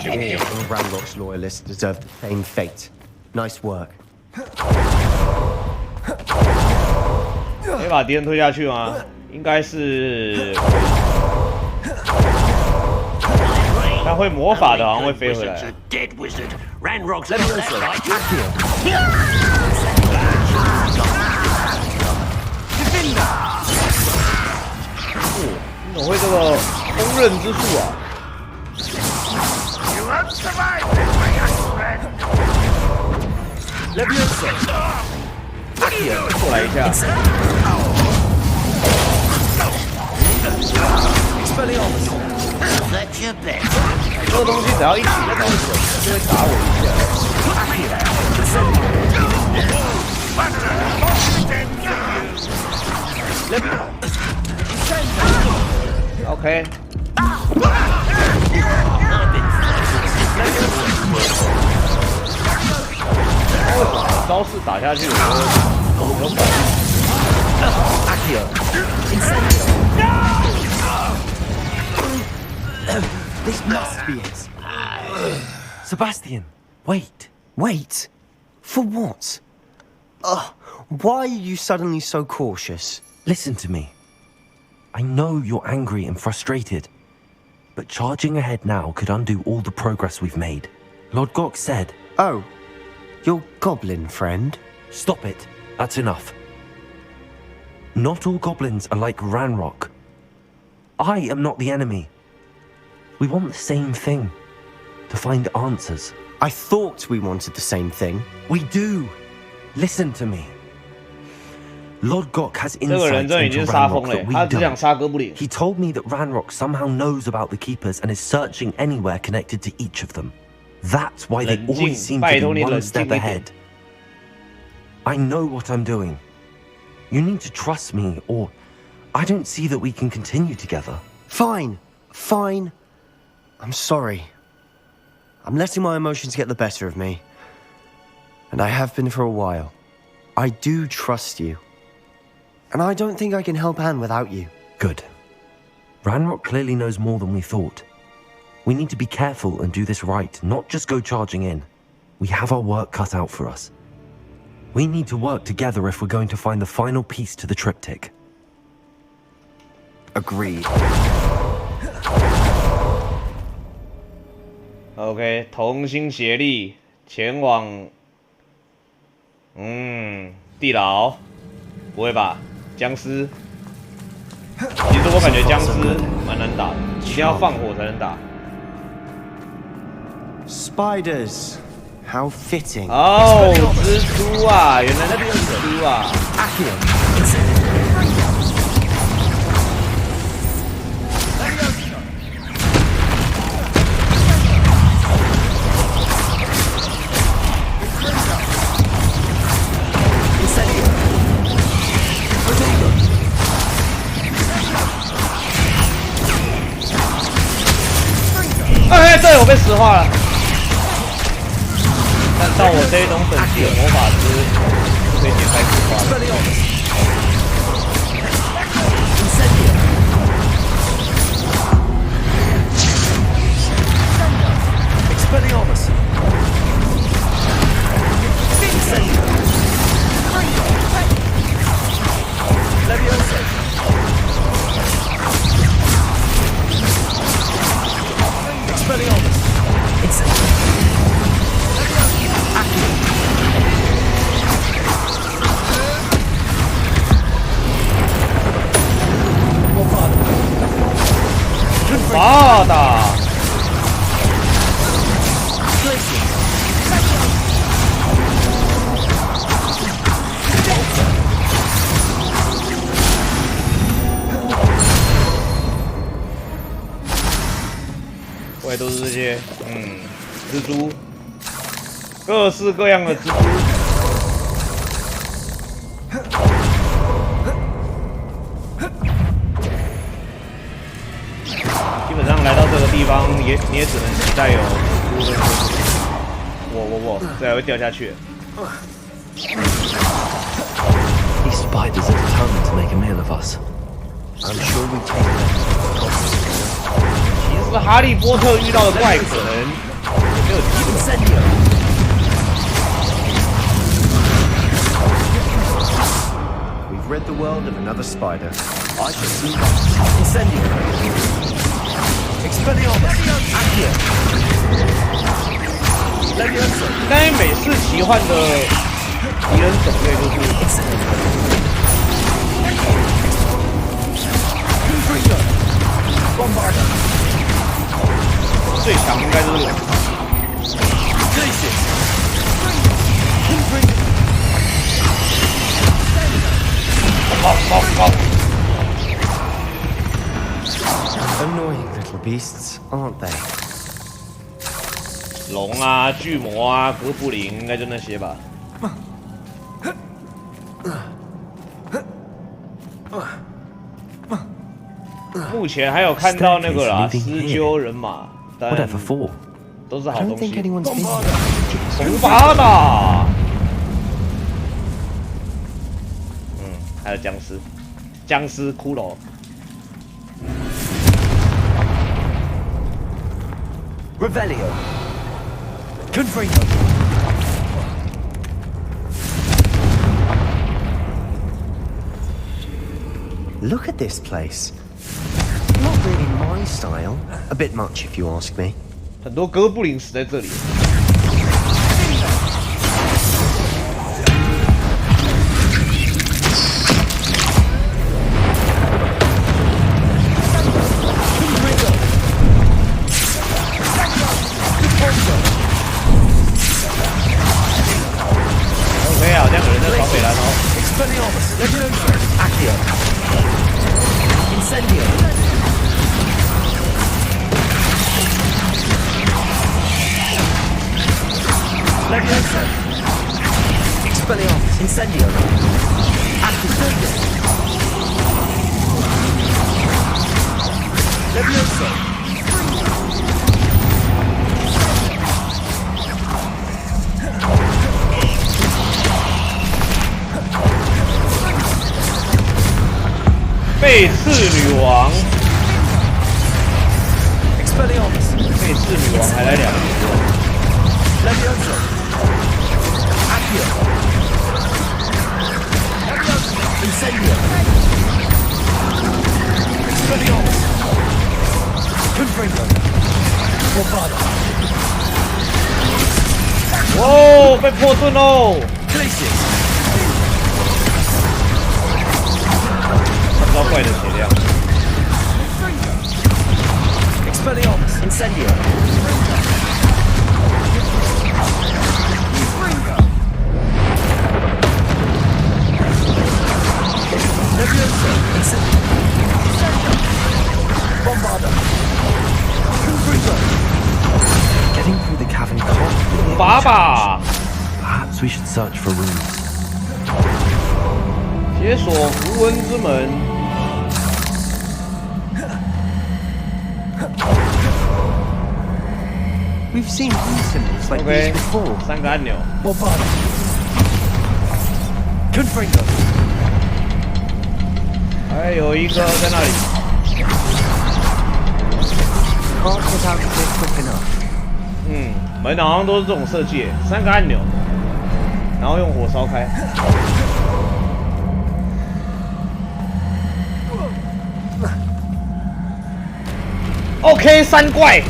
All Ranrock's loyalists deserve the same fate. Nice work. 可以把敌人推下去吗？应该是。他会魔法的，好像会飞回来。Dead wizard. Ranrock's Levioso. Defender. 你怎么会这个锋刃之术啊？ You won't survive this, my young friend. Levioso. 过来一下。 Expelliarmus. That's your best. 这个东西只要一起的东西，就会打我一下。OK。为什么招式打下去我有反应？ This must be it. Sebastian, wait. Wait. For what? Why are you suddenly so cautious? Listen to me. I know you're angry and frustrated, but charging ahead now could undo all the progress we've made. Lord Gok said... Oh, your goblin friend? Stop it. That's enough. Not all goblins are like Ranrock. I am not the enemy. We want the same thing. To find answers. I thought we wanted the same thing. We do. Listen to me. Lord Gok has insight into Ranrock that we don't. He told me that Ranrock somehow knows about the Keepers and is searching anywhere connected to each of them. That's why they always seem to be one step ahead. I know what I'm doing. You need to trust me, or I don't see that we can continue together. Fine. Fine. I'm sorry. I'm letting my emotions get the better of me. And I have been for a while. I do trust you. And I don't think I can help Anne without you. Good. Ranrock clearly knows more than we thought. We need to be careful and do this right, not just go charging in. We have our work cut out for us. We need to work together if we're going to find the final piece to the triptych. Agreed. OK， 同心协力前往，地牢，不会吧？僵尸？其实我感觉僵尸蛮难打的，一定要放火才能打。Spiders, how fitting. 哦，蜘蛛啊，原来那边有蜘蛛啊。哎，对，我被石化了。但到我这一种等级的魔法师，可以点开浮夸。巴达，外都是这些，蜘蛛，各式各样的蜘蛛。基本上来到这个地方，你也只能期待有蜘蛛的。这还会掉下去。These spiders are determined to make a meal of us. I'm sure we take them. 其实哈利波特遇到的怪可能也没有机会。We've rid the world of another spider. I shall see that. Incendio. Expelliarmus. Accio. 应该美式奇幻的敌人种类就是最强应该就是两个。Annoying little beasts, aren't they? 龙啊、巨魔啊、哥布林，应该就那些吧。目前还有看到那个啦，施鸠人马，但都是好东西。红巴达，还有僵尸骷髅。Revelio. Confringo. Look at this place. Not really my style. A bit much, if you ask me. 很多哥布林死在这里。OK 啊，这样有人在朝北来哦。Accio. Incendio. Levioso. Expelliarmus. Incendio. Accio. Levioso.背刺女王 Expelliarmus. 背刺女王还来两个。Levioso. Accio. Incendio. Expelliarmus. Confringo. Bombado. 哇，被破盾喽 Glacius. 超怪的血量。Expelliarmus. Incendio. Levioso. Incendio. Bombado. Confringo. Getting through the cavern can't be. 爸爸 Perhaps we should search for rooms. 解锁符文之门。We've seen rune symbols like these before. 3个按钮。还有一个在那里。门好像都是这种设计，3个按钮，然后用火烧开。OK， 3怪。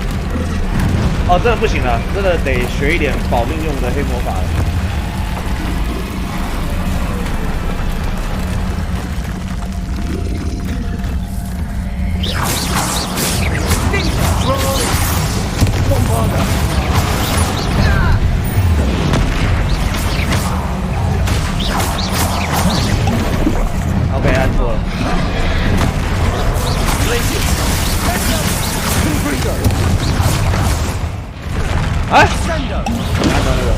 哦，真的不行了，真的得学一点保命用的黑魔法了。OK， 按错了。哎，按到那个，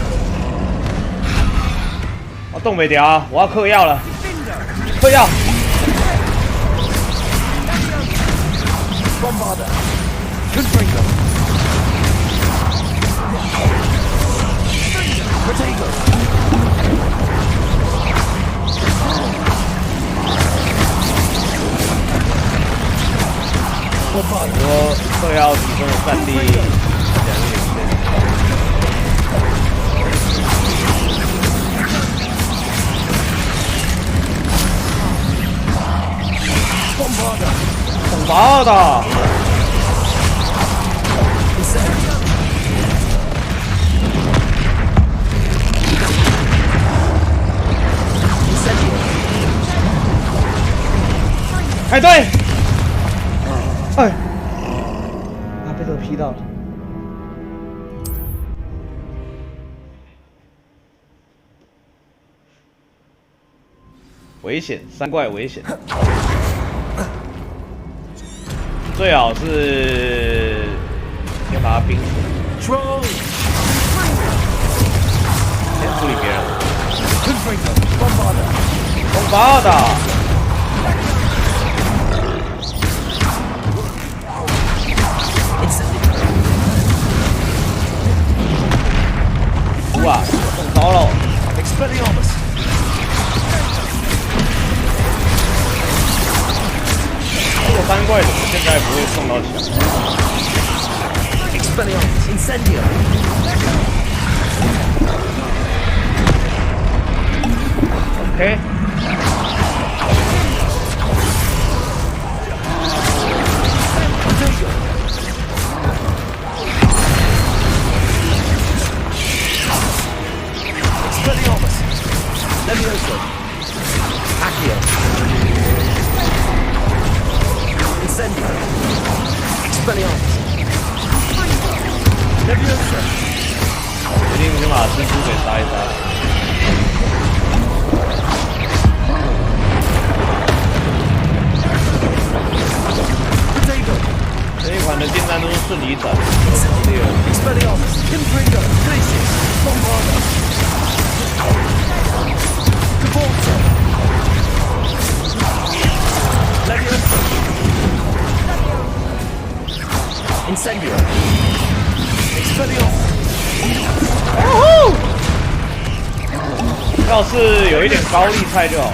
我动没掉，我要嗑药了，嗑药。我嗑药提升了战力2.5bomba的。哎，对，哎，被这个劈到了。危险，3怪危险。最好是先把它冰死，先处理别人。bomba的。哇，中招了！这个3怪怎么现在不会送到墙？OK。决定先把蜘蛛给杀一杀。这一款的订单都是顺利转。要是有一点高丽菜就好了。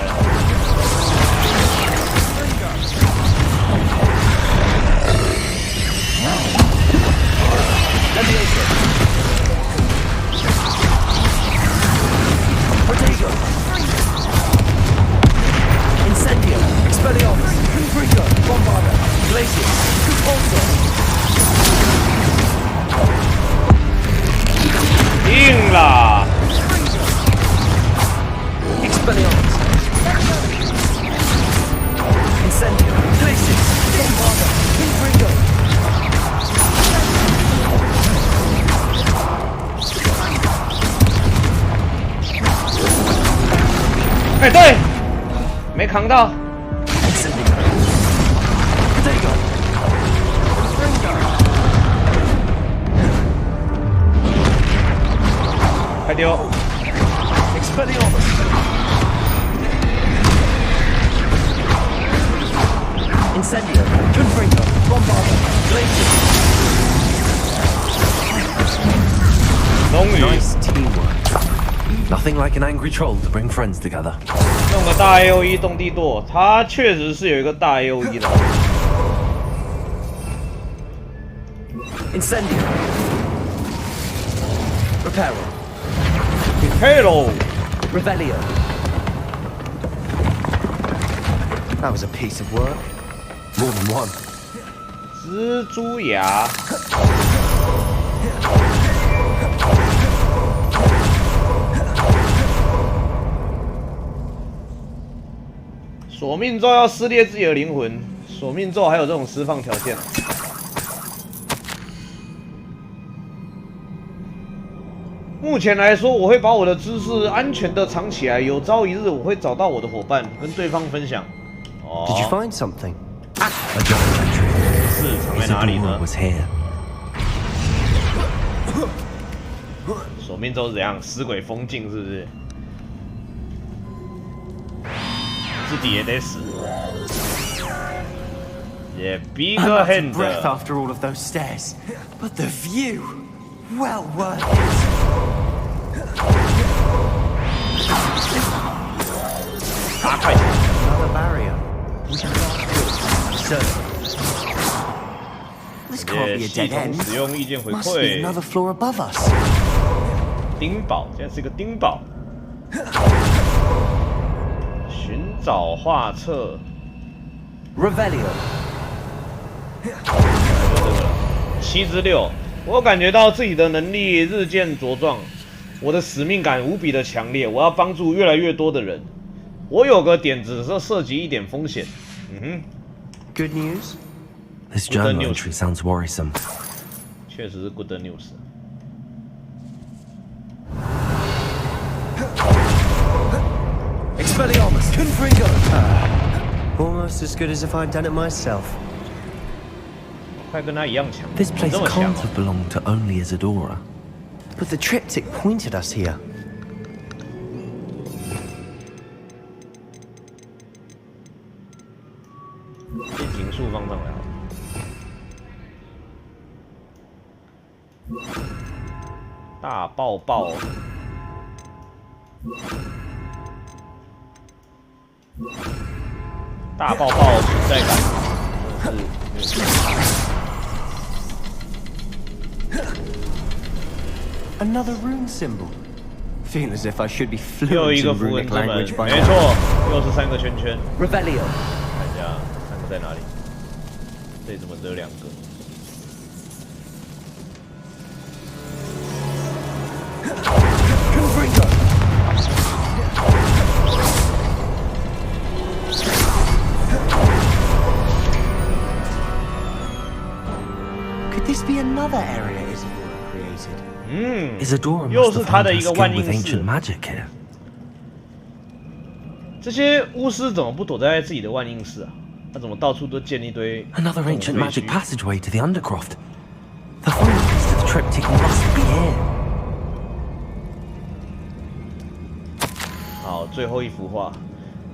硬了。哎，对，没扛到。快丢！终于。Nothing like an angry troll to bring friends together. 弄个大 AOE 动地舵，它确实是有一个大 AOE 的。Incendio. Reparo. Reparo. Revelio. That was a piece of work. More than one. 蜘蛛牙。索命咒要撕裂自己的灵魂，索命咒还有这种释放条件。目前来说，我会把我的知识安全的藏起来，有朝一日我会找到我的伙伴，跟对方分享。哦。Did you find something? A giant entry. 是藏在哪里呢？ Was here. 索命咒是怎样？尸鬼封禁是不是？自己也得死。Yeah, big hand. Breath after all of those stairs, but the view, well worth it. Another barrier. We can so. This can't be a dead end. 使用意见回 Must be 馈。 another floor above us. 丁堡，现在是一个丁堡。寻找画册。Revelio。就这个了，7之6。我感觉到自己的能力日渐茁壮，我的使命感无比的强烈。我要帮助越来越多的人。我有个点子，是涉及一点风险。Good news. This journal entry sounds worrisome. 确实是 good news. Expelliarmus, Confringo. Almost as good as if I'd done it myself. 快跟他一样强。 This place 这么强 can't have belonged to only Isadora. But the triptych pointed us here. 把情愫放上来好了。大抱抱。大抱抱存在感是。Another rune symbol. Feel as if I should be 又 fluent 一个 in 符文 runic 之门， language by 没 now. 错，又是3个圈圈。 Revelio。看一下3个在哪里？这里怎么只有2个？ Could this be another area Isadora created? Isadora 又 must 是 have 他 found 的 her 一个 skill 万 with 应 ancient 室。 magic here. 这些巫师怎么不躲在自己的万应室啊？他怎么到处都建一堆 Another ancient magic passageway to the Undercroft. The final piece to the triptych must be here. 好，最后一幅画，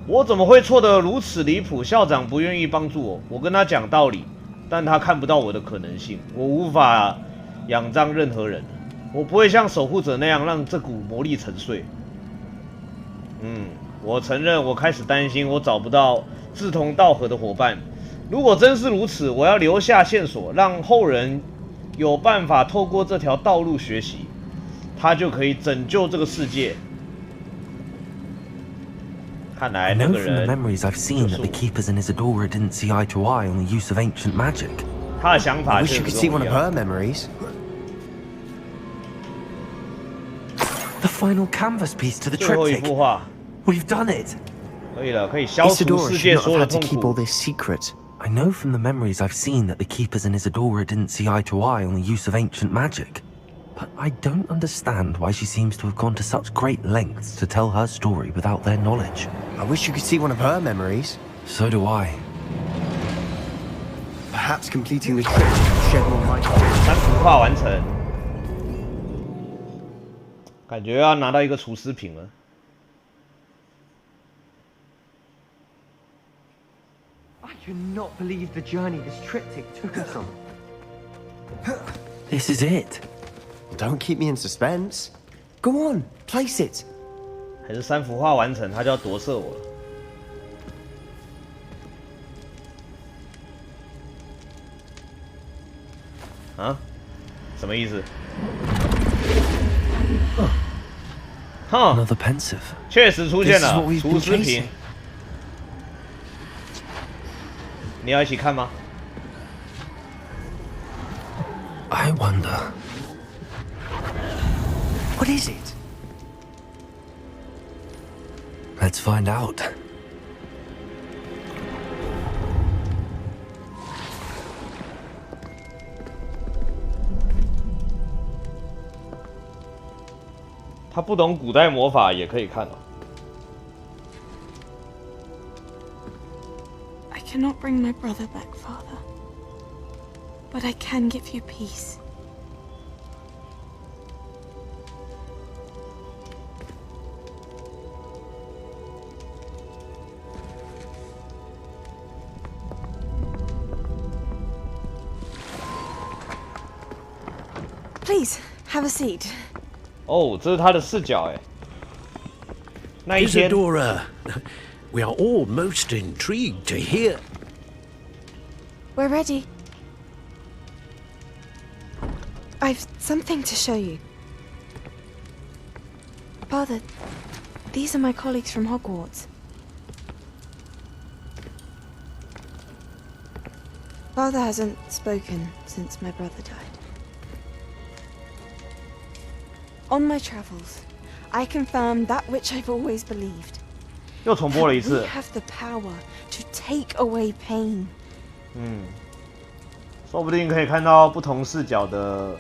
我怎么会错得如此离谱？校长不愿意帮助我，我跟他讲道理，但他看不到我的可能性，我无法仰仗任何人，我不会像守护者那样让这股魔力沉睡。我承认，我开始担心我找不到志同道合的伙伴。如果真是如此，我要留下线索，让后人有办法透过这条道路学习，他就可以拯救这个世界。看来 I 那 know 个 from the 人 memories I've seen that the keepers in Isadora didn't see eye to eye on the use of ancient magic. 他的想法 I 就 wish 是 you 跟 could see 我 one 一 of 样。 her memories. The final canvas piece to the 最后一 triptych. 幅画， We've done it. 可以了，可以消除 Isadora 世 should 界 not 所 have 有的 had to 痛 keep all 苦。 this secret. I know from the memories I've seen that the keepers in Isadora didn't see eye to eye on the use of ancient magic. But I don't understand why she seems to have gone to such great lengths to tell her story without their knowledge. I wish you could see one of her memories. So do I. Perhaps completing the triptych will shed more light. 3幅画完成，感觉要拿到一个厨师品了。 I cannot believe the journey this triptych took us on. This is it. Don't keep me in suspense. Go on, place it. 还是3幅画完成，他就要夺舍我了。啊？什么意思？Another pensive. 确实出现了厨师瓶。你要一起看吗 ？I wonder. What is it? Let's find out. 他不懂古代魔法也可以看哦。I cannot bring my brother back, Father, but I can give you peace. Please, have a seat. 哦，这是他的视角哎。那一天 Isadora, we are all most intrigued to hear. We're ready. I've something to show you. Father, these are my colleagues from Hogwarts. Father hasn't spoken since my brother died. On my travels, I confirmed that which I've always believed. 又重播了一次。 We have the power to take away pain. 说不定可以看到不同视角的。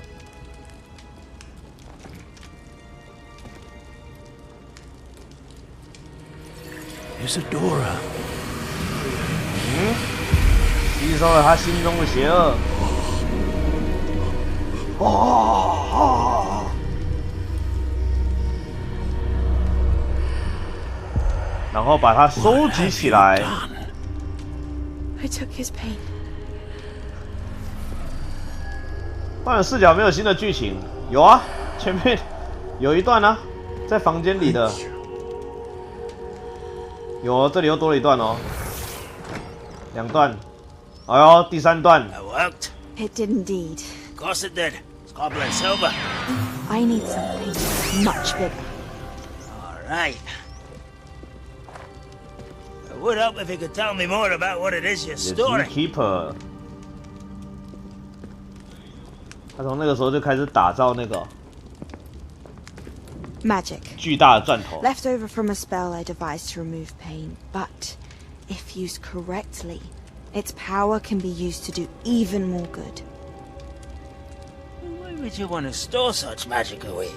Isadora. 吸收了他心中的邪恶。然后把它收集起来。I took his pain. 换了视角没有新的剧情，有啊，前面有一段啊，在房间里的，有哦，这里又多了一段哦，2段，哎呦，第3段。 It worked. It did indeed. Of course it did. It's goblin silver. I need something much bigger. All right. It would help if you could tell me more about what it is you're storing. Keeper. 他从那个时候就开始打造那个 magic 巨大的钻头 left over from a spell I devised to remove pain, but if used correctly, its power can be used to do even more good. Why would you want to store such magic away?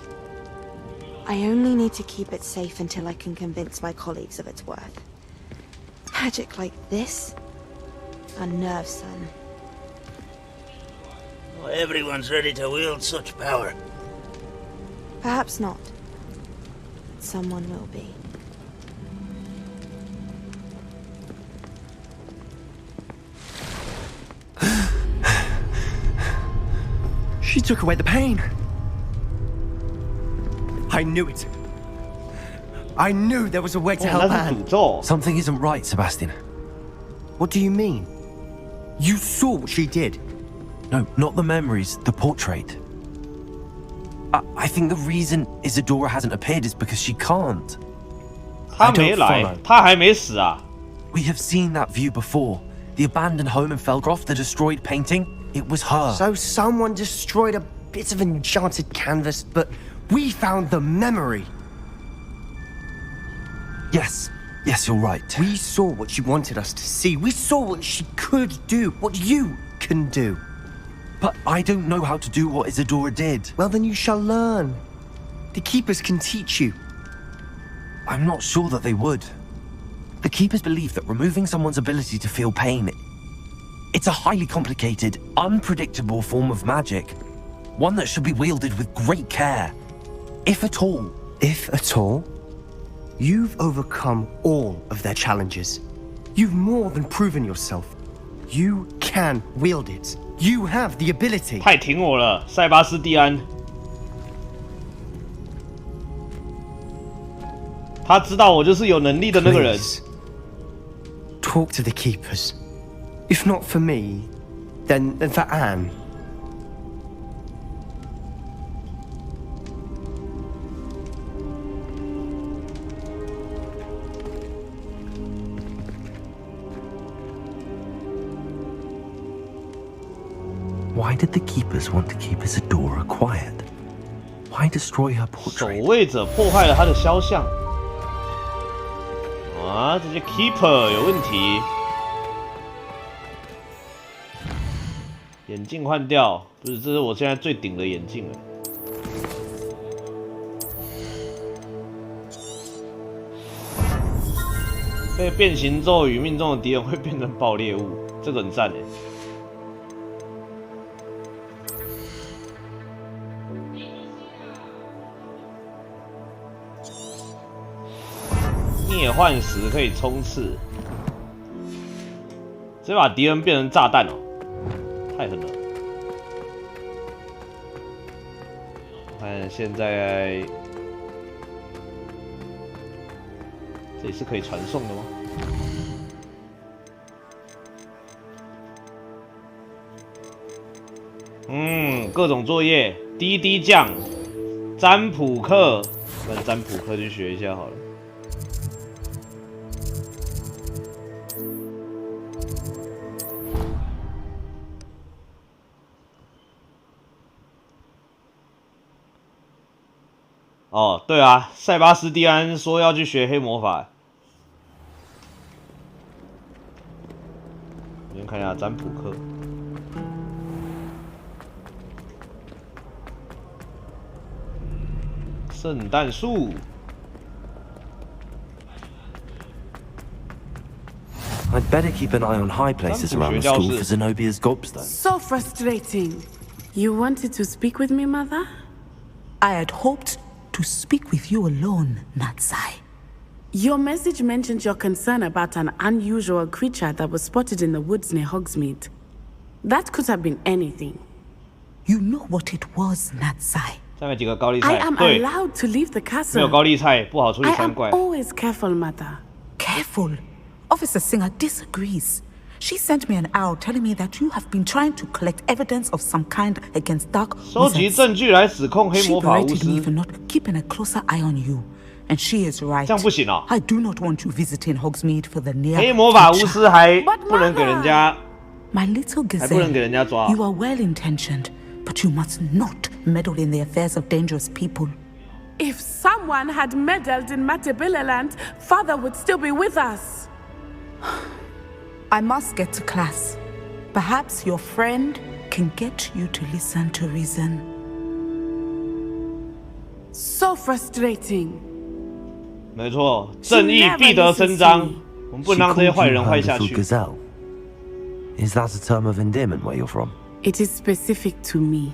I only need to keep it safe until I can convince my colleagues of its worth. Magic like this unnerves them. Not everyone's ready to wield such power. Perhaps not. Someone will be. She took away the pain. I knew it. I knew there was a way to help Anne. Something isn't right, Sebastian. What do you mean? You saw what she did. No, not the memories, the portrait. I think the reason Isadora hasn't appeared is because she can't. 她没来，她还没死啊。 We have seen that view before. The abandoned home in Felgroth, the destroyed painting. It was her. So someone destroyed a bit of enchanted canvas, but we found the memory. Yes, you're right. We saw what she wanted us to see. We saw what she could do, what you can do. But I don't know how to do what Isadora did. Well, then you shall learn. The Keepers can teach you. I'm not sure that they would. The Keepers believe that removing someone's ability to feel pain, it's a highly complicated, unpredictable form of magic. One that should be wielded with great care. If at all. If at all? You've overcome all of their challenges. You've more than proven yourself. You can wield it. You have the ability. 太挺我了，塞巴斯蒂安。他知道我就是有能力的那个人。Talk to the keepers. If not for me, then for Anne. Why did the keepers want to keep Isadora quiet? Why destroy her portrait? 守卫者破坏了他的肖像。啊，这些 keeper 有问题。眼镜换掉，不是，这是我现在最顶的眼镜了。被变形咒语命中的敌人会变成爆裂物，这个很赞诶。灭幻石可以冲刺，直接把敌人变成炸弹哦，太狠了！看现在这里是可以传送的吗？各种作业，滴滴酱、占卜课，跟占卜课去学一下好了。哦，对啊，塞巴斯蒂安说要去学黑魔法。我先看一下占卜课。圣诞树。I'd better keep an eye on high places around the school for Zenobia's gobstone. So frustrating. You wanted to speak with me, Mother? I had hoped to speak with you alone, Natsai. Your message mentioned your concern about an unusual creature that was spotted in the woods near Hogsmeade. That could have been anything. You know what it was, Natsai. I am allowed to leave the castle. I am always careful, Mother. Careful? Officer Singer disagrees. She sent me an owl telling me that you have been trying to collect evidence of some kind against dark wizards. She berated me for not keeping a closer eye on you. And she is right. I do not want you visiting Hogsmeade for the near future. My little gazelle, you are well-intentioned, but you must not meddle in the affairs of dangerous people. If someone had meddled in Matabeleland, Father would still be with us. I must get to class. Perhaps your friend can get you to listen to reason. So frustrating. 没错，正义必得伸张。我们不能让这些坏人坏下去。Is that a term of endearment where you're from? It is specific to me.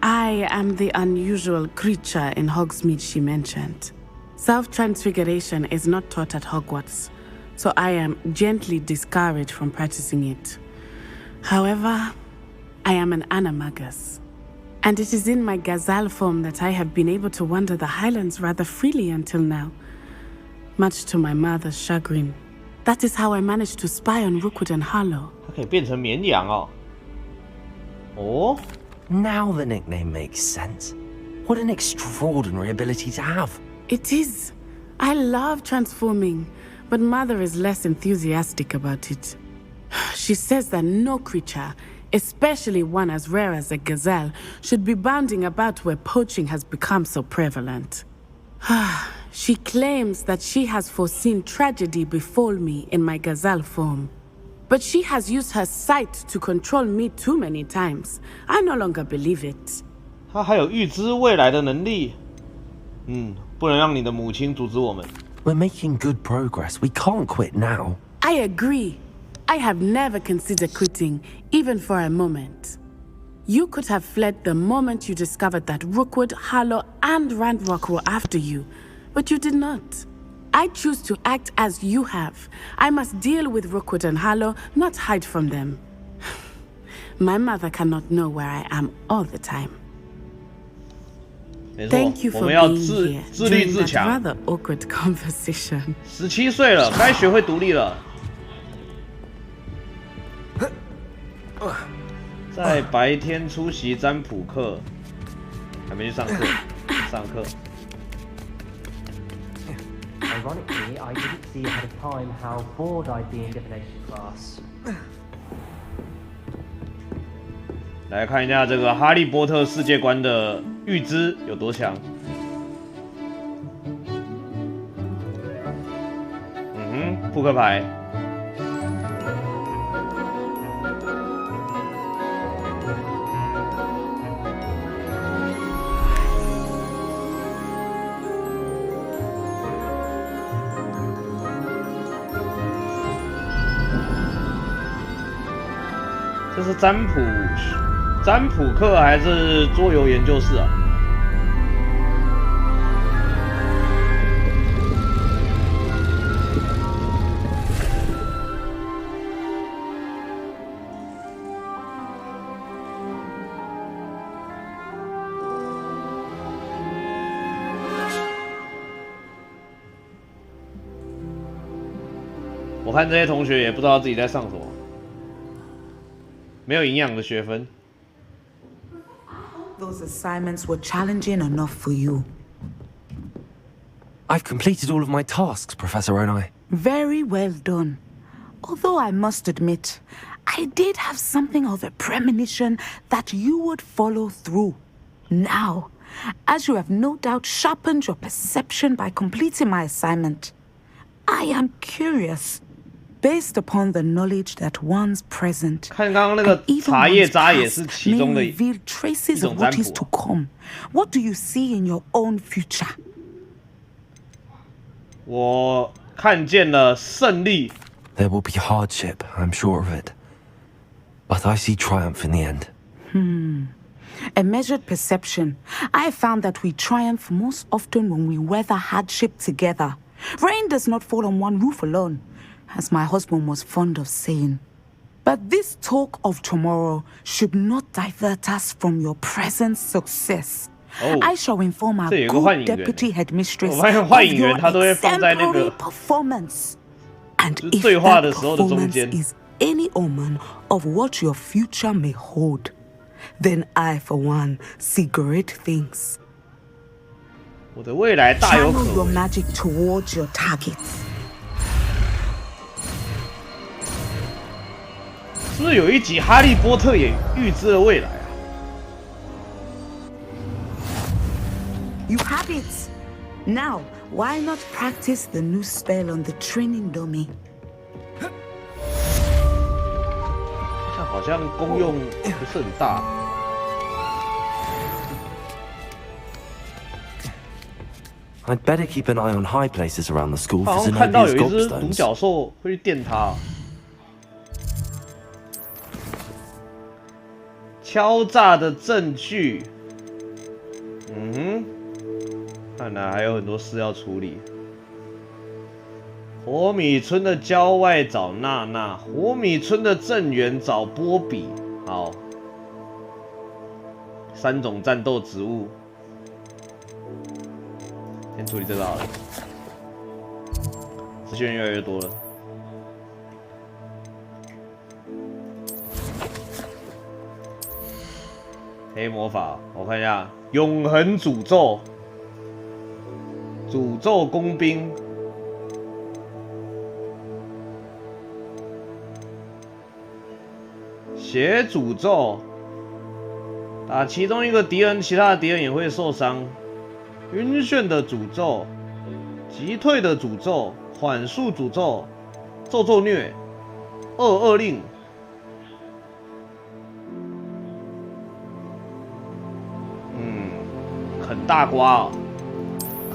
I am the unusual creature in Hogsmeade she mentioned. Self-transfiguration is not taught at Hogwarts, so I am gently discouraged from practicing it. However, I am an animagus, and it is in my gazelle form that I have been able to wander the Highlands rather freely until now, much to my mother's chagrin. That is how I managed to spy on Rookwood and Harlow. 它可以变成绵羊哦。哦。Now the nickname makes sense. What an extraordinary ability to have. It is. I love transforming, but Mother is less enthusiastic about it. She says that no creature, especially one as rare as a gazelle, should be bounding about where poaching has become so prevalent. She claims that she has foreseen tragedy befall me in my gazelle form. But she has used her sight to control me too many times. I no longer believe it. 她还有预知未来的能力。不能让你的母亲阻止我们。We're making good progress. We can't quit now. I agree. I have never considered quitting, even for a moment. You could have fled the moment you discovered that Rookwood, Harlow, and Ranrock were after you, but you did not. I choose to act as you have. I must deal with Rookwood and Harlow, not hide from them. My mother cannot know where I am all the time. 没错， Thank you 我 for 们要 being here 自立 during 自 that 强。 rather awkward conversation. 17岁了，该学会独立了。在白天出席占卜课，还没去上课，上课。 Ironically, I didn't see ahead of time how bored I'd be in divination class. 来看一下这个哈利波特世界观的预知有多强。扑克牌。这是占卜课还是桌游研究室啊？我看这些同学也不知道自己在上什么。 没有营养的学分。 Those assignments were challenging enough for you. I've completed all of my tasks, Professor Onai. Very well done. Although I must admit, I did have something of a premonition that you would follow through. Now, as you have no doubt sharpened your perception by completing my assignment, I am curious. Based upon the knowledge that one's present, 看刚刚那个茶叶渣也是其中的一 reveal traces of what is to come. What do you see in your own future? 我看见了胜利。 There will be hardship, I'm sure of it. But I see triumph in the end. A measured perception. I found that we triumph most often when we weather hardship together. Rain does not fall on one roof alone, as my husband was fond of saying. But this talk of tomorrow should not divert us from your present success. I shall inform our good deputy headmistress of your exemplary performance. And if that performance is any omen of what your future may hold, then I, for one, see great things. 我的未来大有可为。 Channel your magic towards your targets. 是不是有一集《哈利波特》也预知了未来啊？ You have it. Now, why not practice the new spell on the training dummy? 这好像功用不是很大。 I'd better keep an eye on high places around the school for 好像看到有 Zenobia's 一只独 gobstones. 角兽会去电它。敲诈的证据，看来还有很多事要处理。火米村的郊外找娜娜，火米村的镇园找波比。好，3种战斗植物。 先处理这个好了，资源越来越多了。黑魔法，我看一下，永恒诅咒，诅咒工兵，血诅咒，打其中一个敌人，其他的敌人也会受伤。 晕眩的诅咒，击退的诅咒，缓速诅咒，咒虐，恶令。啃大瓜哦，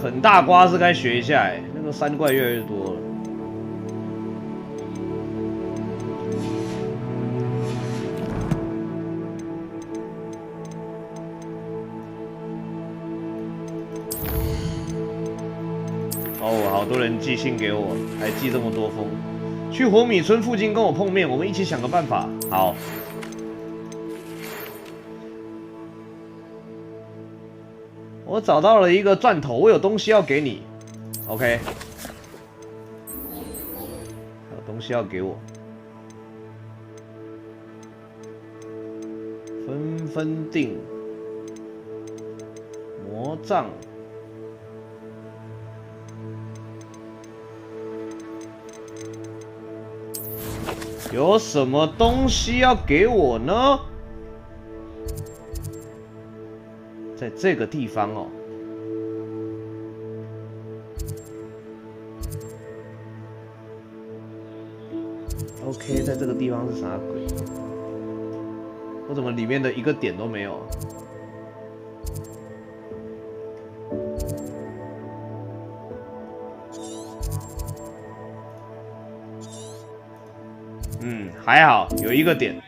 啃大瓜是该学一下哎，那个山怪越来越多了。好多人寄信给我，还寄这么多封。去火米村附近跟我碰面，我们一起想个办法。好。我找到了一个钻头，我有东西要给你。OK， 有东西要给我。纷纷定魔杖。 有什么东西要给我呢？在这个地方哦。OK， 在这个地方是啥鬼？我怎么里面的一个点都没有啊？ 还好有一个点，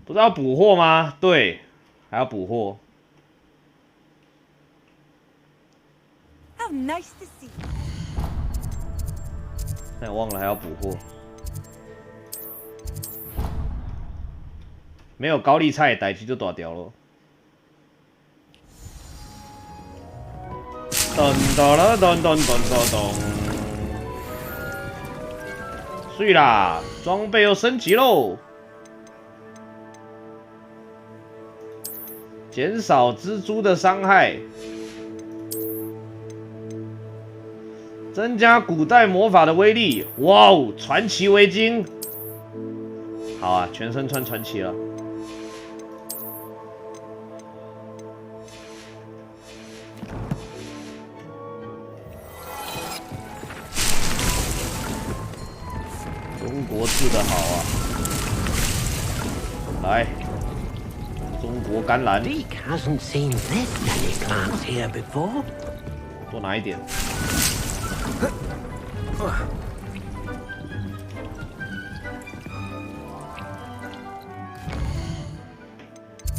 不是要补货吗？对，还要补货。How nice to see. 但忘了还要补货，没有高丽菜，代志就大条了。噔噔了噔噔噔噔噔。 睡啦，装备又升级喽！减少蜘蛛的伤害，增加古代魔法的威力。哇哦，传奇围巾，好啊，全身穿传奇了。中国制的好啊！来，中国甘蓝。多拿一点。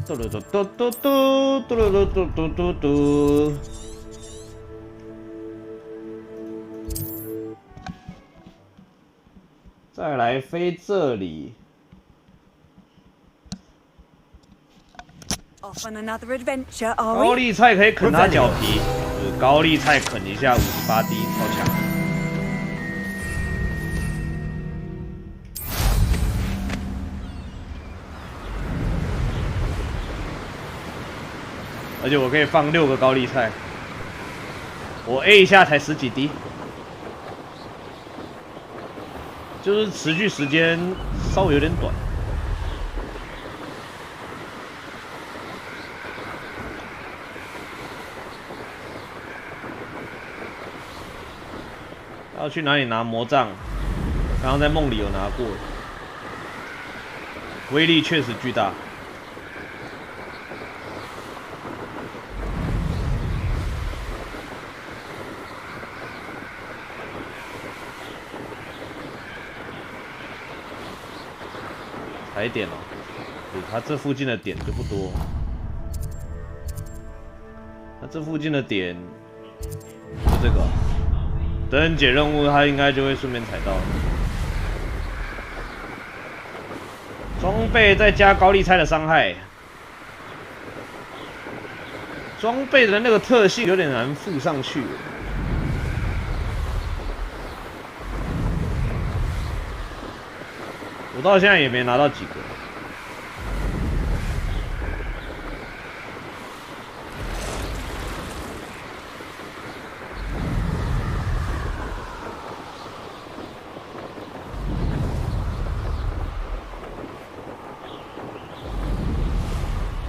嘟嘟嘟嘟嘟嘟嘟嘟嘟嘟嘟。 再来飞这里。高丽菜可以啃它脚皮，高丽菜啃一下58滴，超强。而且我可以放6个高丽菜，我 A 一下才10几滴。 就是持续时间稍微有点短。要去哪里拿魔杖？刚刚在梦里有拿过，威力确实巨大。踩点哦，对，它这附近的点就不多。它这附近的点就这个，等解任务，它应该就会顺便踩到。装备再加高丽菜的伤害，装备的那个特性有点难附上去。 我到现在也没拿到几个。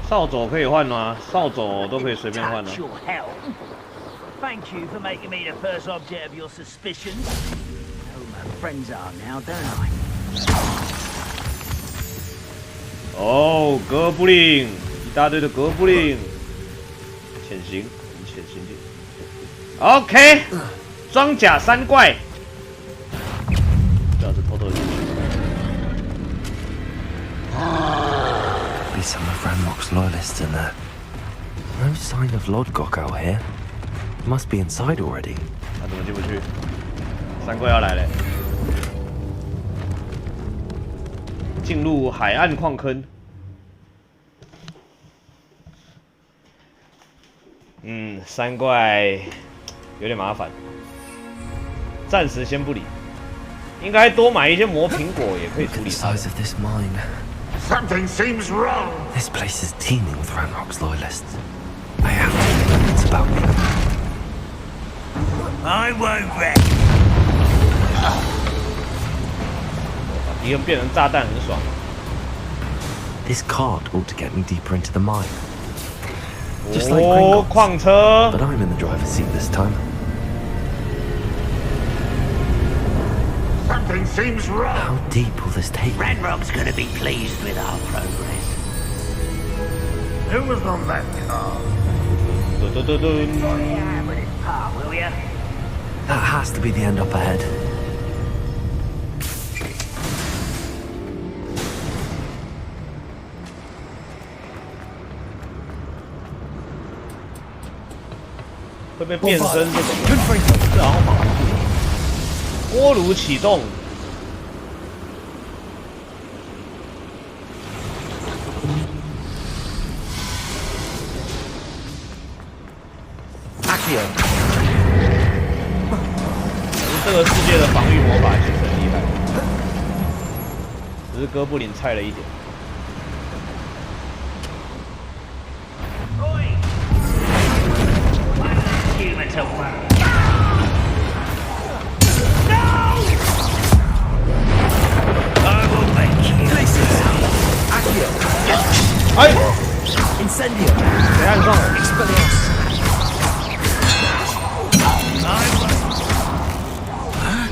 扫帚可以换吗？扫帚都可以随便换的。Thank you for making me the first object of your suspicions. Know my friends are now, don't I? 哦，哥布林，一大堆的哥布林，潜行，潜行点。OK， 装甲3怪，这样子偷偷进去。Be some of Ranrock's loyalists in there. No sign of Lodgok out here. Must be inside already. 他怎么进不去？3怪要来了。 进入海岸矿坑， 3怪有点麻烦，暂时先不理。应该多买一些磨苹果也可以处理它。Something seems wrong. This place is teeming with Ranrock's loyalists. I have to think it's about me. I won't wreck. 敌人变成炸弹很爽。This cart ought to get me deeper into the mine. 矿车。 But I'm in the driver's seat this time. Something seems wrong. How deep will this take? Ranrock's gonna be pleased with our progress. Who was on that car? Oh yeah, with his pa, will ya? That has to be the end up ahead. 会被变身这种，这好像防不住。锅炉启动。这个世界的防御魔法其实很厉害，只是哥布林菜了一点。 To work. I will make you. Accio. Incendio. Expelliarmus.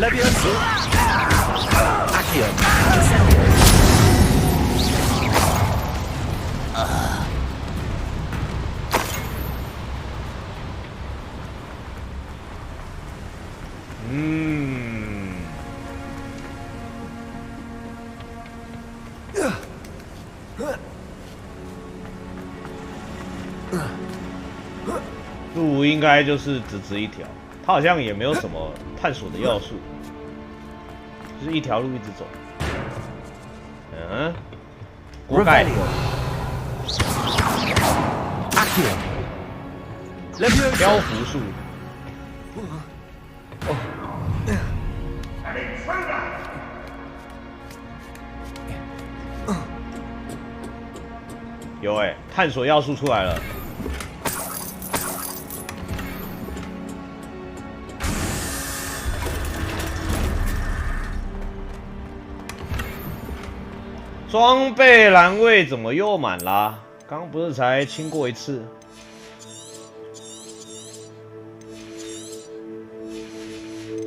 Levioso. Accio. Incendio.路应该就是直直一条，它好像也没有什么探索的要素，就是一条路一直走。锅盖。漂浮术。有探索要素出来了。 装备栏位怎么又满啦？刚不是才清过一次？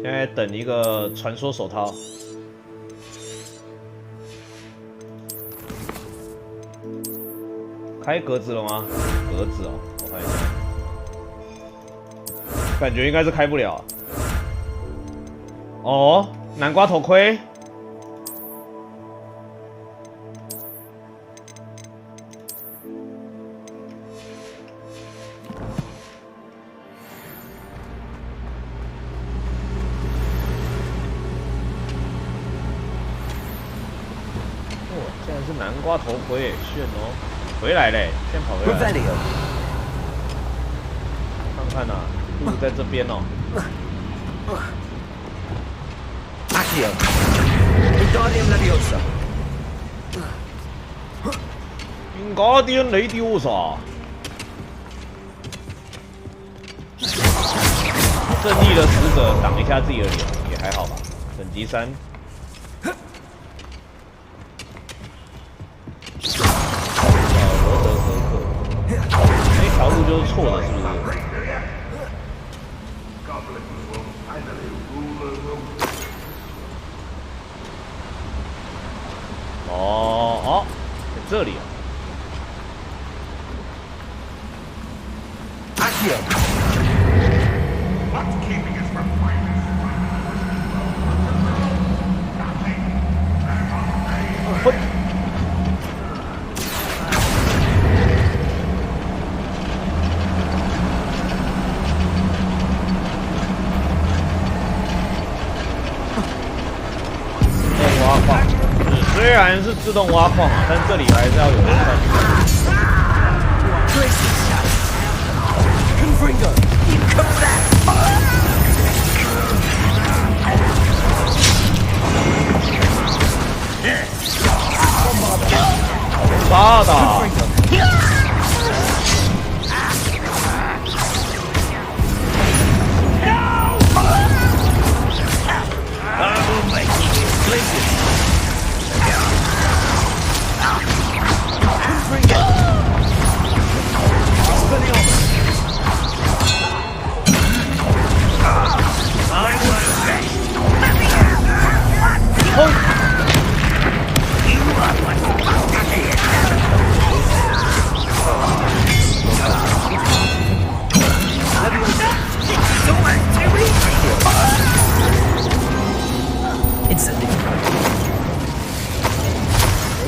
现在等一个传说手套。开格子了吗？格子哦，我看一下，感觉应该是开不了。哦，南瓜头盔。 是南瓜头盔，炫哦！回来嘞，先跑回来。看看呐，路在这边哦。Wingardium Leviosa。正义的使者挡一下自己的脸，也还好吧。等级3。 那条路就是错的，是不是？哦，在这里啊。虽然是自动挖矿啊，但这里还是要有人在。杀的。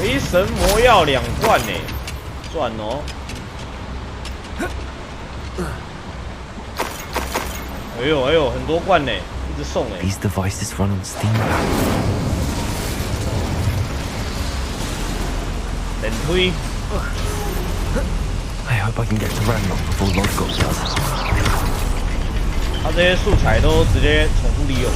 回神魔药2罐呢，赚哦！哎呦哎呦，很多罐呢，一直送哎。 These devices run on steam. 冷推。I hope I can get to Ranrock before Lodgott does. 他这些素材都直接重复利用。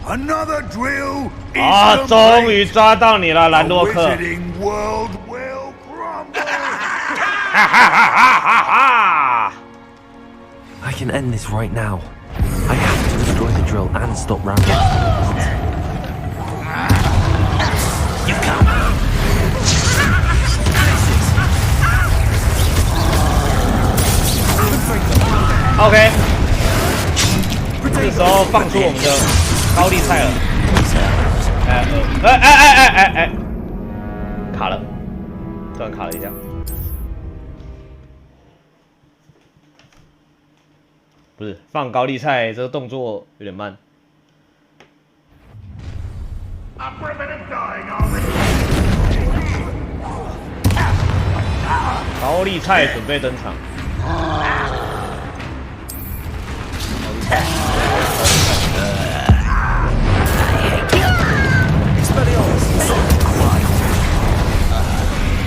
Another drill 啊！终于抓到你了，兰洛克！哈哈哈哈哈 I can end this right now. I have to destroy the drill and stop Ranrock. You come. OK， 这时候放出我们的高丽菜了。卡了，突然卡了一下。不是放高丽菜这个动作有点慢。高丽菜准备登场。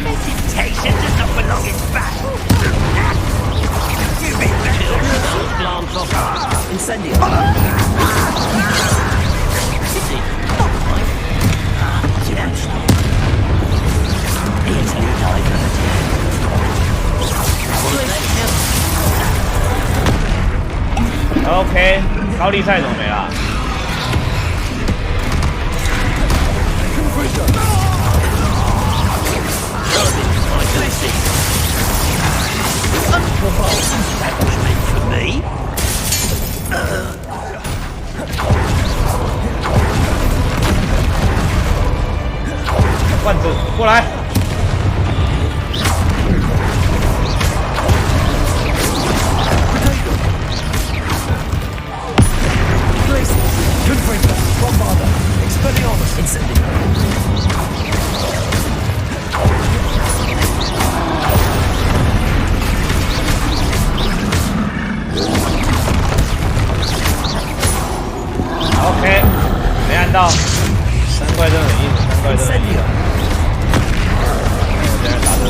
Vegetation does not belong in battle. You may kill those glance off. Incendio. OK， 高丽菜怎么没了？ 罐子过来！OK， 没按到，三怪真的很硬，三怪真的很硬。我现在打的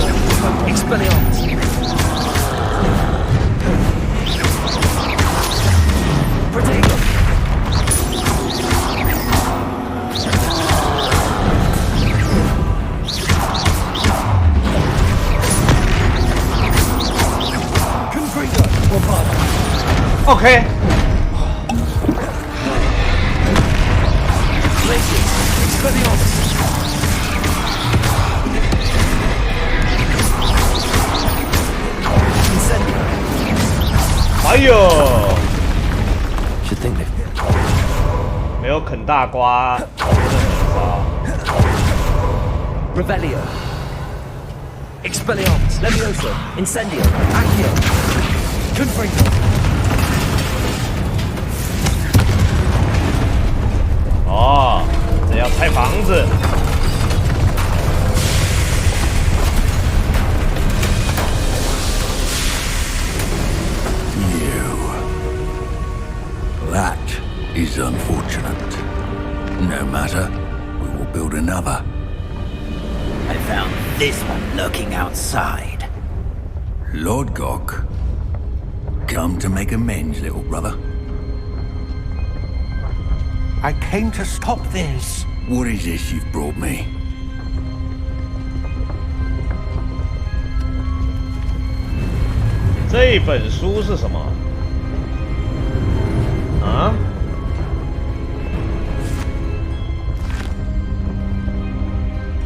Expelliarmus。OK。 哎呦！没有啃大瓜，真的很糟。Revelio. Expelliarmus. Levioso. Incendio. Accio. Confringo. 哦，这要拆房子。 That is unfortunate. No matter, we will build another. another. I found this one lurking outside. Lord Gok, come to make amends, little brother. I came to stop this. What is this you've brought me?这本书是什么？啊？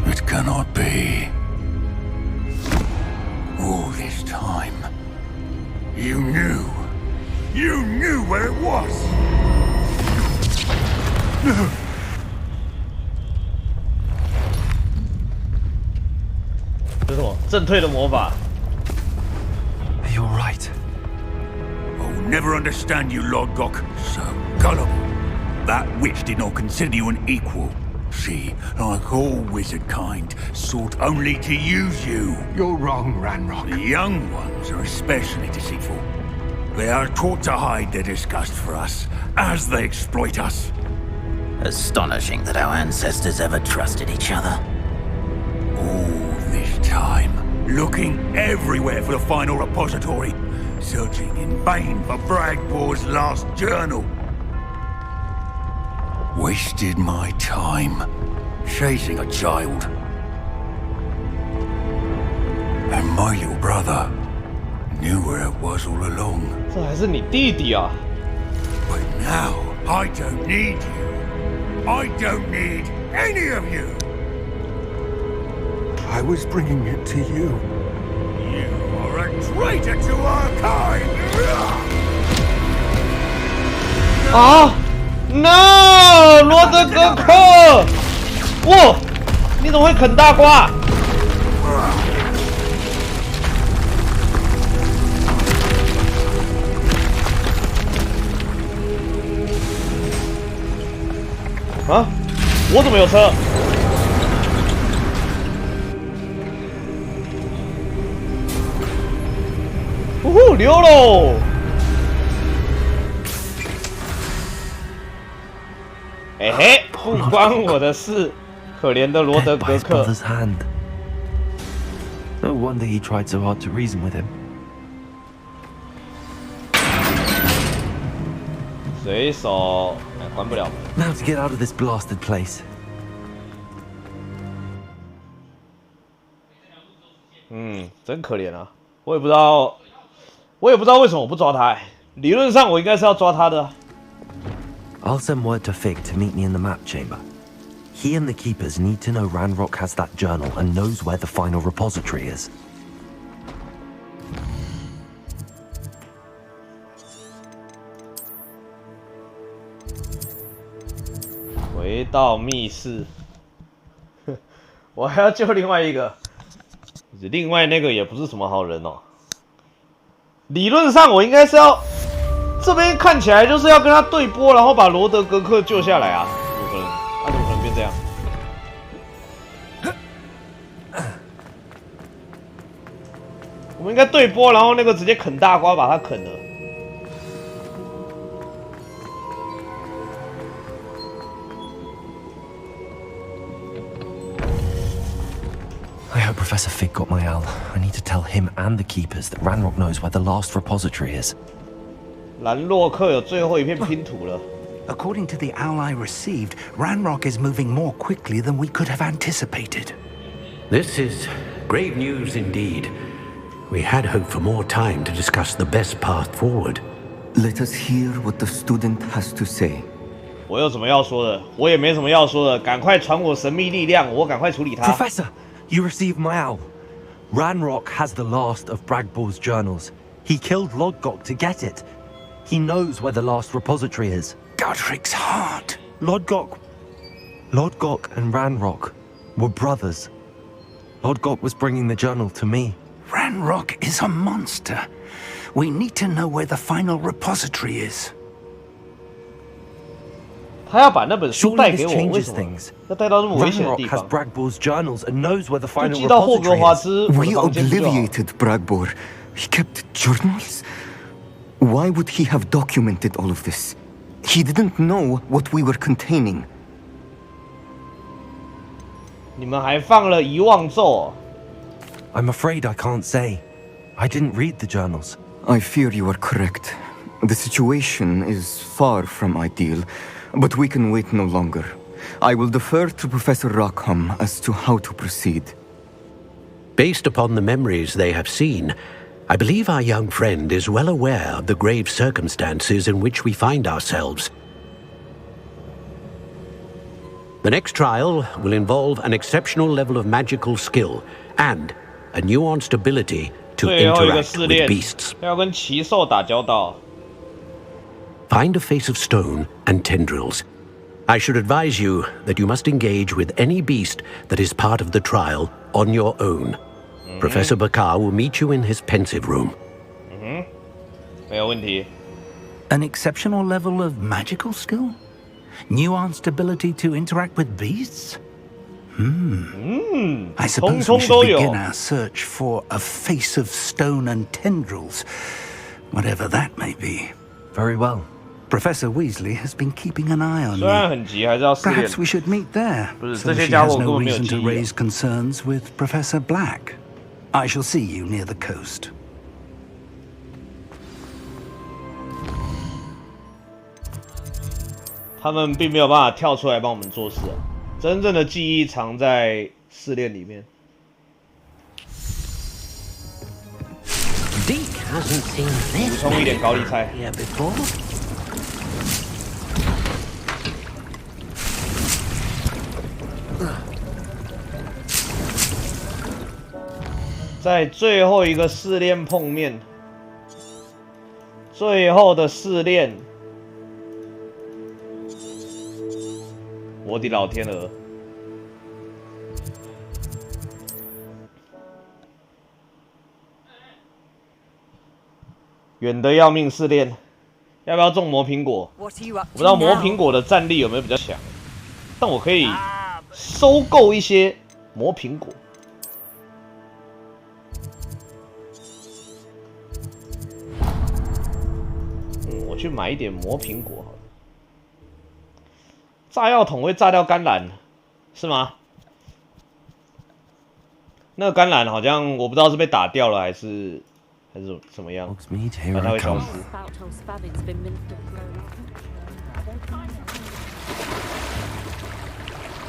It cannot be. All this time, you knew where it was. 这是什么？震退的魔法。 You're right. I'll never understand you, Lord Gok. So gullible. That witch did not consider you an equal. She, like all wizard kind, sought only to use you. You're wrong, Ranrock. The young ones are especially deceitful. They are taught to hide their disgust for us, as they exploit us. Astonishing that our ancestors ever trusted each other. All this time, looking everywhere for the final repository, searching in vain for Bragbor's last journal. Wasted my time chasing a child. And my little brother knew where it was all along. 这还是你弟弟啊 But now, I don't need you. I don't need any of you. I was bringing it to you. You are a traitor to our kind. 啊 ！No， 罗德格克！哇，你怎么会啃大瓜？啊！我怎么有车？呜呼，溜喽！嘿嘿，不关我的事，可怜的罗德格克。No wonder he tried so hard to reason with him. 水手，关不了。Now to get out of this blasted place. 真可怜啊！我也不知道为什么我不抓他。理论上我应该是要抓他的。I'll send word to Fig to meet me in the map chamber. He and the keepers need to know Ranrock has that journal and knows where the final repository is. 回到密室，我还要救另外一个，另外那个也不是什么好人哦。理论上我应该是要，这边看起来就是要跟他对波，然后把罗德格克救下来啊，怎么可能？他怎么可能变这样？我们应该对波，然后那个直接啃大瓜把他啃了。 I hope Professor Fig got my owl. I need to tell him and the keepers that Ranrock knows where the last repository is. 兰洛克有最后一片拼图了。 According to the owl I received, Ranrock is moving more quickly than we could have anticipated. This is grave news indeed. We had hoped for more time to discuss the best path forward. Let us hear what the student has to say. 我有什么要说的？我也没什么要说的。赶快传我神秘力量，我赶快处理它。 Professor, you received my owl. Ranrock has the last of Bragbor's journals. He killed Lodgok to get it. He knows where the last repository is. Godric's heart. Lodgok and Ranrock were brothers. Lodgok was bringing the journal to me. Ranrock is a monster. We need to know where the final repository is. 他要把那本书带给我，为什么？要带到这么危险的地 Ranrock has 方？ Bragbor's journals and knows where the 就 final 寄到霍格 repository 华 is. 兹 We obliviated Bragbor. He kept journals? Why would he have documented all of this? He didn't know what we were containing. 你们还放了遗忘咒。I'm afraid I can't say. I didn't read the journals. I fear you are correct. The situation is far from ideal, but we can wait no longer. I will defer to Professor Rockham as to how to proceed. Based upon the memories they have seen, I believe our young friend is well aware of the grave circumstances in which we find ourselves. The next trial will involve an exceptional level of magical skill and a nuanced ability to interact with beasts. 要跟奇兽打交道。Find a face of stone and tendrils. I should advise you that you must engage with any beast that is part of the trial on your own. Professor Bakar will meet you in his pensive room. 没有问题。An exceptional level of magical skill? Nuanced ability to interact with beasts? I suppose we should begin our search for a face of stone and tendrils, whatever that may be. Very well. Professor Weasley has been keeping an eye on 虽然很急，还是要试验。 Perhaps we should meet there, 不是 so 这些 she 家 has 伙根 no 本没有 reason 记 to 忆。 raise concerns with Professor Black. I shall see you near the coast. 他们并没有办法跳出来帮我们做事啊，真正的记忆藏在试炼里面。补充一点高丽菜。在最后一个试炼碰面，最后的试炼。 我的老天鹅！远的要命试炼，要不要种魔苹果？我不知道魔苹果的战力有没有比较强，但我可以收购一些魔苹果。我去买一点魔苹果好了。 炸药桶会炸掉甘蓝，是吗？那个甘蓝好像我不知道是被打掉了还是怎么样，但它会消失。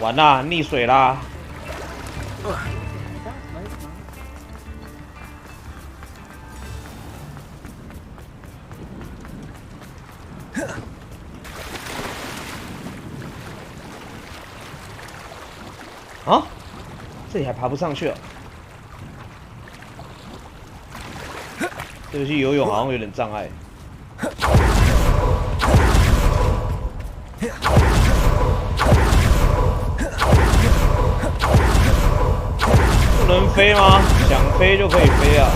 完啦，溺水啦！啊，这里还爬不上去哦。这游戏游泳好像有点障碍。不能飞吗？想飞就可以飞啊。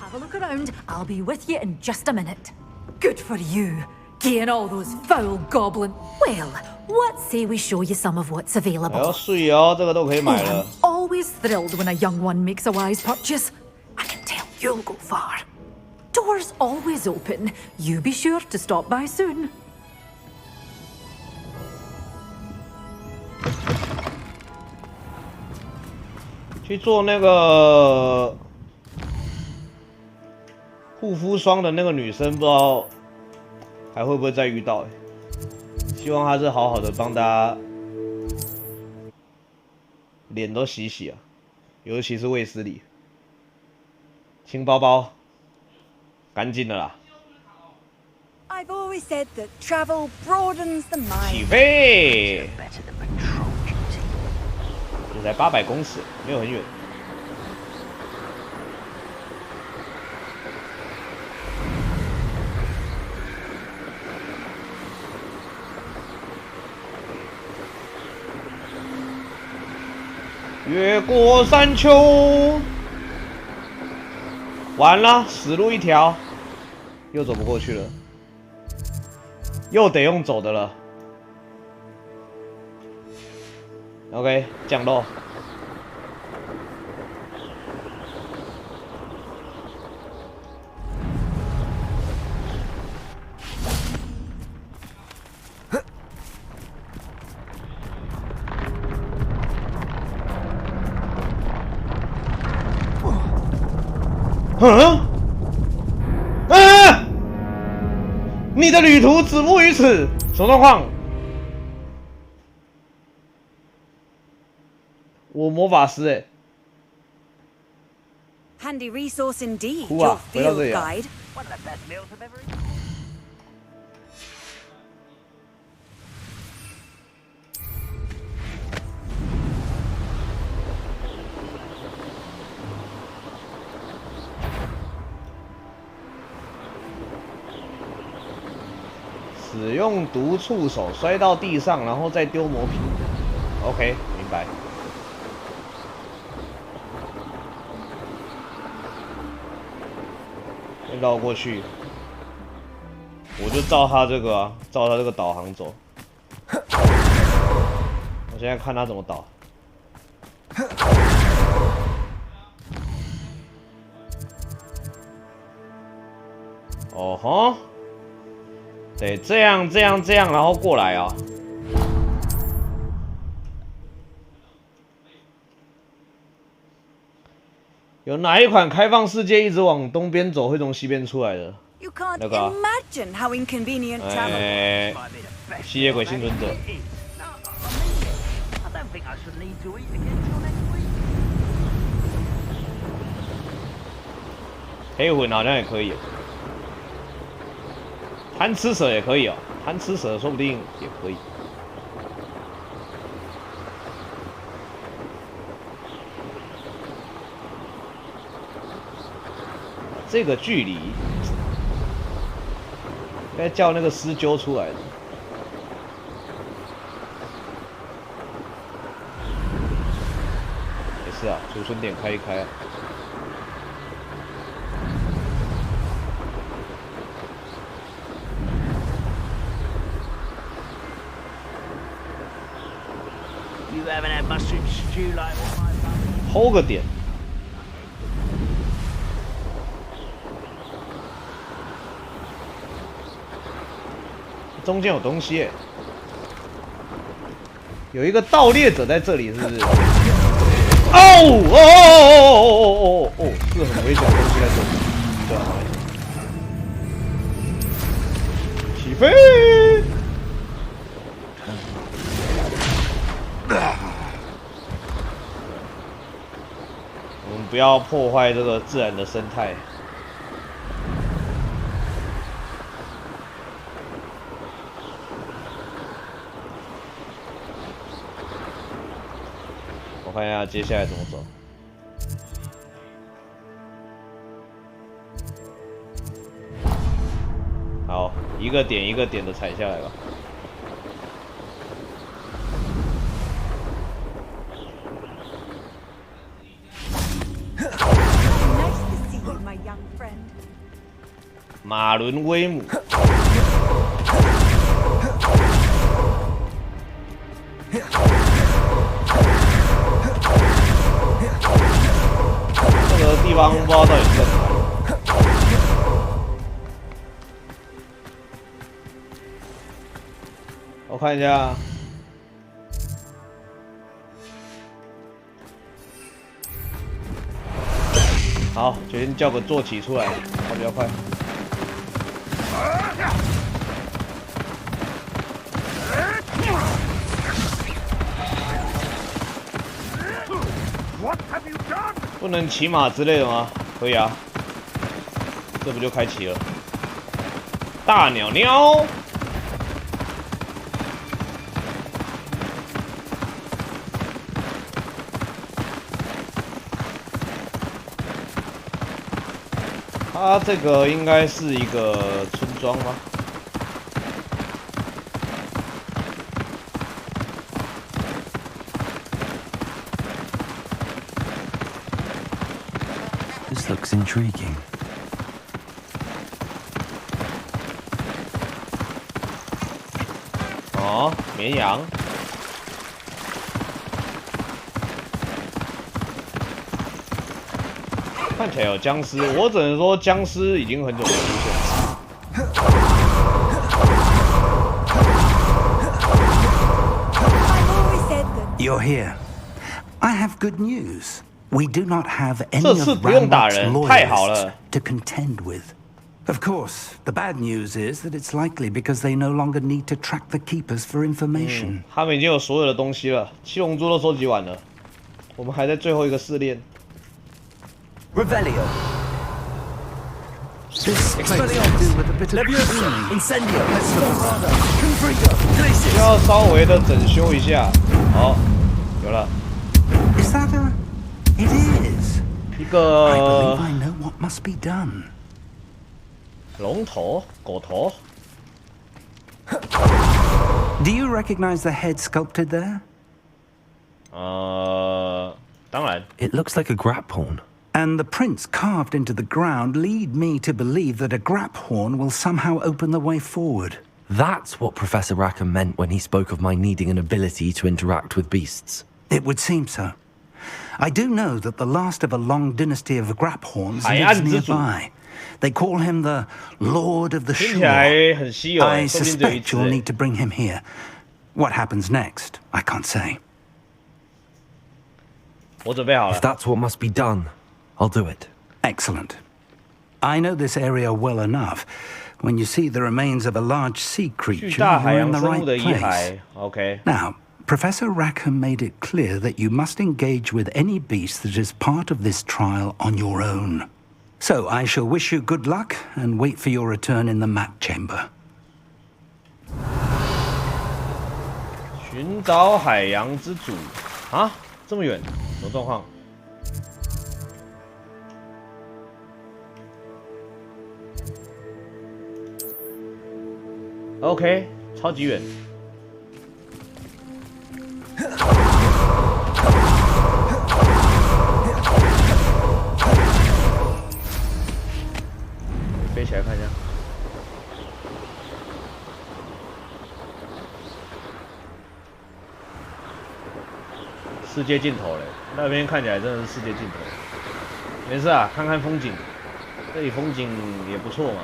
Have a look around. I'll be with you in just a minute. Good for you. Getting all those foul goblin. Well, what say we show you some of what's available? 要睡哦，这个都可以买了。Always thrilled when a young one makes a wise purchase. I can tell you'll go far. Doors always open. You be sure to stop by soon. 去做那个护肤霜的那个女生，不知道还会不会再遇到？希望她是好好的帮大家脸都洗洗啊，尤其是卫斯理，清包包，干净的啦。I've always said that travel broadens the mind. 起飞！这才800公尺，没有很远。越过山丘，完了，死路一条，又走不过去了，又得用走的了。OK， 降落。你的旅途止步于此，什么状况？我魔法师哎。 Handy resource indeed, 哭 your 啊！回到这 field 里啊。 guide. 使用毒触手摔到地上，然后再丢魔瓶。OK， 明白。 绕过去，我就照他这个啊，照他这个导航走。我现在看他怎么导。哦吼，得这样，然后过来啊。 有哪一款开放世界一直往东边走，会从西边出来的？那个、啊，吸血鬼幸存者。黑魂好像也可以、哦，贪吃蛇也可以哦，贪吃蛇说不定也可以。 这个距离，应该叫那个狮鹫出来的。没事啊，储存点开一开啊。hold 个点。 中间有东西耶，有一个盗猎者在这里，是不是？哦，这个很危险的东西在这里，对啊，起飞！我们不要破坏这个自然的生态。 我看一下接下来怎么走。好，一个点一个点的踩下来吧。马伦威姆。这个地方不知道到底是在哪里。我看一下。 好，决定叫个坐骑出来，跑比较快。不能骑马之类的吗？可以啊，这不就开启了？大鸟鸟。 它这个应该是一个村庄吗？This looks intriguing. 哦，绵羊。 看起来有僵尸，我只能说僵尸已经很久没出现了。You're here. I have good news. We do not have any of Ranrock's loyalists to contend with. Of course, the bad news is that it's likely because they no longer need to track the keepers for information. 他们已经有所有的东西了，七龙珠都收集完了，我们还在最后一个试炼。Revelio. Incendio. 需要稍微的整修一下。好，有了。Is that a? It is. 一个。I believe I know what must be done. 龙头，狗头。Do you recognize the head sculpted there? 当然。It looks like a grap horn. And the prints carved into the ground lead me to believe that a grap horn will somehow open the way forward. That's what Professor Rackham meant when he spoke of my needing an ability to interact with beasts. It would seem so. I do know that the last of a long dynasty of grap horns lives nearby. They call him the Lord of the Shore. I suspect you'll need to bring him here. What happens next, I can't say. If that's what must be done, I'll do it. Excellent. I know this area well enough. When you see the remains of a large sea creature, you're in the right place. Okay. Now, Professor Rackham made it clear that you must engage with any beast that is part of this trial on your own. So I shall wish you good luck and wait for your return in the map chamber. 寻找海洋之主啊，这么远，什么状况？ OK， 超级远。飞起来看一下。世界尽头嘞，那边看起来真的是世界尽头。没事啊，看看风景，这里风景也不错嘛。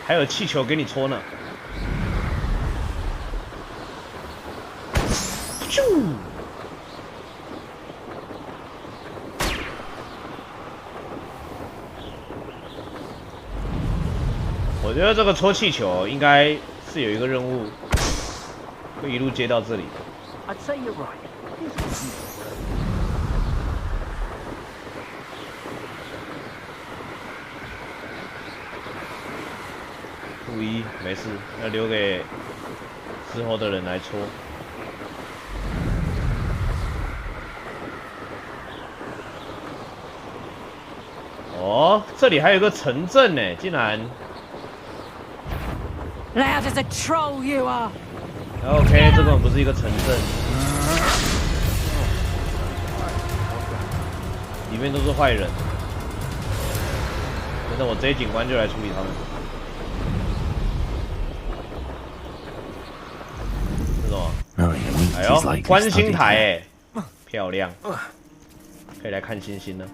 还有气球给你戳呢。咻！我觉得这个戳气球应该是有一个任务，会一路接到这里。I'd say you're right. 不一没事，要留给之后的人来戳。哦，这里还有个城镇呢，竟然。Loud as a troll you are. OK， 这根本不是一个城镇，里面都是坏人。等等，我这些警官就来处理他们。 哎呦，观星台哎，漂亮，可以来看星星了。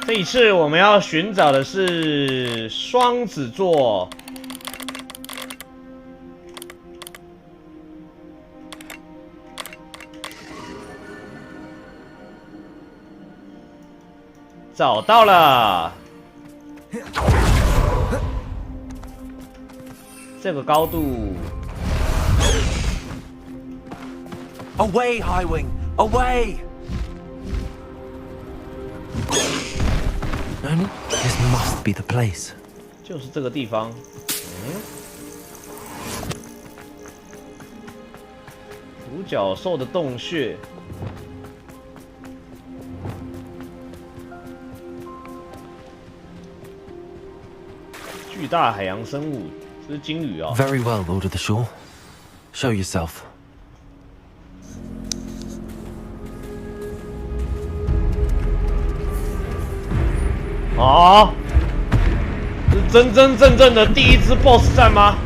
这一次我们要寻找的是双子座。找到了。 这个高度 ，Away, High Wing, away! And this must be the place. 就是这个地方。独角兽的洞穴。巨大海洋生物。 这是鲸鱼啊！ Very well, Lord of the Shore. Show yourself. 啊！是真真正正的第一次 BOSS 战吗？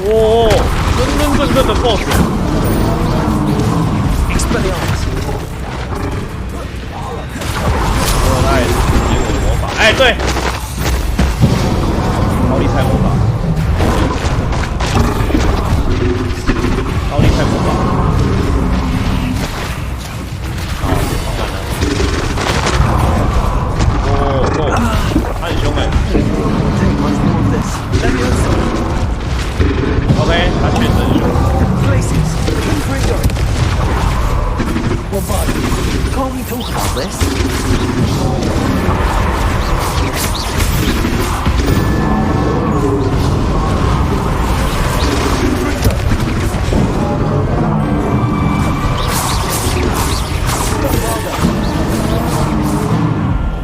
哦，真真正正 BOSS。他也是接我的魔法，哎，对，高丽菜魔法，高丽菜魔法。他很凶哎。OK， 他确实很凶。Can't we talk about this?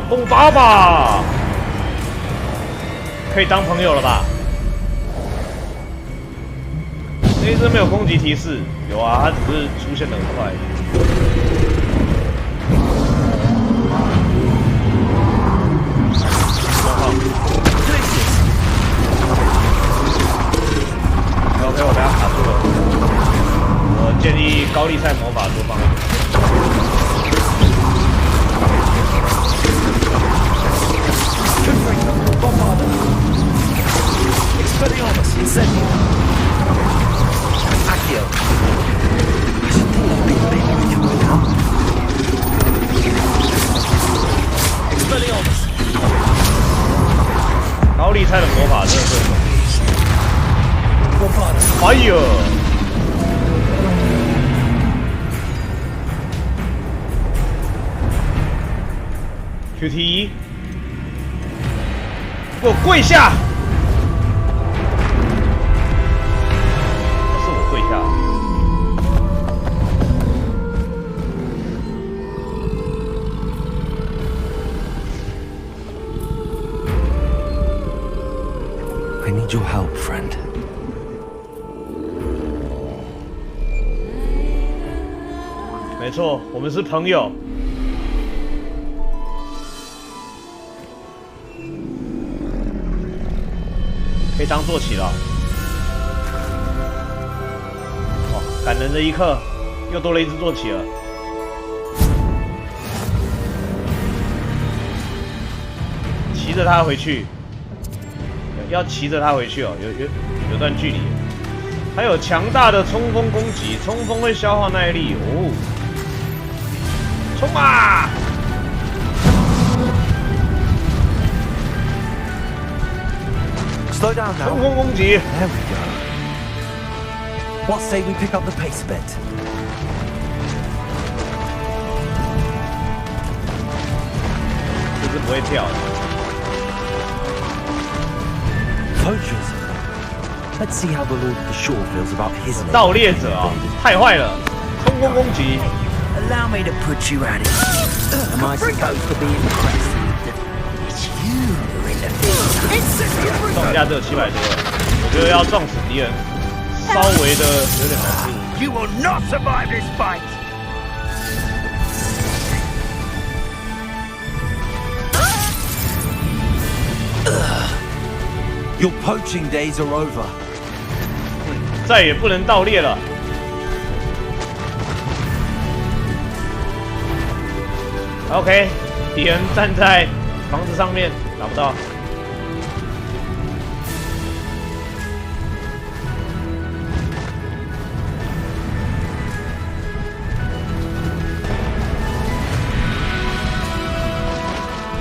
蹦爸爸，可以当朋友了吧？这一只没有攻击提示，有啊，它只是出现的很快。OK， 我被他卡住了。我建议高丽菜魔法多放一点。Expelliarmus, incendio. Accio. I should think there'd be a bit we can win now. Expelliarmus. 高丽菜的魔法真的是哎呦 ！QT， 给我跪下！是我跪下。I need your help, friend. 没错，我们是朋友。可以当坐骑了。哦，感人的一刻，又多了一只坐骑了。骑着它回去，要骑着它回去哦，有段距离。还有强大的冲锋攻击，冲锋会消耗耐力哦。冲啊！ Slow down now. 冲锋攻击 There we go. What say we pick up the pace a bit? 这是不会跳的。Poachers. Let's see how the Lord of the Shore feels about his. 盗猎者啊，太坏了！冲锋攻击。 Allow me to put you at it. Am I supposed to be impressed? It's you in the field. 撞价只有700多了，我觉得要撞死敌人，稍微的有点难度。 You will not survive this fight. Your poaching days are over. 再也不能盗猎了。 OK， 敌人站在房子上面，打不到。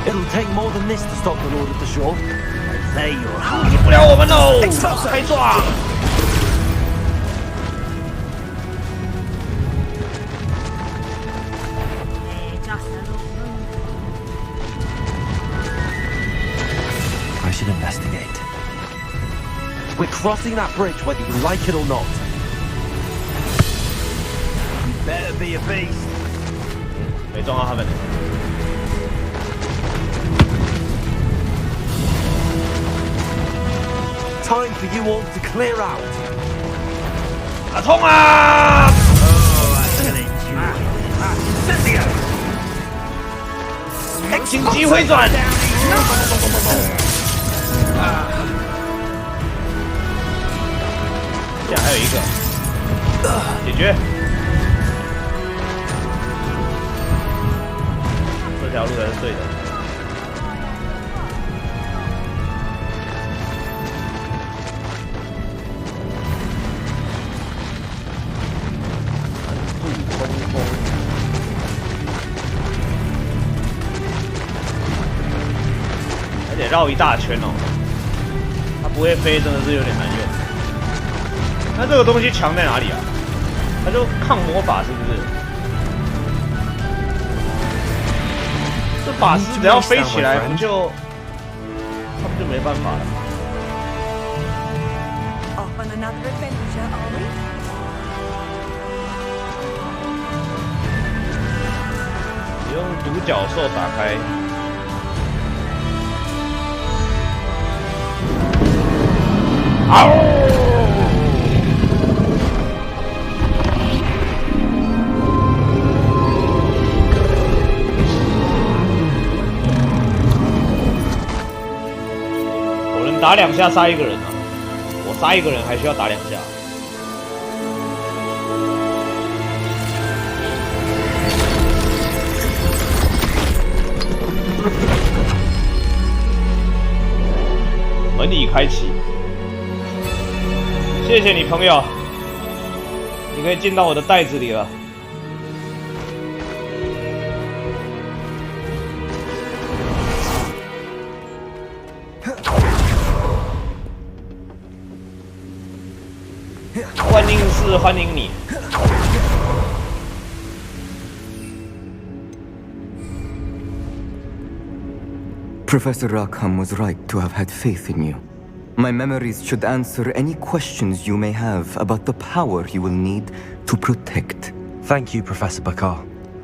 It'll take more than this to stop the Lord of the Shore. There you're 打不了我们喽！开撞！ I should investigate. We're crossing that bridge whether you like it or not. You better be a beast. 没撞到他们。 Time for you all to clear out. 打冲啊！ 紧急回转！这样还有一个。解决。这条路才是对的。还得绕一大圈哦，它不会飞，真的是有点难用。那这个东西强在哪里啊？它就抗魔法是不是？这法师只要飞起来，不就他们就没办法了。用独角兽打开。我能打2下杀一个人啊！我杀一个人还需要打2下。门已开启，谢谢你，朋友，你可以进到我的袋子里了。欢迎是欢迎你。Professor Rackham was right to have had faith in you. My memories should answer any questions you may have about the power you will need to protect. Thank you, Professor Bakar.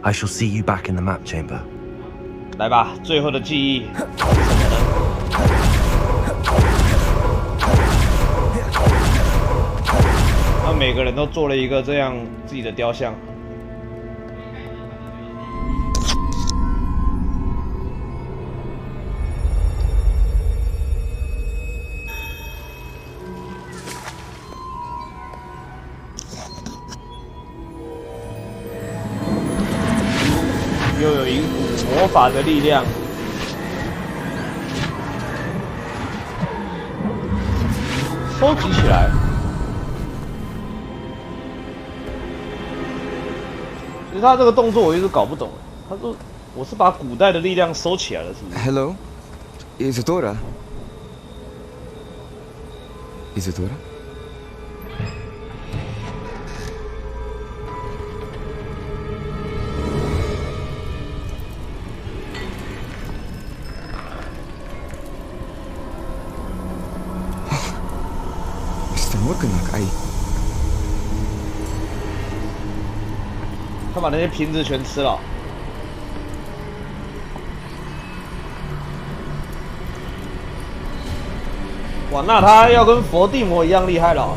I shall see you back in the map chamber. 来吧，最后的记忆是什么呢？那每个人都做了一个这样自己的雕像。又有一股魔法的力量，收集起来。其实他这个动作我一直搞不懂。他说我是把古代的力量收起来了，是不是 ？Hello, Isadora. Isadora. Morganach, 他把那些瓶子全吃了。哇，那他要跟佛地魔一样厉害了。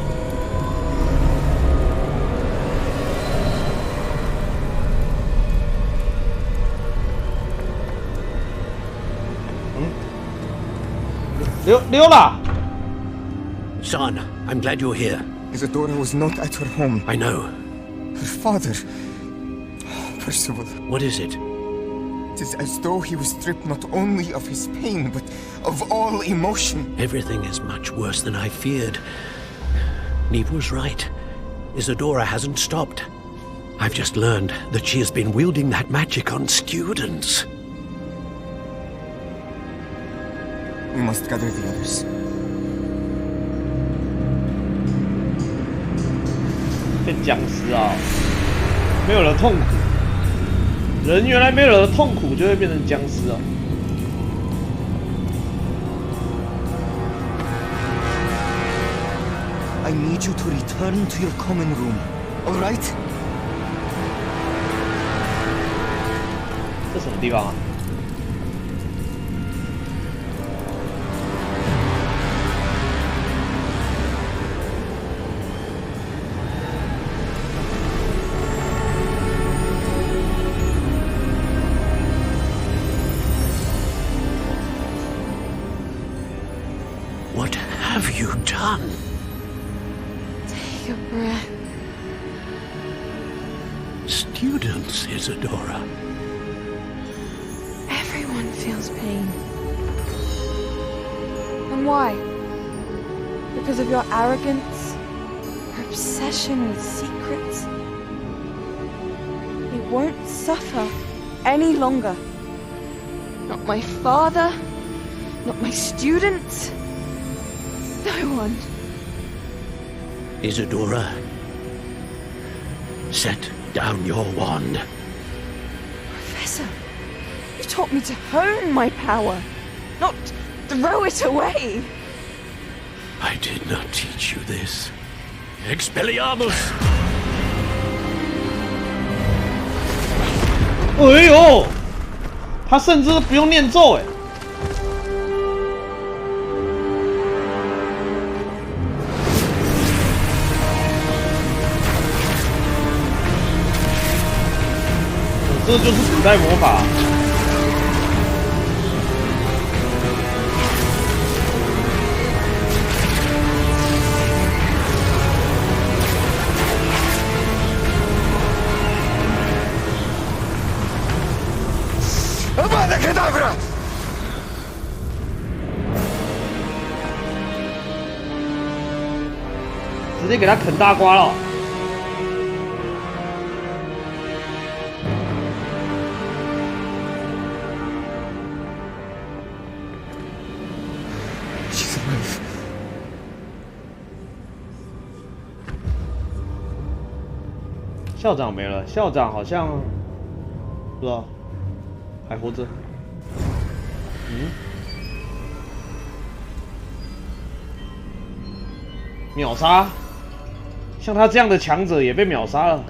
溜了。Son, I'm glad you're here. Isadora was not at her home. I know. Her father, Percival. What is it? It is as though he was stripped not only of his pain, but of all emotion. Everything is much worse than I feared. Neve was right. Isadora hasn't stopped. I've just learned that she has been wielding that magic on students. We must gather the others. 变僵尸啊！没有了痛苦，人原来没有了痛苦就会变成僵尸啊！ I need you to return to your common room, all right? 这什么地方啊？ What have you done? Take a breath. students, Isadora. Everyone feels pain. And why? Because of your arrogance? Your obsession with secrets? It won't suffer any longer. Not my father, not my students, no one. Isadora, set down your wand. Professor, you taught me to hone my power, not throw it away. I did not teach you this. Expelliarmus! 哎呦，他甚至不用念咒哎。这就是古代魔法。直接给他啃大瓜了。校长没了，校长好像不知道还活着。秒杀，像他这样的强者也被秒杀了。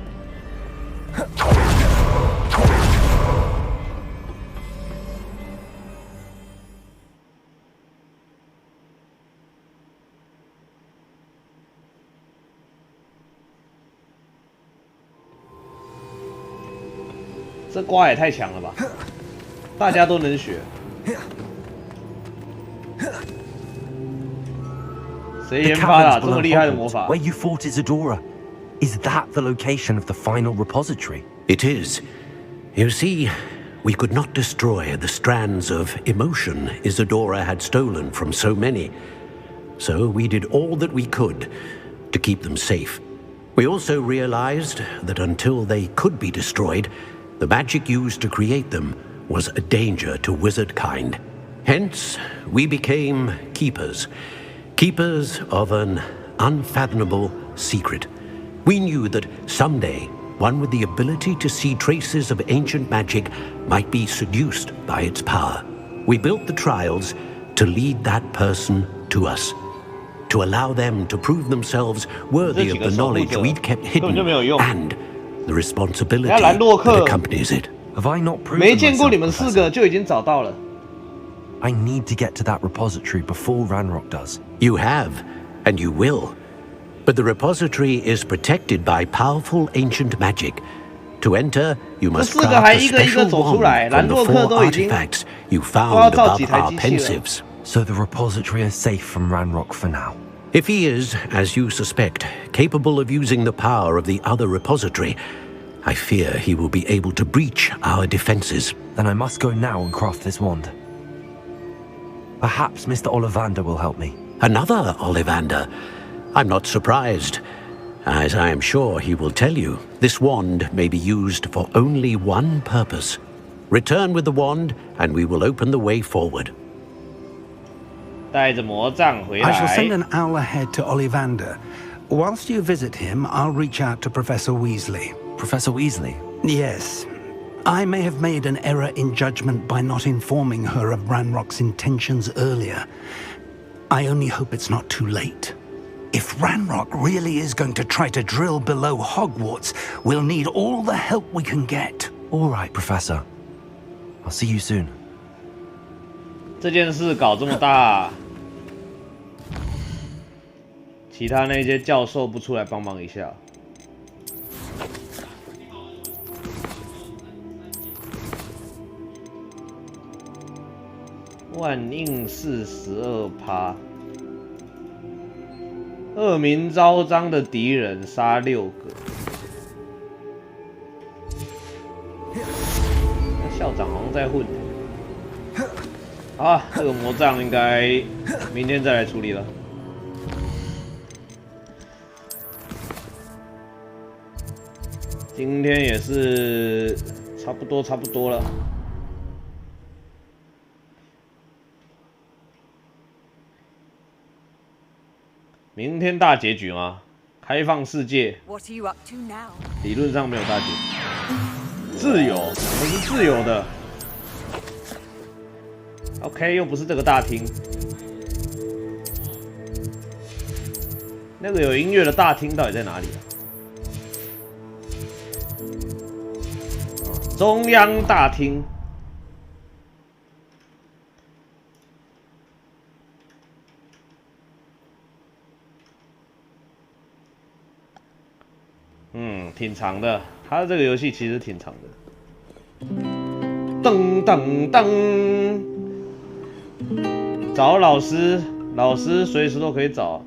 这瓜也太强了吧！大家都能学。谁研发的这么厉害的魔法 ？Where you fought Isadora, is that the location of the final repository? It is. You see, we could not destroy the strands of emotion Isadora had stolen from so many. So we did all that we could to keep them safe. We also realized that until they could be destroyed, the magic used to create them was a danger to wizard kind. Hence, we became keepers. Keepers of an unfathomable secret. We knew that someday, one with the ability to see traces of ancient magic might be seduced by its power. We built the trials to lead that person to us, to allow them to prove themselves worthy of the knowledge we'd kept hidden and the responsibility that accompanies it. Have I not proven 没见过你们4个就已经找到了。I need to get to that repository before Ranrock does. You have, and you will. But the repository is protected by powerful ancient magic. To enter, you must craft a special wand from the 4 artifacts you found above our pensives. So the repository is safe from Ranrock for now. If he is, as you suspect, capable of using the power of the other repository, I fear he will be able to breach our defenses. Then I must go now and craft this wand. Perhaps Mr. Ollivander will help me. Another Ollivander? I'm not surprised. As I am sure he will tell you, this wand may be used for only one purpose. Return with the wand, and we will open the way forward. 带着魔杖回来。 I shall send an owl ahead to Ollivander. Whilst you visit him, I'll reach out to Professor Weasley. Professor Weasley? Yes. I may have made an error in judgment by not informing her of Ranrock's intentions earlier. I only hope it's not too late. If Ranrock really is going to try to drill below Hogwarts, we'll need all the help we can get. All right, Professor. I'll see you soon. 这件事搞这么大，其他那些教授不出来帮忙一下？万应是12%，恶名昭彰的敌人杀6个。校长好像在混。好啊，这个魔杖应该明天再来处理了。今天也是差不多了。明天大结局吗？开放世界，理论上没有大结局。自由，我是自由的。OK， 又不是这个大厅。那个有音乐的大厅到底在哪里啊？中央大厅。挺长的，它这个游戏其实挺长的。噔噔噔，找老师，老师随时都可以找。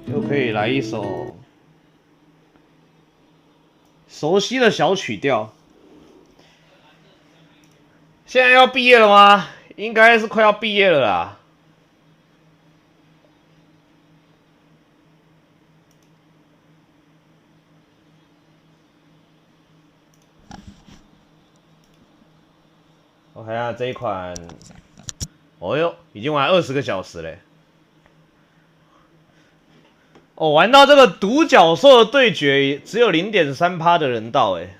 又可以来一首熟悉的小曲调。现在要毕业了吗？应该是快要毕业了啦。我看下这一款，哦哟，已经玩20个小时嘞。哦，玩到这个独角兽的对决，只有0.3%的人到哎。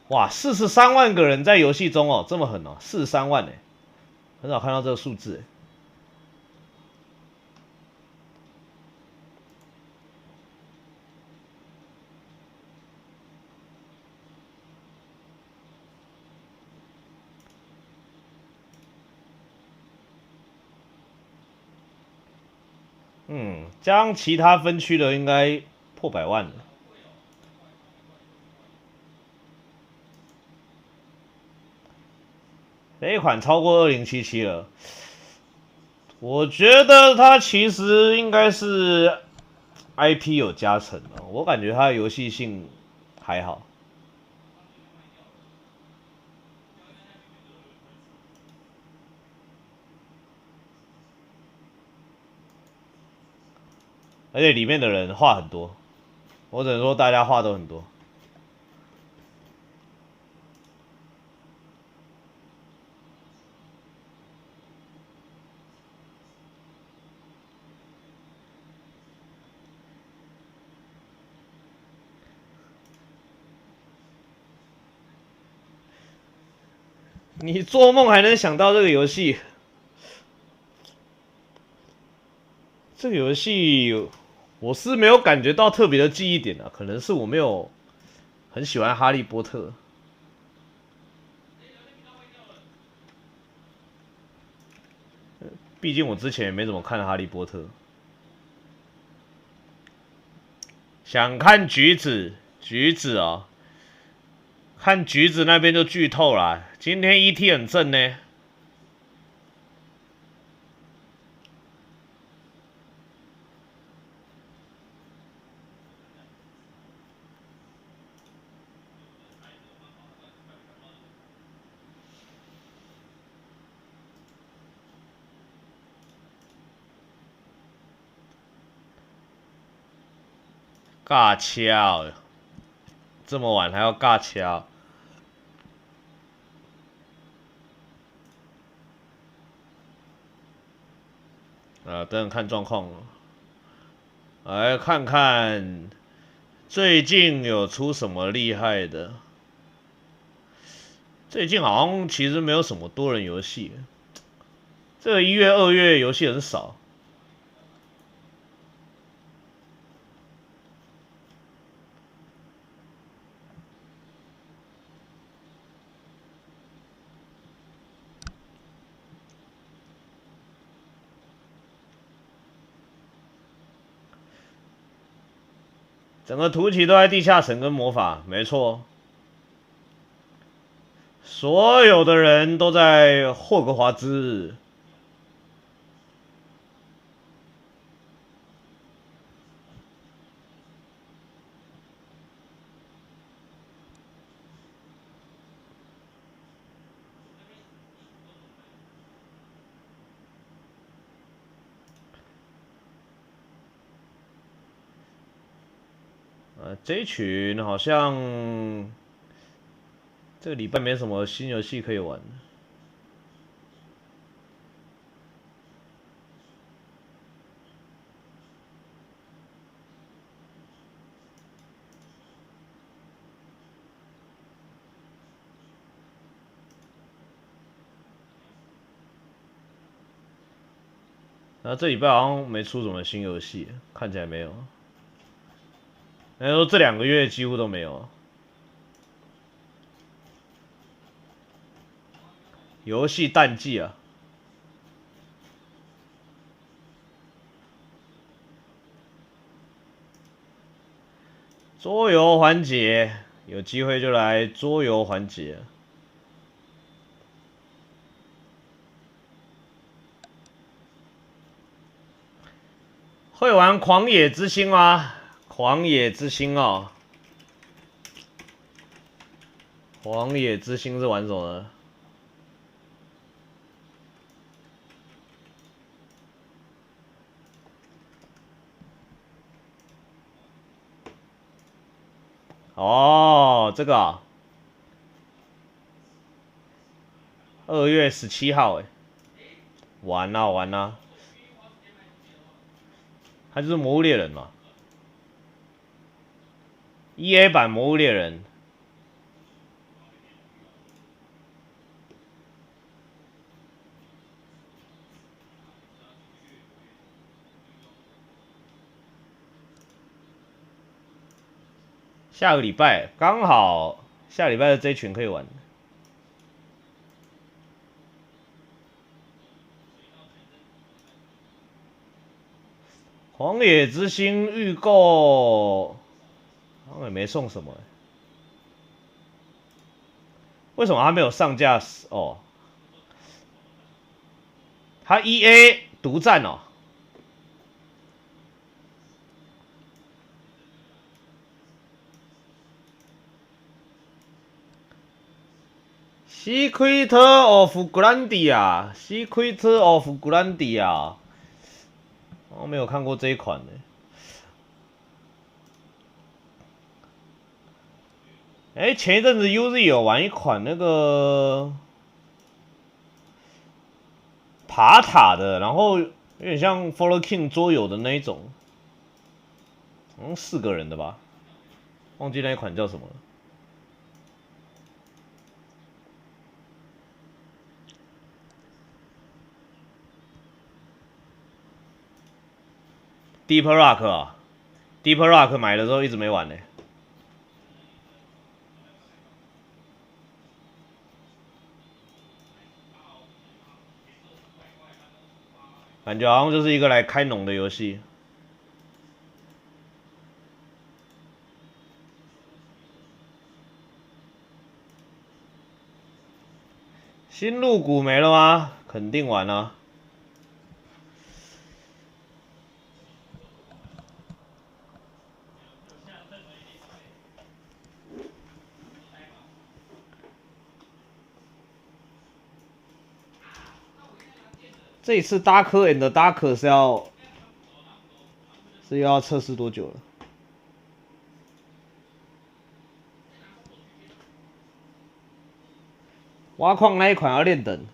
哇，43万个人在游戏中哦，这么狠哦，43万哎，很少看到这个数字加上其他分区的应该破100万了。这一款超过2077了，我觉得它其实应该是 IP 有加成的，我感觉它的游戏性还好。而且里面的人话很多，我只能说大家话都很多。你做梦还能想到这个游戏？这个游戏我是没有感觉到特别的记忆点啊，可能是我没有很喜欢哈利波特。毕竟我之前也没怎么看哈利波特。想看橘子哦，看橘子那边就剧透啦。今天 ET 很正呢。尬敲，这么晚还要尬敲？等等看状况了。来看看最近有出什么厉害的。最近好像其实没有什么多人游戏，这个1月、2月游戏很少。整个图奇都在地下城跟魔法，没错。所有的人都在霍格华兹。这一群好像这个礼拜没什么新游戏可以玩。然后这礼拜好像没出什么新游戏，看起来没有。人家说这2个月几乎都没有。游戏淡季啊。桌游环节，有机会就来桌游环节。会玩狂野之心吗？狂野之心哦，狂野之心是玩什么的？哦，这个啊，2月17号，哎，玩啊玩啊，他就是魔物猎人嘛。EA 版魔物猎人，下个礼拜刚好，下礼拜的这一群可以玩。狂野之心预购。好像也没送什么，为什么他没有上架？哦，他 EA 独占哦。Secret of Grandia，Secret of Grandia， 我没有看过这一款呢。哎，前一阵子 UZ 有玩一款那个爬塔的，然后有点像 Follow King 桌游的那一种，好像4个人的吧，忘记那一款叫什么了。Deep Rock 啊 ，Deep Rock 买的时候一直没玩呢。感觉好像就是一个来开农的游戏。新入股没了吗？肯定玩啊。这一次 Dark and Dark 是要测试多久了？挖矿那一款要练等，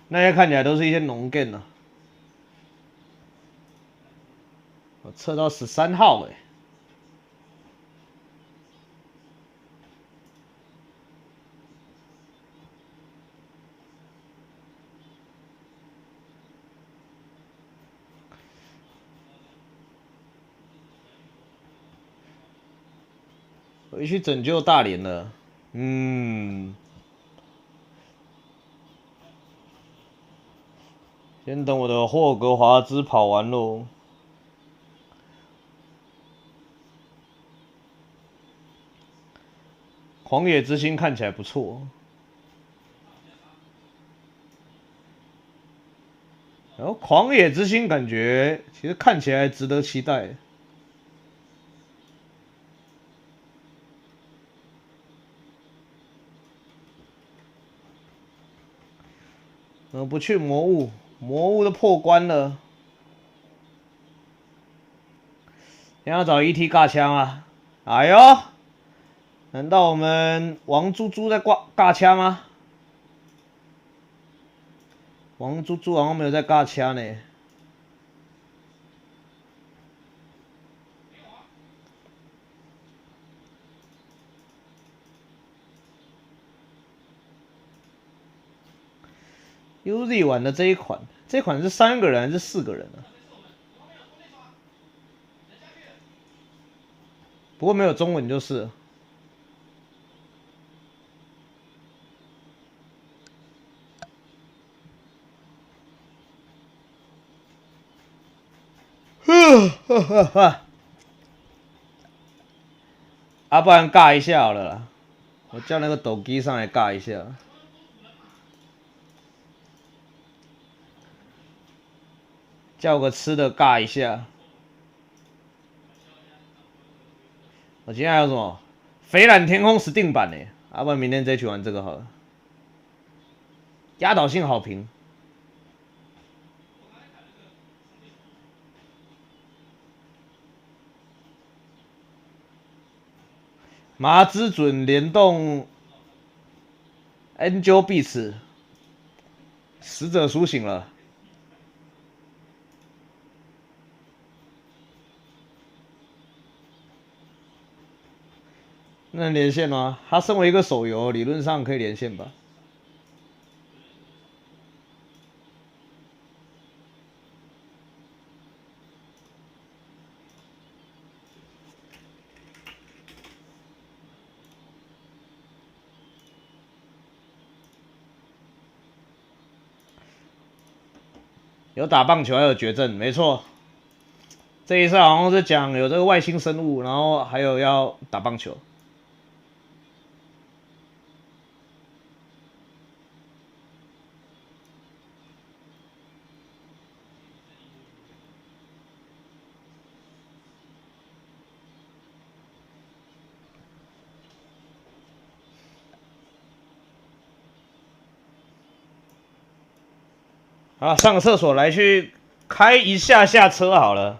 那些看起来都是一些农 game 啊。我测到13号哎。回去拯救大连了，先等我的霍格华兹跑完喽。狂野之心看起来不错。然后狂野之心感觉其实看起来值得期待。不去魔物，魔物都破关了。先要找 ET 尬枪啊！哎呦，难道我们王猪猪在尬枪吗？王猪猪好像没有在尬枪呢。UZ 玩的这一款是3个人还是4个人啊？不过没有中文就是了。不然尬一下好了啦，我叫那个抖机上来尬一下。叫个吃的尬一下。我今天还有什么？飞览天空 Steam 版呢？不然明天再去玩这个好了。压倒性好评。麻之准联动 Angel Beats， 死者苏醒了。能连线吗？它身为一个手游，理论上可以连线吧？有打棒球，还有绝症，没错。这一次好像是讲有这个外星生物，然后还有要打棒球。好，上个厕所来去开一下车好了。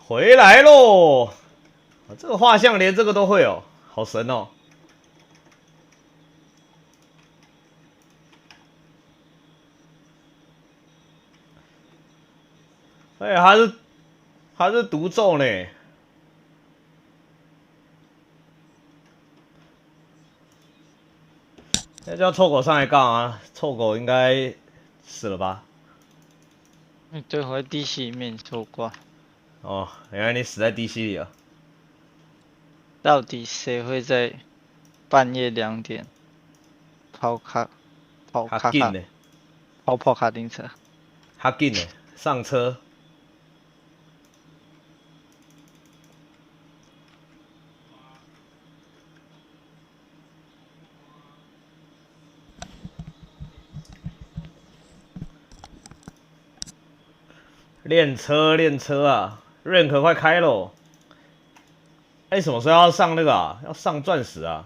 回来喽！这个画像连这个都会哦，好神哦！哎，他是毒咒呢。那叫臭狗上来杠啊！臭狗应该死了吧？对，我在地溪里面抽挂。哦，原来你死在地溪里了。到底谁会在半夜2点跑卡丁车？哈紧呢？上车。练车啊 ！rank 快开喽！哎，什么时候要上那个啊？要上钻石啊！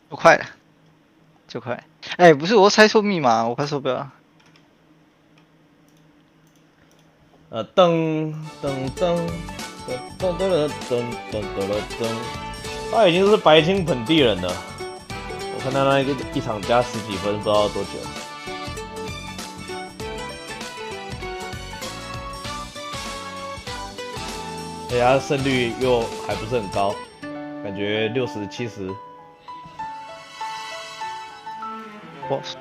就快了，就快！哎，不是，我猜错密码，我快受不了。噔，他已经是白金本地人了。我看他那一场加10几分，不知道多久。而且他胜率又还不是很高，感觉60、70。boss。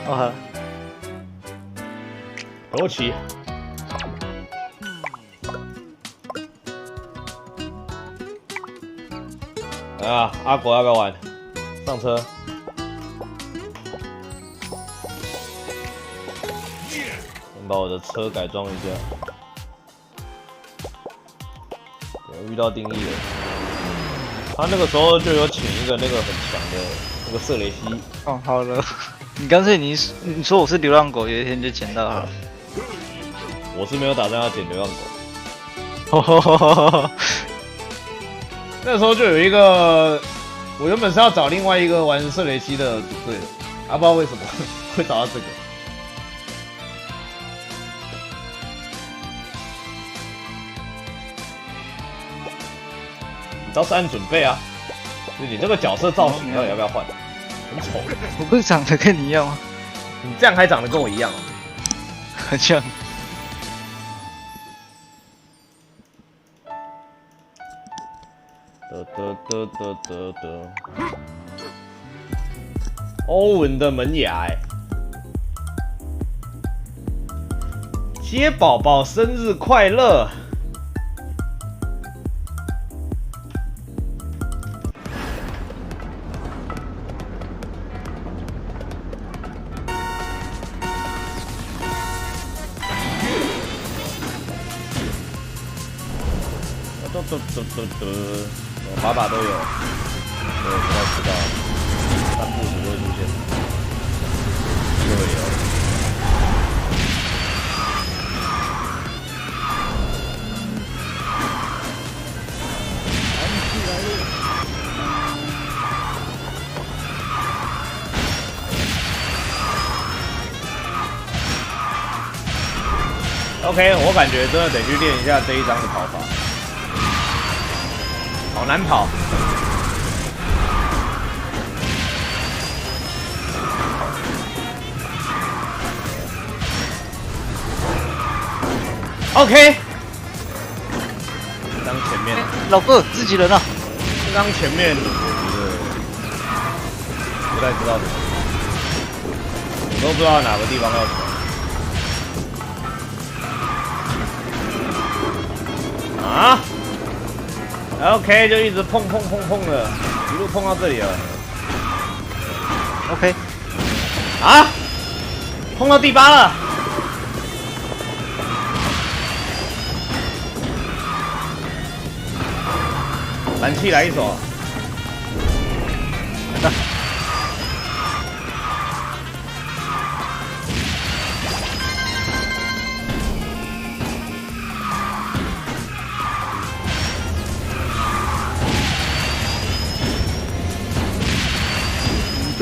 哦，好了。枸杞。啊，阿果要不要玩？上车。先把我的车改装一下。遇到定义了。他那个时候就有请一个那个很强的那个瑟雷西。哦，好了。你干脆你说我是流浪狗，有一天就捡到了。我是没有打算要捡流浪狗。那时候就有一个，我原本是要找另外一个玩瑟雷西的组队的，不知道为什么会找到这个。你倒是按准备啊！就你这个角色造型到底要不要换？很丑。我不是长得跟你一样吗？你这样还长得跟我一样啊？很像。欧文的门牙接宝宝生日快乐！我把把都有，我不太知道，3部不会出现，这个有。OK， 我感觉真的得去练一下这一张的跑法。好难跑。OK， 这张前面，老哥自己人啊！这张前面我觉得不太知道怎么，我都不知道哪个地方要走。啊！ OK， 就一直碰的，一路碰到这里了。OK， 啊，碰到第8了。燃气来一手。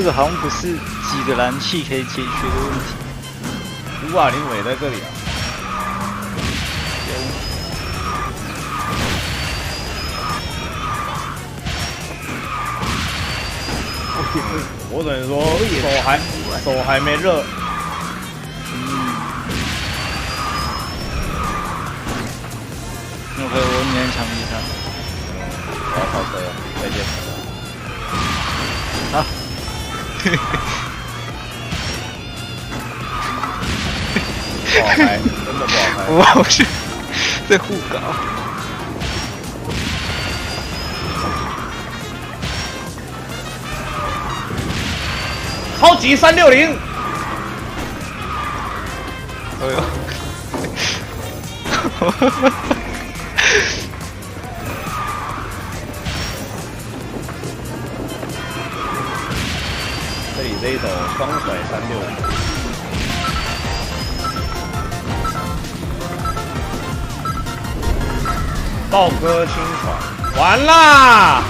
个好像不是几个燃气可以解决的问题。乌瓦林尾在这里啊。我只能说手还没热。OK， 我勉强离开。我要跑车了，再见。好。不好开，真的不好开。我好像在互搞。超级360。哎呦！这里这一手双甩360。豹哥清传，完啦！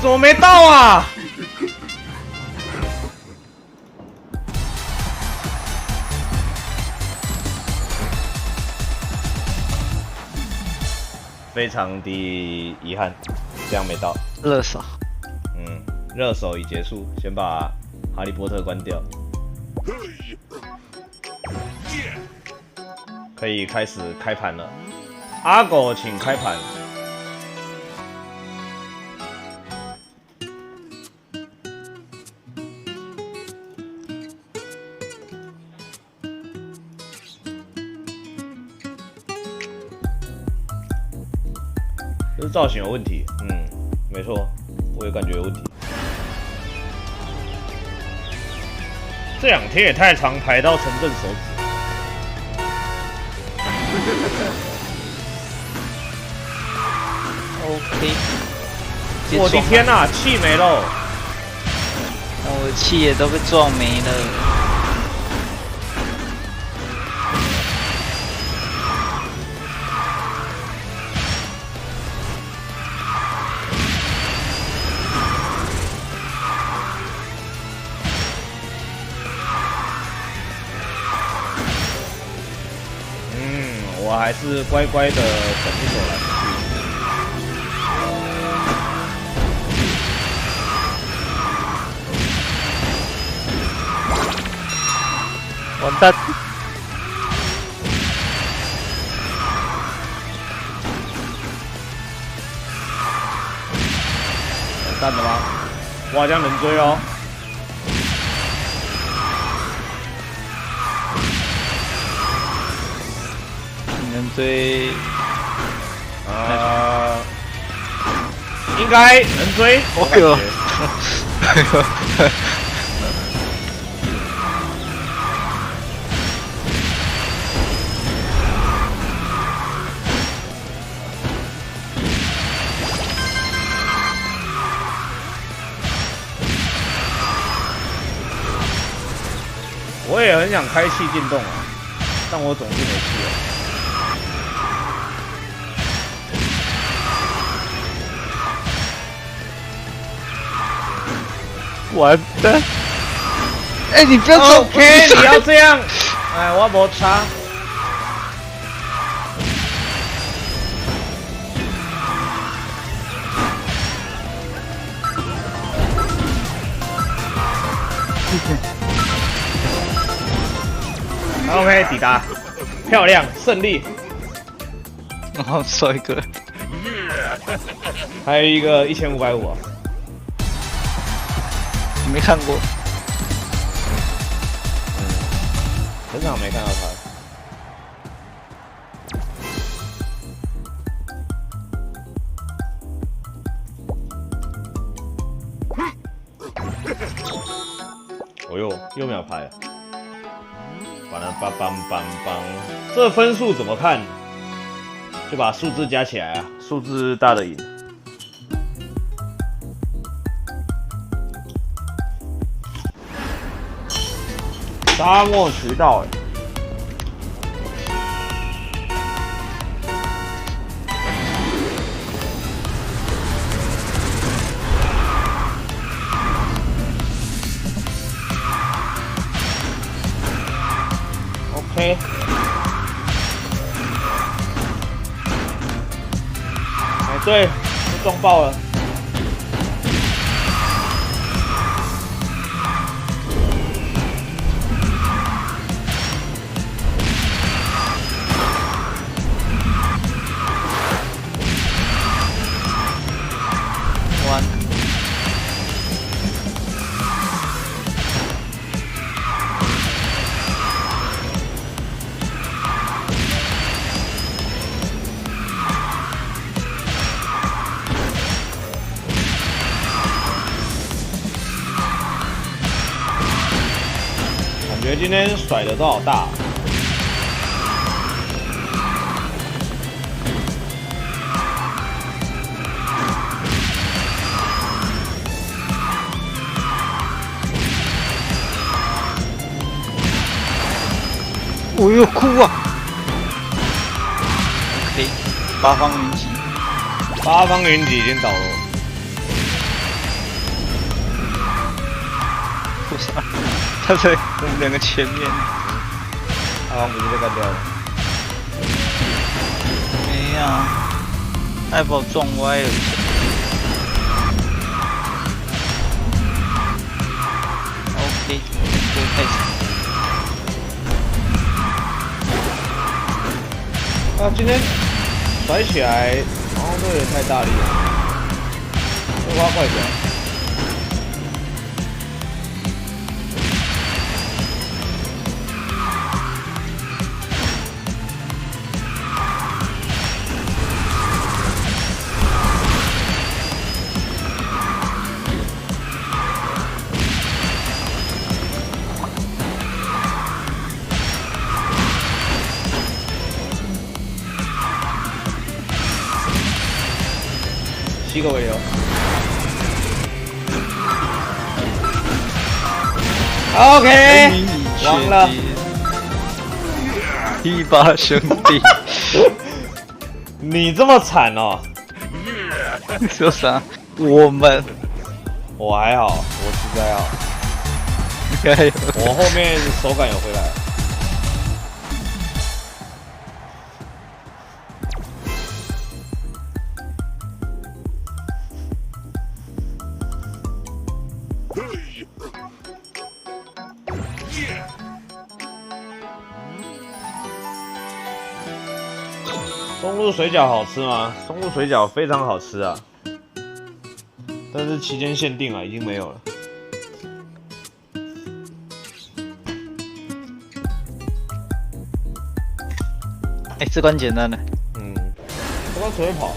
怎么没到啊？非常的遗憾，这样没到。热手，热手已结束，先把哈利波特关掉，可以开始开盘了。阿狗，请开盘。这是造型有问题，没错，我也感觉有问题。这2天也太长，排到城镇手指。OK， 我的天哪，气没了！我的气也都被撞没了。我还是乖乖的等一手来。完蛋！完蛋了吗？我好像能追哦。你能追？应该能追。哎呦！我也很想开气进洞啊，但我总是没气了。完蛋！哎，你不要走 ！OK， 你要这样。哎，我没差。OK， 抵达，漂亮，胜利。然后帅哥，还有一个1550啊。没看过，很少没看到他。哦呦，又秒牌了！这分数怎么看？就把数字加起来啊，数字大的赢。沙漠渠道， OK。哎，对，被撞爆了。感觉今天甩的都好大。我又哭啊！可以，八方云集，八方云集已经倒了。不是，他在我们两个前面。八方不是被干掉了？没呀，他把我撞歪了。OK， 这个太强。啊，今天甩起来，好像都有点太大力了，会花怪点。7个尾流 ，OK， 完了，一把兄弟，你这么惨哦？你说啥？我们，我还好，我实在好，加油！我后面手感有回来。松露水饺好吃吗？松露水饺非常好吃啊，但是期间限定啊，已经没有了。哎，这关简单的。这关随便跑。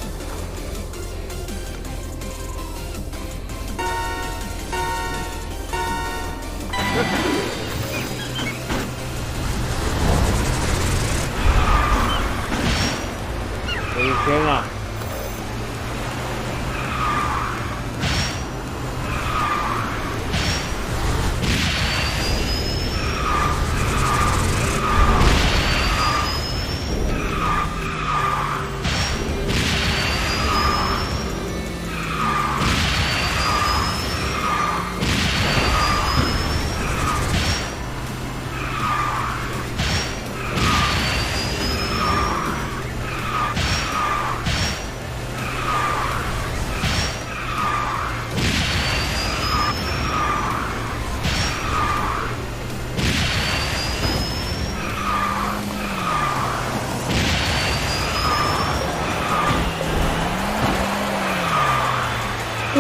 我的天啊！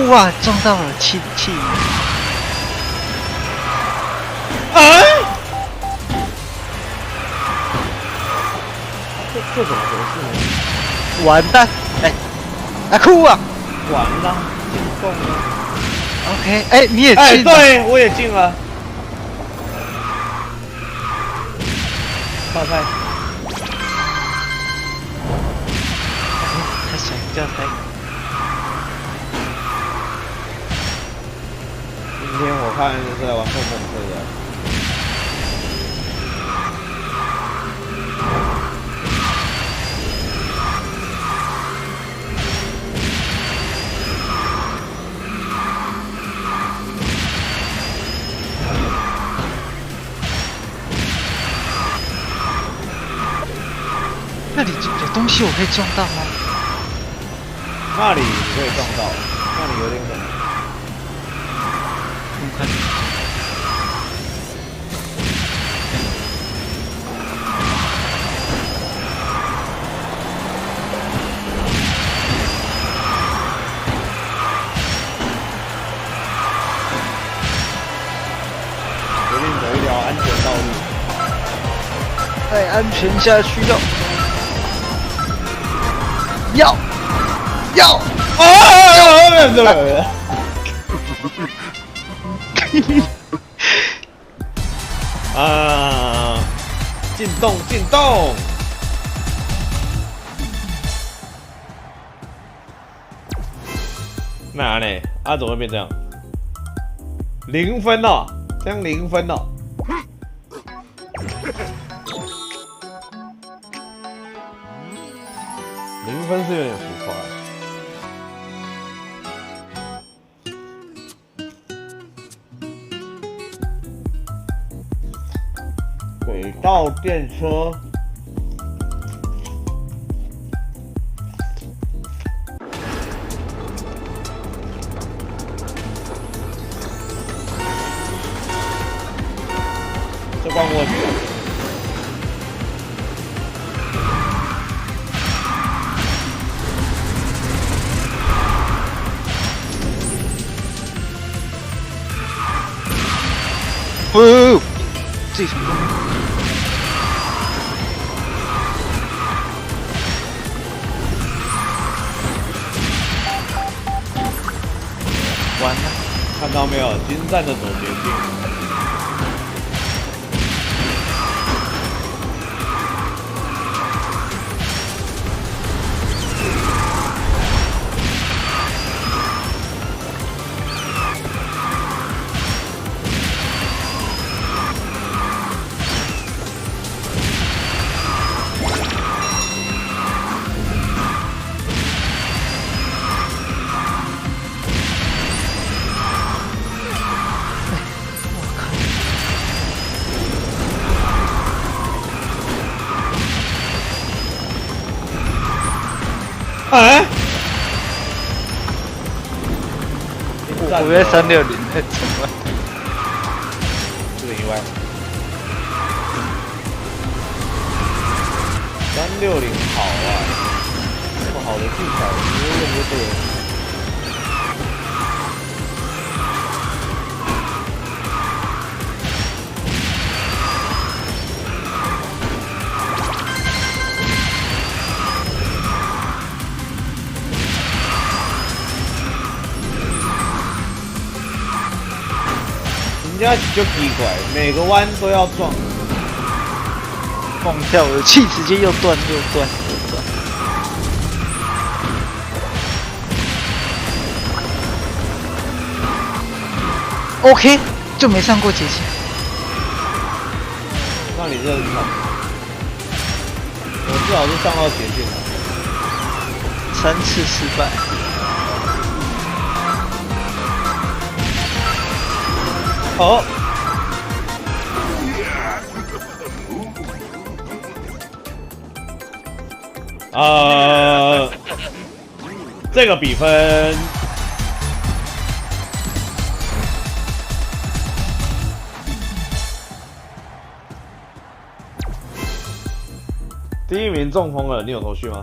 哇，撞到了气！啊！这怎么回事呢？完蛋！哎，啊哭啊！完了，进洞了。OK， 哎，你也进了？哎，对，我也进了。泡菜。他想叫他。今天我看是在玩碰碰车的。那里有东西我可以撞到吗？那里你可以撞到，那里有点冷。我看。决定走一条安全道路。再安全下去要进洞！那呢？怎么会变这样？0分哦，这样0分哦。0分是有点浮夸。轨道电车。这关过去。自己成功。完了，看到没有？精湛的走捷径。哎，我约360，怎么？这个意外。360好啊，这么好的技巧，直接用就对了。人家就奇怪，每个弯都要撞，蹦跳，我的气直接又断。OK， 就没上过捷径。那你这是看，我至少是上到捷径了，3次失败。好，这个比分第1名中风了，你有头绪吗？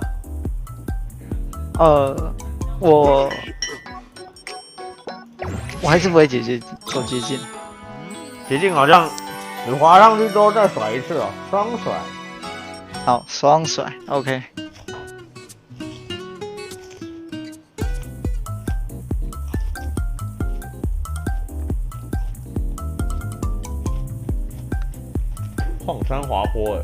我还是不会走捷径。捷径好像你滑上去之后再甩一次哦，双甩。好，双甩 ，OK。矿山滑坡哎。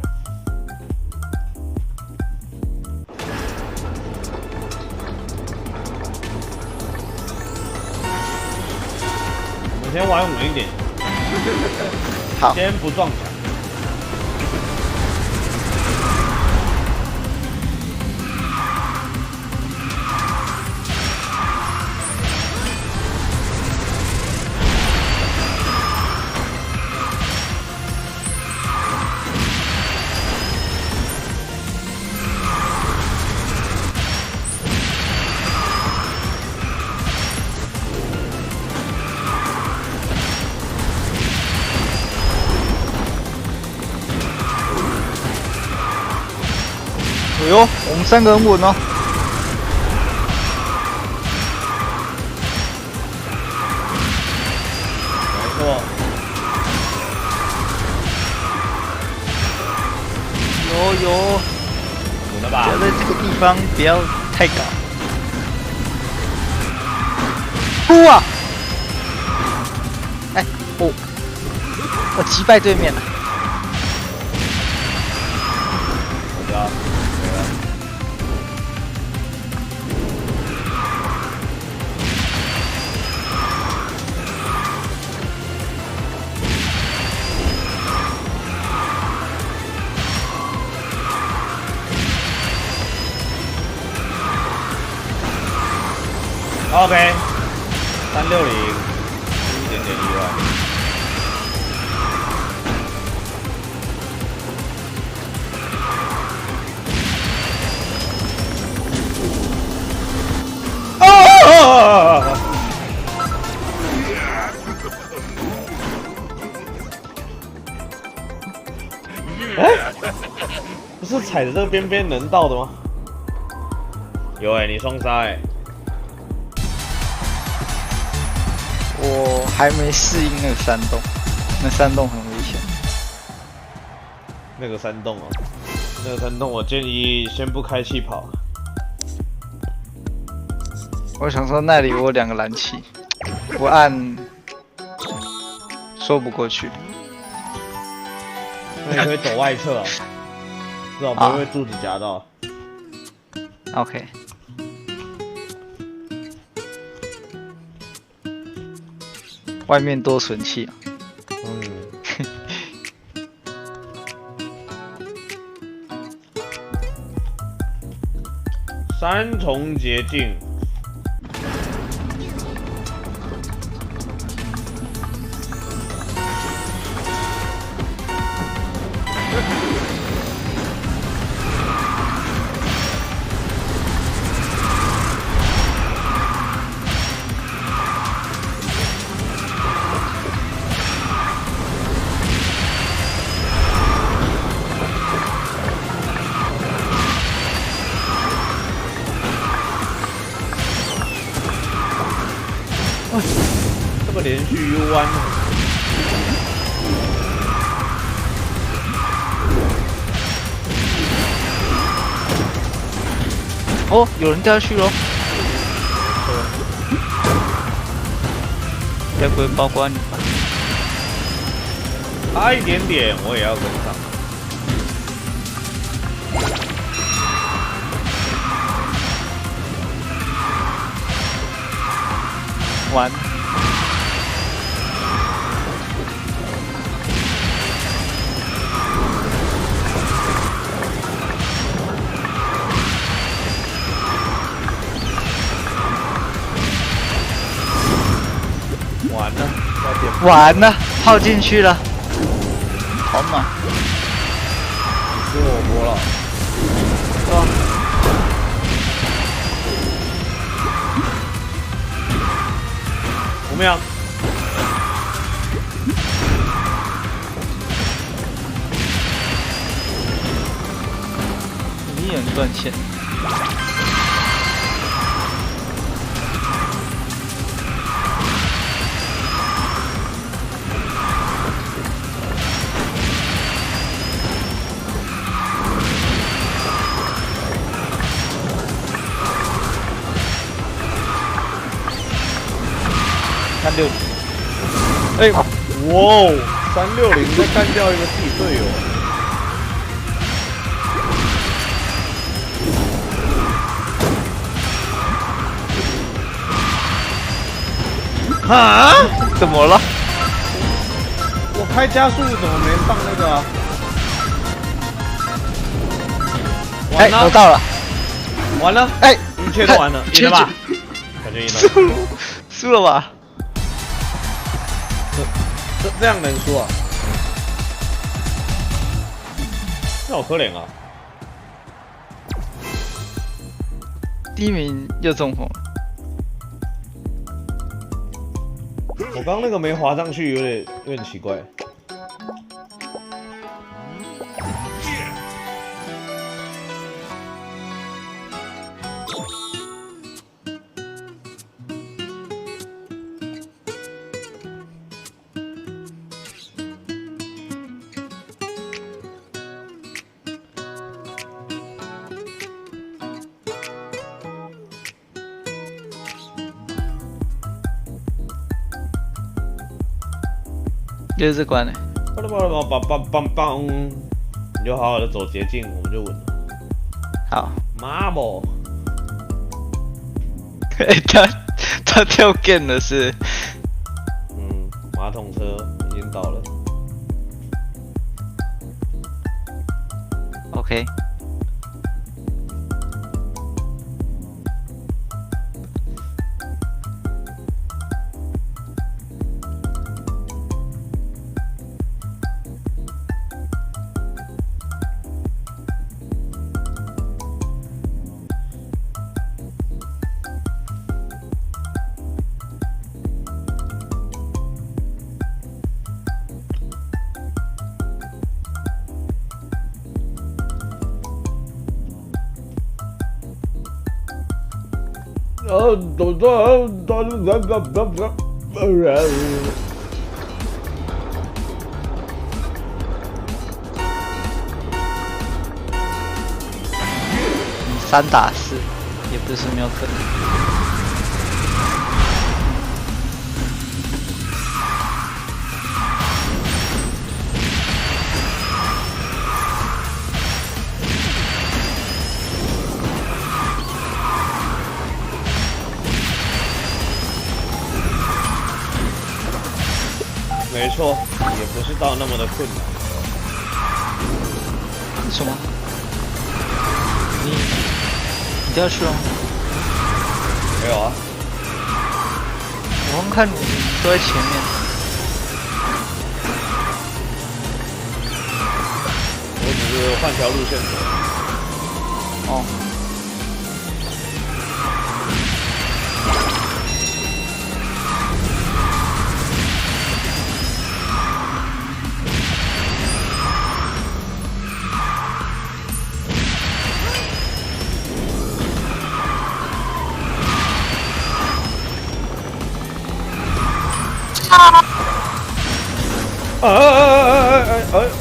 我们先玩稳一点。好，先不撞墙。哎呦，我们3个很稳哦。没错。有，稳了吧？不要在这个地方不要太高。哭啊！哎，我击败对面了。我知道，没了。OK， 360，一点点意外。不是踩着这个边边能到的吗？有你双杀我还没适应那个山洞，那山洞很危险。那个山洞啊，那个山洞我建议先不开气跑。我想说那里有2个燃气，不按说不过去。那你可以走外侧啊，至少不会被柱子夹到。OK。外面多存气啊！3重捷径。这个连续 U 弯，哦，有人掉下去了，该不会包括你吧？差一点点，我也要跟上。完。完了，泡进去了，好暖。吃火锅了，是吧？5秒。你眼断线。360，哎，哇哦，360再干掉一个自己队友。啊？怎么了？我开加速怎么没放那个啊？哎，我到了。完了，哎，一切都完了，赢了吧？感觉赢了。输了吧？这样能输啊？那好可怜啊！第1名又中风了。我刚那个没滑上去，有点奇怪。就是这关嘞。你就好好的走捷径，我们就稳了。好，妈宝。他跳 game 了是？马桶车已经到了。OK。3打4也不是没有可能。没错，也不是到那么的困难。什么？你掉去了吗？没有啊。我刚看你都在前面。我只是换条路线走。哦。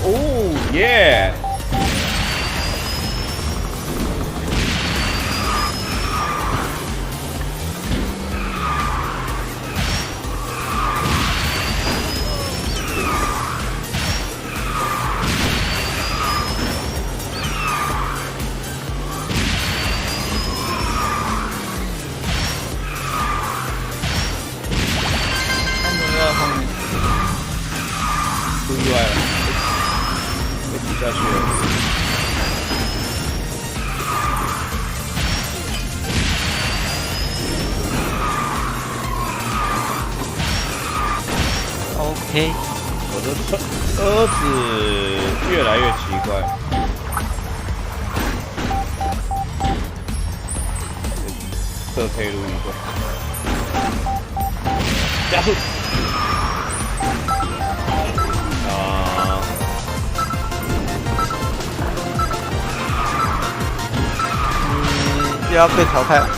哦耶！不意外了，被挤下去了。OK， 我的车子越来越奇怪。这可以录一个，加速。又要被淘汰了。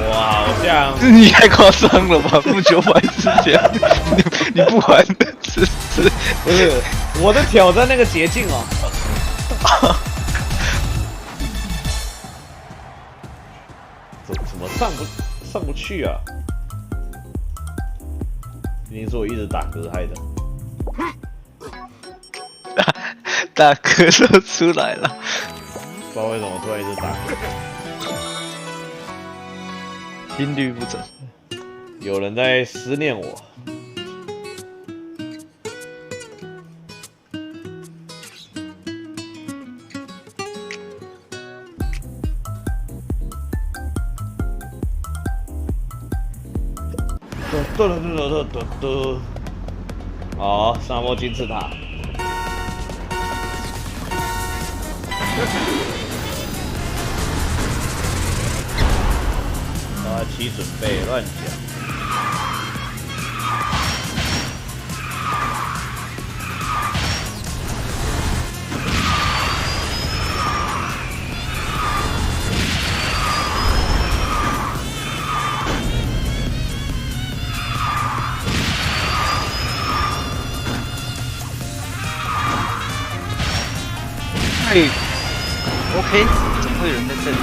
哇，好像你太夸张了吧？不900之前，你不玩的是不是？我在挑战那个捷径哦。怎么上不去啊？一定是我一直打嗝害的。打嗝都出来了，不知道为什么突然一直打嗝。心律不整，有人在思念我。好，沙漠金字塔。阿七准备乱讲。OK， 怎么会有人在这里？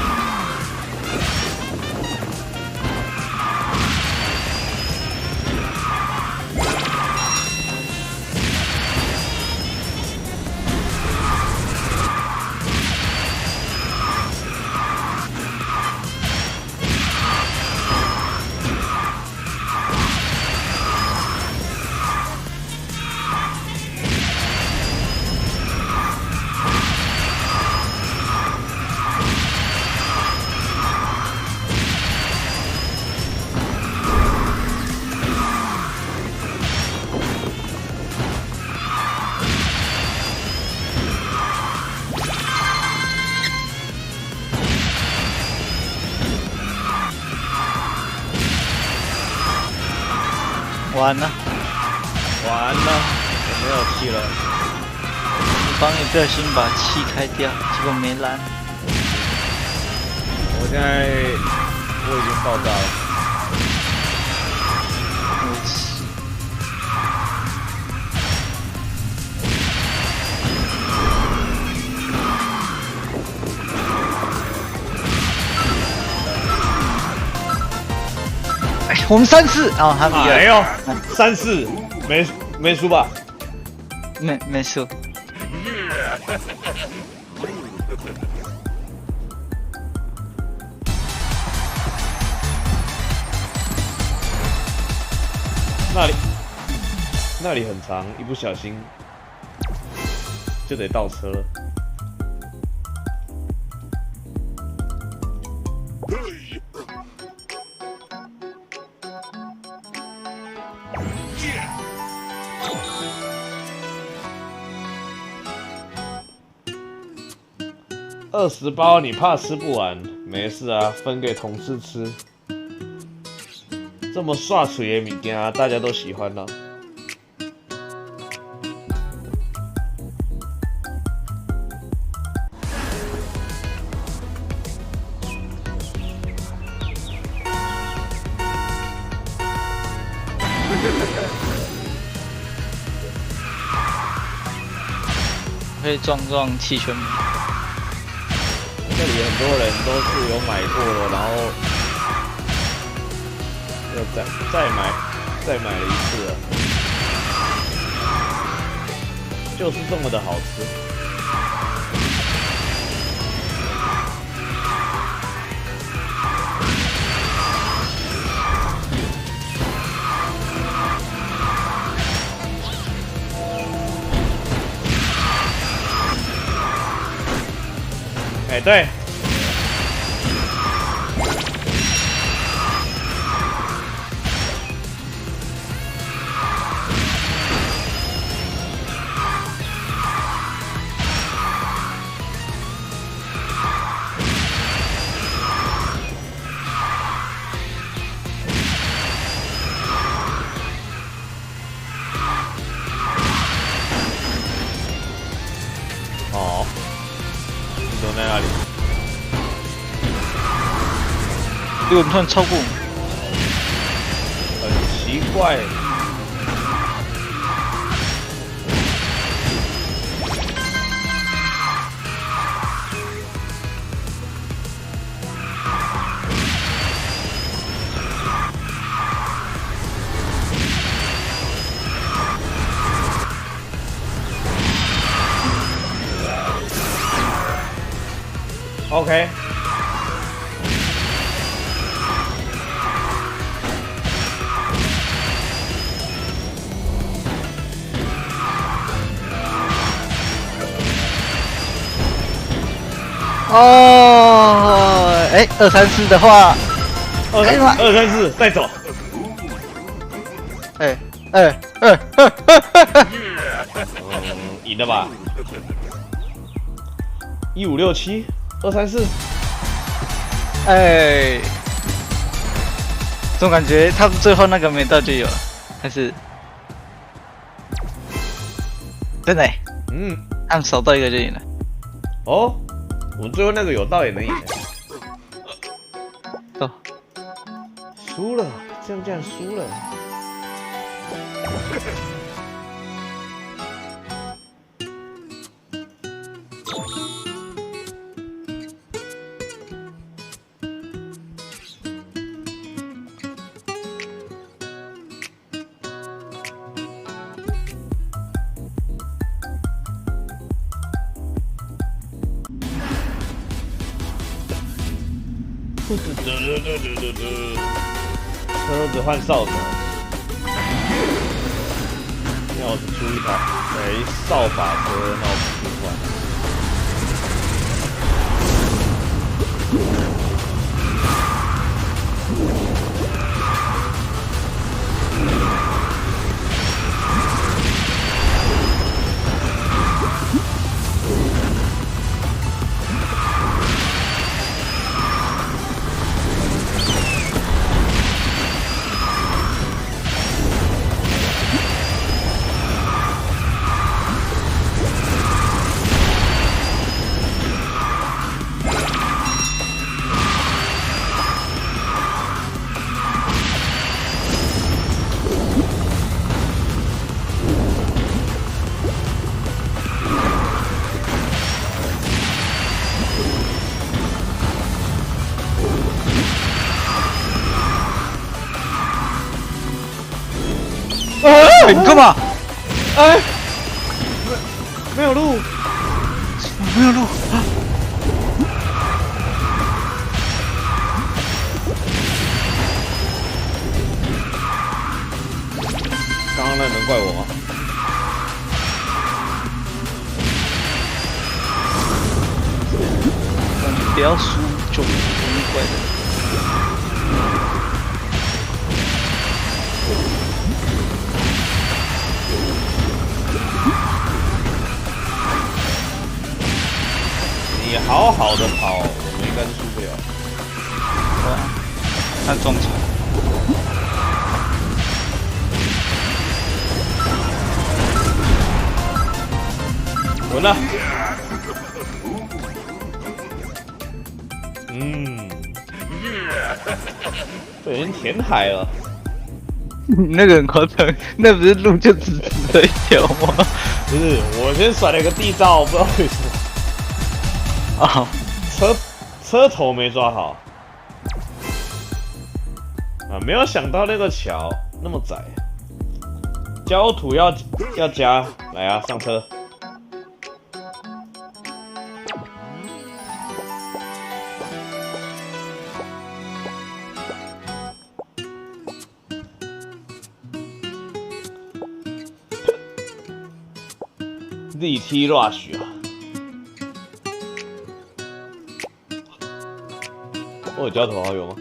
完了，完了，我没有气了。你帮你不小心把气开掉，结果没拦。我现在我已经爆炸了。我们3-4，然后他们哎呦，3-4，没输吧？没输。那里很长，一不小心就得倒车了。20包你怕吃不完？没事啊，分给同事吃。这么刷嘴的物件，大家都喜欢啦。可以撞气旋母。这里很多人都是有买过的，然后又再买了一次了，就是这么的好吃。哎，对。哦，你怎么在那里？为什么突然超过我们？很奇怪。OK。哦，哎，234的话，234带走。赢了吧？1567，234。哎，总感觉他们最后那个没到就有了，还是真的？他们少到一个就赢了。哦。我们最后那个有到也能赢。哦，输了，这样输了。车子换扫帚，钥匙出一台，扫把车那我不换。你干嘛？哎，没有路，没有路啊！刚刚那能怪我吗？不要输就不会怪的。你好好的跑，我们应该是输不了。哇，看撞墙。滚了。不小心填海了。那个很夸张，那不是路就直直的一条吗？不是，我先甩了个地道，不知道为什么。啊，车头没抓好。啊，没有想到那个桥那么窄。焦土要加，来啊，上车。力踢 rush 啊！我有交头好友吗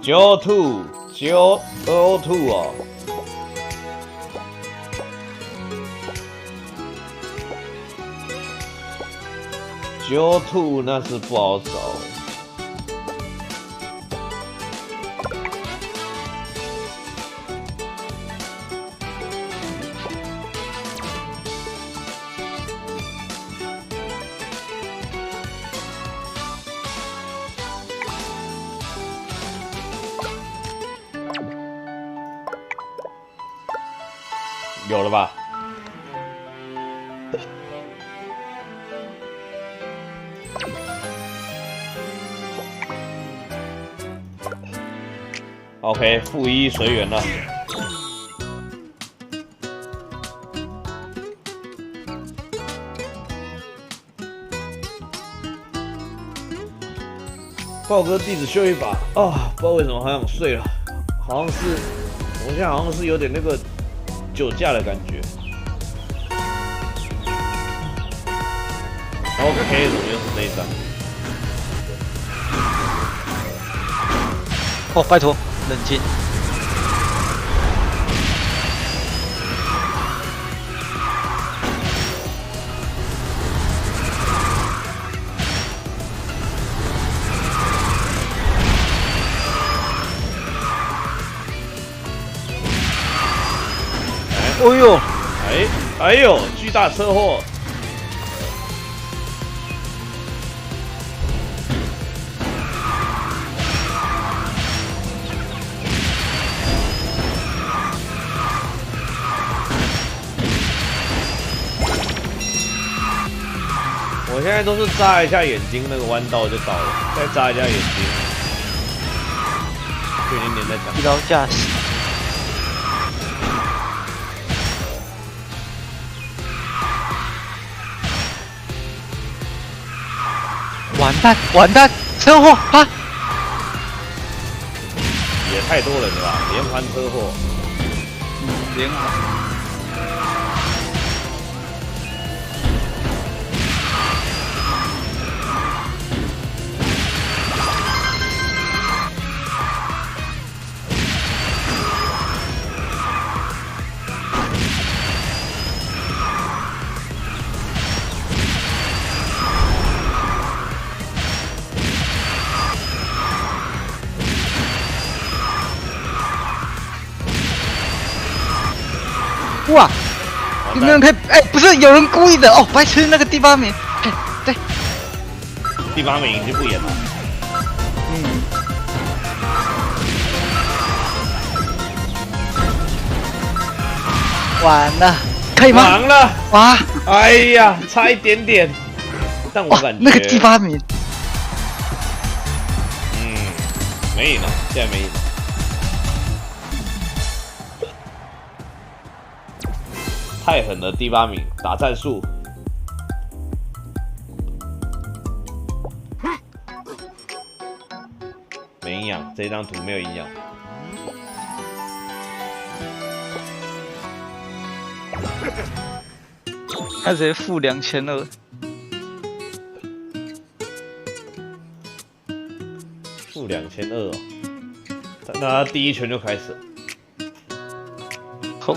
？9-2哦。9-2那是不好找。有了吧？OK， -1随缘了。豹哥弟子秀一把啊！不知道为什么好想睡了，好像是我现在好像是有点那个酒驾的感觉。OK， 怎么又是内战？哦，拜托，冷静。哎呦，哎呦，巨大车祸！我现在都是眨一下眼睛，那个弯道就到了，再眨一下眼睛，就已经连在讲。疲劳驾驶。完蛋，完蛋，车祸啊！也太多人了吧，连环车祸。连环。 哇！有没有人可以？哎，不是有人故意的哦，白痴那个第8名，哎，对，第8名就不演了。完了，可以吗？完了，哇！哎呀，差一点点，但我感觉那个第8名，没赢了，现在没赢了。 太狠了，第8名打战术，没营养，这张图没有营养。他直接负2200，负2200哦，那他第1拳就开始了。好。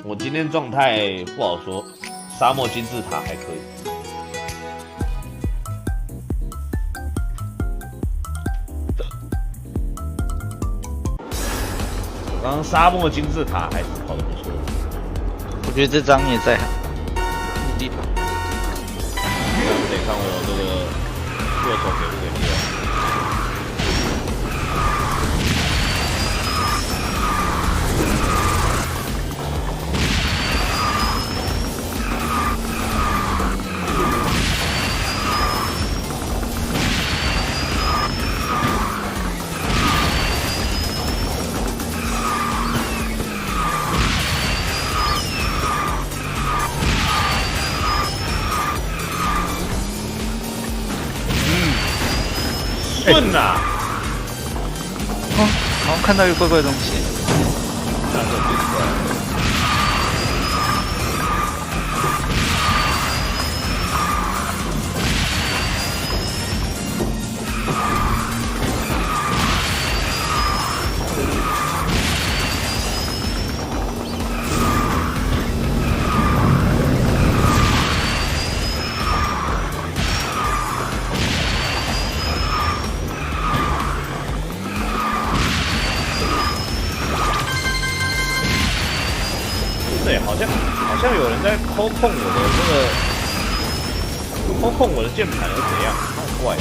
我今天状态不好说，沙漠金字塔还可以。刚刚沙漠金字塔还是跑得不错。我觉得这张也在目的塔。得看我这个右手给不给力了。 顺呐！哦，好像看到一个怪怪的东西。对，好像有人在抠控我的这个，抠控我的键盘，又怎样？好怪。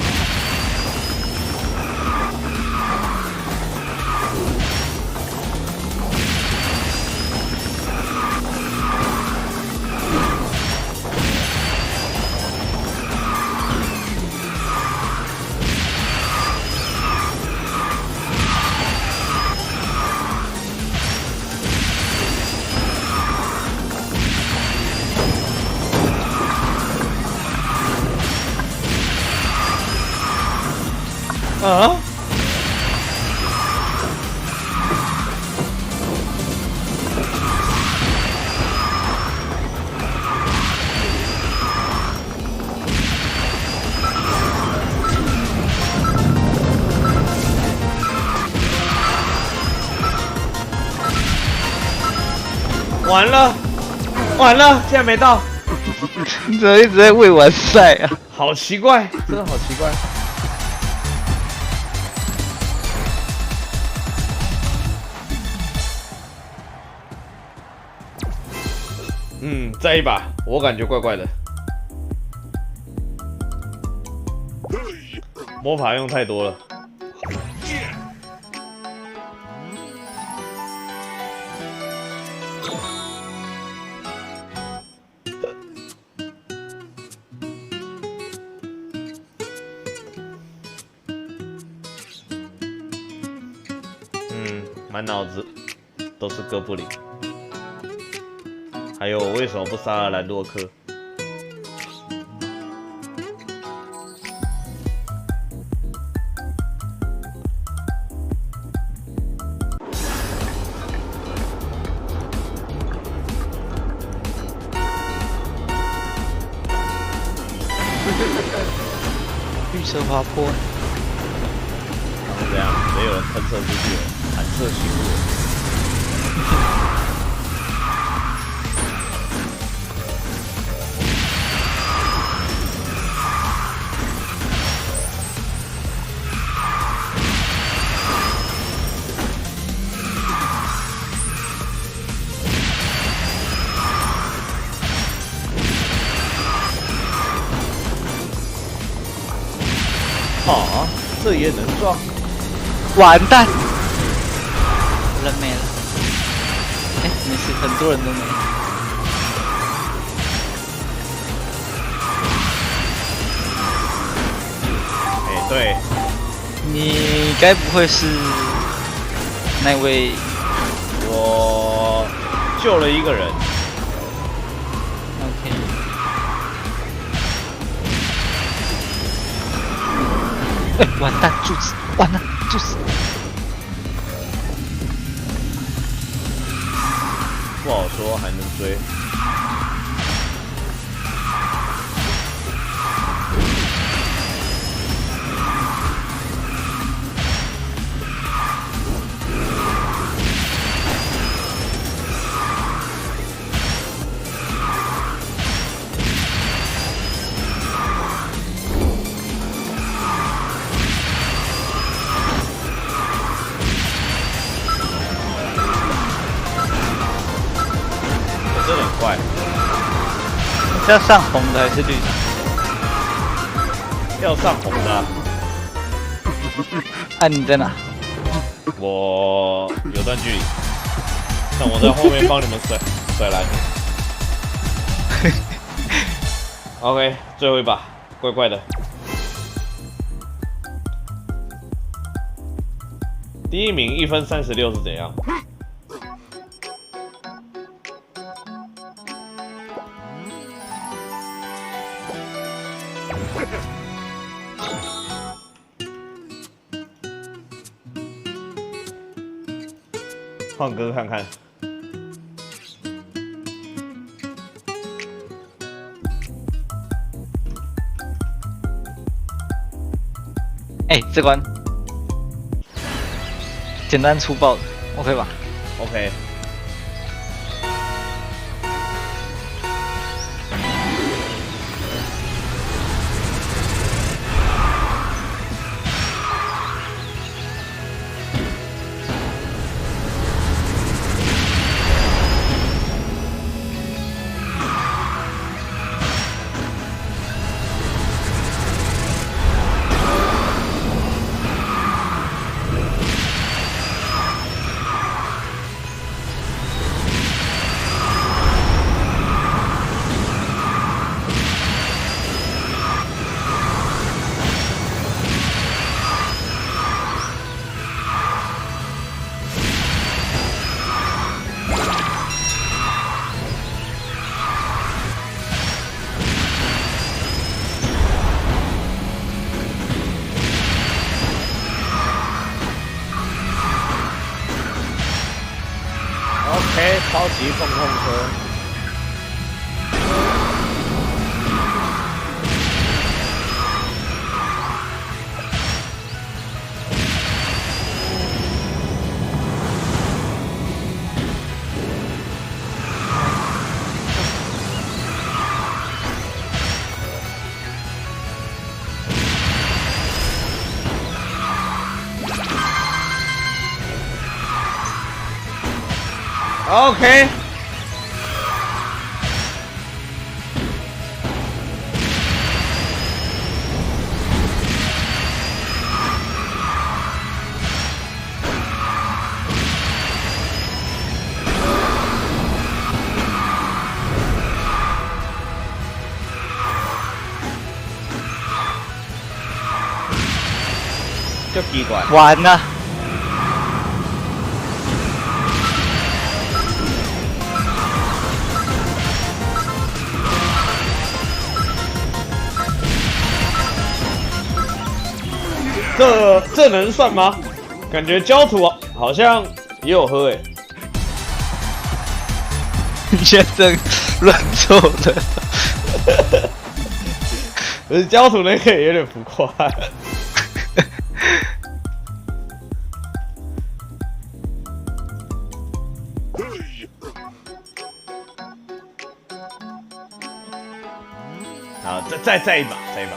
啊！完了，完了，现在没到，怎么一直在未完赛啊？好奇怪，真的好奇怪。 再一把，我感觉怪怪的。魔法用太多了。满脑子都是哥布林。还有，我为什么不杀了兰洛克？预测滑坡。这样，没有人喷射出去了，弹射熄火。啊，这也能撞？完蛋，人没了。哎，没事，很多人都没了。哎，对，你该不会是那位？我救了一个人。OK。完蛋，柱子，完了，柱子。不好说，还能追。怪，要上红的还是绿的？要上红的、啊。啊，你在哪？我有段距离，但我在后面帮你们甩篮。OK， 最后一把，怪怪的。第一名1分36是怎样？换歌看看。哎，这关简单粗暴的 ，OK 吧 ？OK。超级碰碰车。OK。就奇怪，完了。这能算吗？感觉焦土好像也有喝诶。你现在乱做的。可是焦土那个也有点浮夸。好，再一把，再一把。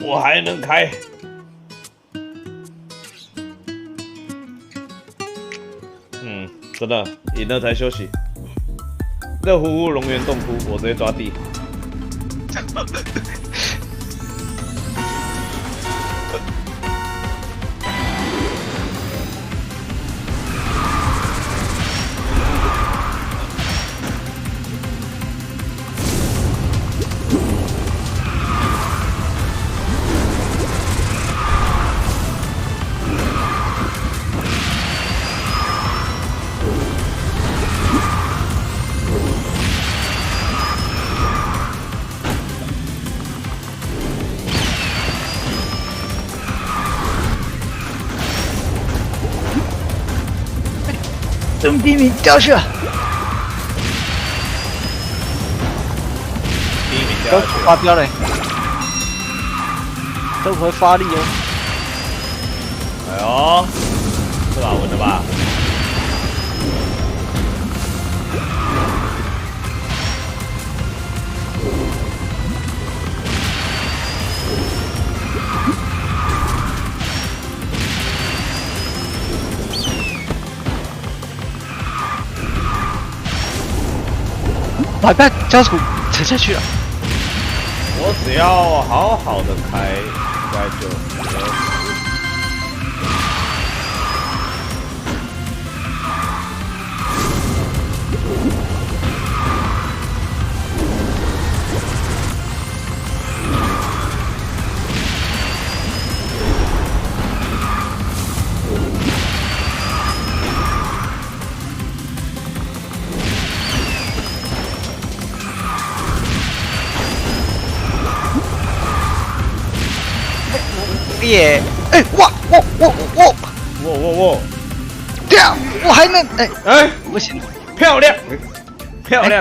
我还能开。真的赢了才休息。热乎乎龙源洞窟，我直接抓地。真逼你掉去了！第一名掉下去了，发飙嘞！都不会发力哦。哎呦，这把稳了吧？把焦土沉下去了。我只要好好的开，应该就没有死。耶！哎，哇！对啊，我还能不行，漂亮，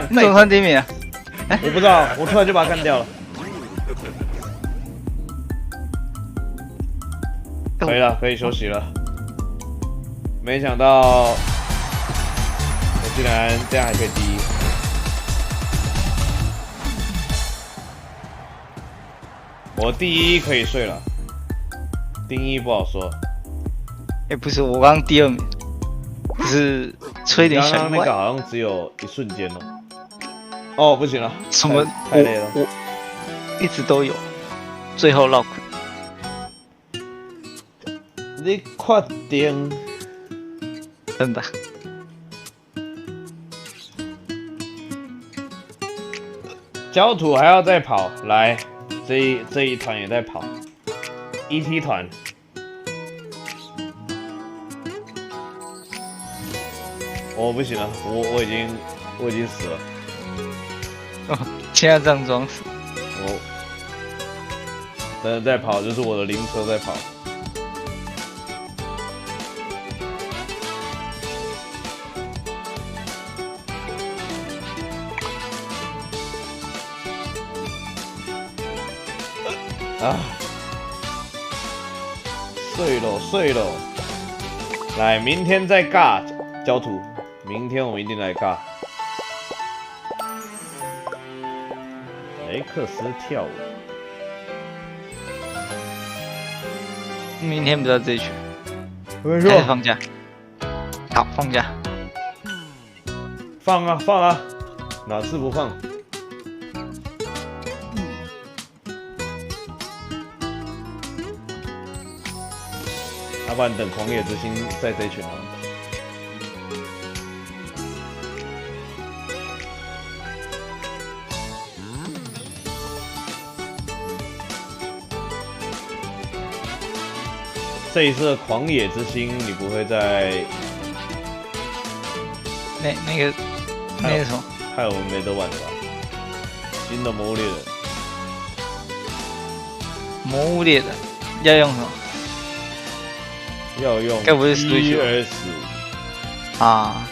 你怎么换第一名啊？我不知道，我突然就把他干掉了。可以了，可以休息了。没想到我竟然这样还可以第一。我第一可以睡了。第一不好说，不是，我刚第2名，只是吹一点小意外。刚刚那个好像只有一瞬间哦。哦，不行了，什么？太累了。我一直都有，最后落亏。你快点！真的。焦土还要再跑，来，这一团也在跑。ET 团，我不行了，我已经死了。哦，现在这样装死。等着再跑，就是我的灵车在跑。啊！睡了，来，明天再尬焦土，明天我们一定来尬。雷克斯跳舞，明天不知道这一群，开始放假，好放假，放啊，哪次不放？要不然等狂野之心在这一群啊。这一次的狂野之心，你不会在那个什么？害我们没得玩的吧？新的魔物猎人，魔物猎人要用什么？要用该不是 PS 啊？